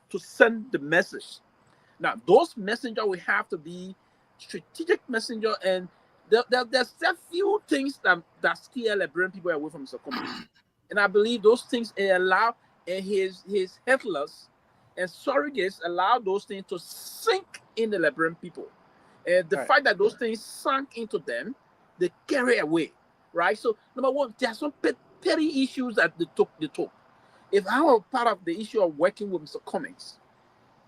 to send the message. Now, those messengers will have to be strategic messenger, and there's a few things that scare Liberian people away from Mr. Cummings. And I believe those things allow his handlers and surrogates allow those things to sink in the Liberian people. And the fact that those things sunk into them, they carry away, right? So number one, there are some petty issues that they took. If I were part of the issue of working with Mr. Cummings,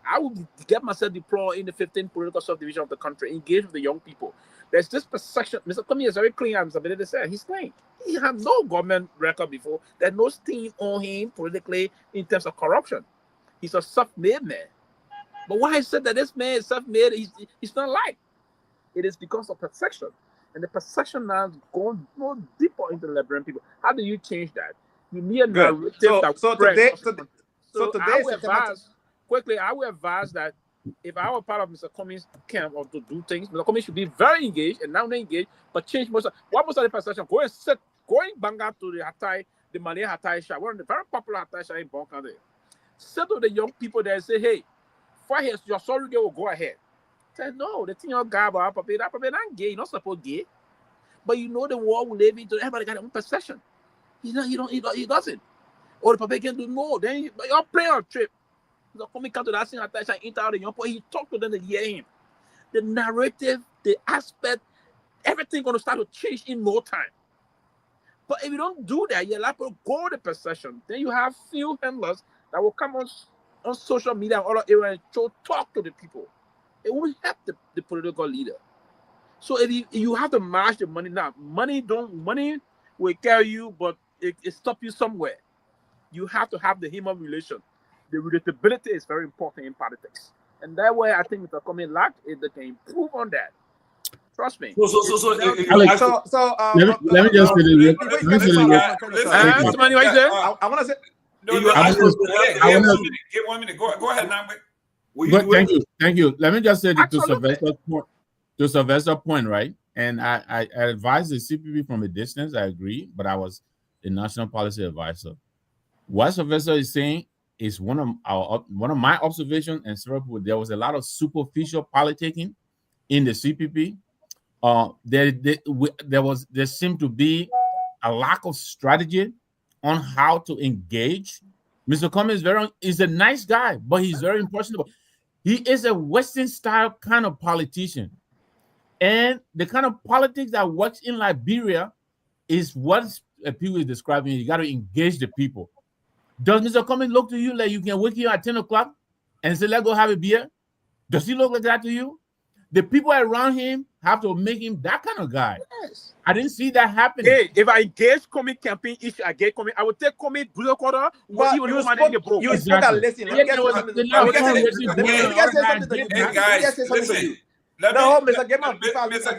I would get myself deployed in the 15th political subdivision of the country, engage with the young people. There's this perception. Mr. Cummings is very clean, as Mr. Benedict said. He's clean. He had no government record before. There's no stain on him politically in terms of corruption. He's a self-made man. But why I said that this man is self-made, he's not like. It is because of perception. And the perception now is going more deeper into the Liberian people. How do you change that? You need a narrative that today, quickly, I would advise that if I were part of Mr. Cummings' camp or to do things, Mr. Cummings should be very engaged and not engaged, but change most of the perception. Going Banga to the Hatay, the Malay Hatay shop, one of the very popular Hatay shop in Bonkande. Sit with the young people there and say, hey, before your sorry girl will go ahead. Say, no, the thing your guy about Papa, that Papa not gay, you're not supposed gay. But you know the world will live into everybody got their own perception. He doesn't. Or the Papa can do more. Then you're playing on trip. He's coming come to that thing attention, interview the young boy. He talk to them to hear him. The narrative, the aspect, everything gonna start to change in no time. But if you don't do that, you're like to go the perception. Then you have few handlers that will come on social media and all areas and talk to the people. It will help the political leader. So if you have to match the money now, money will carry you, but it stop you somewhere. You have to have the human relation. The relatability is very important in politics, and that way I think Mr. Comey lack is they can improve on that. Trust me. Let me just say this. Somebody what you say? I want to say. Give 1 minute. Go ahead, Nagbe. Thank you. Let me just say to Sylvester's point, right? And I advise the CPP from a distance. I agree, but I was the national policy advisor. What Sylvester is saying is one of my observations, and several people. There was a lot of superficial politicking in the CPP. There seemed to be a lack of strategy on how to engage. Mr. Comey is a nice guy, but he's very impressionable. He is a Western style kind of politician. And the kind of politics that works in Liberia is what Pewee is describing. You got to engage the people. Does Mr. Comey look to you like you can wake you at 10 o'clock and say, let's go have a beer? Does he look like that to you? The people around him have to make him that kind of guy. Yes. I didn't see that happening. Hey, if I engage Comey campaign issue, I get Comey. I would take Comey blue quarter. You spoke and listen. Let me say something to you. No, Mr. Gayman, Mr.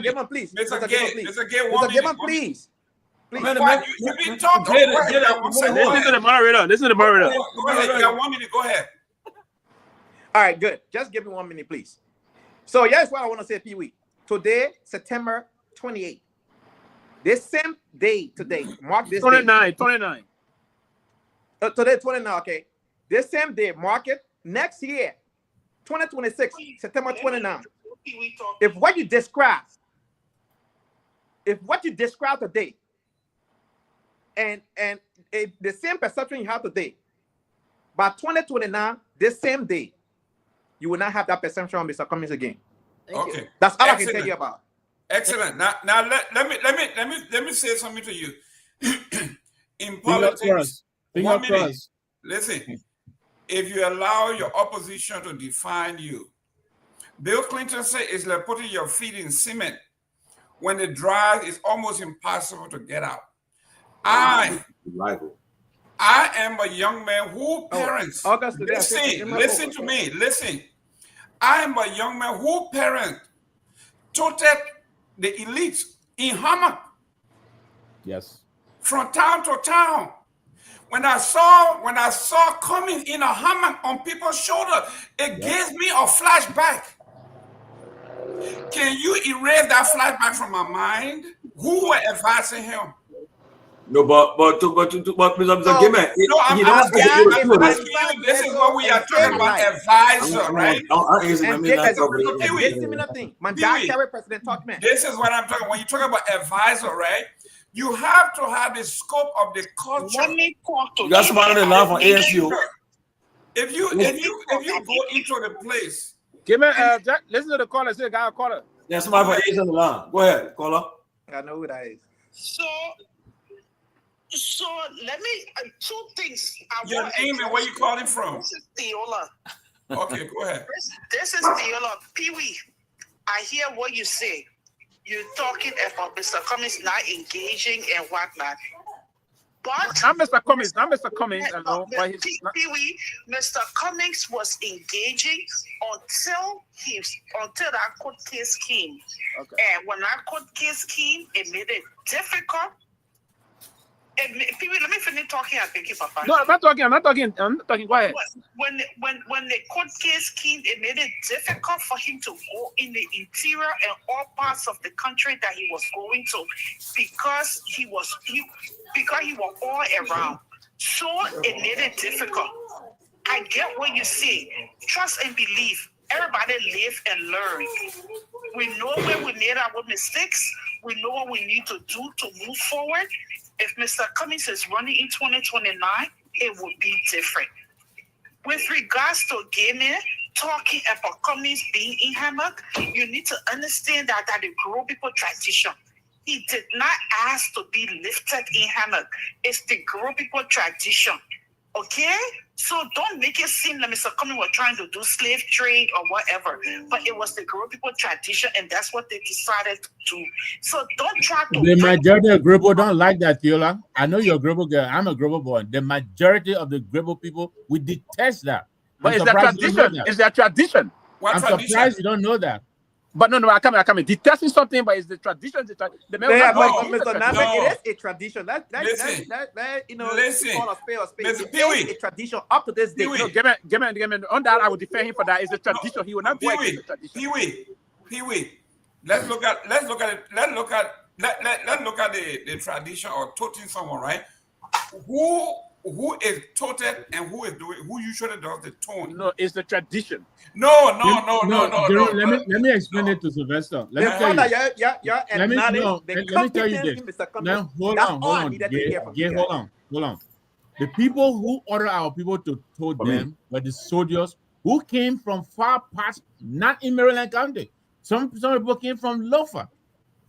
Gayman, please. Mr. Gayman, please. You've been talking. Listen to the moderator. Go ahead. You got 1 minute. Go ahead. All right, good. Just give me 1 minute, please. So here's what I want to say, Pewee. Today, September 28th. This same day today, mark this 29. Today, 29, okay. This same day, mark it. Next year, 2026, September 29. If what you describe today, and if the same perception you have today, by 2029, this same day, you will not have that perception of Mr. Cummings again. Okay, that's all I can tell you about. Excellent. Now let me say something to you. In politics, 1 minute. Listen, if you allow your opposition to define you, Bill Clinton said it's like putting your feet in cement. When the drive is almost impossible to get out. I am a young man who parents. Listen to me. Listen. I am a young man who parent toted the elites in Hammer. Yes. From town to town. When I saw coming in a Hammer on people's shoulder, it gives me a flashback. Can you erase that flashback from my mind? Who were advising him? No, but Mr. Gayman, I'm asking you. This is what we are talking about, advisor, right? This is what I'm talking. When you talk about advisor, right? You have to have the scope of the culture. You got somebody on the line from ASU. If you go into the place, listen to the caller. Say, guy, caller. There's somebody from ASU on the line. Go ahead, caller. I know who that is. So let me two things. Your name and where you calling from? This is Theola. Okay, go ahead. This is Theola. Pewee, I hear what you say. You're talking about Mr. Cummings not engaging and whatnot. But not Mr. Cummings alone. Pewee, Mr. Cummings was engaging until that court case came. Okay. And when that court case came, it made it difficult. Pewee, let me finish talking. I think you, Papa. No, I'm not talking. Go ahead. When the court case came, it made it difficult for him to go in the interior and all parts of the country that he was going to, because he was all around. So it made it difficult. I get what you say. Trust and believe. Everybody live and learn. We know when we made our mistakes. We know what we need to do to move forward. If Mr. Cummings is running in 2029, it will be different. With regards to Gayman, talking about Cummings being in hammock, you need to understand that the Grow people tradition. He did not ask to be lifted in hammock. It's the Grow people tradition. Okay? So don't make it seem like Mr. Cummings was trying to do slave trade or whatever. But it was the Grow people tradition, and that's what they decided to do. So don't try to... The majority of Grebo don't like that, Theola. I know you're a Grebo girl. I'm a Grebo boy. The majority of the Grebo people, we detest that. But it's their tradition. It's their tradition. I'm surprised you don't know that. But no, I can't. Detesting something, but it's the tradition. Mr. Nagbe, it is a tradition. Let you know, call a spade a spade. It is a tradition up to this day. No, Gayman, on that, I would defend him for that. It's a tradition. He will not break the tradition. Pewee. Let's look at the tradition of toting someone, right? Who is toted and who usually does the tone? No, it's the tradition. No. Let me explain it to Sylvester. Let me tell you this. Now, hold on. The people who order our people to tote them were the soldiers who came from far past, not in Maryland County. Some people came from Lofa,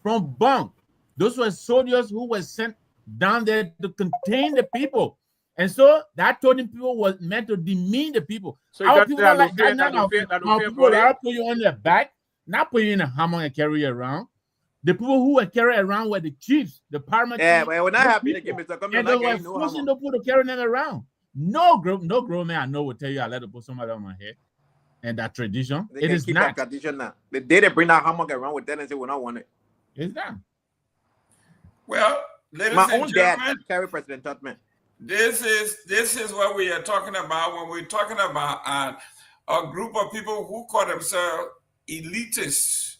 from Bong. Those were soldiers who were sent down there to contain the people. And so that toting people was meant to demean the people. So our people are like that now. Our people are put you on their back, not put you in a hammock and carry you around. The people who were carried around were the chiefs, the paramount. Yeah, well, we're not happy to give Mr. Cummings. And they were forcing the people to carry them around. No grown man I know will tell you I let to put somebody on my head. And that tradition, it is not. That tradition now. The day they bring that hammock around with them and say we don't want it. It's not. Well, ladies my and own gentlemen, dad carried President Tubman. This is what we are talking about when we're talking about a group of people who call themselves elitists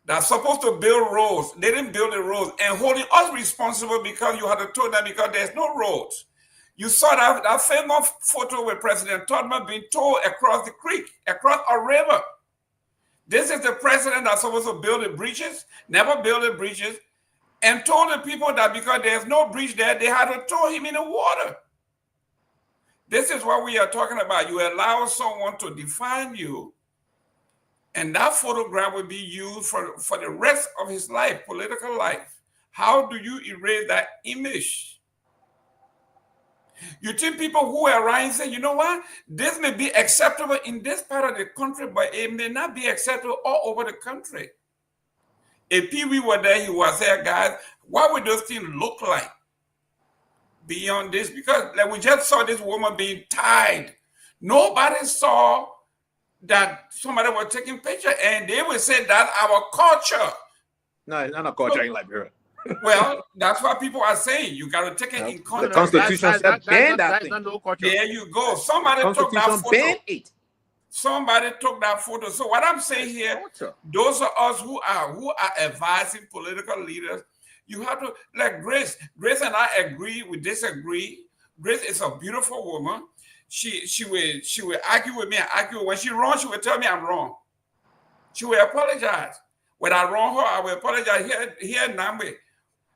that's supposed to build roads. They didn't build the roads and holding us responsible because you had to tow them because there's no roads. You saw that famous photo with President Tubman being towed across the creek, across a river. This is the president that's supposed to build the bridges, never build the bridges, and told the people that because there's no bridge there, they had to throw him in the water. This is what we are talking about. You allow someone to define you, and that photograph will be used for the rest of his life, political life. How do you erase that image? You think people who are around say, you know what? This may be acceptable in this part of the country, but it may not be acceptable all over the country. If Pewee were there, he was there, guys. What would those things look like beyond this? Because like we just saw this woman being tied. Nobody saw that somebody was taking picture, and they would say that's our culture. No, it's not a culture in Liberia. Well, that's what people are saying. You got to take it in context. The Constitution said ban that thing. There you go. Somebody took that photo. Somebody took that photo. So what I'm saying here, those are us who are advising political leaders. You have to, like Grace. Grace and I agree. We disagree. Grace is a beautiful woman. She will argue with me and argue. When she wrong, she will tell me I'm wrong. She will apologize. When I wrong her, I will apologize. Here in Nagbe.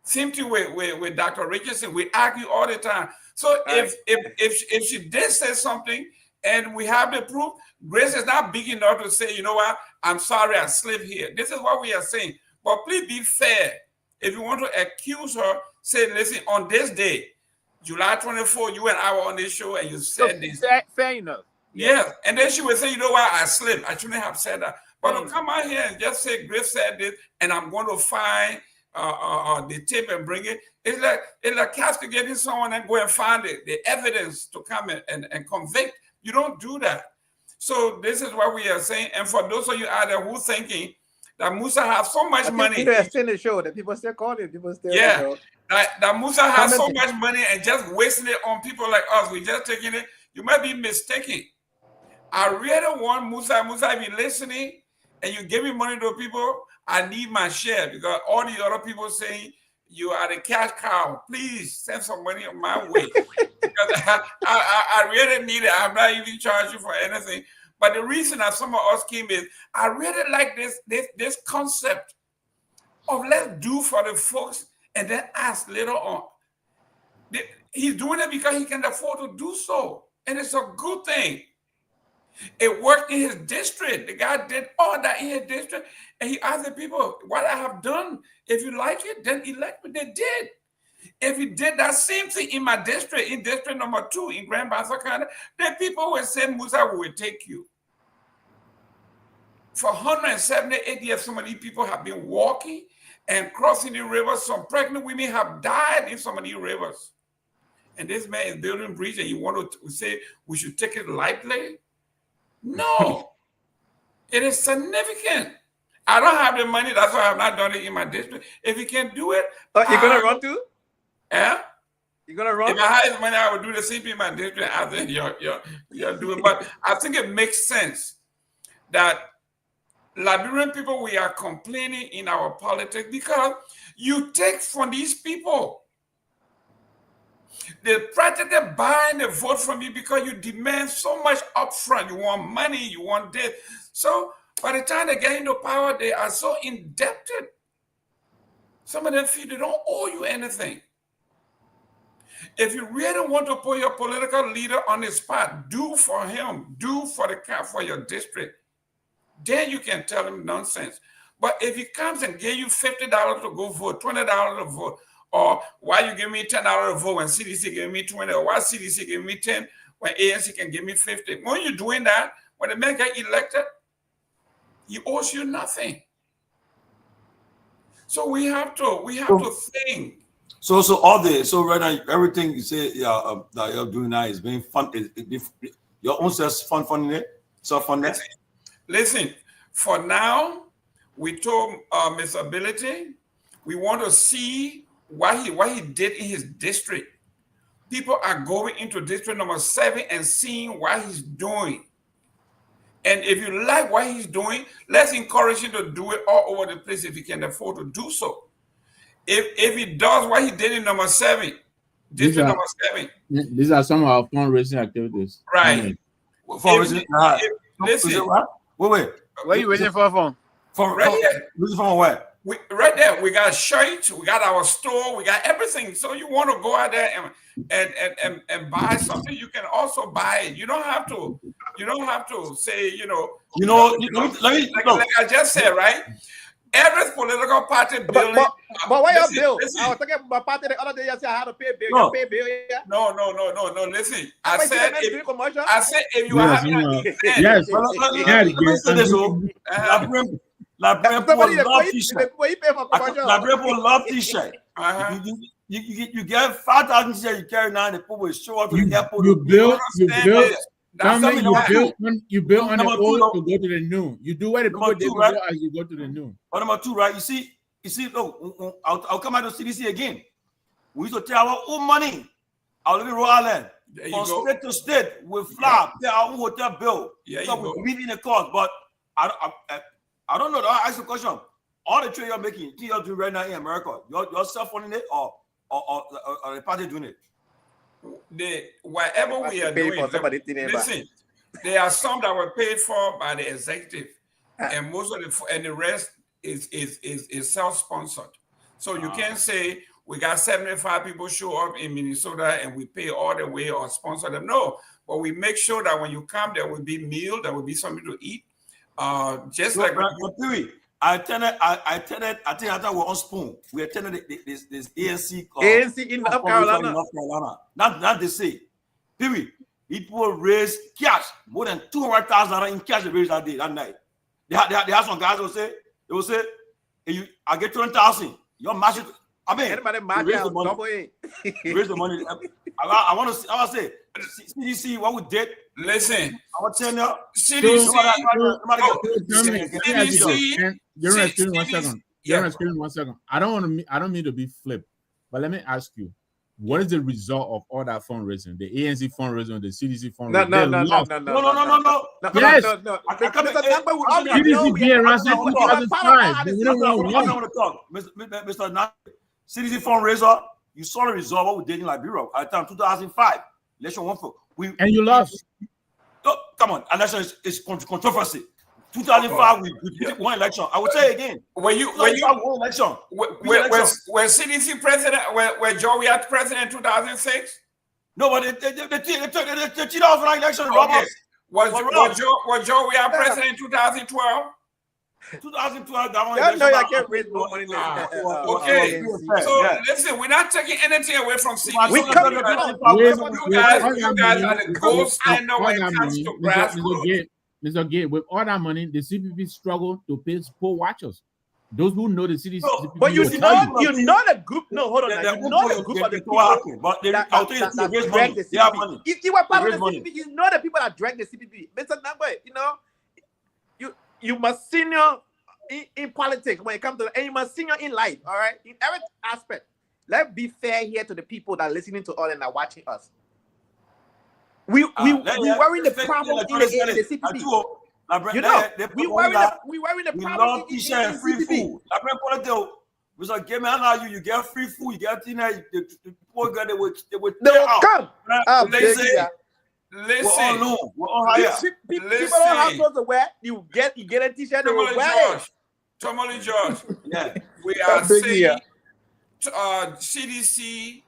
Same thing with Dr. Richardson. We argue all the time. So if she did say something and we have the proof, Grace is not big enough to say, you know what, I'm sorry I slipped here. This is what we are saying. But please be fair. If you want to accuse her, say, listen, on this day, July 24, you and I were on this show and you said this. Fair enough. Yeah. And then she would say, you know what, I slipped. I shouldn't have said that. But to come out here and just say Grace said this and I'm going to find the tape and bring it. It's like castigating someone and go and find the evidence to come and convict. You don't do that. So this is what we are saying. And for those of you out there who thinking that Musa has so much money. People are still in the show. That people still calling. People still that Musa has so much money and just wasting it on people like us. We just taking it. You might be mistaken. I really want Musa. Musa, if you're listening and you give me money to people, I need my share because all the other people saying you are the cash cow. Please send some money on my way. because I really need it. I'm not even charging for anything. But the reason that some of us came is I really like this concept of let's do for the folks and then ask later on. He's doing it because he can afford to do so. And it's a good thing. It worked in his district. The guy did all that in his district. And he asked the people, what I have done, if you like it, then elect me. They did. If he did that same thing in my district, in district number 2 in Grand Bassa County, then people would say, Musa, we will take you. For 178 years, some of these people have been walking and crossing the rivers. Some pregnant women have died in some of these rivers. And this man is building bridge and you want to say we should take it lightly? No. It is significant. I don't have the money. That's why I have not done it in my district. If you can do it. You're going to run too? Yeah? You're going to run? If I had money, I would do the same thing in my district. I think you're doing. But I think it makes sense that Liberian people, we are complaining in our politics because you take from these people. They practically buying the vote from you because you demand so much upfront. You want money, you want this. So by the time they get into power, they are so indebted. Some of them feel they don't owe you anything. If you really want to put your political leader on the spot, do for him, do for your district. Then you can tell him nonsense. But if he comes and give you $50 to go vote, $20 to vote, or why you give me $10 to vote when CDC give me 20, or why CDC give me 10 when ANC can give me 50. When you're doing that, when the man get elected, he owes you nothing. So we have to think. So right now everything you say that you're doing now is being fun. Your own self-funding it, self-funding. Listen, for now, we told Ms. Ability, we want to see what he did in his district. People are going into district number 7 and seeing what he's doing. And if you like what he's doing, let's encourage him to do it all over the place if he can afford to do so. If he does what he did in number 7, district number 7. These are some of our fundraising activities. Right. Fundraising. Listen. Wait. What are you waiting for? From right here. From where? Right there, we got shirts, we got our store, we got everything. So you want to go out there and buy something, you can also buy it. You don't have to say, like I just said, right? Every political party building. But why your bill? I was talking about party the other day. You said I had to pay a bill. No. You pay a bill, yeah? No. Listen, I said if you have love t-shirt. You get 5,000 t-shirts you carry now, the people will show up to the airport. You build on the old to go to the new. You do what the people did before as you go to the new. But number 2, right? You see, look, I'll come out to CDC again. We used to take our own money. I'll live in Rhode Island. From state to state, we fly, pay our own hotel bill. So we live in the cost. But I don't know. I'll ask you a question. All the trade you're making, you're doing right now in America, you're self-funding it or the party doing it? Whatever we are doing, listen, there are some that were paid for by the executive, and most of the rest is self-sponsored. So you can't say we got 75 people show up in Minnesota and we pay all the way or sponsor them. No, but we make sure that when you come, there will be meal, there will be something to eat. Just like I attended. I think I thought we're on Spoon. We attended this ANC. ANC in North Carolina. Not they say. Pewee, people raised cash more than $200,000 in cash. They raised that day, that night. They had some guys who will say, I get 20,000. You're matching. I mean, raise the money. Raise the money. I want to say, CDC, what we did. Listen, I want to tell you, CDC. One second. I don't mean to be flip, but let me ask you, what is the result of all that fundraising? The ANC fundraising, the CDC fundraising? No. Yes. CDC being around since 2005. Mr. Nagbe, CDC fundraiser, you saw the result of what we did in Liberia at the time, 2005. Election one for and you lost. Oh, come on, election is controversy. 2005 we beat one election. I would say again. When you one election. When CDC president, when Joe had president in 2006. No, but the 2009 election. Okay. Was Joe we had president in 2012? 2012, that one. Y'all know I can't raise more money. Okay, so listen, we're not taking anything away from CDC. We come you guys are the gold standard when it comes to grassroots. Mr. Gay, with all that money, the CPP struggle to pay poll watchers. Those who know the CDC. But you know the group. No, hold on. You know the group of the people but that drag the CPP. If you were part of the CPP, you know the people that drag the CPP. Mr. Nagbe, you know, you must senior in politics when it comes to, and you must senior in life. All right, in every aspect. Let's be fair here to the people that are listening to us and are watching us. We worry the problem in the CPP. You know, we worry the problem in the CPP. Mr. Gayman, you get free food, you get dinner, the poor guy they would come. Listen, we're all higher. People don't have clothes to wear. You get a t-shirt. Tomalin George. Yeah, we are saying CDC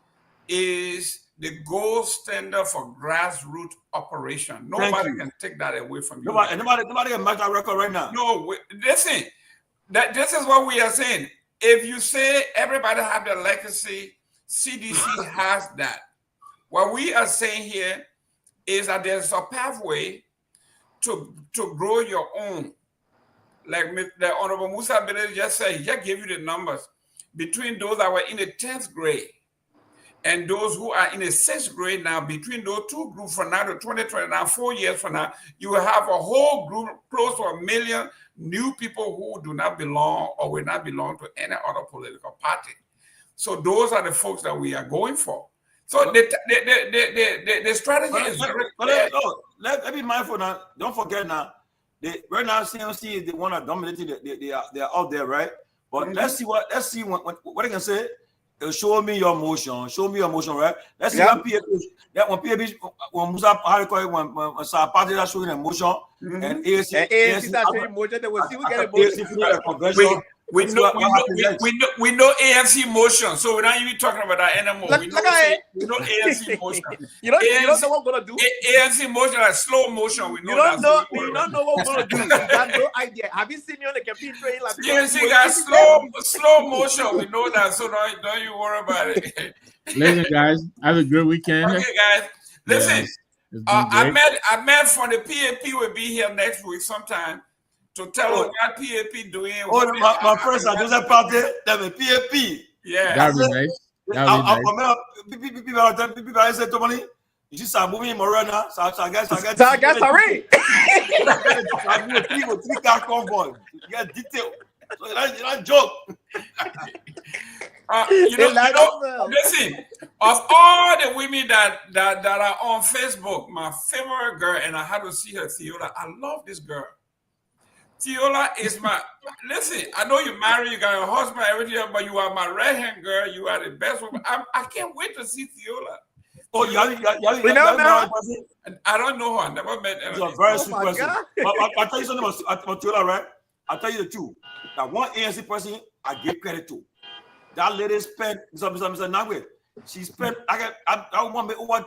is the gold standard for grassroots operation. Nobody can take that away from you. Nobody can match that record right now. No, listen. This is what we are saying. If you say everybody have their legacy, CDC has that. What we are saying here is that there's a pathway to grow your own. Like the Honorable Musa Bello just said, he just gave you the numbers. Between those that were in the 10th grade and those who are in the 6th grade now, between those two groups from now to 2029, 4 years from now, you will have a whole group, close to 1 million new people who do not belong or will not belong to any other political party. So those are the folks that we are going for. So the strategy is very clear. Let be mindful now. Don't forget now. Right now, CMC is the one that dominated. They are out there, right? But let's see what they can say. Show me your motion. Show me your motion, right? Let's see when PAB when Musa when Party is showing a motion and AAC is showing motion. They will see we get a motion. We know ANC motion, so we're not even talking about that anymore. We know ANC motion. You don't know what we're gonna do. ANC motion is slow motion. We know you don't know what we're gonna do. You have no idea. Have you seen me on the campaign trail? Like ANC got slow motion. We know that, so don't you worry about it. Listen, guys, have a good weekend. Okay, guys. Listen, I met from the PAP will be here next week sometime. To tell us what PAP doing. My friends are just a party. They're a PAP. Yeah. That'd be nice. People are saying, Tomalin, you just are moving in Morena. So I guess sorry. Three-car convoy. You get detail. So you're not joke. Listen, of all the women that are on Facebook, my favorite girl, and I had to see her, Theola. I love this girl. Theola is my, listen, I know you're married, you got a husband, everything, but you are my right-hand girl. You are the best woman. I can't wait to see Theola. Oh, I don't know her. I never met her. She's a very sweet person. I'll tell you something about Theola, right? I'll tell you the truth. That one ANC person I give credit to. That lady spent, Mr. Nagbe, she spent, I want to make over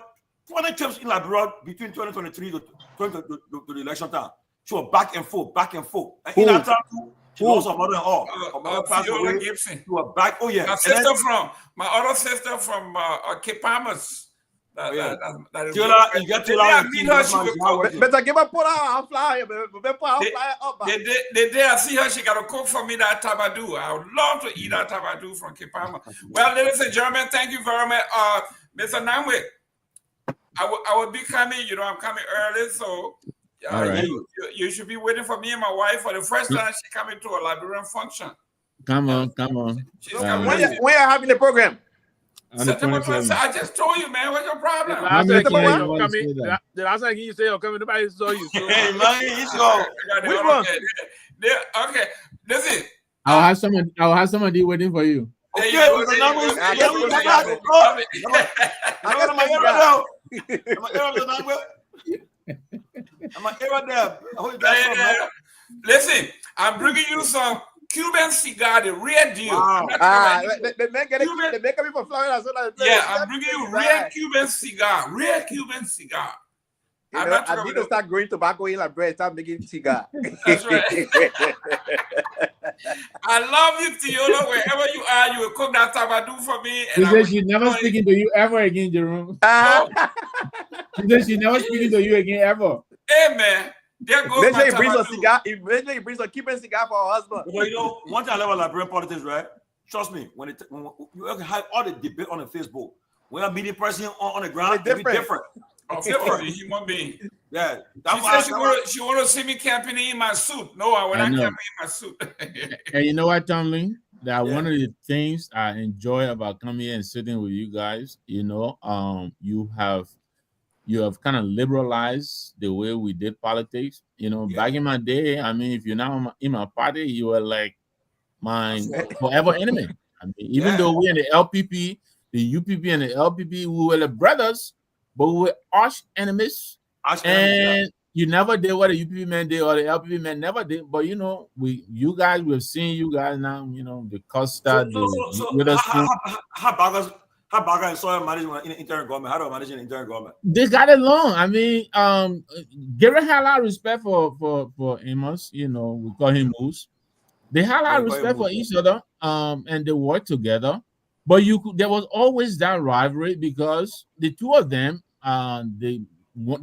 20 trips in Liberia between 2023 to the election time. She was back and forth. And in that time, she lost her mother-in-law. Her mother passed away. She was back. Oh, yeah. My other sister from Kepamas. You get to better give her put her flyer. The day I see her, she got to cook for me that tabadoo. I would love to eat that tabadoo from Kepama. Well, ladies and gentlemen, thank you very much. Mr. Nagbe, I will be coming. You know, I'm coming early, so right. you should be waiting for me and my wife for the first time she coming to a Liberian function. Come on. When you're having the program? September 27th. I just told you, man. What's your problem? The last time you say you're coming, nobody saw you. Hey, man, it's go. Which one? Okay, listen. I'll have somebody waiting for you. I'm an Arab there. I'm an Arab there. I hope you got some, man. Listen, I'm bringing you some Cuban cigar, the real deal. Wow. They make it from Florida. So yeah, I'm bringing you real Cuban cigar. Real Cuban cigar. You know, I need to start growing tobacco in like bread, start making cigar. That's right. I love you, Tiola. Wherever you are, you will cook that tabadoo for me. She said she's never speaking to you ever again, Jerome. She said she's never speaking to you again ever. Hey, man. There goes make sure he brings a cigar. Make sure he brings a Cuban cigar for her husband. But you know, one thing I love about Liberian politics, right? Trust me, when you have all the debate on the Facebook, when I'm meeting person on the ground, it's different. Different human being. Yeah. She want to see me camping in my suit. No, I will not camping in my suit. And you know what, Tomalin? That one of the things I enjoy about coming here and sitting with you guys, you know, you have kind of liberalized the way we did politics. You know, back in my day, I mean, if you're not in my party, you were like my forever enemy. I mean, even though we're in the LPP, the UPP and the LPP, we were the brothers, but we were arch enemies. You never did what the UPP man did or the LPP man never did. But you know, we've seen you guys now. You know, the Costa, how Baga and Sawyer manage in the interim government? How do I manage in the interim government? They got along. I mean, Gary had a lot of respect for Amos. You know, we call him Moose. They had a lot of respect for each other. And they worked together. But there was always that rivalry because the two of them, they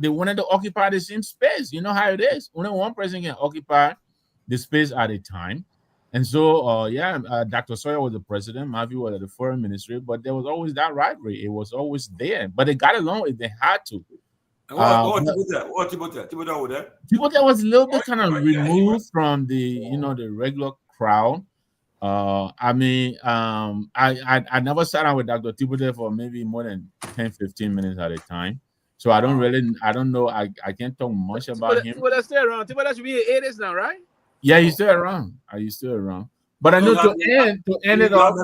wanted to occupy the same space. You know how it is. Only one person can occupy the space at a time. And so, Dr. Sawyer was the president, Mavi was at the foreign ministry, but there was always that rivalry. It was always there, but they got along if they had to. What Thibodeau with that? Thibodeau was a little bit kind of removed from the regular crowd. I never sat down with Dr. Thibodeau for maybe more than 10-15 minutes at a time. So I don't know. I can't talk much about him. Thibodeau still around. Thibodeau should be in 80s now, right? Yeah, he's still around. He's still around. But I know to end it off,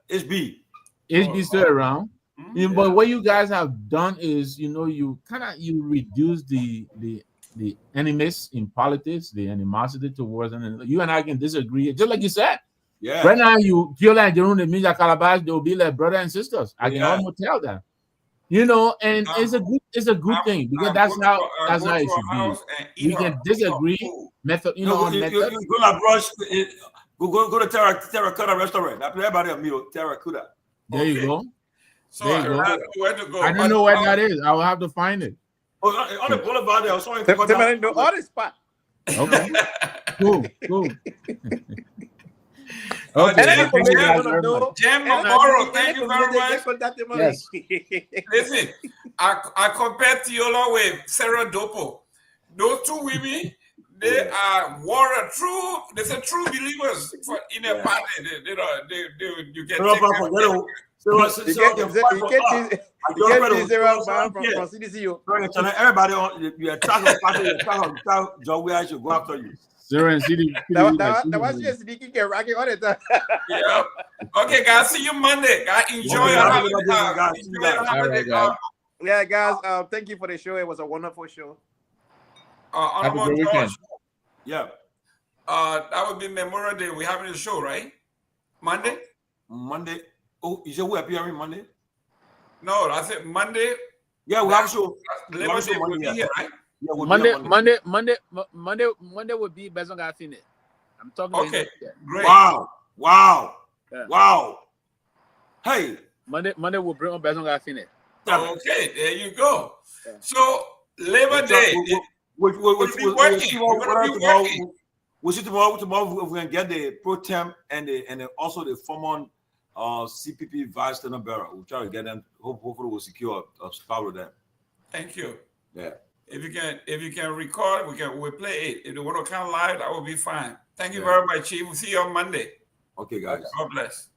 HB still around. But what you guys have done is, you reduce the enemies in politics, the animosity towards them. You and I can disagree, just like you said. Yeah. Right now, you feel like Jerome and Minja Calabash, they'll be like brother and sisters. I can almost tell that. And it's a good thing because that's how it should be. We can disagree method, on method. Go to Terracotta restaurant. I play everybody a meal, Terracotta. There you go. So where to go? I don't know where that is. I will have to find it. On the boulevard there. Sorry, know all the spot. Okay. Cool. Okay. Jim Mamoro, thank you very much. Yes. Listen, I compared Tiola with Sarah Dopoh. Those two women, they are they say true believers in a party. You can take them. Everybody on you attack on party, you attack on John. We should go after you. That was just sneaking and rocking on it. Yeah. Okay, guys. See you Monday. Guys, enjoy your holiday. Yeah, guys. Thank you for the show. It was a wonderful show. Honorable George. Yeah. That would be Memorial Day. We're having a show, right? Monday. Oh, is it who appearing Monday? No, I said Monday. Yeah, we have a show. Labor Day will be here, right? Yeah, Monday would be based on Gaffine. I'm talking. Okay, great. Wow. Hey, Monday will bring on based on Gaffine. Okay, there you go. Yeah. So Labor Day, we'll be working. We'll see tomorrow if we can get the pro temp and also the former CPP vice tenor bearer. We'll try to get them. Hopefully, we'll secure a spot with them. Thank you. Yeah. If you can record, we'll play it. If you want to come live, that will be fine. Thank you very much, Chief. We'll see you on Monday. Okay, guys. God bless.